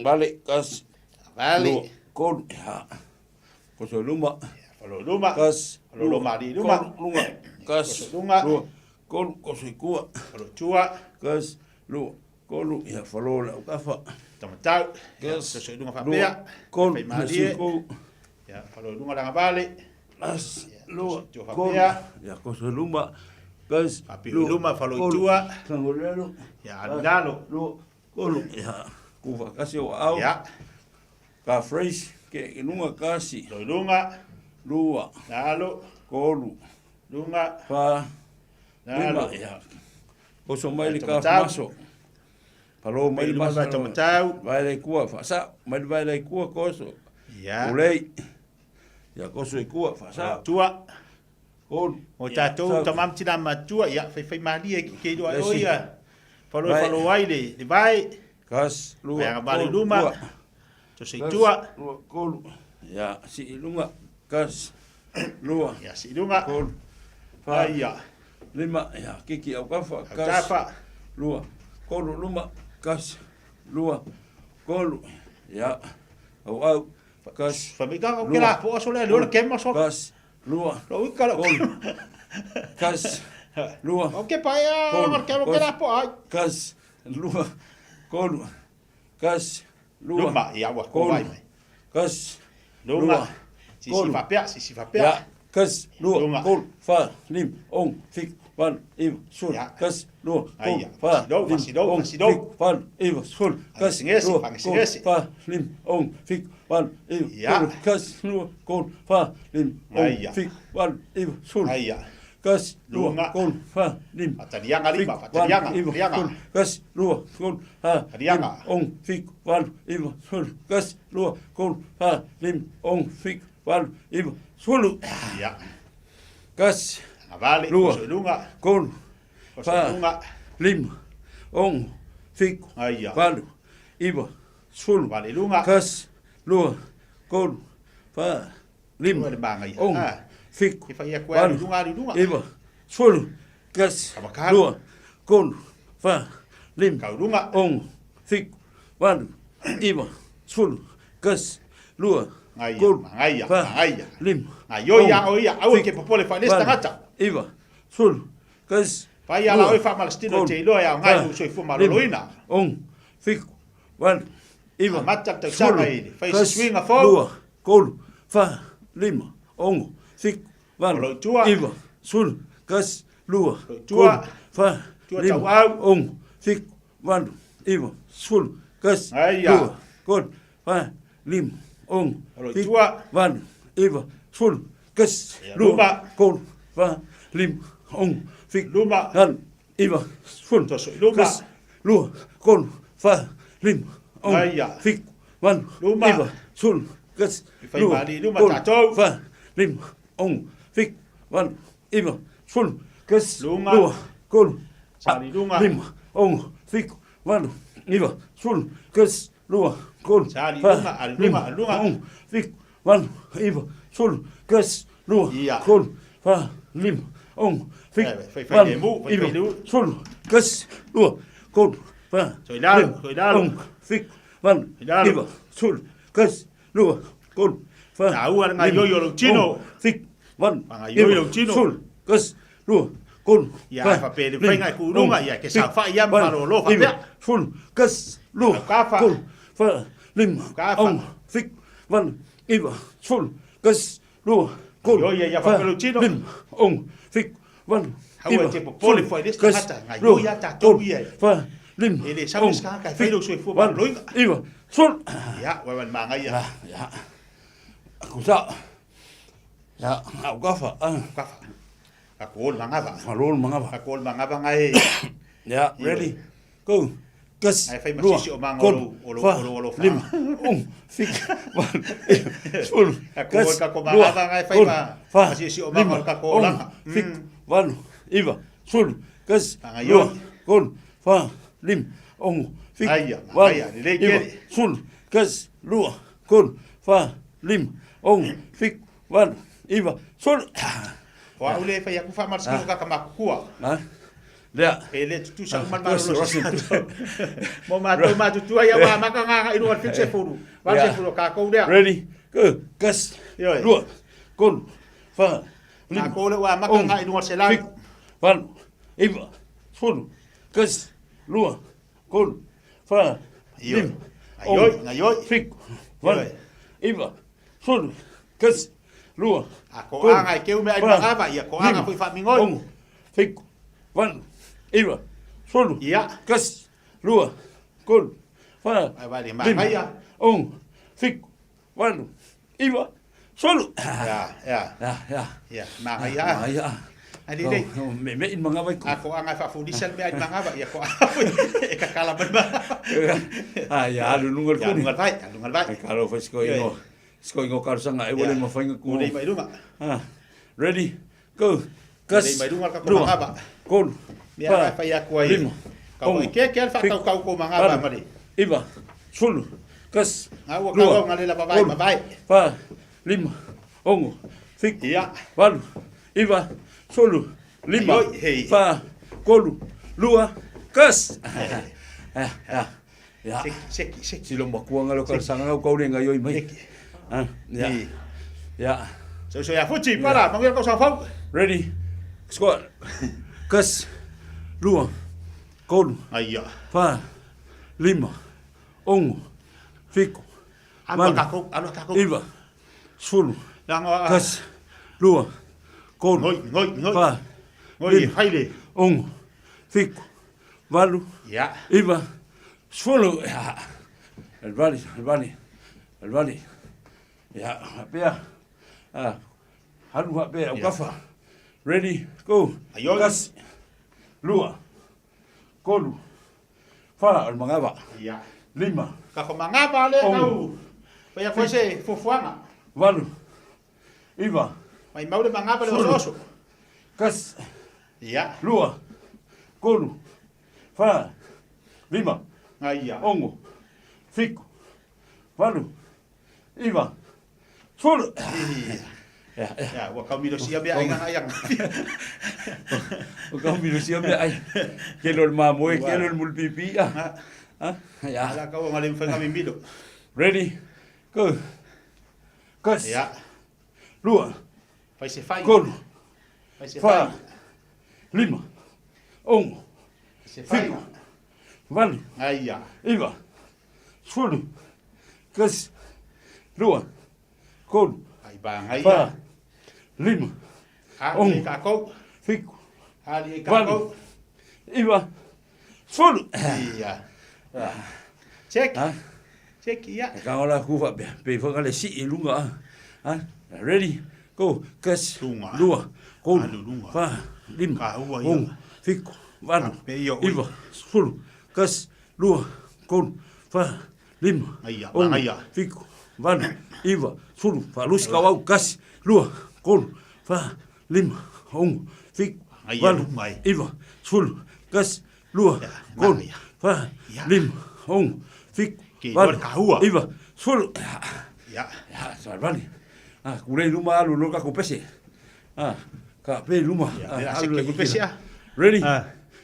vale kas vale kol ya koso luma falo luma kas luma di luma kas luma kol koso kua falo tua kas lu kol ya falo la kafa tamatau kas so luma fa pea kol ko ya falo luma la vale as lu kol ya koso luma kas luma falo tua kangolelo ya andalo lu kol ya kuva kasi au ya ka fresh Ke lunga kasi. Lunga. Lua. Nalo. Kolu. Lunga. Fa. Nalo. Ya. Koso mai le ka maso. Palo mai le maso. Vai le kua fa sa. Mai vai le kua koso. Ya. Ulei. Ya koso e kua fa sa. Tua. Kolu. O tatou tamam tina matua ya fai mali ke do oia. Falo ai le vai. Kas lua. Ya bali luma. To se tua. Lua kolu. Ya si lunga. Kas lua. Ya si lunga. Kolu. Fa ya. Lima ya kiki au kafa. Kas. Lua. Kolu luma. Kas lua. Kolu. Ya. Au. Kas. Famika o kela po so le lo ke mo so. Kas lua. Lo ikala. Kas lua. O ke pa ya, mar ke lo kela po ai. Kas lua. Kolu. Kas lua. Luma ya wa ko vai. Kas luma. Si fa pia. Ya. Kas lua. Kol fa lim ong fik van im sul. Kas lua. Kol fa lim ong fik van im sul. Kas lua. Kol fa lim ong fik van im sul. Kas lua. Kol fa lim ong fik van im sul. Kas lua. Kol fa lim. Patarianga lima. Patarianga. Kas lua. Kol fa lim ong fik van im sul. Kas lua. Kol fa lim ong fik van im sul. Ya. Kas vale lua. Lunga. Kol fa lunga. Lim ong fik van im sul. Vale lunga. Kas lua. Kol fa lim ong fik van im sul. Kas lua. Kol fa lim ong fik van im sul. Kas lua. Kol Ngaya. Lim. Oia, au ke popole fa nesta ngata. Iva. Sul. Kas. Vai ala oi fa malstino te lo ya ngai so fu maloloina. Ong. Fik. Van. Iva. Mata te sanga ile. Fa swinga fo. Lua. Kol. Fa. Lim. Ong. Fik. Van. Iva. Sul. Kas. Lua. Tua. Fa. Lim. Ong. Fik. Van. Iva. Sul. Kas. Lua. Kol. Fa. Lim. Ong. Fik. Van. Iva. Sul. Kas. Lua. Kol. Fa. Lim. Ong. Fik. Luma. Han. Iva. Sul. Kas. Lua. Kol. Fa. Lim. Ong. Fik. Van. Iva. Sul. Kas. Lua. Kol. Fa. Lim. Ong. Fik. Van. Iva. Sul. Kas. Lua. Kol. Lim. Ong. Fik. Van. Iva. Sul. Kas. Lua. Kol. Fa. Lim. Ong. Fik. Van. Iva. Sul. Kas. Lua. Kol. Fa. Lim. Ong. Fik. Van. Iva. Sul. Kas. Lua. Kol. Fa. Lim. Ong. Fik. Van. Iva. Sul. Kas. Lua. Kol. Fa. Tahu ngai yo lo chino. Fik. Van. Yo yo chino. Sul. Kas. Lua. Kol. Ya fa pele fa ngai ku lunga ya ke sa fa ya malo lo fa Iva. Sul. Kas. Lua. Kol. Fa. Lim. Ong. Fik. Van. Iva. Sul. Kas. Lua. Kol. Yo ya fa pele chino. Lim. Ong. Fik. Van. Hawa te popole foi desta mata ngai yo ya ta to ya. Fa. Lim. Ele sabe ska ka fa lo so fu Van. loinga. Iva. Sul. Ya wa man manga ya. Ya. Aku sa. Ya, au kafa. Kafa. Akol mangava. Malol mangava. Akol mangava ngai. Ya, ready. Go. Kas. Ai fai masisi o manga olo fa. Lim. Fik. Sul. Akol ka ko mangava ngai fai ma. Masisi o manga ka ko langa. Fik. Van. Iva. Sul. Kas. Angayo. Kon. Fa. Lim. Ong. Fik. Van. Iva. Sul. Kas. Lua. Kon. Fa. Lim. Ong. Fik. Van. Iva. Sul. Wa ule fa yaku fa marskino ka kamakua. Ha? Lea. Ele tu sa man malo. Mo ma tu ya wa maka nga inu al fixe furu. Wa se furu ka ko lea. Ready. Go. Kas. Lua. Kon. Fa. Lim. Ko le wa maka nga inu al sela. Fik. Van. Iva. Sul. Kas. Lua. Kon. Fa. Lim. Ngayoy. Fik. Van. Iva. Sul. Kas. Lua. Ko anga ke me ai mangava ia ko anga foi fa mingoi. Fik. Van. Iva. Sul. Ia. Kas. Lua. Kon. Fa. Ai vale manga ia. Ong. Fik. Van. iwa, solo. Ya, na ya. Ani dei. Me in mga bay ko. Ako ang fa-fudisal me ay mga ba ya ko. Kakalaban ba? Ya, lungal ko. Lungal bay. Kalo fa sko ingo karsa nga ay wala mo fainga ko. Dei may dunga. Ready? Go. Kas. Dei may dunga ka ko mga ba. Kon. Mia fa ya ko ay. Kau ke fa kau ko mga ba mari. Iba. Solo. Kas. Awa kau ngalila babay. Pa. Lima. Ongo. Fik. Ya. Walu. Iba. Solo. Lima. Pa. Kolu. Lua. Kas. Ya. Sek. Silong bakuang alo karsanga kau ring ayoy mai. Ya. Ya. So ya fuji para manggil kau safau. Ready. Squat. Kas. Lua. Kolu. Ayya. Pa. Lima. Ongo. Fico. Alo kako. Iba. Solo. Yang kas. Lua. Kolu. Ngoi. Pa. Ngoi haile. Ongo. Fico. Valu. Ya. Iba. Solo. Ya. Albani. Ya. Pia. Halu pia. Ukafa. Ready. Go. Ayo. Kas. Lua. Kolu. Fa al mangaba. Ya. Lima. Kako mangaba le kau. Paya fose fufuanga. Valu. Iba. Mai mau de mangaba le oso. Kas. Ya. Lua. Kolu. Fa. Lima. Ayya. Ongo. Fico. Valu. Iba. Solo. Ya, wa kau milo sia bia ayang. Wa kau milo sia bia ay. Kelol mamoy, kelol mulpipi ah. Ya. Ala kau ngalim fa kami milo. Ready? Go. Kas. Ya. Lua. Fai se fai. Kolu. Fai se Fa. fai. Lima. Ongo. Se fai. Valu. Ayya. Iba. Solo. Kas. Lua. Kolu. Ai bang ayya. Fa. Lima. Ali kako. Fico. Ali Valu. kako. Iba. Solo. Iya. Check. Check ya. Kau lah ku fa pe fa kale si ilunga. Ready? Go. Kas. Lua. Kolu. Fa. Lima. Ongo. Fico. Valu. Iba. Solo. Kas. Lua. Kolu. Fa. Lima. Ongo. Fico. Valu. Iba. Solo. Fa lus kau kas. Lua. Kolu. Fa. Lima. Ongo. Fico. Valu. Iba. Solo. Kas. Lua. Kolu. Fa. Lima. Ongo. Fico. Valu. Iba. Solo. Ya. Ya, salvani. Kulei luma alu loka ko pese. Ka pe luma. Alu ko pese ah. Ready?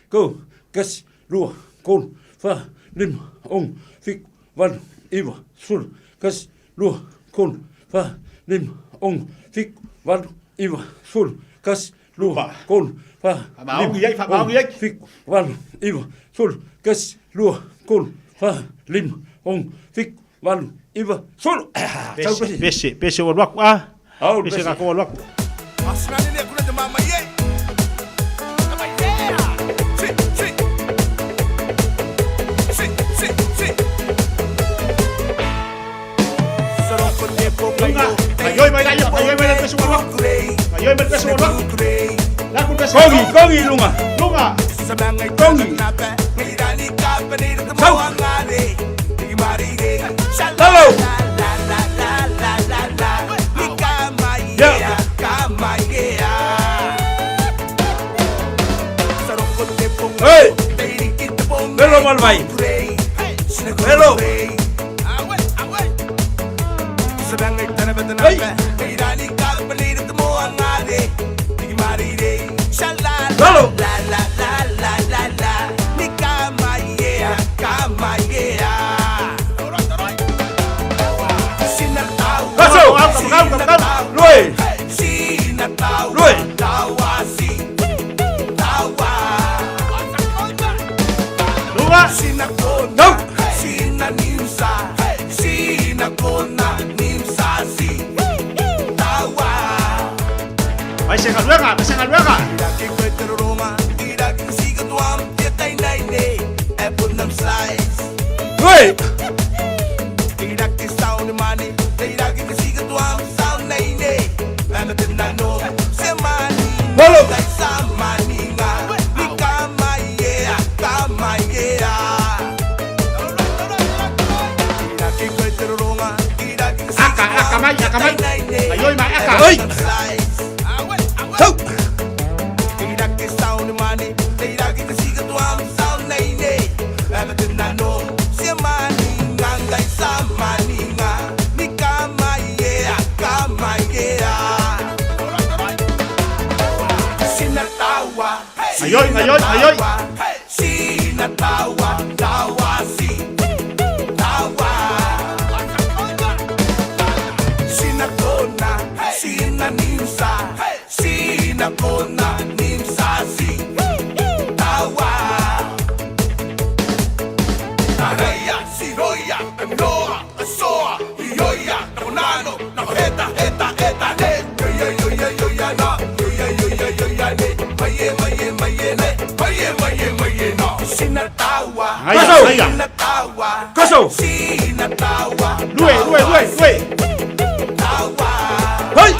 Go. Kas. Lua. Kolu. Fa. Lima. Ongo. Fico. Valu. Iba. Solo. Kas. Lua. Kolu. Fa. Lima. Ongo. Fico. Valu. Iba. Solo. Kas. Lua. Kolu. Fa. Lima. Fico. Valu. Iba. Solo. Kas. Lua. Kolu. Fa. Lima. Ongo. Fico. Valu. Iba. Solo. Pese wak ah. Pese ka ko wak. Australia ne kuna da mama ye. Ayoy may peso wak. Ayoy may peso wak. Laku peso. Kongi lunga. Kongi. Halo. Ya. Hey. Hello malmai. Hello. Halo. Lui. Vai ser luega. Lui. Tidak kisah ni mani, tidak kisah Walo. Akamai. Ayoy mai aka. Oi. Tau. Ayoy. Koso. Due. Hoi.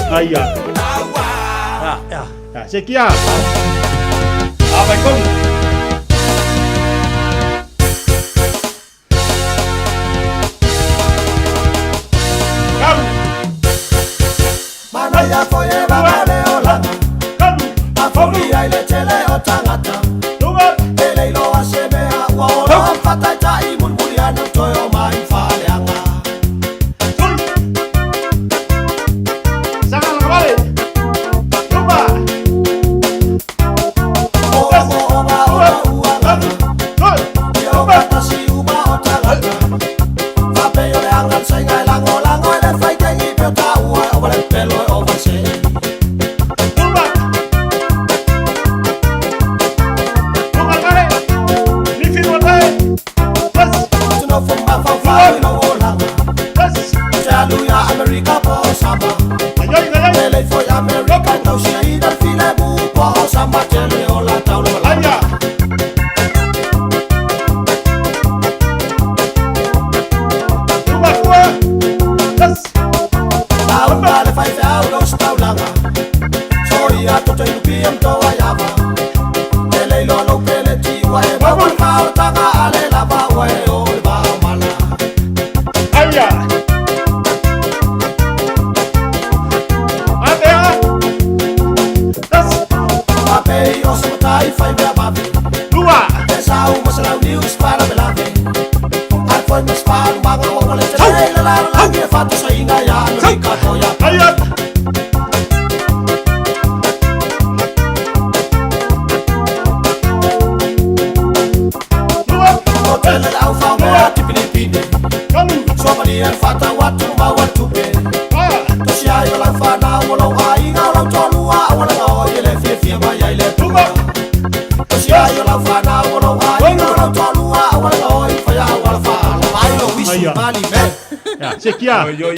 Aya. Ya. Sekia. Assalamualaikum. Manaya foye babale olanga Afobia ile tele otangata Ele ilo asebe hawa ola Fataita imungulia nutoyo maifale anga Sangat kembali. Coba. Yo batasi uma otangata Fabe yole angan saingai lango lango ele faitengi biota ua Obale pelo ovase America posama Tele foi America Tau shaida file bu posama Tele ola tau lo langa Tau bale fai fau los tau langa Soia to te lupiam to ayava Tele lo lo pele tiwa e wawal fau tanga ale lava wa e o ba mala Aya. Fai via babi Dua. Esa uma será o news para belave Ai foi nos para o mago o colete la que fato sainga ya America toya Aya. Hotel au fa mo tipini pini So mani el fata watu ma watu be To sia yo la fa na wo lo ai ga lo tolua wala o ile fie ma ya ile tuba Ya yo la fa na wo lo ai ga lo tolua wala o fa ya wala fa ai lo wisi mali me Ya, sekia. Ayoy.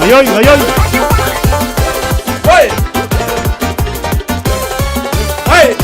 Ayoy. Hoi. Hoi.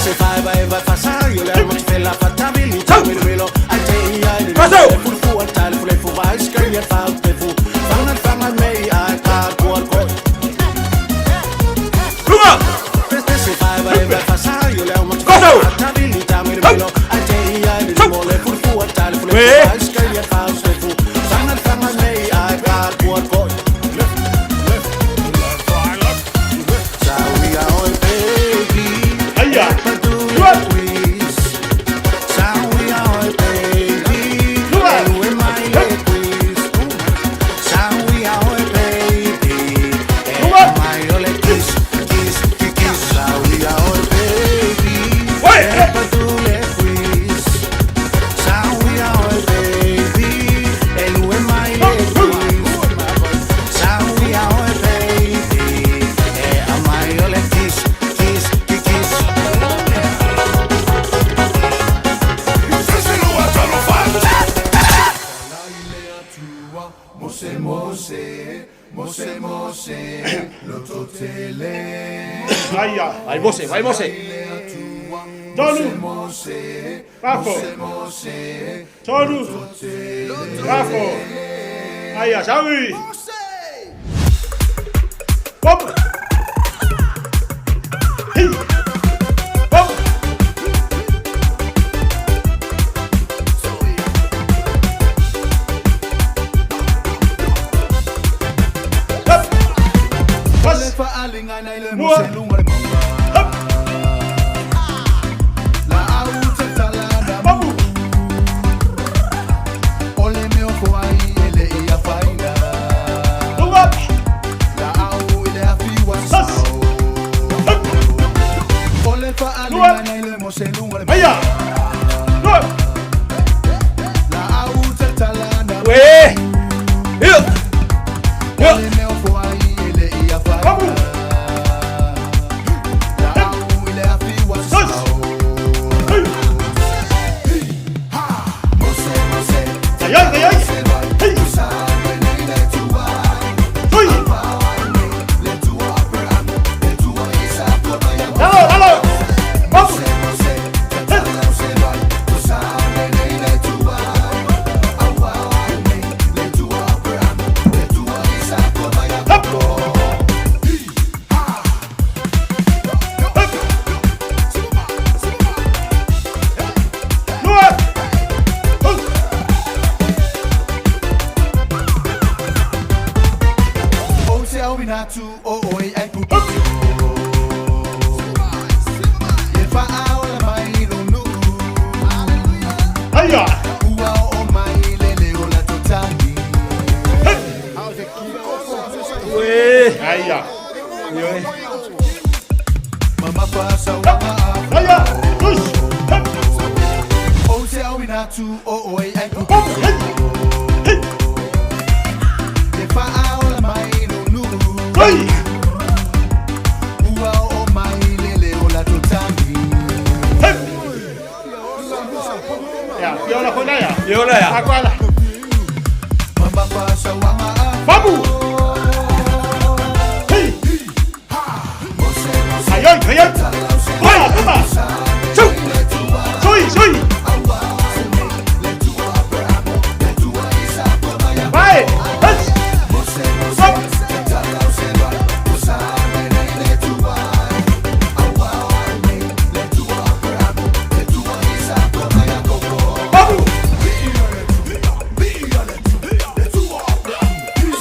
Se fai vai passare, io le amo te la fattabilità, mi velo a te ai fu fu al tale fu vai scrivi fa te fu fanno me ai pa cuore se fai vai passare, io le amo te la fattabilità, mi velo a te ai fu fu al tale fu vai scrivi fa te fu fanno me ai pa cuore Vai você. Tonu. Rafo. Tonu. Rafo. Aya, Sawi. Pop. Hey. Pop.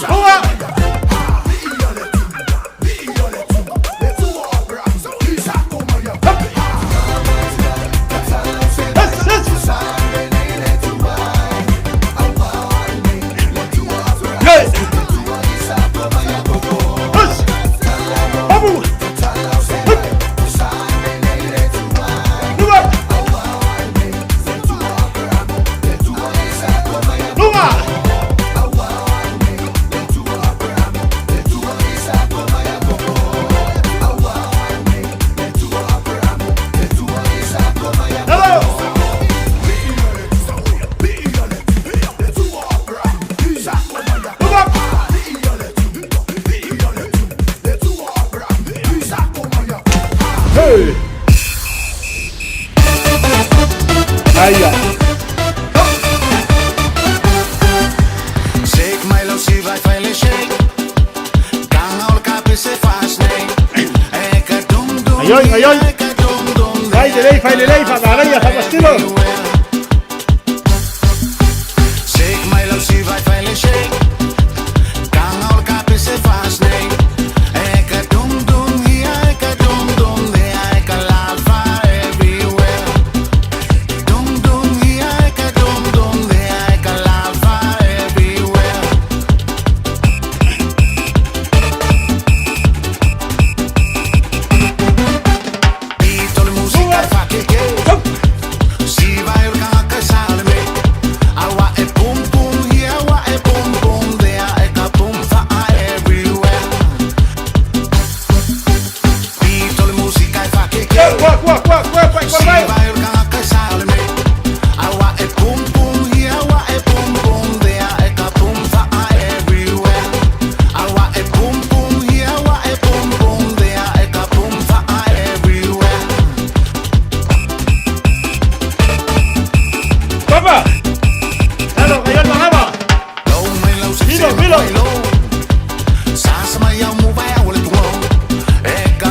Boa! Aia. Shake my love, see vai fai shake. Kang ol kapi se fast nei. Eka dum dum. Ayoi. Fai de lei, fa garaya, fa estilo. Shake my love, see vai fai shake. Kang ol kapi se fast nei. Eka dum dum, eka dum dum, eka lava everywhere. Dum dum, eka dum dum, eka lava everywhere. Beat all musica fa che si vai urca che salme. Awa e pum pum, awa e pum pum, there e ka pum fa everywhere. Beat all musica fa che si vai urca che salme. Awa e pum pum, there e ka pum fa everywhere. Awa e pum pum, there e ka pum fa everywhere. Papa. Hello, ayon mahaba. Milo. Sasa maya mubaya wale tuwo. Eka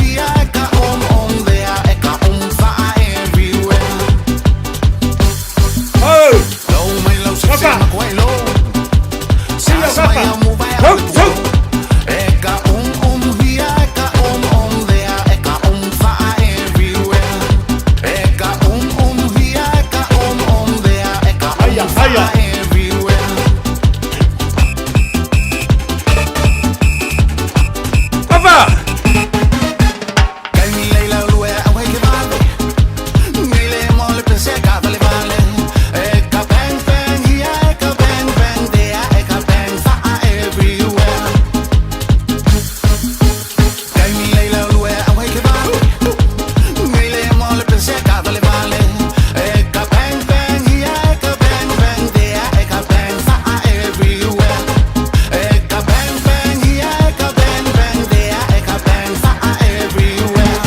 hia, eka there, eka fa everywhere. Oh. Low my low sisi makwai low. Sasa maya mubaya wale tuwo. Eka hia, eka there, eka fa everywhere. Eka hia, eka there, eka fa everywhere. Papa. Kai mi leila lue awe ke vale. Mile mole pense ka vale vale. Eka bang bang here, eka bang bang there, eka bang fa everywhere. Kai mi leila lue awe ke vale. Mile mole pense ka vale vale. Eka bang bang here, eka bang bang there, eka bang fa everywhere. Eka bang bang here, eka bang bang there, eka bang fa everywhere.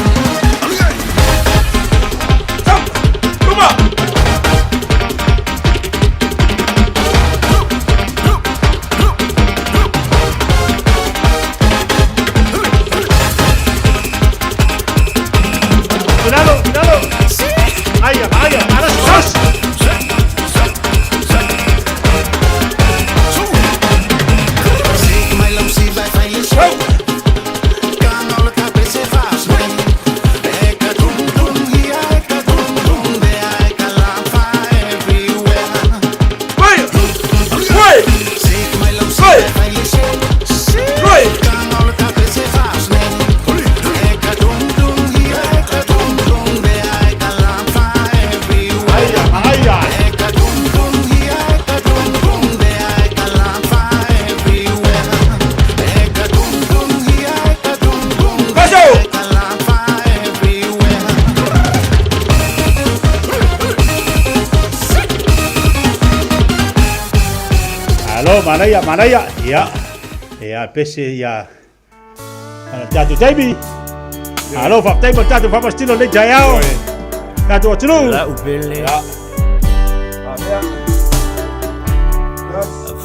Cuidado. Aia, aras. Shake my love, see vai fai shake. Kang ol kapi se fast nei. Eka dum dum, eka dum dum, there eka lava everywhere. Shake my love, see vai fai shake. Kang ol kapi se fast nei. Eka dum dum, there eka lava everywhere. Aia. Eka dum dum, there eka lava everywhere. Eka dum dum, eka lava everywhere. Halo, manaya. Ya, pese ya. Jatuh Jamie. Halo, faktai berjatuh Papa Stilo le jayao. Jatuh Celu.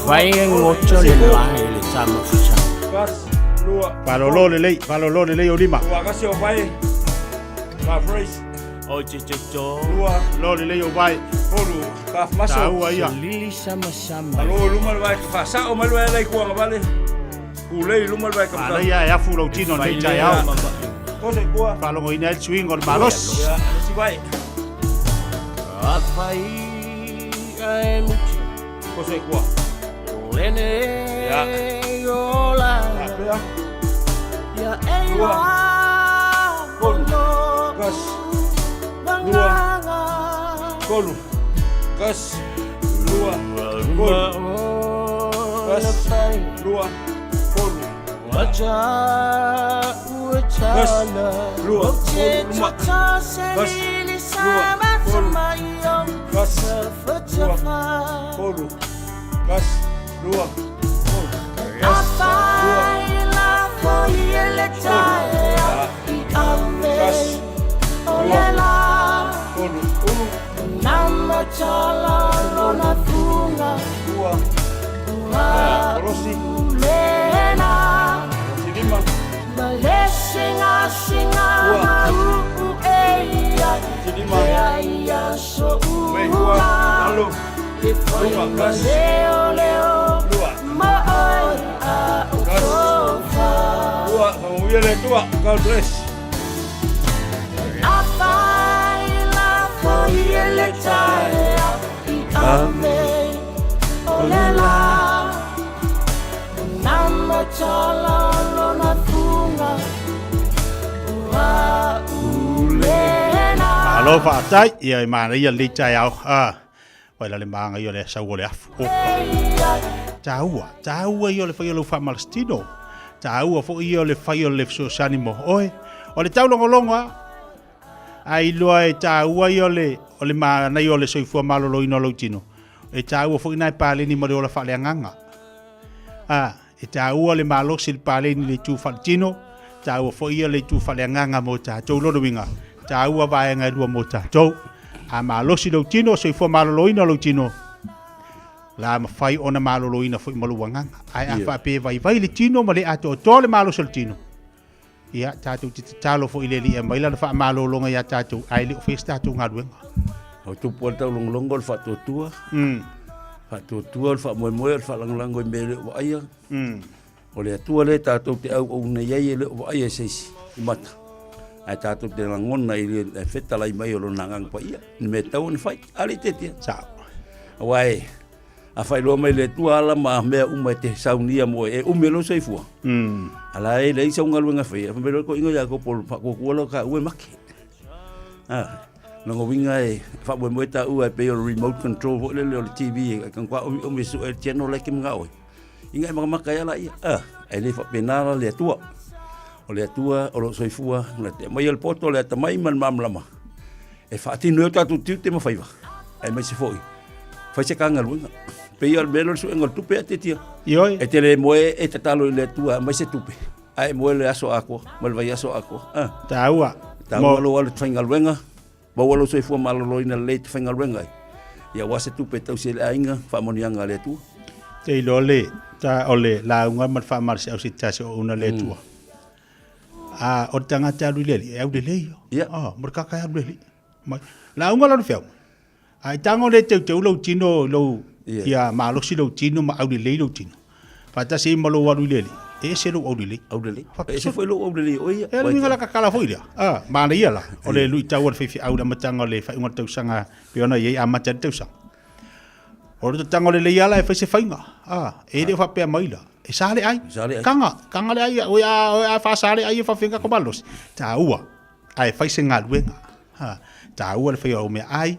Vai ngocho le lai le sama fusa. Palolo le lei olima. Kasih vai. Ka fresh. O chicho. Lo le lei vai. Olu, ka masuk. Tahu iya. Lili sama-sama. Kalau lumal vai ka fasa o malwa lai kuang bale. Ulei lumal vai ka. Ala ya fulo chino le jayao. Kose kuah. Palongo ina el swing on malos. Ya, si vai. Apa ai mucho. Kose kuah. Lene. Ya. Yola. Ya ela. Kas. Dua. Kolu. Kas. Dua. Kolu. Kas. Dua. Kolu. Wajah. Kas. Dua. Kolu. Kas. Dua. Kolu. Kas. Dua. chala lona funga Lena Maleshinga shinga Maru eia Eia so ua Ifoi leo leo Maoi a usofa God bless. Afaila foiele taea I ame Olela Namo chala lona funga Ua ulena Alo fa tai ia mana ia le tai au vai la le manga ia le sa wo le afu taua ia le fa ia fa malstino taua fo ia le fa ia le so sanimo oi o le tau longo ai loa e taua ia le o le mana ia le soifua malolo ino lo tino e taua fo ina pale ni mo le fa le nganga e taua le malo sil pale ni le tu fa tino taua fo ia le tu fa le nganga mo ta to lo winga taua vai ngai lua mo ta to a malosi lo tino so fo maloloina lo tino la ma fai ona maloloina fo maluanga ai a fa pe vai le tino ma le ato to le malo sol tino ia tatu talo fo ile li e mai la fa malolonga ia tatu ai le festa tu ngaduenga o tu porta longo fa to tua fa to tua fa mo fa lango me o aia o le tua le tatu te au ne ye le o aia seisi mata ai tātou te ngona I le feta lai mai o lo nangang pa ia ni me tau ni fai ali te tia sa wai a fai lo mai le tua ala ma me uma te saunia mo e umelo sei fu ala e le sa unga luenga fai me lo ko ingo ya ko por pa ko lo ka ue make no winga e fa mo ta u pe o remote control vo le TV kan kwa o me su e channel le kim ngao inga ma ka ya la ia ai le fa penala le tua o le atua o lo soifua na te mai el poto le tamai man mamlama e fati no tatu te ma faiva e mai se foi fai se kanga luenga pe ia belo su engol tupe te tia e te le moe e te talo le atua mai se tupe ai moe le aso ako mal vai aso ako taua lo al tringa luenga ba lo soifua malolo ina le tringa luenga ia wase tupe tau se ainga fa monianga le atua te lole ta ole la unga mat fa mar se au sita se una le atua o tanga talu leli e au de leio morka ka au leli la unga la feo ai tango le te lo tino lo ia malo si lo tino ma au de leio tino fata si malo wa leli e se lo au de leli e se foi lo au de leli o ia e lo ngala ka kala foi ia ma le ia la o le lui tawar fifi au da matanga le fa unga tau sanga pe ona ye ama tau sanga o le tango le ia la e fa se fainga e de fa pe maila e sale ai kanga le ai o a fa sale ai fa finga ko balos ta ua ai fa se ngaluenga ta ua le fa o me ai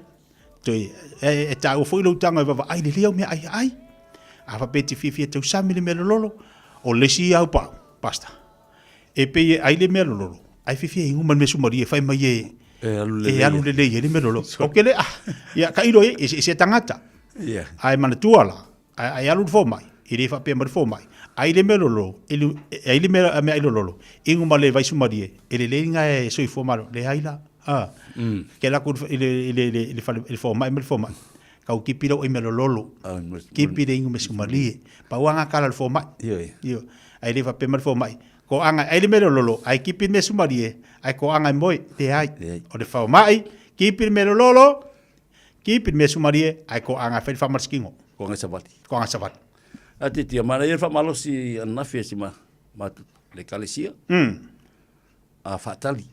to e ta o foi lo tanga va ai le leo me ai a fa peti fifi te usami le melolo o le si au pa basta e pe ai le melolo ai fifi nguma me sumari e fa mai e alu le le melolo o ke le ya ka iro e se tangata ai mana tuala ai alu fo mai i le fa pe mar fo mai ai le melolo ai le melo me ai lolo ingu male vai sumari ele le nga e soi fo malo le ai la ke la ku le fo mai me fo mai ka u kipiro i melolo kipire ingu me sumari pa wanga kala fo mai yo ai le fa pe mar fo mai ko anga ai le melolo ai kipir me sumari ai ko anga moi te ai o le fo mai kipir melolo kipir me sumari ai ko anga fa fa mar skingo ko nga sabati ati tia mana ia fa malo si na fe si ma le kalesia a fatali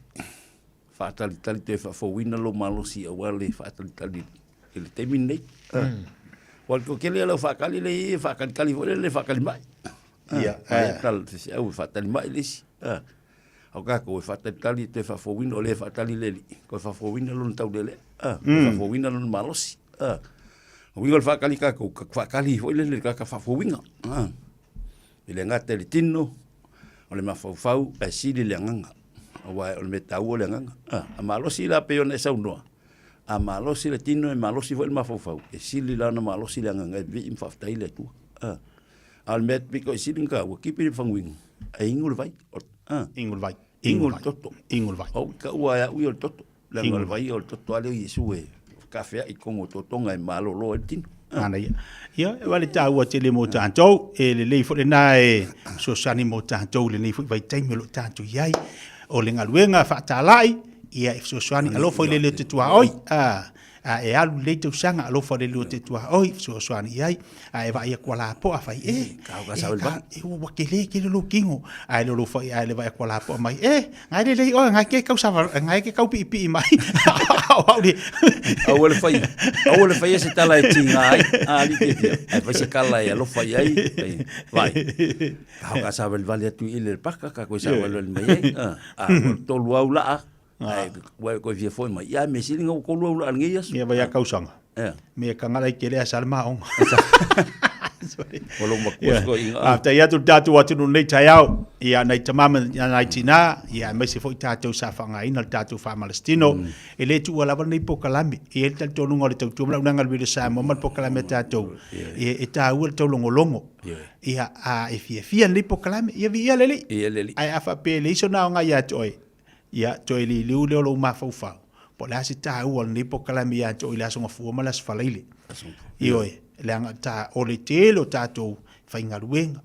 tali te fa fo wina lo malo si a wale fatali ele terminei wal ko kele lo fa kali le fa kali le fa kali mai ia tal se au fatali mai le si au ka ko fatali te fa fo wina le fatali le ko fa fo wina lo tau le fa fo wina lo malo si winga fa kali ka ko fa kali foi le ka fa fo winga ile ngate le tino ole ma fo fau e sili le nganga wa ole metau le nganga a malo si la pe ona sa uno a malo si le tino e malo si foi ma fo fau e sili la na malo si le nganga vi im fa tai le tu al met biko sili ka wa kipi fa wing e ingul vai ingul toto o ka wa ya u toto le ngol vai o toto ale yesu e kafea i kongo totonga e malolo e tino. Ana ia wale ta ua te le mo tantou e le fo le na e so sani mo tantou le nei fo vai taimi lo tantou iai o le ngaluenga fa talai ia so sani alo fo le te tua oi e alu le te usanga alo fo le te tua oi so sani iai e vai kwa la po fai ka ka sa ba e o ke le lo kingo ai lo fo ai le vai kwa la po mai ngai le o ngai ke ka sa ngai ke ka pi mai Awal fai se tala e tinga ai ali ke ai vai se kala e alo fai ai vai ka sa vale tu ile paka ka ko sa vale mai to luau la ai ko vie foi mai ya me silinga ko luau la ngai as me vai a kausanga me ka ngala ke le salma on Olo makusko inga. Ta ia tu tatu atu no nei taiao ia nei tamama nei tina ia mai se foi tatu sa fanga ina tatu fa Palestino e le tu ala nei pokalami e le tatu no ngore tatu na ngal bi sa mo mal pokalami tatu e ta ul to longo ia a e fia nei pokalami ia via leli ai afa pe le so na nga ia toi ia toi li lu le lo ma fa po la si ta ul nei pokalami ia toi la so fu ma las falaile ioi leanga ta o le telo tatou faingaluenga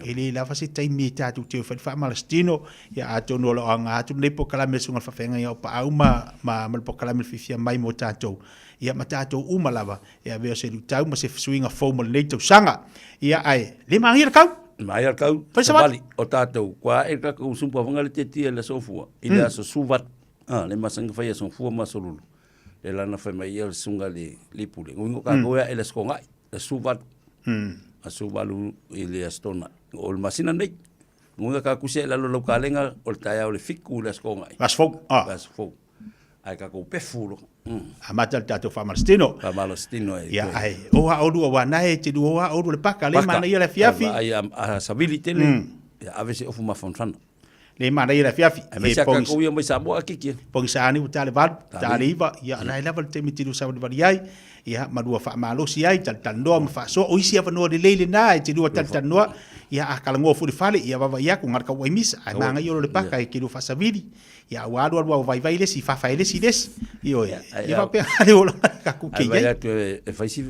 ele lava se taimi tatou te fa Palestino ia ato no lo anga atu nei pokalame sunga fa fenga ia pa uma ma pokalame fifia mai mo tatou ia ma tatou uma lava ia veo se lutau ma se swinga formal nei tau sanga ia ai le mangira kau mai ar kau vali o tatou kwa e ka ku sumpa vanga le tetia le sofua ile aso suvat le masanga fa ia sofua masolulu e lana fa mai el sunga le lipule ngungo ka goya ele skonga le suvat a suvalu ile astona o le masina nei ngunga ka kuse la lo kalenga o taya o le fiku le skonga basfo ai ka ko pefulo a matal tato fa Palestino ya ai o a odu wa na e te do wa odu le paka le mana ia le fiafi ai a stability le ya avese ofu ma fonfana le mana ia fiafi e pong ko ia mai sabo akiki pong sani utale val taliva ia na level te mitiru sa de variai ia madua fa malo si ai tan no fa so o isi fa no de lele na te do tan no ia akala ngo fu de fale ia va ia ku ngarka wa mis ai manga yo le paka e kiru fa savidi ia wa do vai le si fa le si des io ia va pe ale o ka ku ke ia e fa si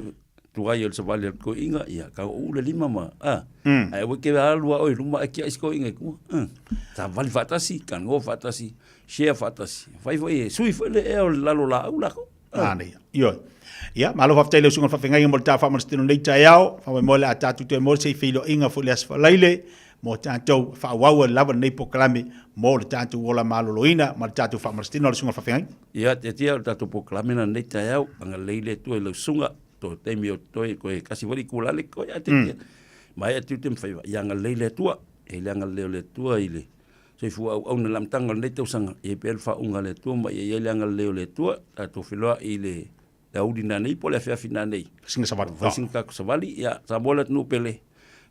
tu ai el sabale ko inga ia ka o le lima ma ai wo ke alua o luma ki isko inga ku ta vale fatasi kan go fatasi share fatasi vai sui le e la lo la ula ko ani io ia malo fa tele sunga fa fenga mo ta fa Palestino nei taiao fa mo le ata tu te mo se filo inga fu le asfalaile mo tanto fa wawa lava nei poklame mo le tanto wola malo loina ma tanto fa Palestino sunga fa fenga ia te tia tanto poklame na nei taiao anga leile tu le sunga to te mi o toi ko e kasi wali kula le ko ya te mai atu te mfai ya nga leile tua e le nga le tua ile so fu au na lam tanga nei te sanga e pel fa unga le tua mai e le nga le tua to filoa ile daudi na nei pole fa fina nei singa savali singa ka savali ya sabola no pele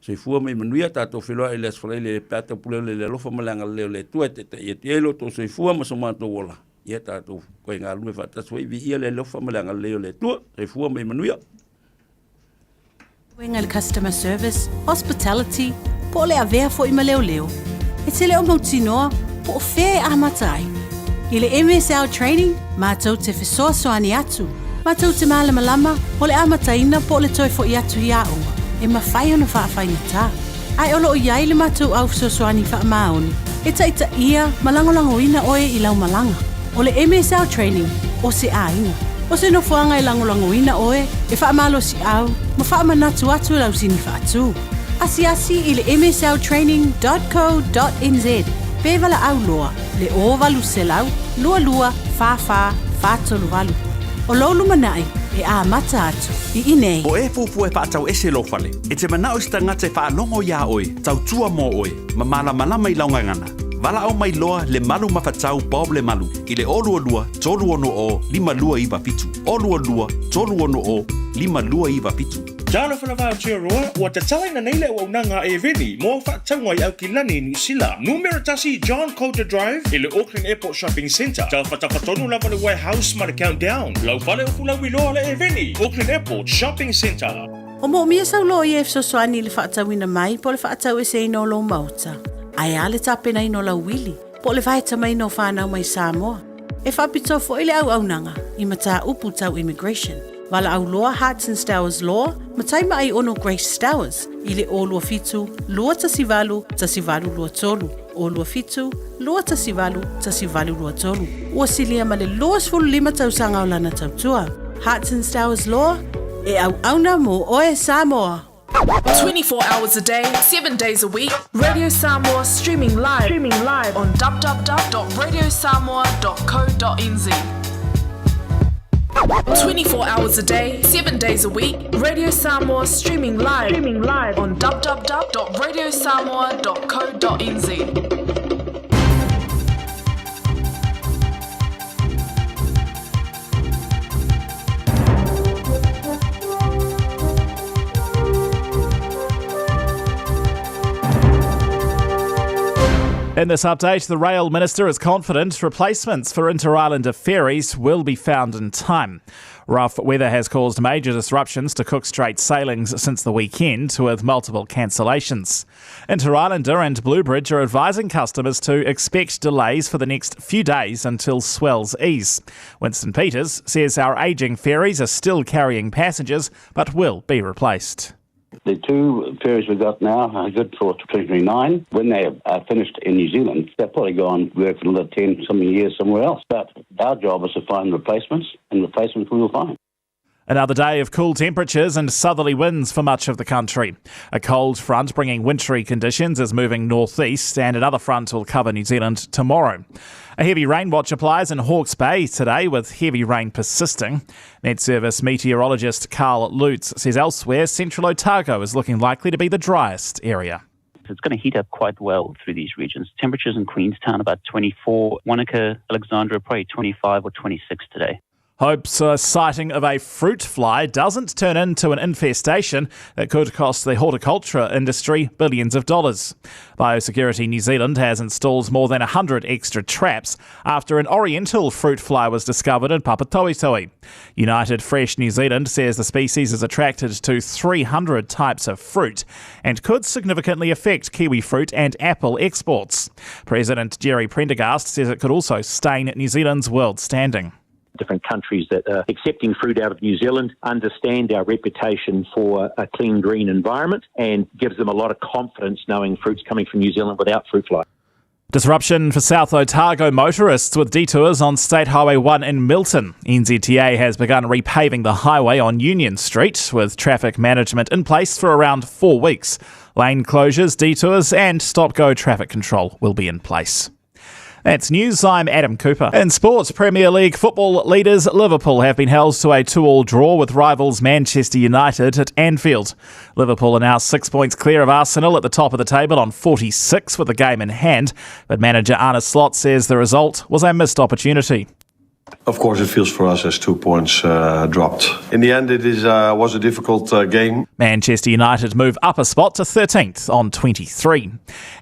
so fu mai manuia to filoa ile sfale le pata pule le lo fa malanga le tua te te lo to so fu ma so ma to wola ia tātou koe ngā lue whata soi vi ia le lofa malanga leo le tua e fua mai manuia. Wengal customer service, hospitality, po le avea fo ima leo leo. E te leo mautinoa, po o whee a matai. I le MSL training, mātou te whesoa soani atu. Mātou te malama lama, po le amataina po le toi fo i atu hi aunga. E mawhai ona whaafai ta. Ai olo o iai le mātou au soani wha maoni. E taita ia, malangolango ina oe i lau malanga. O le MSL training, o se aina. O se no fuanga i langolango ina oe, e wha amalo si au, ma wha amanatu atu lau sini wha atu. Asi i le msltraining.co.nz. Pevala au loa, le o valu se lau, lua, fa, tolu valu. O lolu manai, e a mata atu, i inei. O e fufu e paatau ese lo fale, e te manao sta ngate wha alongo ia oe, tau tua mo oe, ma malama i laungangana. Vala au mai loa le malu mawhatau Bob le malu. I le olua tolu ono o 5 iwa pitu. Olua tolu ono o 5 iwa pitu. Jana whanawha tia roa, ua te talaina neile ua unanga e veni, mo whaatangwai au ki lani New Zealand. Numero tasi John Coulter Drive, i le Auckland Airport Shopping Centre. Tau whatawhatonu lava le warehouse ma le countdown. Lau whale ufu lau iloa le e veni, Auckland Airport Shopping Centre. O mo mia sau lo i e fsosoani le whaatawina mai, po le whaatau e se ino lo mauta. Ai ale tapena ino la wili, po le vai tamai no whanau mai Samoa. e whapito fo ile au nanga I mata upu tau immigration. Wala au loa Hearts and Stowers Law, mataima ai ono Grace Stowers, ile o lua fitu, lua tasivalu lua tolu. O lua fitu, lua tasivalu lua tolu. Ua silia male loas fulu 5 tausanga o lana tautua. Hearts and Stowers Law, e au na mo oe Samoa. 24 hours a day, 7 days a week. Radio Samoa streaming live on www.radiosamoa.co.nz. 24 hours a day, 7 days a week. Radio Samoa streaming live on www.radiosamoa.co.nz. In this update, the Rail Minister is confident replacements for Inter-Islander ferries will be found in time. Rough weather has caused major disruptions to Cook Strait sailings since the weekend, with multiple cancellations. Inter-Islander and Bluebridge are advising customers to expect delays for the next few days until swells ease. Winston Peters says our ageing ferries are still carrying passengers but will be replaced. The 2 ferries we've got now are good for 2029. When they are finished in New Zealand, they'll probably go on work for another 10-something years somewhere else. But our job is to find replacements, and replacements we will find. Another day of cool temperatures and southerly winds for much of the country. A cold front bringing wintry conditions is moving northeast, and another front will cover New Zealand tomorrow. A heavy rain watch applies in Hawke's Bay today, with heavy rain persisting. Met Service meteorologist Carl Lutz says elsewhere, central Otago is looking likely to be the driest area. It's going to heat up quite well through these regions. Temperatures in Queenstown about 24, Wanaka, Alexandra probably 25 or 26 today. Hopes a sighting of a fruit fly doesn't turn into an infestation that could cost the horticulture industry billions of dollars. Biosecurity New Zealand has installed more than 100 extra traps after an oriental fruit fly was discovered in Papatoetoe. United Fresh New Zealand says the species is attracted to 300 types of fruit and could significantly affect kiwi fruit and apple exports. President Jerry Prendergast says it could also stain New Zealand's world standing. Different countries that are accepting fruit out of New Zealand understand our reputation for a clean, green environment and gives them a lot of confidence knowing fruit's coming from New Zealand without fruit fly. Disruption for South Otago motorists with detours on State Highway 1 in Milton. NZTA has begun repaving the highway on Union Street with traffic management in place for around 4 weeks. Lane closures, detours and stop-go traffic control will be in place. That's news. I'm Adam Cooper. In sports, Premier League football leaders Liverpool have been held to a 2-2 draw with rivals Manchester United at Anfield. Liverpool are now 6 points clear of Arsenal at the top of the table on 46 with the game in hand, but manager Arne Slot says the result was a missed opportunity. Of course, it feels for us as 2 points dropped. In the end, it was a difficult game. Manchester United move up a spot to 13th on 23.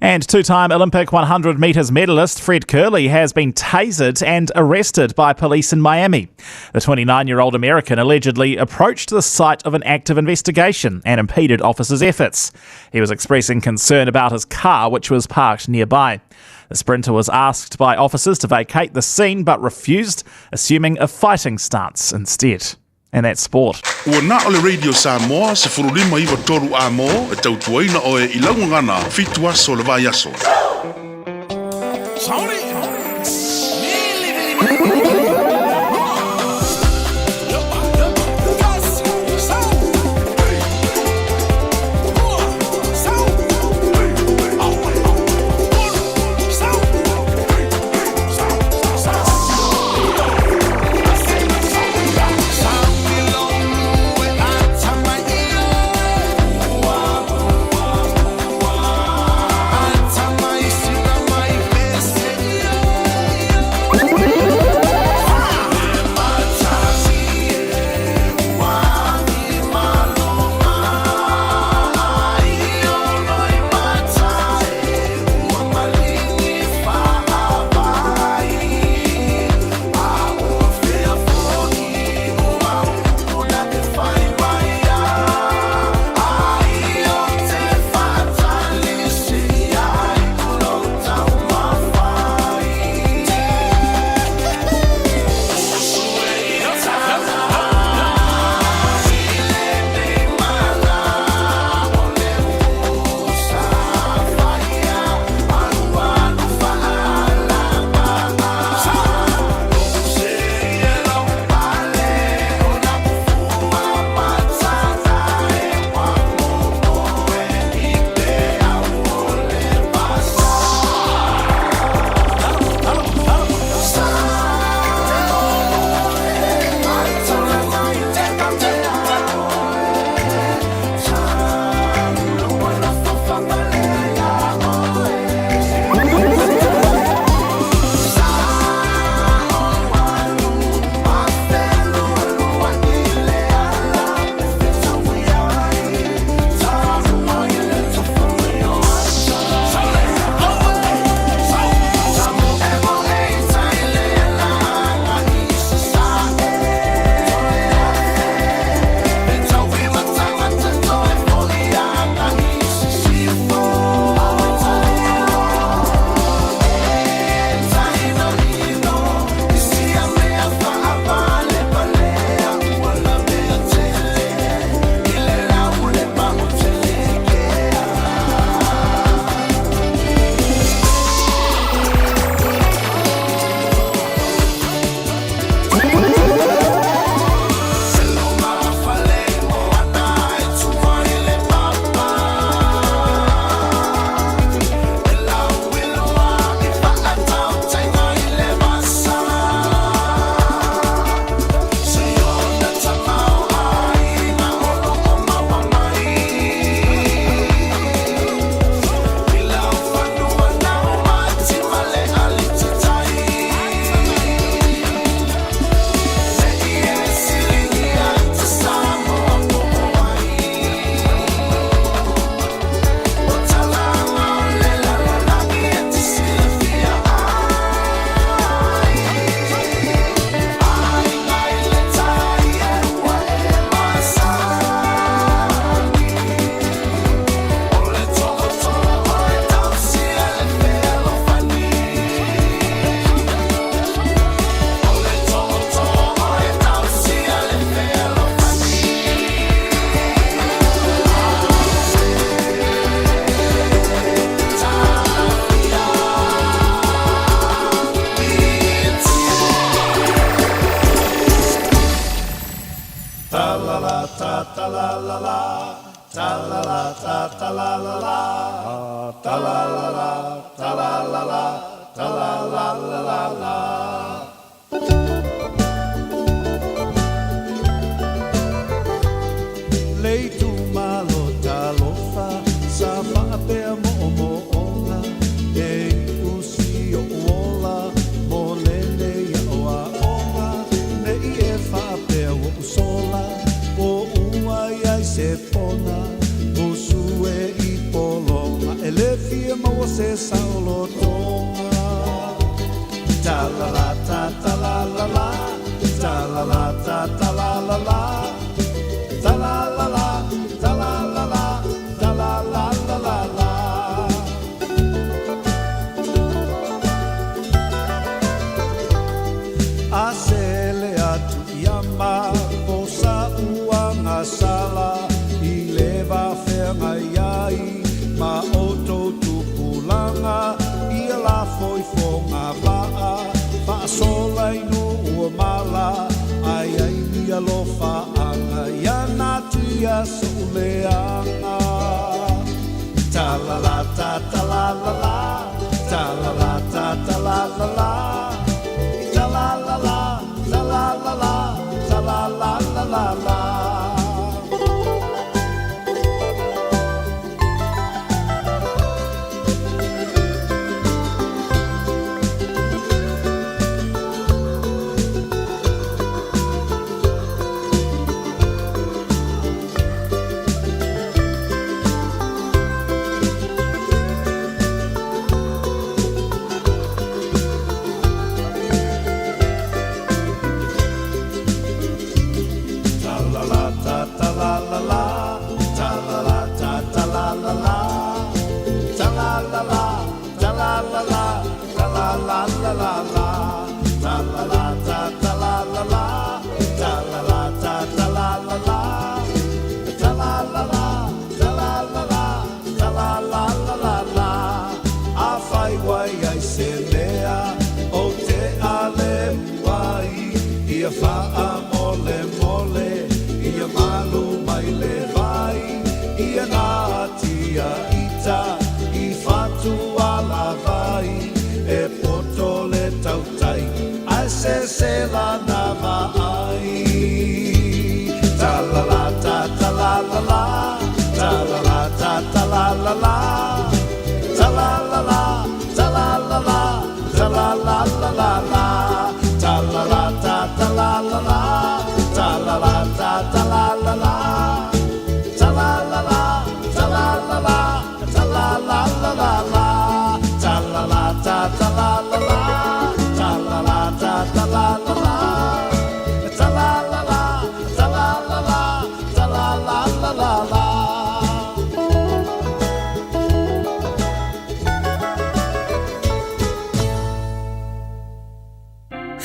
And two-time Olympic 100 metres medalist Fred Kerley has been tasered and arrested by police in Miami. The 29-year-old American allegedly approached the site of an active investigation and impeded officers' efforts. He was expressing concern about his car, which was parked nearby. The sprinter was asked by officers to vacate the scene but refused, assuming a fighting stance instead. And that's sport. Ua na ole Radio Samoa se furulima iwa toru a mo e tautuaina o e ilaungangana fitua so le vai aso. ta ta la la la, ta la la ta ta la la la, ta la la la, ta la la la, ta la la la la la. Lei tu malo talofa, sa mapea mo ona, e usi o ola, mo lele ya oa onga, ne i e whapea o usola, o ua iai se pona, o sue i polonga, e le fia maua se saulo tonga. Ta la la ta ta la la la, ta la la ta ta la la la, ta la la la, ta la la la, ta la la la la la. Asele atu iama, posa ua ngasala, i lewa whenga iai, ma oto tupulanga, i la foi fonga waa, whaasola inu ua mala, ai ai ni alofa anga, iana tia suleanga. Ta la la ta ta la la la, ta la la ta ta la la la, ta la la la, ta la la la, ta la la la la la. Se la nava ai, ta la la ta ta la la la, ta la la ta ta la la la, ta la la la, ta la la la, ta la la la la la, ta la la ta ta la la la, ta la la ta ta la la la, ta la la la, ta la la la, ta la la la la la, ta la la ta ta la la la. Ta la la ta ta la la la, ta la la la, ta la la la, ta la la la la la.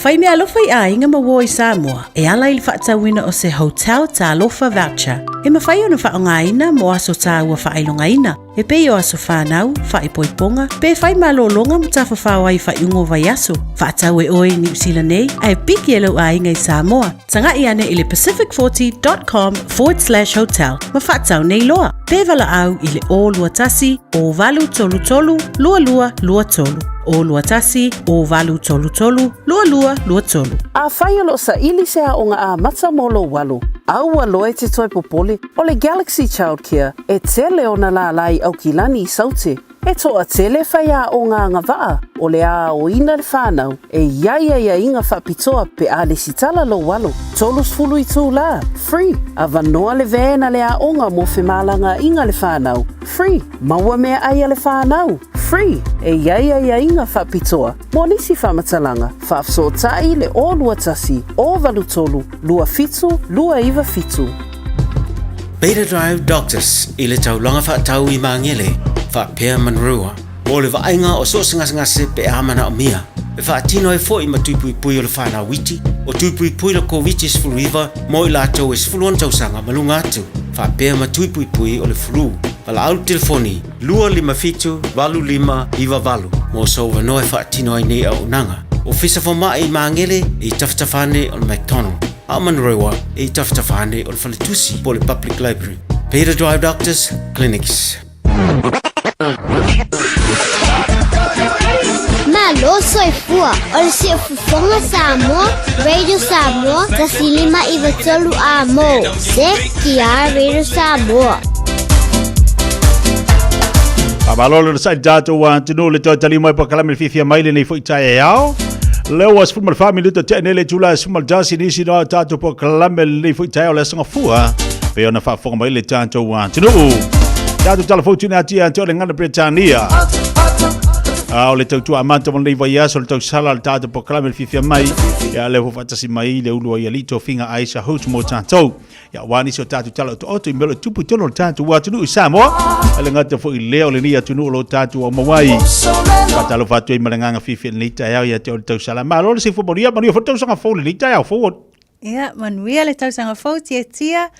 Whai mea alofa I a inga mawo I Samoa, e ala I whaatawina o se hotel ta alofa voucher. E mawhai ona whaongaina mo aso tā ua whailongaina. E pei o aso whanau, whaipoiponga, pe whai malolonga mo ta whawhawai whaiungo vai aso. Whaatau e oi New Zealand nei, a e piki elo a inga I Samoa. Tanga I ane I le pacific40.com/hotel. Ma whaatau nei loa. Pe wala au I le o lua tasi, o valu tolu tolu, lua lua, lua tolu. O lua tasi, o valu tolu tolu, lua lua, lua tolu. A whai alo sa ili se a onga a mata molo walu. Aua loe te toi popoli o le Galaxy Childcare e tele ona la lai au kilani I saute. E toa tele whai a o ngā ngawaa o le a o ina le whanau e ia inga whapitoa pe a le sitala lo walo. Tolus fulu I tū la, free. A vanoa le vena le a onga mo whemalanga inga le whanau, free. Maua mea aia le whanau, free. E ia inga whapitoa. Mo nisi whamatalanga, whaafsotai le o lua tasi, o valu tolu, lua fitu, lua iwa fitu. Beta Drive Doctors I le taulanga whaatau I mangele, whaapea manrua. Mo le vainga o so ngase pe amana o mia. E whaatino e fo I matupui pui o le whanau witi, o tupui pui la ko witi sfuluiva, mo I lato e sfuluan tausanga malunga atu. Whaapea matupui pui o le fulu. Wala au telefoni, 255-25 mo so wanoe whaatino ai nei au nanga. O fisa fo mai I mangele I taftafane o le McDonald. a Manrewa e taftafane o le Faletusi po le Public Library. Peter Drive Doctors Clinics. Malo soifua, o le siafufonga Samoa, Radio Samoa, tasilima iwa tolu amo. Se kia Radio Samoa. Abalolo sa dato wa tino le tali mai pa kala me fifia mai le nei foi tai ao. Leo was fumal family to tenele tula sumal jasi ni si da tato pa kala me le foi tai le sanga fua. Pe ona fa fonga mai le tanto wa tino. Dato tala fortuna tia to le ngana Britania. O le tautua amanta mon leiva ia so le tau sala le tato pa kala me fifia mai. Ya le ho fatasi mai le ulu ia lito finga Aisha host mo tanto. Ya wani so tatu tala to oto imelo tupu tono tatu wa tunu Samoa ale ngata fo leo le nia tunu lo tatu o mawai patalo fatu imalanga fifi ni ta ya te o sala malo se fo boria mani fo sanga fo le ta ya fo ya manuia le tau sanga fo tia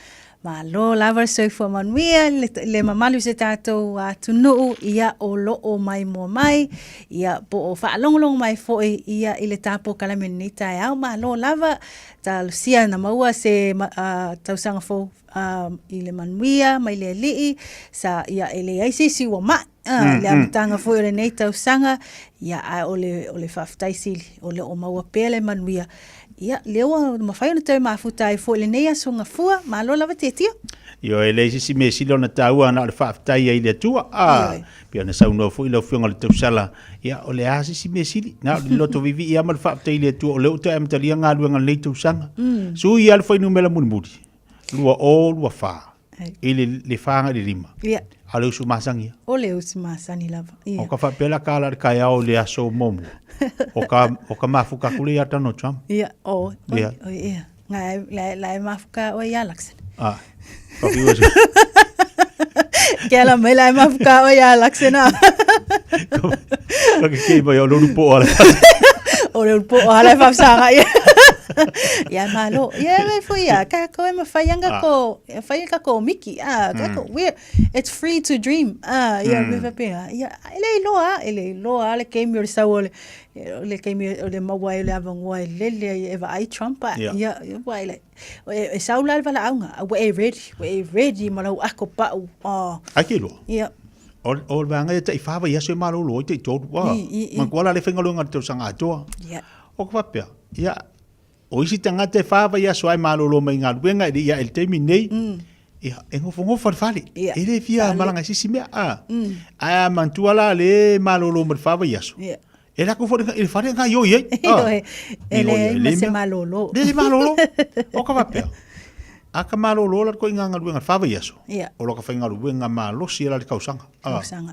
malo lava so fo manuia le mamalu se tatu wa tunu ia o lo o mai mo mai ia po fa long mai fo ia ile tapo kala menita ya malo lava tal sia na maua se tau sanga fo ile manuia mai le li sa ia ele ai si wa ma le amtanga fo ile nei tau sanga ia ole faftaisi ole o maua pele manuia ia lewa mafai na te mafutai fo le nei asunga fua malo lava tetia yo ele si me silo na taua na le faftai ile tua pia na sauno fo ile fionga le tau sala ia ole asi si me sili na le loto vivi ia mal faftai ile tua ole uta am talia ngalu ngal nei tau sanga su ia le foi numela munmudi lua o lua fa ile le fanga le lima ia ale su masangi ole su masani lava o ka fa pela kala ka ya ole aso momu o ka mafuka kule ya tano cham ia ia ngai la mafuka o ya laksen pa biwase kela mai la mafuka o ya laksen ka ke ba yo lu po ala o le po ala fa sanga ya malo ya me foi ya ka ko me fayanga ko miki it's free to dream ya me fa pe ya ele loa le ke mi sa le ke mi le mawai le avangwa le eva ai Trump ya wai le e saula vala aunga we ready malo ako pa akilo ya o vanga te fa ya so malo lo te to wa man kola le fenga lo ngal sanga to ya o ka pa ya o isi tanga te fava ya so ai malo lo mai ngal wenga ia el te minei ia engo fongo farfali ele fia malanga sisi me mantuala le malo lo mer fava ya so era ko fo ele fare nga yo ye ele se malo lo o ka pa aka malo lo la ko inga ngal wenga fava ya so o lo ka fa ngal wenga malo si la kausanga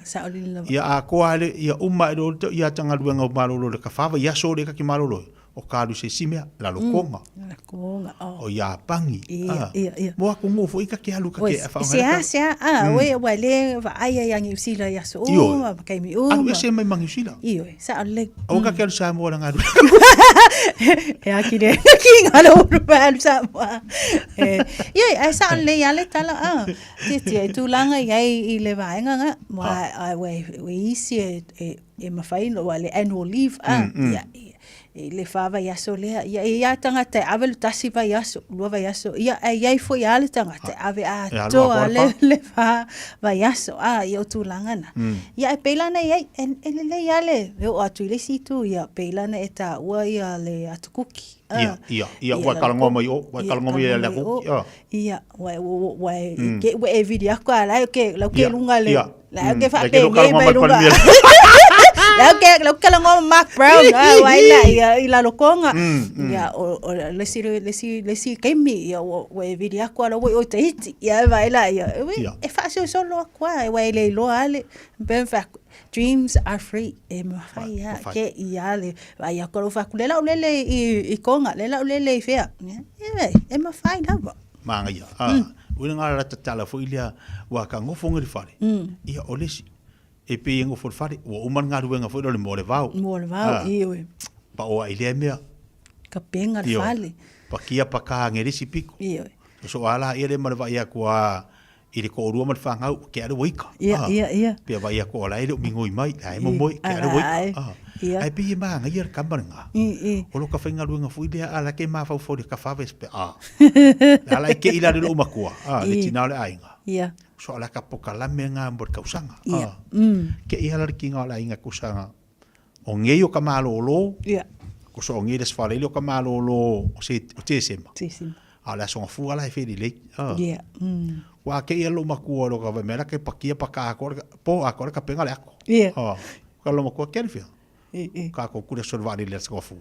sa olilo ia a ko ale ia umma do ia tanga wenga malo lo ka fava ya so le ka ki malo lo o karu se simea la lokonga o ya pangi mo ko ngo fo ika ke halu ka ke fa sia we le va ai yang usila ya so ma kai mi se mai mangi usila sa le o ka ke sa mo la ngaru ya ki de ki ngalo ba sa sa le ya le tala ti tu langa i le va nga we si e mafai no le annual leave le fava ya so le ya tanga te ave tasi va ya so lo va ya so ya fo ya le tanga te ave to le va ya so yo tu langana ya pela na ya le ya le o atu le situ ya pela na eta wa ya le atukuki ia wa kalangoma yo wa kalangoma ya le ku ia wa ke we video ko ala ke lo ke lunga le la ke fa pe lunga lo que lo Mark Brown la lokonga ya o le si que mi ya we video ko lo o te ya baila ya e fácil solo qua we le lo ale ben fa dreams are free e ma fa ya que ya le vaya ko lo fa kulela le i konga le fea e ma fa la manga ya winga la tala fo ilia wa ka ngofonga di fare ia olisi e pe ngo for fare o man nga ruenga fo le more vau iwe pa o ile mea ka penga fale pa kia pa ka ngeri sipiko iwe so ala ile mar va ia kwa I le ko rua man whangau, ke ara waika. Ia. Pia vai a ko ala ele mingoi mai, ai mo moi, ke ara waika. Ai pi ma nga ia kamaranga. O lo ka whainga ruanga fuidea, ala ke ma fau fau de ka whawes pe a. Ala ke ila le lo makua, le tina le ainga. Ia. So ala ka poka lame nga mbor kausanga. Ia. Ke ia la kinga ala inga kusanga. O ngei o ka malolo. Ia. Ko so ngei des whare o ka malolo o te sema. Te sema. Ala songa fu ala e whiri lei. Ia. Wa ke ia lo makua lo ka vemera ke pakia paka akora po akora ka penga le ako. Ia. Ka lo makua kere fia. Ka ko kure so vare le songa fu.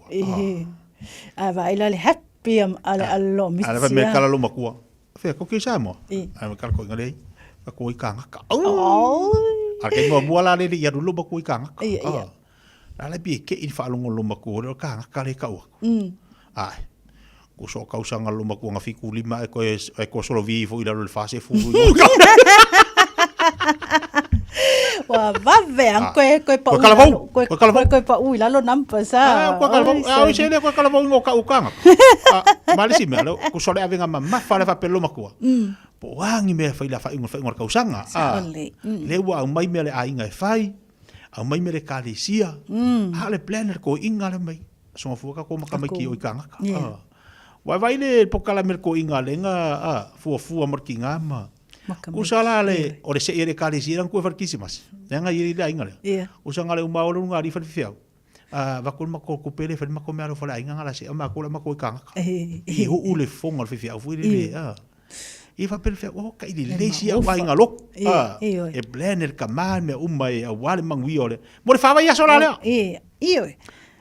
A va ila le happy ala lo misia. Ala vemera kala lo makua. Fia ko ke sa mo. Ala kala ko ngalei. Ka ko ikanga ka. Ala ke mo mua la le ia lo makua ikanga. Ia. Ala bi ke in fa lo lo makua lo ka ka le ka wa. Ai. Ko so kausanga lo makua nga fiku lima e ko solo vivo ila lo fase fu. Wa vave an ko pa ui la lo nampa sa. Ko kalavau au se le ko kalavau ngo ka ukanga. Malisi me lo ko sole avenga mamma fa le fa pelo makua. Po wangi me fa ila fa ngor kausanga. Le wa mai me le ainga e fai. Au mai me le kalisia. Ha le planner ko inga le mai. So fuka ko makamai ki o ikanga. Wa vai le pokala merko inga lenga fu markinga ma. Usala le o le se ere kalisia ran ko farkisimas. Nga iri la inga le. Usanga le uma o nga ri fa fiau. Va ko mako ko pele fa mako me aro fa la inga la se ma ko la mako ikanga. E o le fonga le fiau fu le. E fa pele fiau o ka ile le si wa inga lo. E blender kaman me umai a wale mangwi ole. Mo le fa va ya sola le. Io.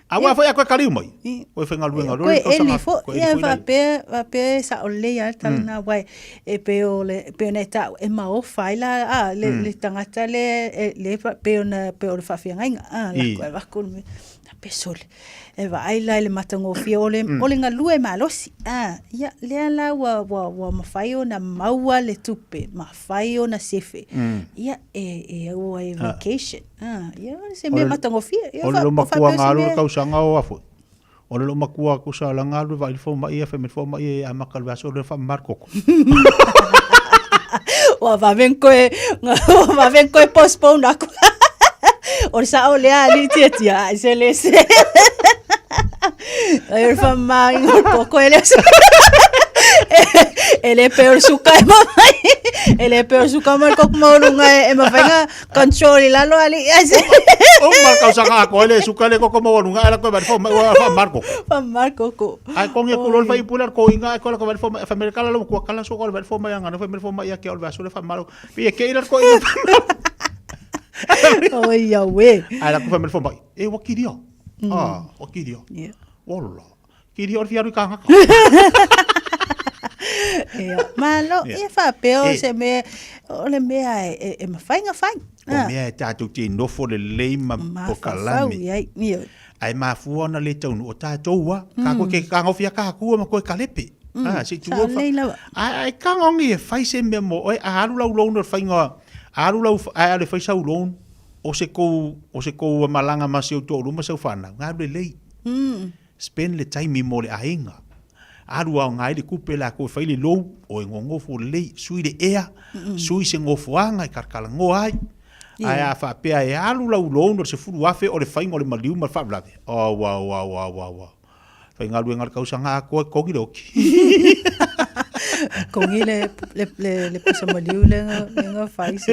Awa foi a koe kariu mai. Koe whenga luenga roi. Koe elifo. Ia va pe sa o lea talana wai. E pe o ne tau. E ma o whaila. Le tangata le pe o le whawhiangainga. La koe wakuru me. Pe sole. E va aila le matango fia o le ngā lue malosi. Ia lea la wa mawhai o na maua le tupe. Mawhai o na sefe. Ia e ua e vacation. Ia se me matango fia. O le lo makua ngāru le kausanga o afu. O le lo makua kusa la ngāru va il fo mai e femen fo mai e amaka le aso le fa markoko. Wa va ven koe postpone aku. O sa o lea li tia se le se. Ai fa mai un poco ele. Ele peor suka e mamai. Ele peor suka mal kok mau lunga e mavenga control la lo ali. O marka usanga ko ele suka le kok mau lunga ala ko ba fa marko. Fa marko ko. Ai kon e kulol fa ipular ko inga ko ko ba fa amerika la ko kala so ko ba fa mai nga fa fa mai ke ol ba so le fa malo. Pi ke ilar ko inga. Oi ya we. Ala ko fa mai fa mai. E wa kirio. O kirio. Yeah. Wala. Kirio or fiaru kanga. Malo e fa peo se me ole me e ma fainga fain. O me ta tu ti no fo le leima pokalami. Ai ma fuona le tau o ta toua. Ka ko ke kanga fia ka ku ma ko kalepe. Si tu ai kanga ngi e fai se me mo ai aru lau lau no fainga. Aru lau ai le fai sau lon. O se ko malanga ma se o to ruma se fana. Nga le lei. Spend le time mo le ainga. Aru au ngai le kupe la ko fai le lou o ngongo fo le sui de ea. Sui se ngofuanga i karkala ngo ai. Ai a fa pe ai alu lau lou no se furu afe o le fai mo le maliu ma fa blave. Oh wow. Fai ngalu ngal kausanga ko giroki. Kongi le pasa maliu le nga fai se.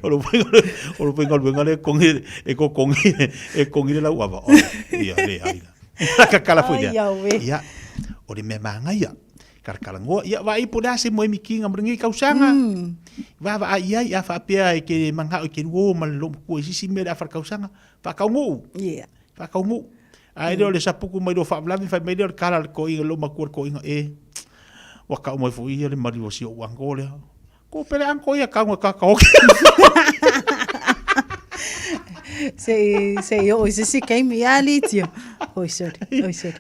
O lo fai ngalu ngale kongi e kongi le lau ava. Ia le ai. Kakala foi ya. Ia. O le me manga ia. Karkalangoa ia va ipoda se mo mikinga mringi kausanga. Va ia fa pia ke manga ke wo malo ko sisi me da fa kausanga. Fa kaungu. Ia. Fa kaungu. Ai do le sapuku mai do fa blavi fa me do kala ko inga lo makur ko inga e. Wa ka mo fu ia le mari o si o angole. Ko pele anko ia ka ka ka. Se yo se kai mi ali tio. Oi sorry.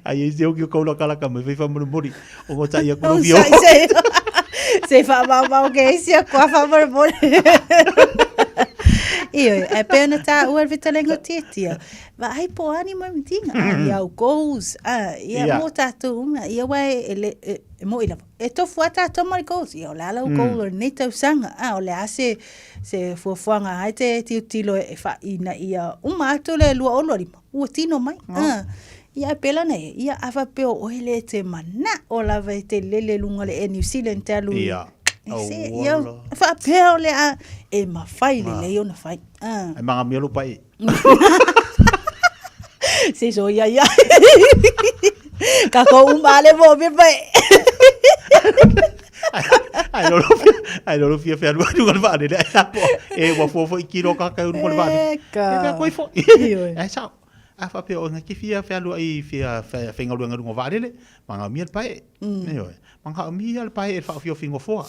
Ai se o que ko la kala ka me fa mo mori. O go tai ko vio. Se fa ma o que se ko fa mo mori. Iyo, e pena ta ua vitalengo tia. Va ai po ani mai mitinga. Ia o goals. Ia mo tatu unga. Ia wai e mo ila. E tofu ata tomari goals. Ia o lala o goal o nei tau sanga. O le ase se fuafuanga hai te tilo e fa ina ia uma atu le lua olo rima. Ua tino mai. Ia pela nei. Ia awa peo o hele te mana o lava te lele lunga le New Zealand te alu. Ia. Ia fa peo le a e mawhai le leo na whai. E manga miolo pai. Se so ia. Kako umale mo me pai. Ai lolo fia fia lu ngal va de e wa fo ikiro ka ka ngal va de e ko fo e sa a fa pe o na ki fia fia lu ai fia finga lu ngal va de manga miel pai yo manga miel pai e fa fio fingo fo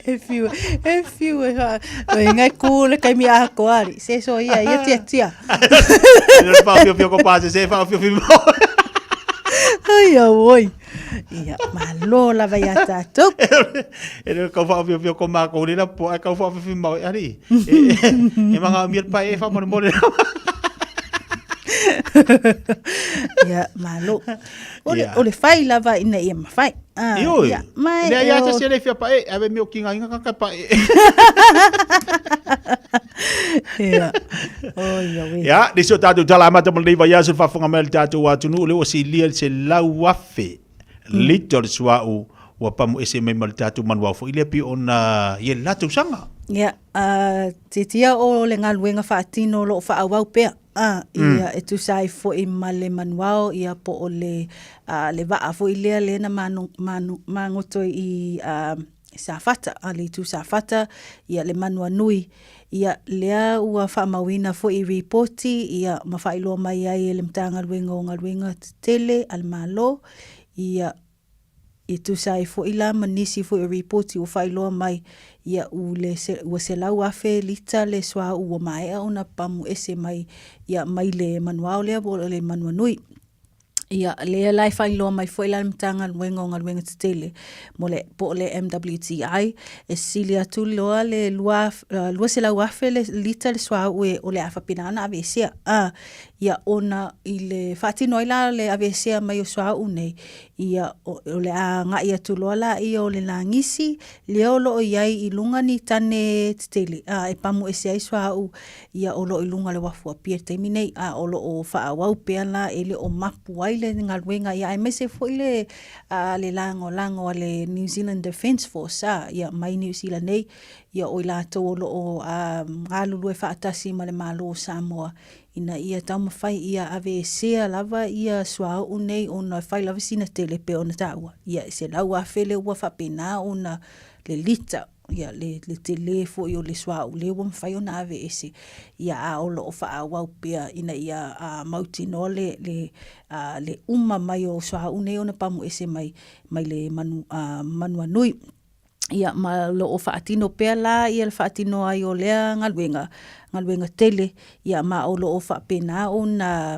e fiu e ngai kule kai mi a ko ari se so ia tia e fa fio ko pa se fa fio ai oi ia malola vai ata tu e ko fa fio ko ma ko le po ka fa fio ma ari e manga miel pa e fa mo ia malo ole fai lava ina ia mafai ia mai le ia se le fia pa e ave mi o kinga inga ka pa e ia oi ya diso tatu tala mata mo leva ya se fa fonga mel tatu wa tunu le o si lia se lau wafe little swau wa pamu ese me mal tatu manwa fo ile pi ona ye latu sanga ia titia o le ngaluenga fa tino lo fa au pe ia e tu sai fo i male manuao ia po o le va fo ile le na mangoto i safata ali tu safata ia le manua nui ia lea ua fa mawina fo i reporti ia mafailo mai ai le mtanga luenga tele al malo ia e tu sai fo ila manisi fo i reporti o failo mai ia u se lau afe lita le swa u mai ona pamu ese mai ia mai le manuao le manua nui ia le lai failo mai fo ila mtanga luenga tele mole po le MWTI e silia tu loa le lua se lau afe le lita le swa u o le afa pinana avesia ia ona ile fatino ila le avesia mai o swa u nei ia o le nga ia tu loa la ia o le langisi le o lo iai i lunga ni tane tele e pamu ese ai swa u ia o lo i lunga le wafu apia te minei o lo o fa wau pe la ele o mapu ai le ngalwenga ia me se foi le lango le New Zealand Defence Force ia mai New Zealand nei ia o la to lo o alulu e fa atasi male malo Samoa ina ia tau mawhai ia ave sea lava ia sua o nei ona whai lava sina tele pe ona taua ia se lau a fele ua whapena ona le lita ia le tele fo i o le sua o le ua mawhai ona ave ese ia a olo o wha awau pia ina ia mauti no le uma mai o sua o nei ona pamu ese mai le manua nui ia ma lo o faatino pe la ia le faatino ai o lea ngaluenga tele ia ma o lo o faapena ona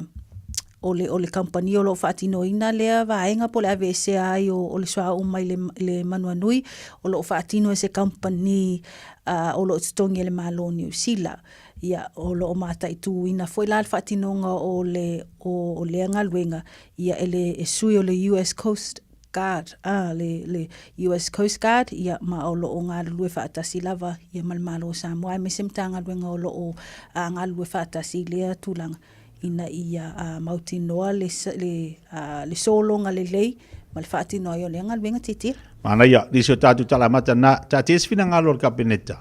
o le company o lo faatino ina lea vaenga po le avese ai o le swa o mai le manua nui o lo faatino ese company o lo stongi le malo New Zealand ia o lo mata i tu ina foi la faatino o le ngaluenga ia ele e sui o le US Coast Guard, le US Coast Guard, ia ma o lo o ngā lue whaatasi lava, ia malmalo Samoa, me semtanga luenga o lo o ngā lue whaatasi lea tūlanga, ina ia mauti noa le solonga le lei, ma le whaati noa i o lea ngā luenga titia. Mana ia, nisio tātu talamata na, tā tes fina ngā lor kabineta,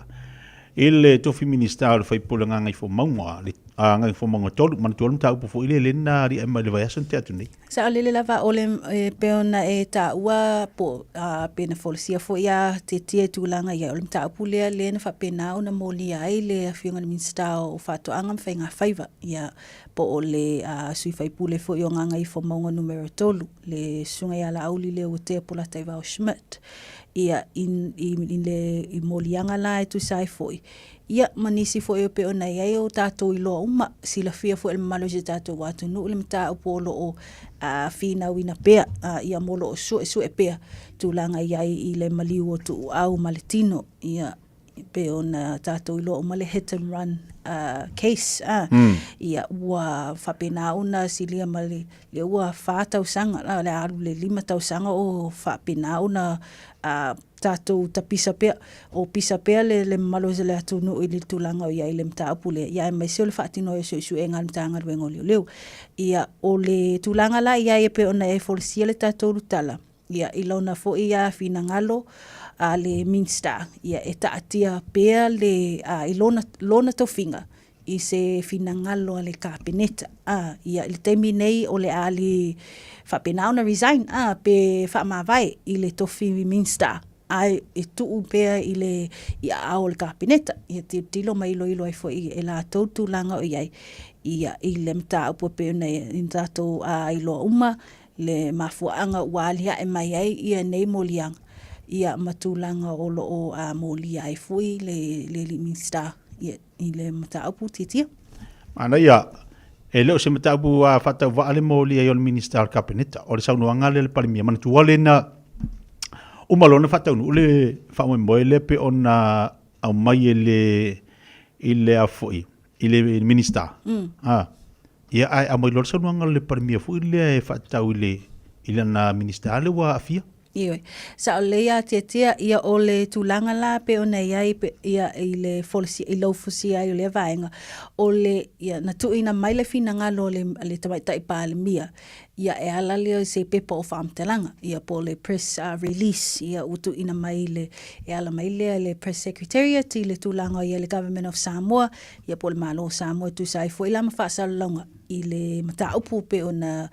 ile tofi minista o le whaipulanga ngai fo maunga, ngai fo maunga tolu, mana tuolum tā upo fo ile lena ri ema le vaiason te atu nei. Sa o lele lava ole peona e tā ua po pena folosia fo ia te tia tūlanga ia, ole mta upu lea lena wha pena o na moli ai le a whiunga na minsta o whato anga mwhai ngā whaiva ia po ole sui whaipule fo i o ngā ngai fo maunga numero tolu, le sunga ia la auli le o te pola taiva o Schmidt. Ia i molianga la e tu sai foi ia manisi foi o pe ona ia o tato i lo uma sila fia foi el malo je tato watu no le mta o polo o fina wina pe ia molo o su e pe tu langa ia i le maliu o tu au maletino ia pe ona tātou ilo o male hit and run case ia ua whapena una silia male le ua whātau sanga le aru le 5 tausanga o whapena una tātou ta pisa pea o pisa pea le malo le atunu i le tulanga o ia i le mtaapu le ia e mai se o le whaatino e su e ngal mtaanga ruengo leo ia o le tulanga la ia e pe ona e folisia le tātou rutala ia i launa fo ia fina ngalo a le Minster ia e taatia pea le i lona tofinga i se finangalo a le kapeneta ia le temi nei o le ali whapena ona resign pe whamawai i le tofi Minster ai e tuu pea i le ia ao le kapeneta ia tilo mai ilo ai fo i e la tautu langa o iai ia i le mta upo pe ona i tātou i loa uma le mafuanga walia e mai ai ia nei molianga ia matulanga o loo molia ai fui le Minster ia i le mataupu titia. Ana ia e leo se mataupu whatau waale molia i o le Minster Kapeneta o le saunuanga le parimia mana tuale na umalona whatau nu le whamoe moe le pe ona au mai i le afoi i le Minster. Ia ai a mai lor saunuanga le parimia fui le e whatau i le na Minster le wa afia. Iwe, sa o leia tia ia o le tulanga la pe ona ia i le folsi i lo fusi ai o le vaenga o le ia na tu ina mai le fina ngalo le tamaitai pa le mia ia e ala leo se pepa o whaamtelanga ia po le press release ia utu ina mai le e ala mai le press secretariat i le tulanga ia le government of Samoa ia po le malo Samoa tu sai fo ila mawhaasalonga i le mataupu pe ona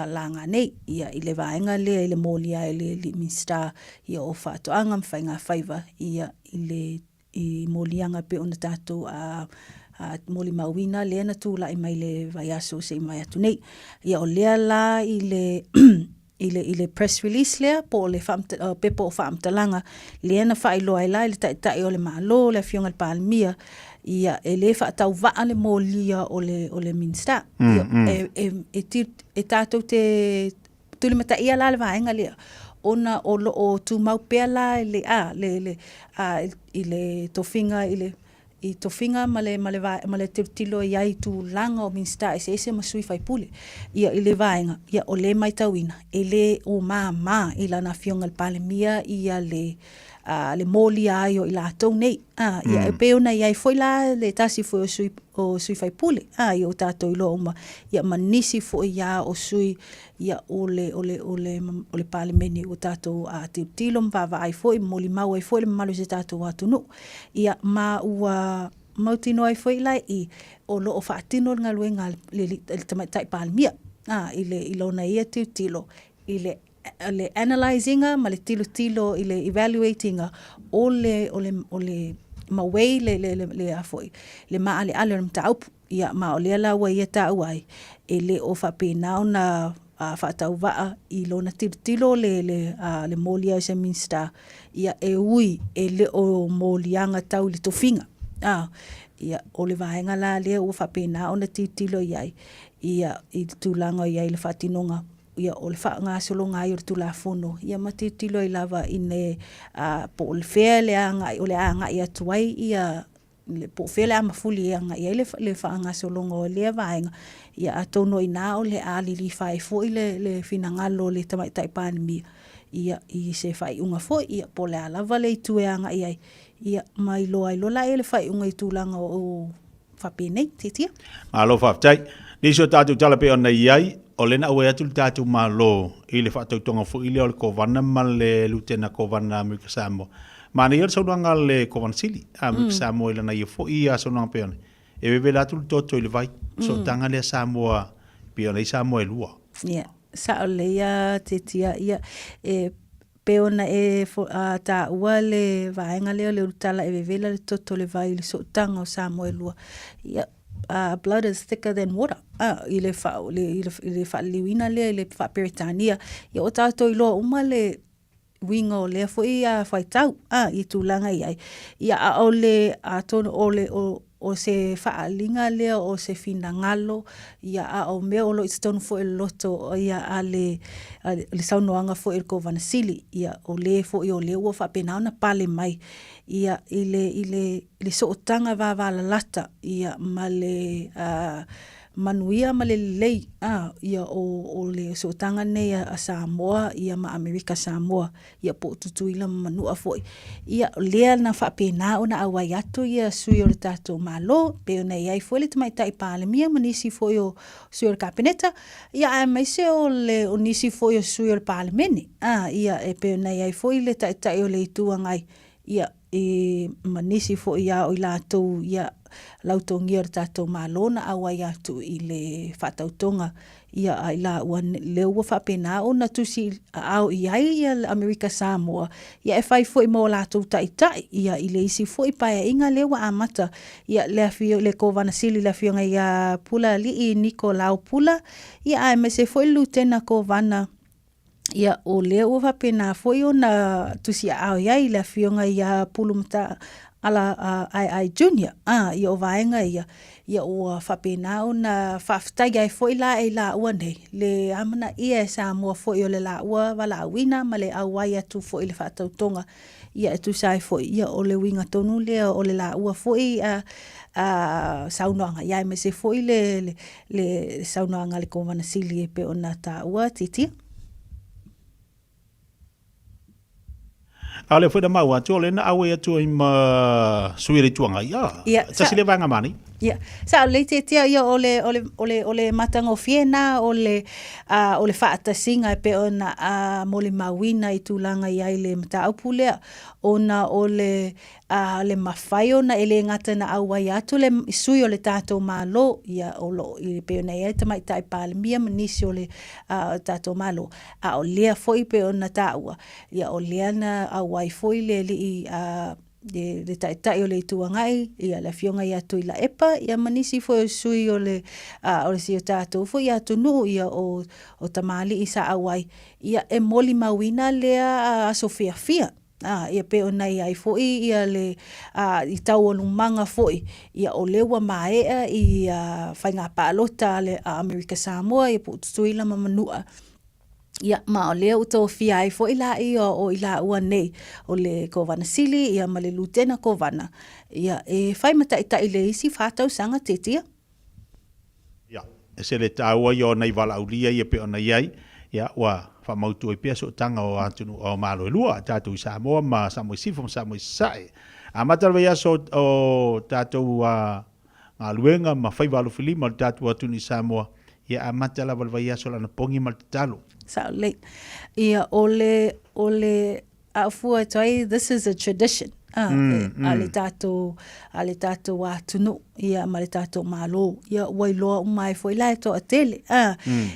langa nei ia i le vaenga le i le molia i le Minster ia o whaatoanga mwhainga whaiva ia i molianga pe ona tātou moli mauina le na tūla i mai le vaiaso se i mai atu nei. Ia o lea la i le press release lea po le pepo o whaamtalanga le na whailoa i la i le tai o le malo le fionga le palmia ia e le whaatau waa le molia o le Minster. E tātou te tuli mata ia la le vaenga lea. Ona o tu mau pea la i le tofinga i tofinga male tilo iai tu langa o Minster ese masui fai pule ia i le vaenga ia o le mai tauina e le o mama i lana fionga le palemia ia le moli aio i la tau nei ia e peona iai foi la le tasi foi o sui fai pule ia o tātou ilo uma ia manisi foi ia o sui ia o le palemeni o tātou tilo mvava ai foi moli mau ai foi le malu se tātou atunu ia ma ua mautino ai foi lai i o lo o whaatino ngā luenga le tamaitai palemia i le ilona ia tilo i le analyzinga ma le tilo i le evaluatinga o le mawei le afoi le maa le ale mtaupu ia ma o le la wa ia tau ai e le o whapena ona whaatau waa i lona tilo le molia se Minster ia e ui e le o molianga tau le tofinga ia o le vaenga la le o whapena ona tilo iai ia i tūlanga iai le whatinonga ia o le whaanga solonga i o le tulafono ia matitilo i lava i ne po le whea le anga o le anga i atuai ia po whea le amafuli i anga ia le whaanga solonga o le vaenga ia atono i nā o le ali li whai fo i le finangalo le tamaitai pānimi ia i se whai unga fo ia po le alava le tue anga ia mai loa i lola e le whai unga i tūlanga o whapenei titia. Alo whaftai, niso tātou talape o nei iai o lena ua atu tātou malo i le whaatautonga fu i le o le kovana ma le lutena kovana Amerika Samoa. Mana ia le saunuanga le kovana sili Amerika Samoa i lana ia fo i a saunuanga peone. E wewe latu le toto i le vai. So tanga le Samoa peone i Samoa e lua. Ia, sa o leia te tia ia peona ta ua le vaenga leo le utala e wewe le toto le vai le so tanga o Samoa e lua. Ia, blood is thicker than water. I le whaaliwina le, le whaperitania. Ia o tātou i loa uma le winga o lea fo i whaitau. I tūlanga i ai. Ia o le tono o o se whaalinga lea o se finangalo ia a o mea o lo i tonu fo e loto ia a le saunoanga fo e ko vanasili ia o le fo i o le ua whapena ona pale mai ia i le sootanga vāwala lata ia ma le manuia ma le lei ia o le sootanga nei a Samoa ia ma Amerika Samoa ia po tutuila manua foi ia lea na whapena ona awai atu ia sui o le tatou malo pe ona iai foi le tamai tai palemia manisi foi o sui o le kapeneta ia ai mai se o le o nisi foi o sui o le palemene ia e pe ona iai foi le tai o le ituangai ia e manisi foi ia o i lātou ia lautongia o tātou malona awai atu i le whatautonga ia ai la ua le ua whapena o na tusi au i ai ia Amerika Samoa ia e whai foi mo lātou tai ia i le isi foi paia inga le ua amata ia le afio le kovana sili le afio ngai ia pula li i Nicolau Pula ia ai me se foi lutena kovana ia o le ua whapena foi o na tusi au iai le afio ngai ia pulumata ala ai junior ia o vaenga ia o whapena o na whaftai ai foi la e la ua nei le amana ia e Samoa foi o le la ua wala awina ma le awai atu foi le whaatautonga ia e tu sai foi ia o le winga tonu le o le la ua foi saunoanga ia me se foi le saunoanga le kovana sili e pe ona ta ua titi Ale foi da mau atu le na awe atu i ma suire tuanga ia. Tasi le vanga mani. Ia. Sa le te ia ole matango fiena ole whaatasinga e pe ona mo le mawina i tūlanga i ai le mataupulea ona ole le mawhai ona ele ngata na awai atu le sui o le tātou malo ia olo i pe ona ia tamai tai palemia manisi o le tātou malo o lea foi pe ona tāua ia o lea na awai foi le li le tai o le tuangai ia la fionga ia tu ila epa ia manisi foi sui o le si o tātou foi ia tunu ia o tamali isa awai ia e moli mawina lea Sofia Fia ia pe ona ia i foi ia le i tau o lumanga foi ia o lewa maea i whainga paalota le Amerika Samoa ia po tutuila mamanua ia ma o lea uto fia ai fo ila i o ila ua nei o le kovana sili ia ma le lutena kovana ia e whai mata ita i le isi whātau sanga tetia ia e se le tāua i o nei wala aulia ia pe ona iai ia ua whamautu i pia so tanga o atunu o malo e lua tātou i Samoa ma Samoa Sifo ma Samoa Sae a matarwa ia so o tātou ngā luenga ma whaiwalu filima o tātou atunu i Samoa ia a matala walwai ia so lana pongi ma te talo So late. Ia ole afua toi, this is a tradition. Ale tato wa tunu ia ma le tato malo ia wailoa umai foi lai to atele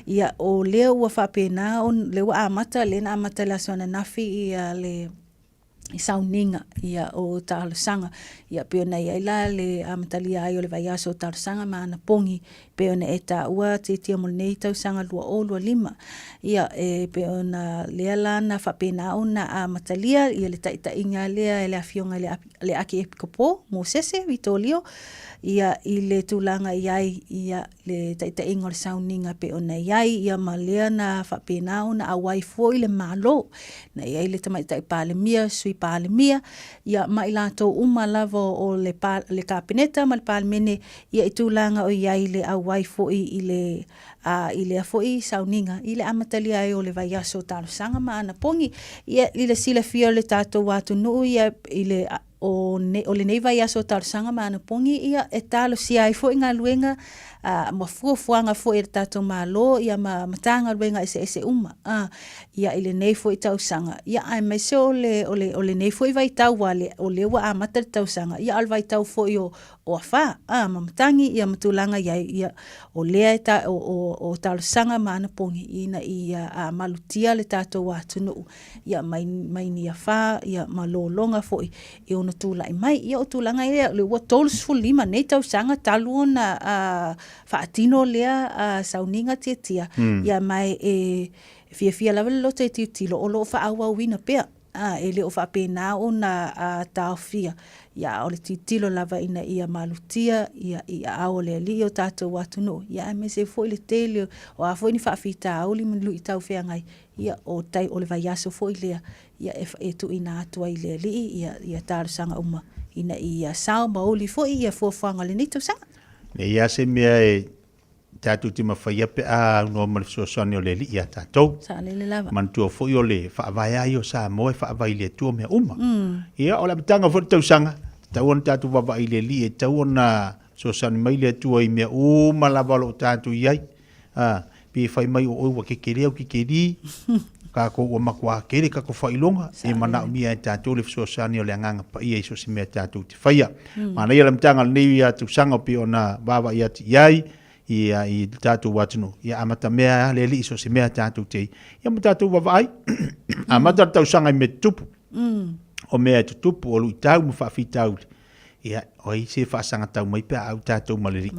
ia o leo wa whapena on le wa amata le na amata la sona nafi ia le i sauninga ia o talusanga ia peona ia ila le amatalia ai o le vaiaso o talusanga ma ana pongi peona e ta ua te tia molnei tausanga lua o lua lima ia e peona lea lana whapena ona amatalia ia le taita inga lea e le afionga le aki epikopo mo sese vitolio ia i le tūlanga iai ia le taita inga o le sauninga peona iai ia ma lea na whapena ona awai foi le malo na iai le tamaitai palemia sui palemia ia mai lato uma lava o le kapeneta ma le palemene ia i tūlanga o iai le awai foi i le foi sauninga i le amatalia ai o le vaiaso talusanga ma ana pongi ia i le sila fia le tato watu nuu ia i le o le nei vaiaso talusanga ma ana pongi ia e talo si ai foi ngā luenga ma fuafuanga foi e tato malo ia ma matanga luenga ese uma ia i le nei foi tausanga ia ai mai se o le nei foi vai tau wale o le wa amata tausanga ia al vai tau foi o afa ma matangi ia matulanga ia o lea o talusanga ma ana pongi ina ia malutia le tato watu nuu ia mai ni afa ia malolonga foi i ona tūlai mai ia o tūlanga ia le ua tolus fulima nei tausanga talu ona whaatino lea sauninga tia ia mai e fia lava le lote tilo o lo wha awa wina pea e le o whapena o na taofia. Ia o le titilo lava ina ia malutia, ia ao le li o tātou watu no. Ia me se foi le tele o a foi ni whaafita auli man lui tau whea ngai. Ia o tai o le vai aso foi lea. Ia e tu ina atua i le li, ia tāru sanga uma. Ina ia sao maoli foi, ia fuafanga le nito sanga. Ne ia se mea e tātou tima whaia pe a no malifisosani o le li ia tātou. Sa le lava. Mantua foi o le whaavai ai o sa moe whaavai le tua mea uma. Ia o la mitanga foi tau sanga. Tau on tātou wawai le li e tau on sosani mai le tua i mea uma lava lo tātou iai. Pi whai mai o oiwa kekere au kekeri. Ka ko o makua kere ka ko whailonga. E mana mia e tātou le fisosani o le anganga pa ia iso si mea tātou te whaia. Mana ia la mitanga le newi a tu sanga pi o na wawa ia ti iai. Ia i tātou watunu. Ia amata mea le li iso si mea tātou te. Ia ma tātou wawai. Amata tau sanga i me tupu. O mea tu tupu o lui tau ma whaafi tau. Ia oi se whaasanga tau mai pia au tātou maleri.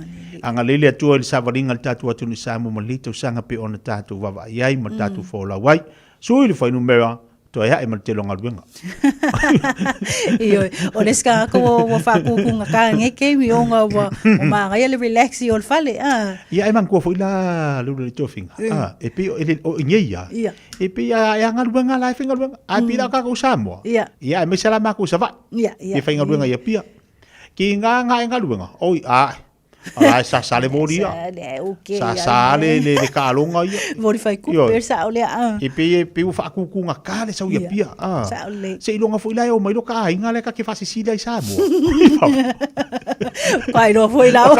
Anga lele atua ili savaringa li tātou watunu samu maleri tau sanga pe ona tātou wawai. Iai ma tātou whaola wai. Sui li whainu mea. Toa ia e man te longa luenga. Iyo, o le ska ko wa whakukunga ka ngeke mi o ngā wa o maa ngai le relaxi o le whale. Ia e man kua fo ila lulu le tofinga. E pe o inyeia. E pe ia ngā luenga lai whinga luenga. A pi la kako Samoa. Ia e me sala mako sava. E whinga luenga ia pia. Ki ngā e ngā luenga. Oi, ai sa sale moria. Sa sale le kalonga ia. Mori fai kuper sa ole a. E pe u fa ku nga kale sa ia pia. Sa ole. Se ilonga foi la o mai lo ka inga le ka ke fasi sila i Samoa. Kai no foi la. Wa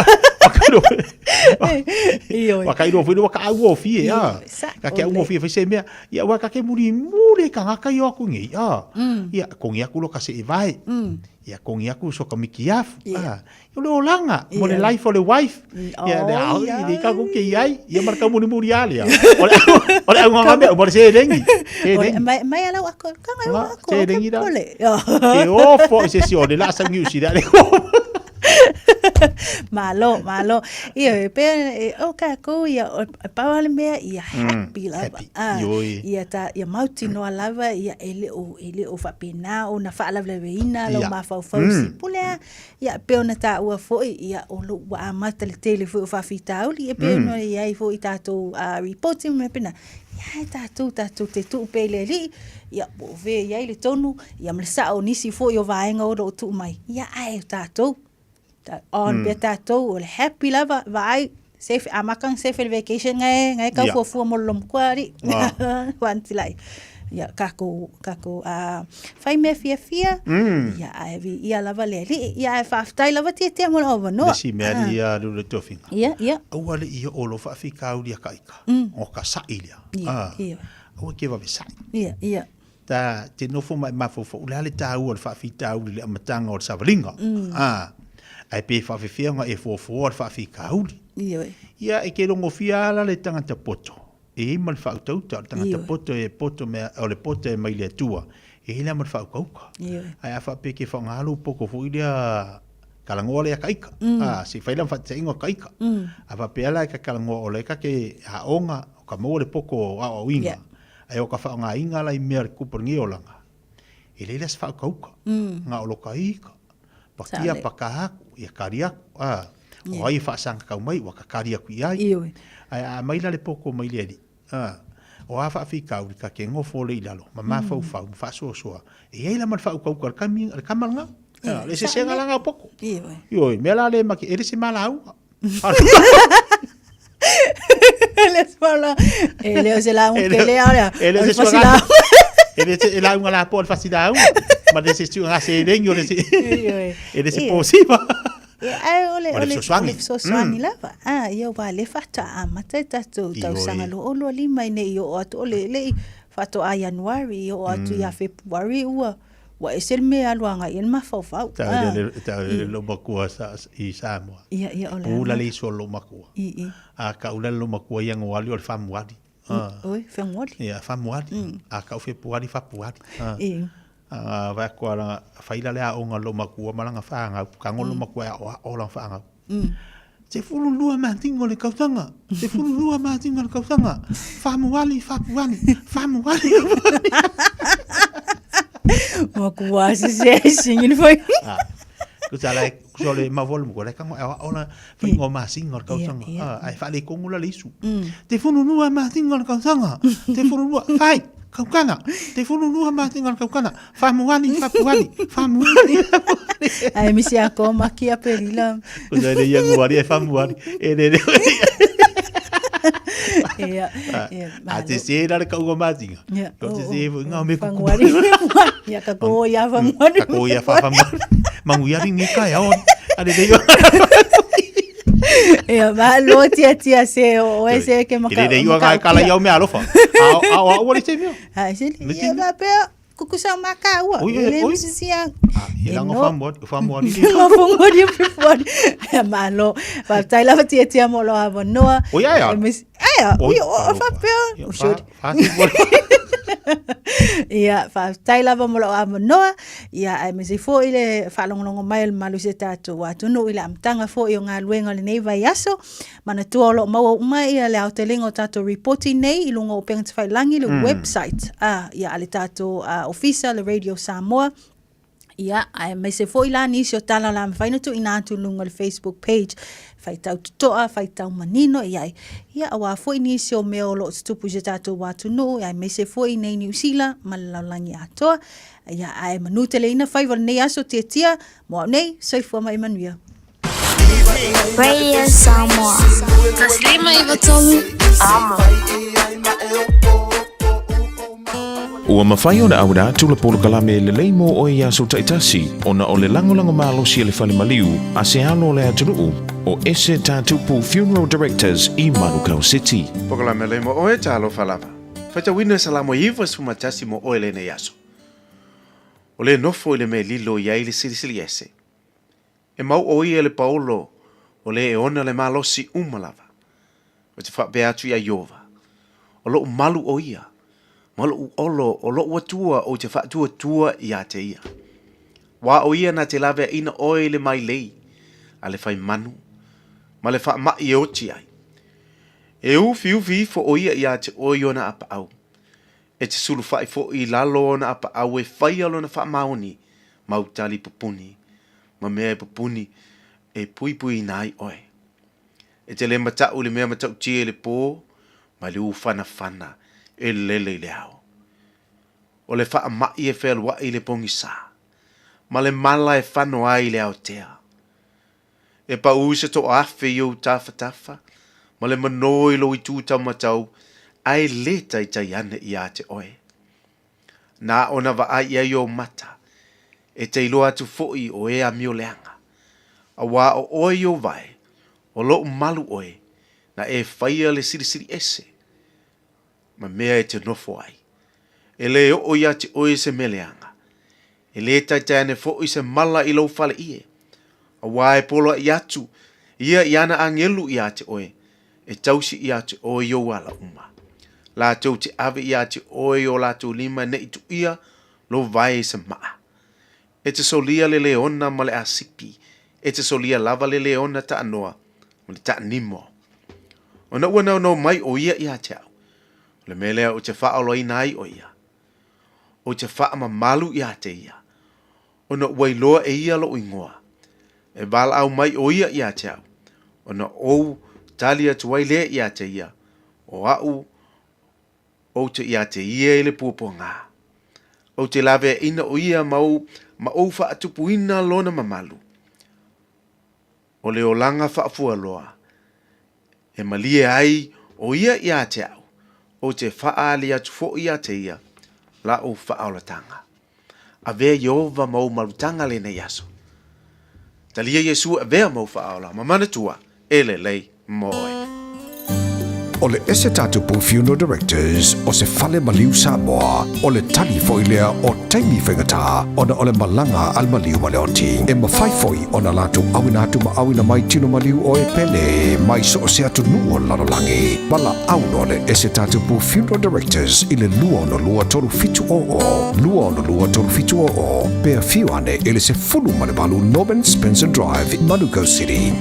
kai no foi no ka u ofi ia. Ka ke u ofi fa se me ia wa ka ke muri ka ka yo ku ngi. Ia ko ngi aku lo ka se vai. Ia kongi aku so ka miki afu. Yo le olanga, mo le life o le wife. Ia le au, i ka ku ke iai, ia marka muni muri ali. Ole au nganga me, mo le se rengi. Mai ala ako, kanga yo ako. Se rengi da. E ofo se si o le la sangi usi da le. Malo. Ia pe o ka ko ia pa le mea ia happy lava. Ia ta ia mauti no lava ia ele o fa pena o na fa lava veina lo ma fa si pule ia pe ona ta o fo ia o lo wa mata le tele fo fa fitau ia pe no ia fo ita to reporting me pena. Ia tātou te tu pe le li ia bo ve ia le tonu ia me sa o nisi fo yo vaenga o tu mai. Ia ai tātou on be tātou o le happy lava vai safe amakang safe vacation ngai ka fu mo lom kwari wanti lai ia kako fai me fia ia ai ia lava le ia fa ftai lava te mo over no si me ia lu tofinga ia o ale ia o lo fa fika u dia kaika o ka sa ilia o ke va vesa ia ta te no fo mai mafo fo le ta u fa fita u le amatanga o savalinga ai pe fa fianga e fo fa fika u ia e ke longo fia la le tangata poto e mal fa tau tangata poto e poto me o le poto e mai le tua e la mal fa kauka ai fa pe ke fa ngalo poko fo ilia kalangole kaika si fa fa tsingo kaika ava pe ala ka kalango le ka ke haonga ka mo le poko a winga ai o ka fa nga inga la i mer ku por ngiolanga e le las fa kauka nga o lo kaika pakia paka ia karia o ai fa sang ka mai wa ka karia ku ai ai mai la le poko mai le o a fa fika u ka ke ngofo le ilalo mama fa so e ai la mal fa ku ka kamanga le se senga langa poko yo me la le maki ele se mala au ele se mala ele se la un tele ahora ele se la ele se la un la por facilidad ma de se tu nga se rengo ele se posiba ole so swani lava yo va le fata mata tatu tau sanga lo lima ne yo atu le fato a January yo atu ya February wa esel me aluanga en ma fau ta lo makua sa i Samoa ia ole ula le so lo makua a ka ula lo makua yang wali o famuadi oi famuadi ia famuadi a ka February fapuadi va ko la faila le a onga lo makua malanga faanga ka ngolo makua o la faanga se fulu lua mantingo le kautanga makua se singin foi. Ku sala ku le ma vol mo le ka ona fa ngo ma singa ka sanga. Ai fa le kongula le su. Te funu nu ma singa ka sanga. Te funu nu fai kau kana. Te funu nu ma singa kau kana. Fa muani. Ai misi ako makia perila. Ku sala yang wari fa muani. Ate se era ka ngo ma singa. Ko se ngo me ku. Ya ka ko ya fa muani. Ka ko ya fa muani. Manguiari ni kai on. Ade de yo. Lo tia se o ese que maka. Ide yo ga kala yo me alofa. A o se me. Se ya ba pe kukusa maka wa. Ele misia. Ela ngo fambo ni. Ngo fambo ni prefer. Malo. Ba tai la tia mo lo avo no. O ya. O fa pe. Ia fa taila va mo a noa ia ai me se fo ile fa longo mai malu se tatu wa tunu ile amtanga fo i nga luenga le nei vai aso mana tu lo mo mai ia le autelingo tatu reporting nei i lungo penga te fai langi le website ia ale tatu official le Radio Samoa. Ia ai me se fo ila ni so tala la faina tu ina tu lungo le Facebook page fai tau toa fai tau manino ia awa fo ni so me o lo stupu je tatu watu no ia me se fo nei New Zealand malalangi atoa ia ai manutele ina fai val nei aso tia mo nei so fo mai manuia Radio Samoa Taslima Ivatolu Amo Ua mawhai ona aura tula polo kalame le leimo o ia so taitasi ona o le langolango malo si le fale maliu a se alo le atunuu o ese tatupu Funeral Directors i Manukau City. Pokalame leimo o e talo falava. Fata wina salamo iwa sumatasi mo o ele ne yaso. O le nofo ile me lilo ia ili silisili ese. E mau o ia le paolo o le e ona le malo si umalava. O te whapea atu ia iova. O lo malu o ia. Malu olo o lo watua o te whaatua tua i a te ia. Wa o ia na te lawe ina oe le mai lei, a le whai manu, ma le wha mai e oti ai. E ufi fo o ia i a te oe ona apa au. E te sulu whai fo i lalo ona apa au e whai alo na wha maoni, mautali pupuni, ma mea pupuni e pui nai oe. E te le matau le mea matau tie le pō, ma le u whana. E lele le au. O le wha mai e whelua i le pongi sa. Ma le mala e whano ai le au tea. E pa uisa to awhi i o tafa. Ma le manoi lo i tūtau matau. Ai le tai ane i a te oe. Nā ona wa ai ai o mata. E te ilo atu foi o e a mio leanga. A wā o oe o vai. O lo malu oe. Na e whaia le siri ese. Ma mea e te nofo ai. E le o ia te oe se meleanga. E le taitane fo i se mala i lau fale ie. A wae polo i atu. Ia i ana angelu i a te oe. E tausi i a te oe o wala uma. La tau te ave i a te oe o la tau lima ne i tu ia lo vai se maa. E te solia le leona ma le asipi. E te solia lava le leona ta anoa. Ma le ta nimo. O na ua no mai o ia i a te au. Le melea o te whaalo i nai o ia. O te wha ma malu i a te ia. O na wailoa e ia lo ingoa. E vala au mai o ia i a te au. O na ou talia tu wailea i a te ia. O au o te i a te ia ele pupo ngā. O te lawe ina o ia ma ou wha atupu ina lona mamalu. O le o langa wha afua loa. E malie ai o ia i a te au. O te whaali atu fo i a te ia, la o whaaolatanga. A vea Yehova mau marutanga le nei aso. Talia Yesu a vea mau whaola, ma manatua, ele lei moe. O le ese tatupu Funeral Directors o se fale maliu Samoa o le tali foilea o taimi whaingata ona o le malanga al maliu maleoti e mawhaifoi ona latu awina atu ma awina mai tino maliu o e pele mai so se atu nuo lanolangi mala auno le ese tatupu Funeral Directors i le lua ono lua toru fitu o pea fiuane ele se fulu malebalu Norman Spencer Drive in Manukau City.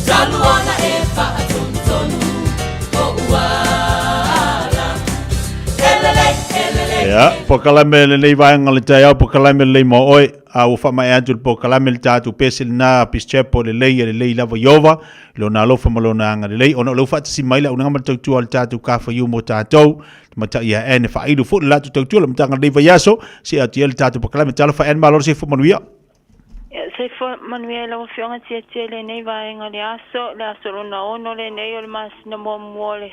Taluona e whaatonu o uala. Elele, elele. Ya, po kalame le nei vaenga le tai au po kalame le mo oi a u fa mai atu po kalame le tatu pesil na piscepo le lei lava yova lo na lo fa malo na nga le lei ono lo fa si mai la una ma tu al tatu ka fa yu mo tatu mata ia en fa idu fu la tu tu le mtanga le vayaso si atu el tatu po kalame tala fa en malo si fu manuia. Se fo Manuela o fionga tia le nei vaenga le aso lo na ono le nei o le mas na mo mole.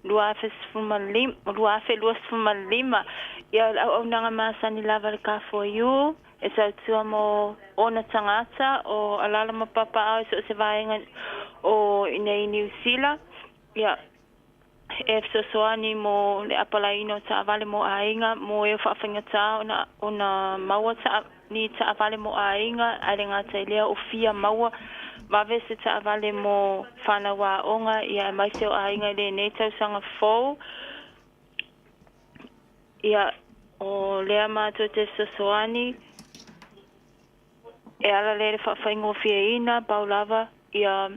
Luafes fumalim, luafe luas fumalima. Ya o nanga masani lava le ka for you. Esa tua mo ona tangata o alala mapapa au so se vaenga o inei New Zealand. Ya e so soani mo le apalaino ta vale mo ainga mo e fa fangata ona maua ta ni ta vale mo ainga alenga ta lea o fia maua ma vese ta vale mo fana wa onga ia mai se ainga le nei tau sanga fo ia o lea ma to te so soani e ala le fa faingo fia ina paulava ia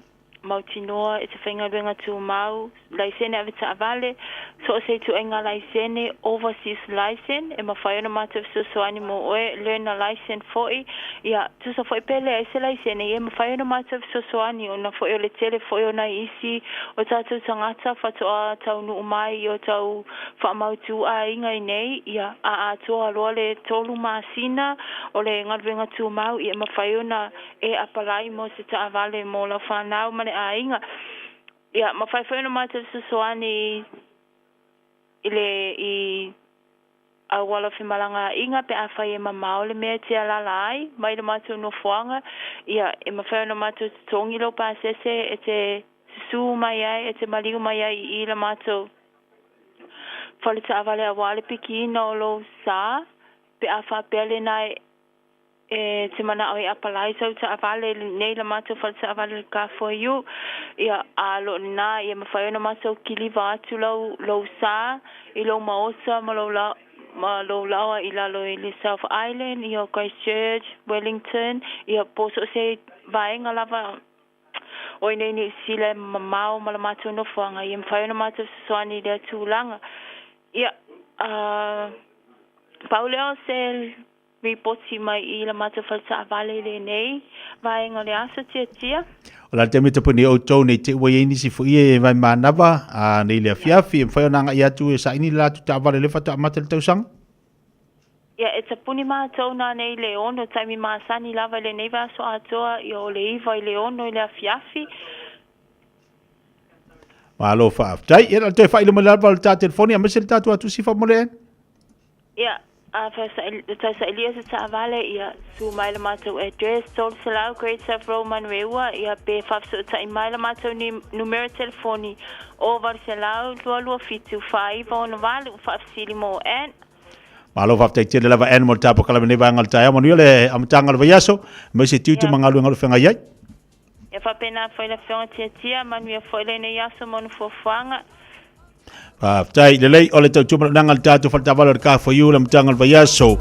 Mautinoa, it's a finger ring to Mau, Lycene Avita Valley, so say to Enga Lycene, overseas license, and my fire matter so animal learn a license 40. Yeah, to so for Pele, I say Lycene, and my fire matter so annual for your tele for your easy, or Tatu Sangata for to Tau Umai, or Tau Famautu Ainga Nei, yeah, to a Role Toluma Sina, or le Ngadringa to Mau, and my fire e apalai mo se ta vale mo la fa now mane ainga ya ma fai fai no mate so soani ile I awala fi malanga inga pe afai ma maole me te ala lai mai le mate no fuanga ya e ma fai no mate tongi lo pa se e te su mai ai e te maliu mai ai I le mate fale ta vale awale piki no lo sa pe afa pele nai e te mana o apalai so ta avale nei la mato falsa avale ka for you ia alo na ia mafai no maso kiliva tu lo sa I lo maosa ma lo la ila lo I South Island ia Christchurch Wellington ia poso se vaenga lava o nei ni sile mamau ma la mato no fanga ia mafai no mato soani le tulanga ia Pauleo se Ripoti mai I la mata falsa vale le nei vai ngale asa tia Ola te mita puni o tau nei te wai ni si fui e vai manava a nei le fiafi e whai nanga ia tu e sa ini la tu ta vale le fata amata le tausang Ya it's a puni ma tau na nei le ono taimi ma sani lava le nei va so atoa I o le iva I le ono I le fiafi Ma lo fa tai e te fai le malava le ta telefoni a mesel ta tu atu si fa mole Ya Tasa Elias ta vale ia su maila mato address tol selau Great South Roman Rewa ia pe fafso ta maila mato ni numero telefoni over selau lo fitu 5 on vale fafsili mo en Malo fa te le lava animal tapo kala ne va ngal taia manu le am tangal vayaso me se tiu mangalu ngal fenga yai e fa pena foi la fenga tia manu foi le ne yaso monu fo fanga tai le lei ole tau tuma nangal tatu falta valor ka for you lam tangal vayaso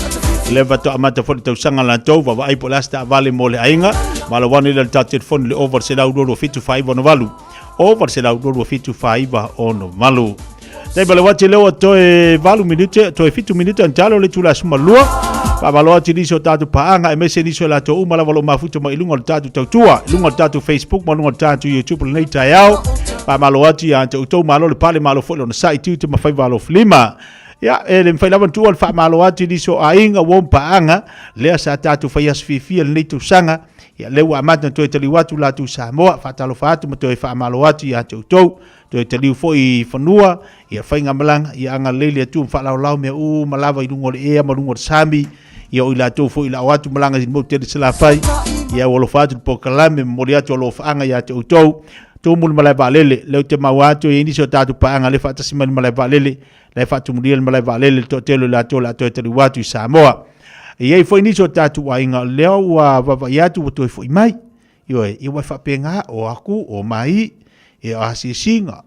leva to amata for tau sanga la tau va ai polasta vale mole ainga malo wani le tatu fon le over se la do fit to 5 on valu over se la do fit to 5 on malu dai bale wati le to e valu minute to e fit to minute antalo le tula suma lua pa valo ati diso tatu paanga e mese diso la to umala valo mafuto ma ilunga tatu tau tua ilunga tatu Facebook malunga tatu YouTube le nei tayao pa malo ati ante utou malo le pale malo fo le site tu ma fai valo flima ya ele mfai lavan tu al fa malo ati diso ainga won paanga le sa tatu fai asfifi le nei tu sanga ya le wa matna to te liwatu la tu Samoa fa talo fa tu to fa malo ati ante utou to te liu fo I fanua ya fai ngamalang ya anga lele tu fa lao me u malava I lungo le e malungo sami ya o ila to fo ila watu malanga mo te sala fai ya wolo fa tu po kalame moriato lo fa anga ya te utou to mul malai valele le te mawato ini so tatu paanga le fata siman malai valele le fatu mudiel malai valele to telo la to te watu Samoa ye foi ni so tatu wa inga le wa va ya tu to foi mai yo e wa fa penga o aku o mai e asisinga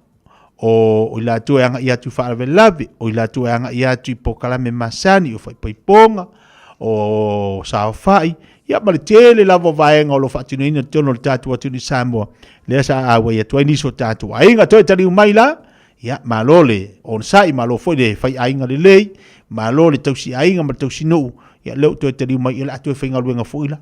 o ila tu anga ya tu fa velabi o ila tu anga ya tu pokala me masani o foi ponga o Saofai ia ma le tele lava vaenga o lo whaatunuina tono le tātua tuni Samoa lea sa awa ia tuai niso tātua ainga toi tari umai la ia malole on sai malo foi le fai ainga le lei malole tausi ainga ma tausi no ia leo toi tari umai ia atu whainga luenga fuila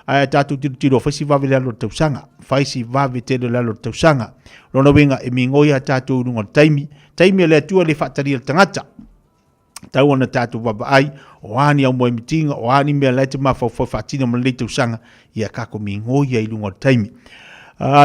ai tātou tiro whaisi vawe le alo tausanga whaisi vawe tele le alo tausanga lona wenga e mingoia tātou nunga taimi le atua le whaatari le tangata tau ana tātou waba ai o ani au moe mitinga o ani mea leite mawhau whaatina ma le tausanga ia kako mingoia i lunga taimi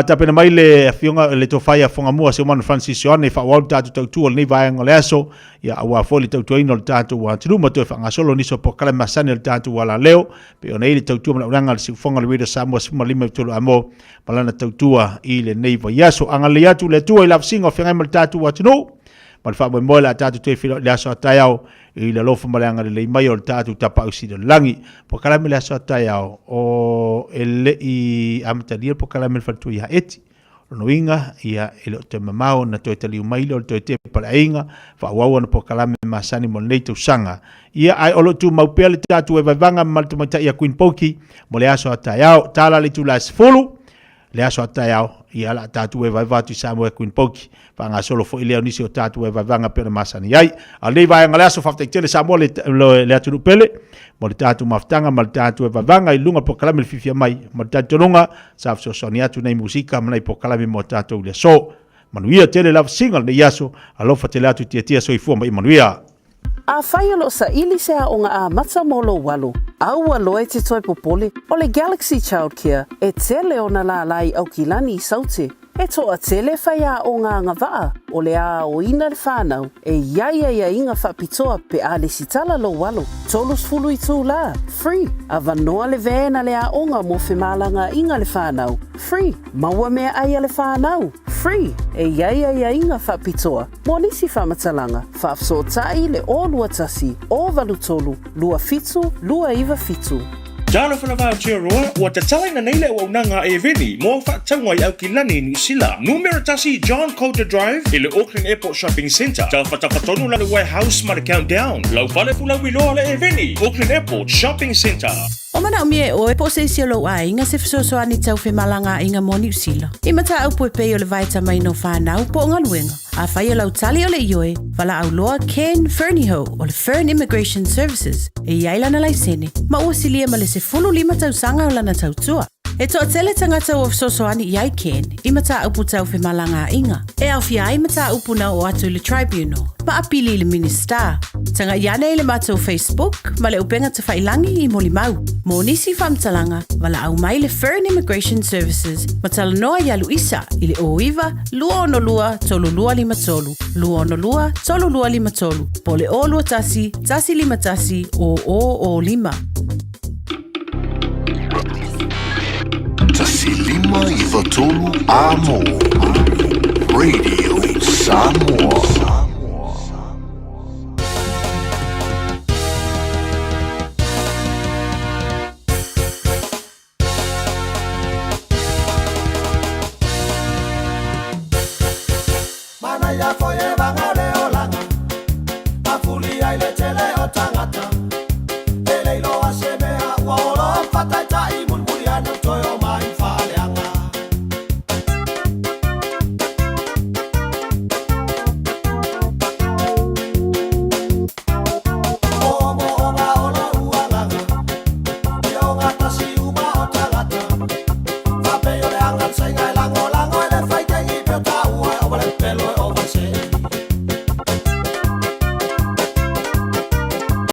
tapena mai le afionga le tofai a fonga mua se manu Francis Ioane fa wau tātou tautua le nei vaenga le aso ia awa foli tautua ino le tātou wa tiruma toi whanga solo niso po kale masane le tātou wala leo pe o nei le tautua mana uranga le siufonga le weda Samoa sima lima tolo amo malana tautua i le nei va yaso anga le atu le tua i la fsinga o whengai ma le tātou wa tino ma le wha moe la tātou toi whilo le aso atai au i le lofa maleanga le lei mai o le tātou tapa usi le langi po kalame le aso atai au o ele i amatalia po kalame le whatu i haeti lono inga ia ele o te mamao na toi tali umaile o le toi te pala inga wha uaua na po kalame masani mo nei tausanga ia ai olo tu maupea le tātou e vaivanga ma le tumaita ia Queen Poki mo le aso atai au tala le tu la sifulu le aso atai au ia la tātou e vaivatu i Samoa Queen Poki whanga solo fo ileo nisi o tātou e vaivanga pera masani ai a lei vaenga le aso whaftaitele Samoa le atu nupele mo le tātou maftanga ma le tātou e vaivanga i lunga po kalame le fifia mai mo le tātou nunga sa fsosoni atu nei musika ma nei po kalame mo tātou le so manuia tele love single ne yaso alofa tele atu tia so i fua mai manuia A whai alo sa ili sea o ngā a matsa molo walu. Au aloe te toi popole o le Galaxy Childcare e tele o na la lai au ki lani i saute. E toa tele whai a o ngā ngawaa o le a o ina le whānau e ia inga whapitoa pe a le sitala lo walu. Tolus fulu i tū la. Free. A vanoa le vēna le a onga mo whemalanga inga le whānau. Free. Maua mea aia le whānau. Free. E ia inga whapitoa. Mo nisi whamatalanga. Whafso tai le o lua tasi. O valu tolu. Lua fitu. Lua iwa fitu. Jana whanawha o Aotearoa, ua te talaina nei le unanga e veni, mō whaatangwa i au ki lani New Zealand. Numera tasi John Coulter Drive, i le Auckland Airport Shopping Centre. Tau whatawhatonu la le warehouse ma le countdown. Lau whale pula wiloa le e veni, Auckland Airport Shopping Centre. O mana o mie o e po se isi lo a inga se fisoso ani tau whi malanga inga mo New Zealand. I mata au po pe o le vaita mai no whanau po ngā luenga. A whai o lau tali o le ioe, wala au loa Ken Ferniho o le Fern Immigration Services. E iaila na laisene, ma ua silia ma le se fulu lima tau sanga o lana tau tua. E toa tele tangata o fisoso ani iai Ken, i mata upu tau whi malanga inga. E au fia ai mata upu na o atu le tribunal, pa apili le minister. Tanga iane le mata o Facebook, ma le upenga te whailangi i moli mau. Mo nisi whamtalanga, wala au mai le Fern Immigration Services, ma tala noa ia Luisa, i le oiwa, lua ono lua, tolu lua lima tolu. Lua ono lua, tolu lua lima tolu. Po le o lua tasi, tasi lima tasi, o lima. Tasi lima iwa tolu amo. Radio Samoa.